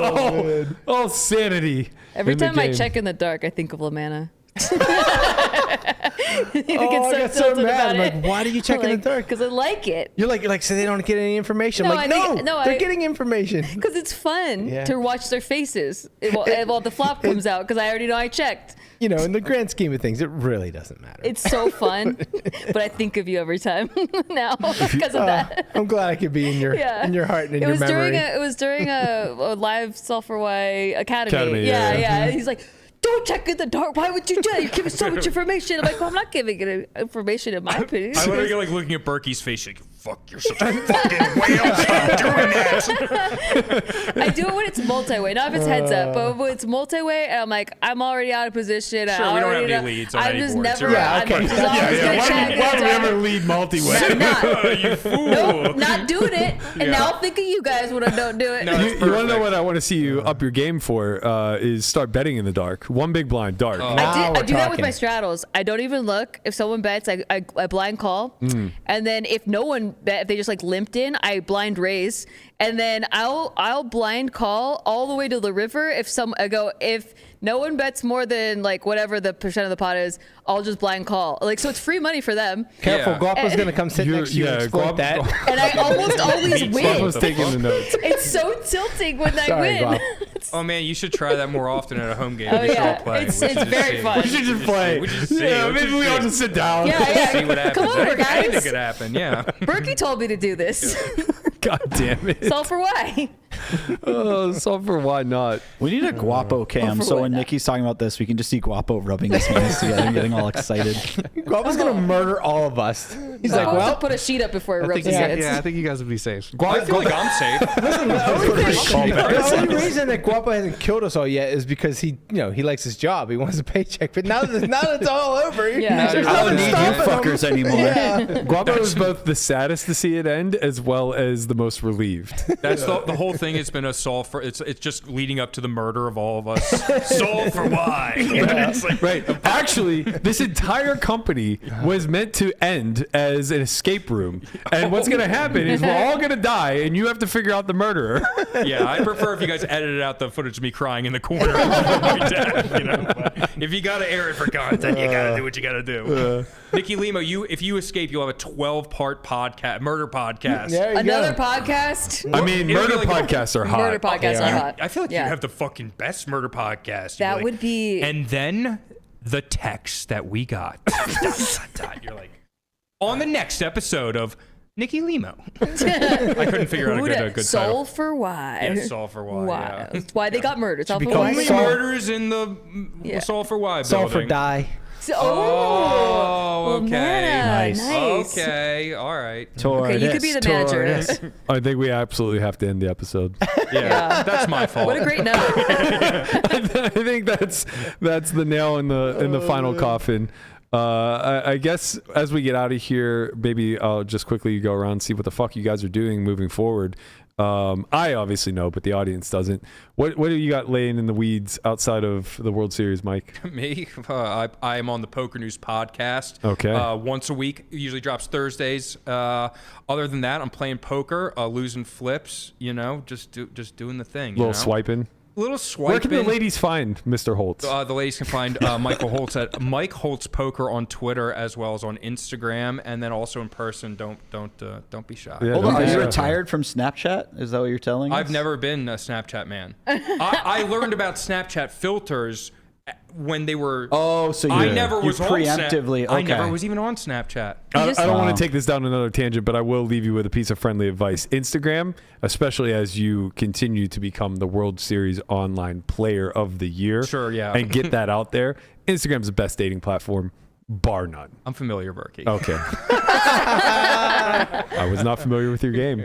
all sanity? Every time I check in the dark, I think of Lamanna. I get so mad. I'm like, why do you check in the dark? Because I like it. You're like, so they don't get any information. I'm like, they're getting information. Because it's fun to watch their faces while the flop comes out, because I already know I checked. You know, in the grand scheme of things, it really doesn't matter. It's so fun, but I think of you every time now because of that. I'm glad I could be in your heart and in your memory. It was during a live Solve for Why Academy. Yeah. He's like, don't check in the dark. Why would you do that? You're giving so much information. I'm like, well, I'm not giving it information in my opinion. I literally like looking at Berkey's face, like, fuck, you're such a fucking whale. Stop doing that. I do it when it's multi-way, not if it's heads up, but when it's multi-way, and I'm like, I'm already out of position. Sure, we don't have any leads on I'm any just boards. never. Yeah, I'm just always gonna check. Why do we ever lead multi-way? You fool. Nope, not doing it. And Yeah. now I'm thinking you guys when I don't do it. You want to know what I want to see you up your game for? Is start betting in the dark. One big blind, dark. I do that with my straddles. I don't even look. If someone bets, I blind call. And then if no one bet, if they just like limped in, I blind raise. And then I'll blind call all the way to the river. If no one bets more than like whatever the percent of the pot is, I'll just blind call. Like, so it's free money for them. Careful, Guapo's gonna come sit next to you and exploit that. And I almost always win. Guapo's taking the notes. It's so tilting when I Sorry, win. Oh man, you should try that more often at a home game. Oh, We should yeah. all play. It's We should just very see. fun. We should just play. We should see. Yeah, maybe we all just sit down. Yeah. See what happens. Come over, Anything guys. could happen. Yeah. Berkey told me to do this. God damn it. Solve for why? Solve for why not. We need a Guapo cam, so when Nikki's talking about this, we can just see Guapo rubbing his hands together and getting all excited. Guapo's gonna murder all of us. He's like, I'll have well, to put a sheet up before it I rubs think, his hands. I think you guys would be safe. I feel like I'm safe. Listen, the only reason that Guapo hasn't killed us all yet is because he likes his job. He wants a paycheck. But now that it's all over, Yeah. there's I don't nothing need you stopping him. fuckers anymore. Yeah. Guapo is both the saddest to see it end as well as the most relieved. That's the whole thing. Has been a solve for it's just leading up to the murder of all of us. Solve for why. It's like, Right. Actually, this entire company was meant to end as an escape room. And what's going to happen is we're all going to die, and you have to figure out the murderer. Yeah, I prefer if you guys edited out the footage of me crying in the corner. My dad, But if you got to air it for content, you got to do what you got to do. Nikki Limo, if you escape, you'll have a 12-part podcast, murder podcast. There you Another go. podcast. I mean, It'll murder be like- podcasts are hot. Murder podcasts are hot. I feel like Yeah. you have the fucking best murder podcast. That would be. And then the text that we got. You're like, on the next episode of Nikki Limo. I couldn't figure out a good title. Solve for why. Yeah, solve for why. Yeah. It's why they got murdered. Solve for become why. Only Solve- murders in the solve for why Solve for building. die. Oh, okay. Nice. Okay, all right. Okay, you could be the manager. I think we absolutely have to end the episode. Yeah, that's my fault. What a great note. I think that's the nail in the final coffin. I guess as we get out of here, maybe I'll just quickly go around and see what the fuck you guys are doing moving forward. I obviously know, but the audience doesn't. What do you got laying in the weeds outside of the World Series, Mike? Me? I am on the Poker News podcast. Okay. Once a week. It usually drops Thursdays. Other than that, I'm playing poker, losing flips. Just doing the thing. Little swiping. Little swiping. Where can the ladies find Mr. Holtz? The ladies can find Michael Holtz at Mike Holtz Poker on Twitter as well as on Instagram, and then also in person. Don't be shy. Yeah, Hold on, don't are be you shy. retired from Snapchat? Is that what you're telling us? I've never been a Snapchat man. I learned about Snapchat filters when they were. Oh, so I never you was preemptively. I okay. never was even on Snapchat. I don't want to take this down another tangent, but I will leave you with a piece of friendly advice. Instagram, especially as you continue to become the World Series online player of the year. Sure, yeah. And get that out there. Instagram's the best dating platform, bar none. I'm familiar, Berkey. Okay. I was not familiar with your game.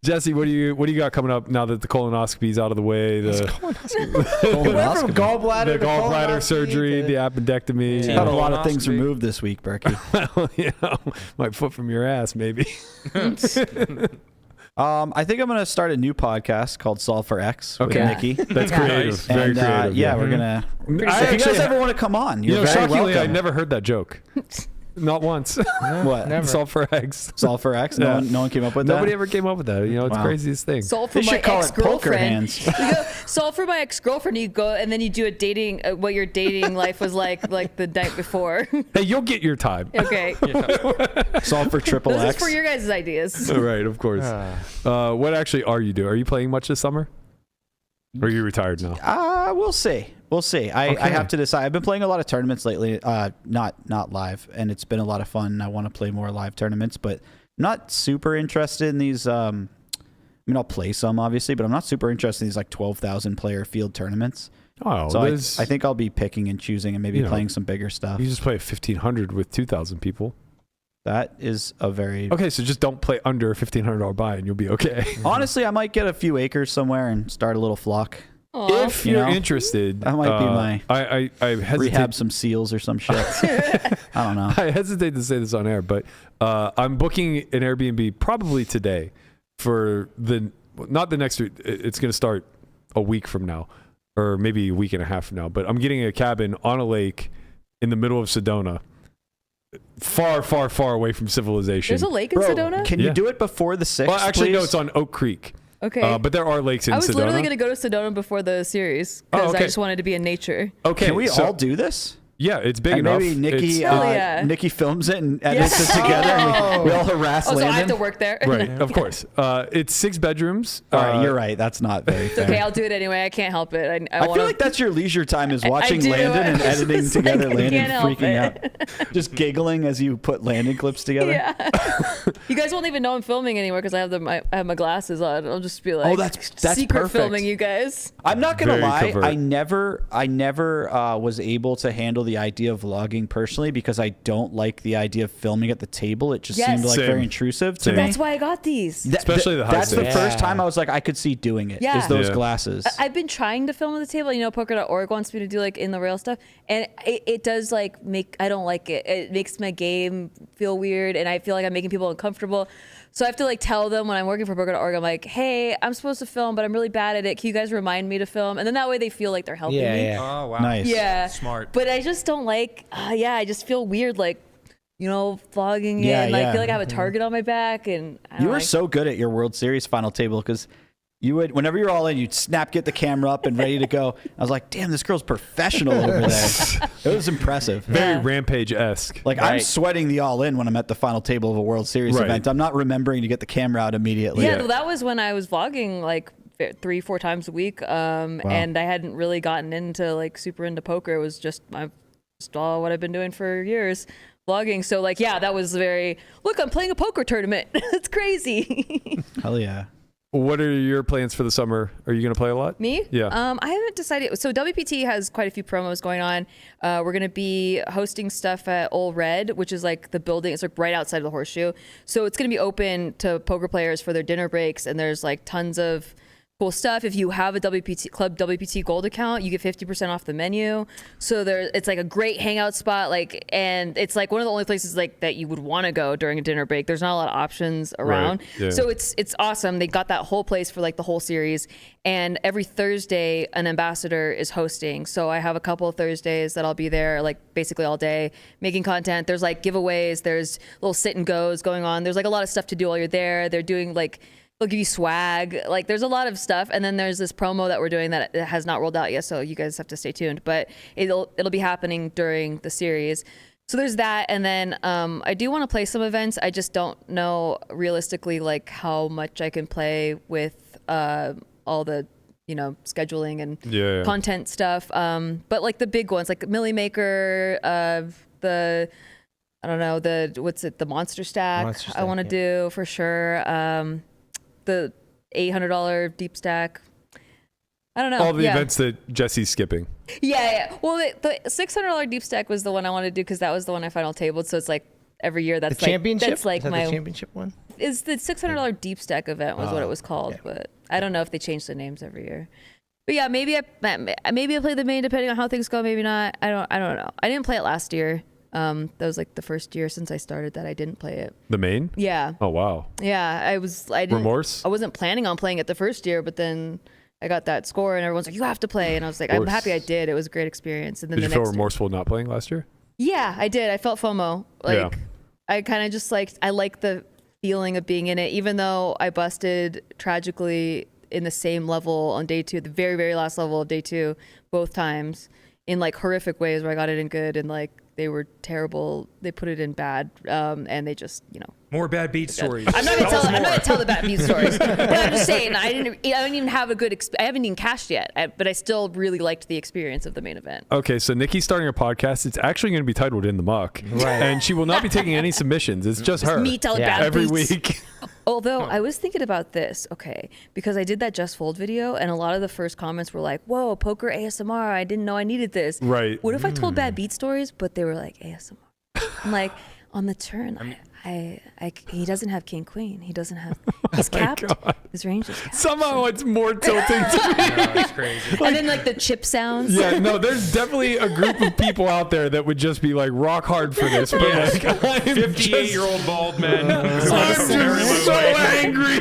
Jesse, what do you got coming up now that the colonoscopy's out of the way? The gallbladder surgery, the appendectomy. Got a lot of things removed this week, Berkey. My foot from your ass, maybe. I think I'm going to start a new podcast called Solve for X with Nikki. That's creative. Very creative. Yeah, we're going to... If you guys ever want to come on, you're very shockingly, welcome. I never heard that joke. Not once. What? Never. Solve for X. Solve for X? No one came up with Nobody that? ever came up with that. It's Wow. craziest thing. Solve for They my should call it poker ex-girlfriend. hands. You go, solve for my ex-girlfriend. You go and then you do a dating, what your dating life was like the night before. Hey, you'll get your time. Okay. Solve for triple This X. is for your guys' ideas. Right, of course. What actually are you doing? Are you playing much this summer? Or are you retired now? We'll see. We'll see. I have to decide. I've been playing a lot of tournaments lately, not live, and it's been a lot of fun. I want to play more live tournaments, but I'm not super interested in these. I mean, I'll play some obviously, but I'm not super interested in these like 12,000 player field tournaments. Oh, so I think I'll be picking and choosing and maybe playing some bigger stuff. You just play a 1,500 with 2,000 people. That is a very... Okay, so just don't play under a $1,500 buy and you'll be okay. Honestly, I might get a few acres somewhere and start a little flock. Aww. If you're interested, that might be my... I hesitate. Rehab some seals or some shit. I don't know. I hesitate to say this on air, but I'm booking an Airbnb probably today for not the next week. It's going to start a week from now, or maybe a week and a half from now. But I'm getting a cabin on a lake in the middle of Sedona. Far, far, far away from civilization. There's a lake in Sedona? Can you do it before the 6th, Well, actually, no, please? it's on Oak Creek. Okay. But there are lakes in Sedona. I was literally going to go to Sedona before the series because I just wanted to be in nature. Okay. Can we all do this? Yeah, it's big and enough. Maybe Nikki, Nikki films it and edits it together. And we all harass so Landon. I have to work there. Right, of course. It's 6 bedrooms. All right, you're right. That's not very It's fair. okay, I'll do it anyway. I can't help it. I feel like that's your leisure time is watching do. Landon and It's editing just together like, I Landon can't help freaking it. out. Just giggling as you put Landon clips together. Yeah. You guys won't even know I'm filming anymore because I have my glasses on. I'll just be like, that's secret perfect. filming you guys. I'm not gonna Very lie. covert. I never was able to handle the idea of vlogging personally because I don't like the idea of filming at the table. It just seemed like Same. very intrusive to Same. me. That's why I got these. Especially the high That's the stakes. first time I was like, I could see doing it. Yeah. Is those Yeah. glasses? I've been trying to film at the table. You know, Poker.org wants me to do like in the rail stuff, and it does like I don't like it. It makes my game feel weird, and I feel like I'm making people uncomfortable. So I have to like tell them when I'm working for Poker.org, I'm like, hey, I'm supposed to film, but I'm really bad at it. Can you guys remind me to film? And then that way they feel like they're helping me. Oh, wow. Nice. Yeah. Smart. But I just don't like, I just feel weird, like, vlogging Yeah, it. And I yeah. feel like I have a target on my back. And I don't You were like, so good at your World Series final table because you would, whenever you're all in, you'd get the camera up and ready to go. I was like, damn, this girl's professional over there. It was impressive. Very Rampage-esque. Like, I'm sweating the all in when I'm at the final table of a World Series Right. event. I'm not remembering to get the camera out immediately. Yeah, well, that was when I was vlogging like 3-4 times a week. And I hadn't really gotten into like super into poker. It was just all what I've been doing for years. Vlogging. So like, yeah, that was look, I'm playing a poker tournament. It's crazy. Hell yeah. What are your plans for the summer? Are you going to play a lot? Me? Yeah. I haven't decided. So WPT has quite a few promos going on. We're going to be hosting stuff at Ole Red, which is like the building. It's like right outside of the Horseshoe. So it's going to be open to poker players for their dinner breaks. And there's like tons of cool stuff. If you have a WPT Gold account, you get 50% off the menu. So it's like a great hangout spot. Like, and it's like one of the only places like that you would want to go during a dinner break. There's not a lot of options around. Right. Yeah. So it's awesome. They got that whole place for like the whole series. And every Thursday, an ambassador is hosting. So I have a couple of Thursdays that I'll be there like basically all day making content. There's like giveaways. There's little sit and goes going on. There's like a lot of stuff to do while you're there. They're doing like, they'll give you swag. Like there's a lot of stuff. And then there's this promo that we're doing that has not rolled out yet. So you guys have to stay tuned, but it'll be happening during the series. So there's that. And then I do want to play some events. I just don't know realistically like how much I can play with all the, scheduling and content stuff. But like the big ones, like Millie Maker, the Monster Stack. I want to do for sure. The $800 deep stack. I don't know. All the events that Jesse's skipping. Yeah. Well, the $600 deep stack was the one I wanted to do because that was the one I final tabled. So it's like every year that's the championship. That's like is that my the championship one. Is the $600 deep stack event was what it was called, but I don't know if they change the names every year. But yeah, maybe I play the main depending on how things go. Maybe not. I don't know. I didn't play it last year. That was like the first year since I started that I didn't play it. The main? Yeah. Oh wow. Yeah, I didn't. Remorse? I wasn't planning on playing it the first year, but then I got that score and everyone's like, "You have to play," and I was like, "I'm happy I did. It was a great experience." And then did you feel remorseful not playing last year? Yeah, I did. I felt FOMO. I kind of just I like the feeling of being in it, even though I busted tragically in the same level on day 2, the very, very last level of day 2, both times in like horrific ways where I got it in good and like they were terrible. They put it in bad, and they just, more bad beat stories. I'm not gonna tell the bad beat stories. But I'm just saying, I didn't even have a good. I haven't even cashed yet, but I still really liked the experience of the main event. Okay, so Nikki's starting a podcast. It's actually going to be titled "In the Muck," right? And she will not be taking any submissions. It's just her. Me telling bad every beats. week. Although I was thinking about this, okay, because I did that Just Fold video, and a lot of the first comments were like, "Whoa, poker ASMR! I didn't know I needed this." Right. What if I told bad beat stories, but they were like ASMR? I'm like, on the turn, he doesn't have king queen. He doesn't have. He's capped. His range is capped. Somehow it's more tilting to me. It's crazy. And then like the chip sounds. Yeah, no, there's definitely a group of people out there that would just be like rock hard for this. But Yes. like, I'm 58-year-old bald men. I'm just so angry.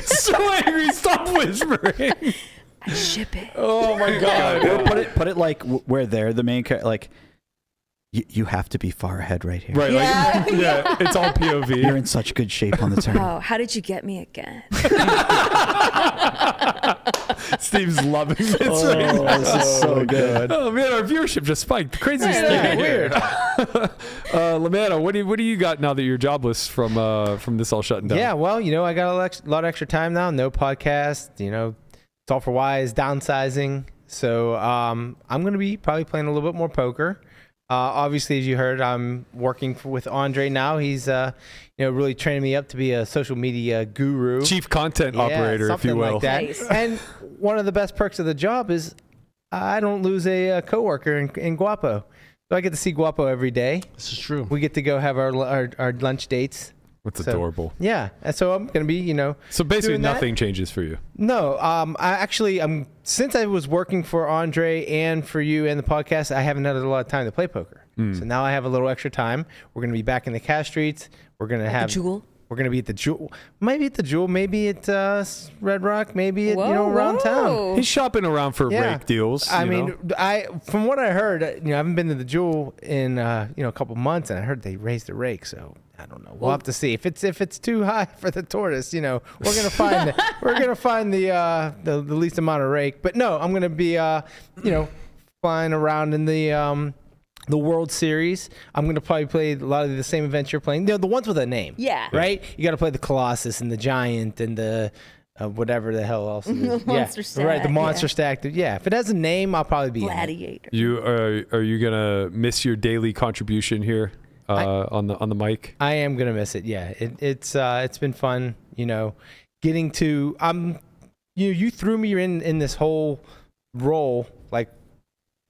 So angry. Stop whispering. I ship it. Oh my God. Or put it like where they're the main character. Like, you have to be far ahead right here. Right. Yeah. Yeah, it's all POV. You're in such good shape on the turn. Oh, how did you get me again? Steve's loving this. This is so good. Oh man, our viewership just spiked. The craziest thing. Weird. Lamanna, what do you got now that you're jobless from this all shutting down? Yeah, well, I got a lot of extra time now. No podcast. It's all for wise downsizing. So I'm gonna be probably playing a little bit more poker. Obviously, as you heard, I'm working with Andre now. He's really training me up to be a social media guru, chief content operator, if you will. Like that. Nice. And one of the best perks of the job is I don't lose a coworker in Guapo. So I get to see Guapo every day. This is true. We get to go have our lunch dates. That's adorable. Yeah, and so I'm gonna be, So basically, doing that. nothing changes for you. No, I'm since I was working for Andre and for you and the podcast, I haven't had a lot of time to play poker. So now I have a little extra time. We're gonna be back in the cash streets. We're gonna have the Jewel. We're gonna be at the Jewel. Maybe at the Jewel. Maybe at Red Rock. Maybe at around whoa. town. He's shopping around for rake deals. I mean, from what I heard, I haven't been to the Jewel in a couple months, and I heard they raised the rake. So I don't know. We'll have to see if it's too high for the tortoise. We're gonna find the least amount of rake. But no, I'm gonna be flying around in the World Series. I'm going to probably play a lot of the same events you're playing. The ones with a name. Yeah. Right? You got to play the Colossus and the Giant and the whatever the hell else it is. The Monster Stack. Right, the Monster Stack. Yeah, if it has a name, I'll probably be Gladiator. Are you going to miss your daily contribution here on the mic? I am going to miss it, yeah. It's been fun, getting to... you threw me in this whole role, like...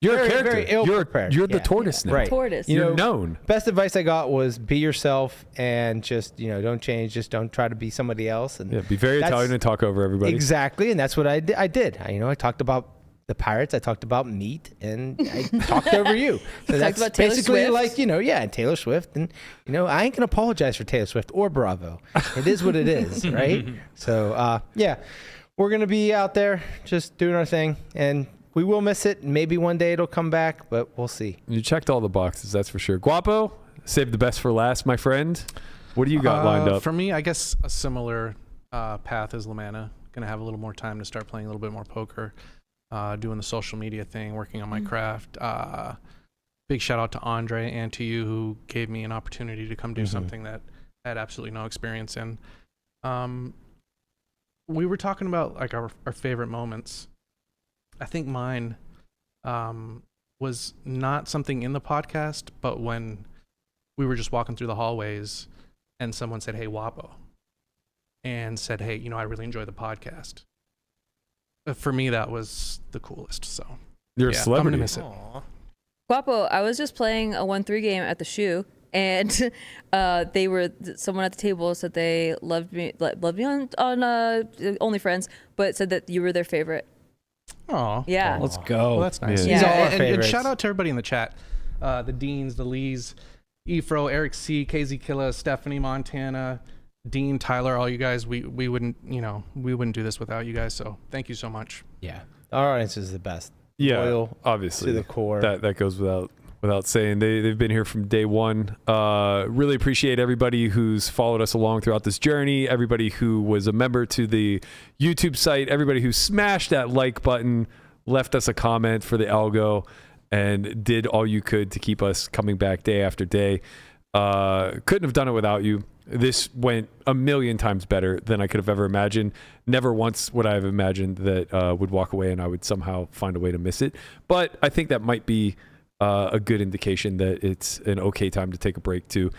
You're a character. Very ill-prepared. You're the tortoise now. Right. Tortoise. You're known. Best advice I got was be yourself and just, don't change. Just don't try to be somebody else. And be very Italian and talk over everybody. Exactly. And that's what I did. I talked about the Pirates. I talked about meat and I talked over you. So that's about Taylor basically Swift. and Taylor Swift. And, I ain't going to apologize for Taylor Swift or Bravo. It is what it is. Right. So, we're going to be out there just doing our thing. And we will miss it. Maybe one day it'll come back, but we'll see. You checked all the boxes, that's for sure. Guapo, save the best for last, my friend. What do you got lined up? For me, I guess a similar path as Lamanna. Gonna have a little more time to start playing a little bit more poker, doing the social media thing, working on my craft. Big shout out to Andre and to you who gave me an opportunity to come do something that I had absolutely no experience in. We were talking about like our favorite moments. I think mine was not something in the podcast, but when we were just walking through the hallways and someone said, "Hey, Wapo," and said, "Hey, I really enjoy the podcast." For me, that was the coolest. So you're a celebrity. I'm gonna miss it. Guapo, I was just playing a 1-3 game at the Shoe, and someone at the table said they loved me on OnlyFriends, but said that you were their favorite. Oh, yeah. Let's go. Well, that's nice. Yeah. These are all our And favorites. shout out to everybody in the chat, the Deans, the Lees, Efro, Eric C, KZ Killa, Stephanie Montana, Dean, Tyler, all you guys. We wouldn't do this without you guys. So thank you so much. Yeah, our audience is the best. Yeah, Loyal obviously to the core. That goes without saying. They've been here from day one. Really appreciate everybody who's followed us along throughout this journey. Everybody who was a member to the YouTube site. Everybody who smashed that like button, left us a comment for the algo, and did all you could to keep us coming back day after day. Couldn't have done it without you. This went a million times better than I could have ever imagined. Never once would I have imagined that would walk away and I would somehow find a way to miss it. But I think that might be a good indication that it's an okay time to take a break too.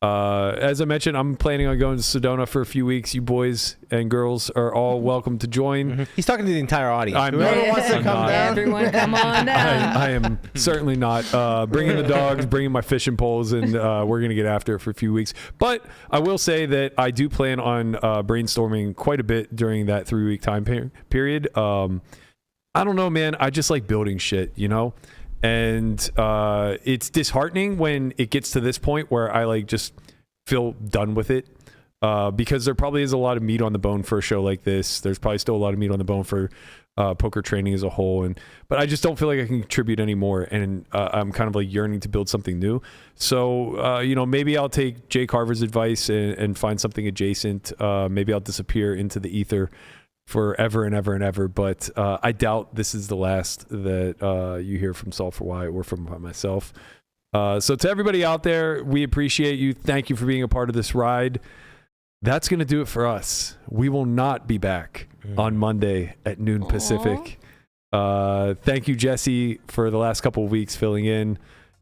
As I mentioned, I'm planning on going to Sedona for a few weeks. You boys and girls are all welcome to join. He's talking to the entire audience. Whoever wants to come down. Everyone, come on down. I am certainly not bringing the dogs, bringing my fishing poles, and we're going to get after it for a few weeks. But I will say that I do plan on brainstorming quite a bit during that 3-week time period. I don't know, man. I just like building shit, you know? And it's disheartening when it gets to this point where I like just feel done with it, because there probably is a lot of meat on the bone for a show like this. There's probably still a lot of meat on the bone for poker training as a whole, but I just don't feel like I can contribute anymore, and I'm kind of like yearning to build something new. So maybe I'll take Jay Carver's advice and find something adjacent. Maybe I'll disappear into the ether forever and ever and ever, but I doubt this is the last that you hear from Solve for Why or from myself. So to everybody out there, we appreciate you. Thank you for being a part of this ride. That's going to do it for us. We will not be back on Monday at noon Pacific. Thank you, Jesse, for the last couple of weeks filling in.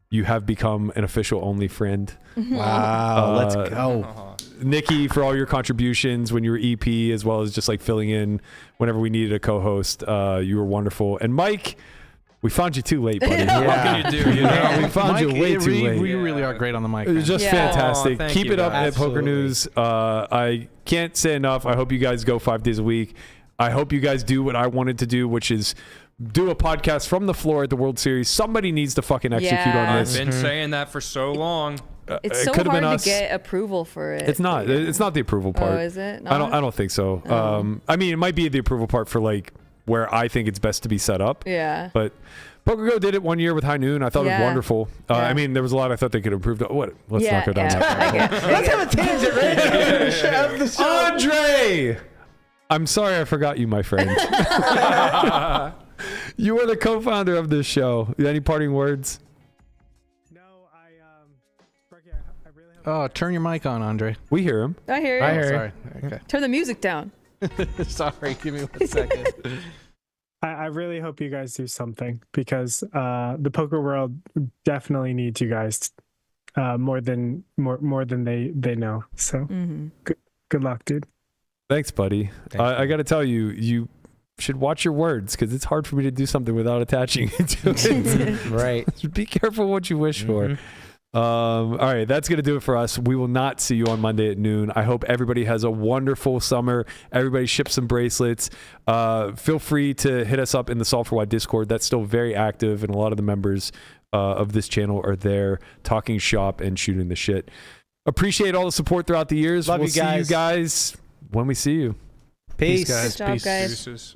You have become an official only friend. Wow, let's go. Nikki, for all your contributions when you were EP, as well as just like filling in whenever we needed a co-host. You were wonderful. And Mike, we found you too late, buddy. What can you do? You know? We found you way too late. We really are great on the mic. It was just fantastic. Keep it up at Poker Absolutely. News. I can't say enough. I hope you guys go 5 days a week. I hope you guys do what I wanted to do, which is do a podcast from the floor at the World Series. Somebody needs to fucking execute on this. I've been saying that for so long. It's so hard to get approval for it. It's not. It's not the approval part. Oh, is it? I don't think so. I mean, it might be the approval part for like where I think it's best to be set up. Yeah. But PokerGo did it one year with High Noon. I thought it was wonderful. I mean, there was a lot I thought they could improve. Let's not go down that path. Let's have a tangent right here. Andre! I'm sorry I forgot you, my friend. You are the co-founder of this show. Any parting words? Oh, turn your mic on, Andre. We hear him. I hear you. I hear Sorry. Okay. Turn the music down. Sorry, give me 1 second. I really hope you guys do something, because the poker world definitely needs you guys more than they know. So good luck, dude. Thanks, buddy. I got to tell you, you should watch your words, because it's hard for me to do something without attaching it to it. Right. Be careful what you wish for. All right, that's going to do it for us. We will not see you on Monday at noon. I hope everybody has a wonderful summer. Everybody ship some bracelets. Feel free to hit us up in the Solve for Why Discord. That's still very active, and a lot of the members of this channel are there talking shop and shooting the shit. Appreciate all the support throughout the years. Love we'll you guys. see you guys when we see you. Peace. Peace, guys. Good job, Peace. guys. Deuces.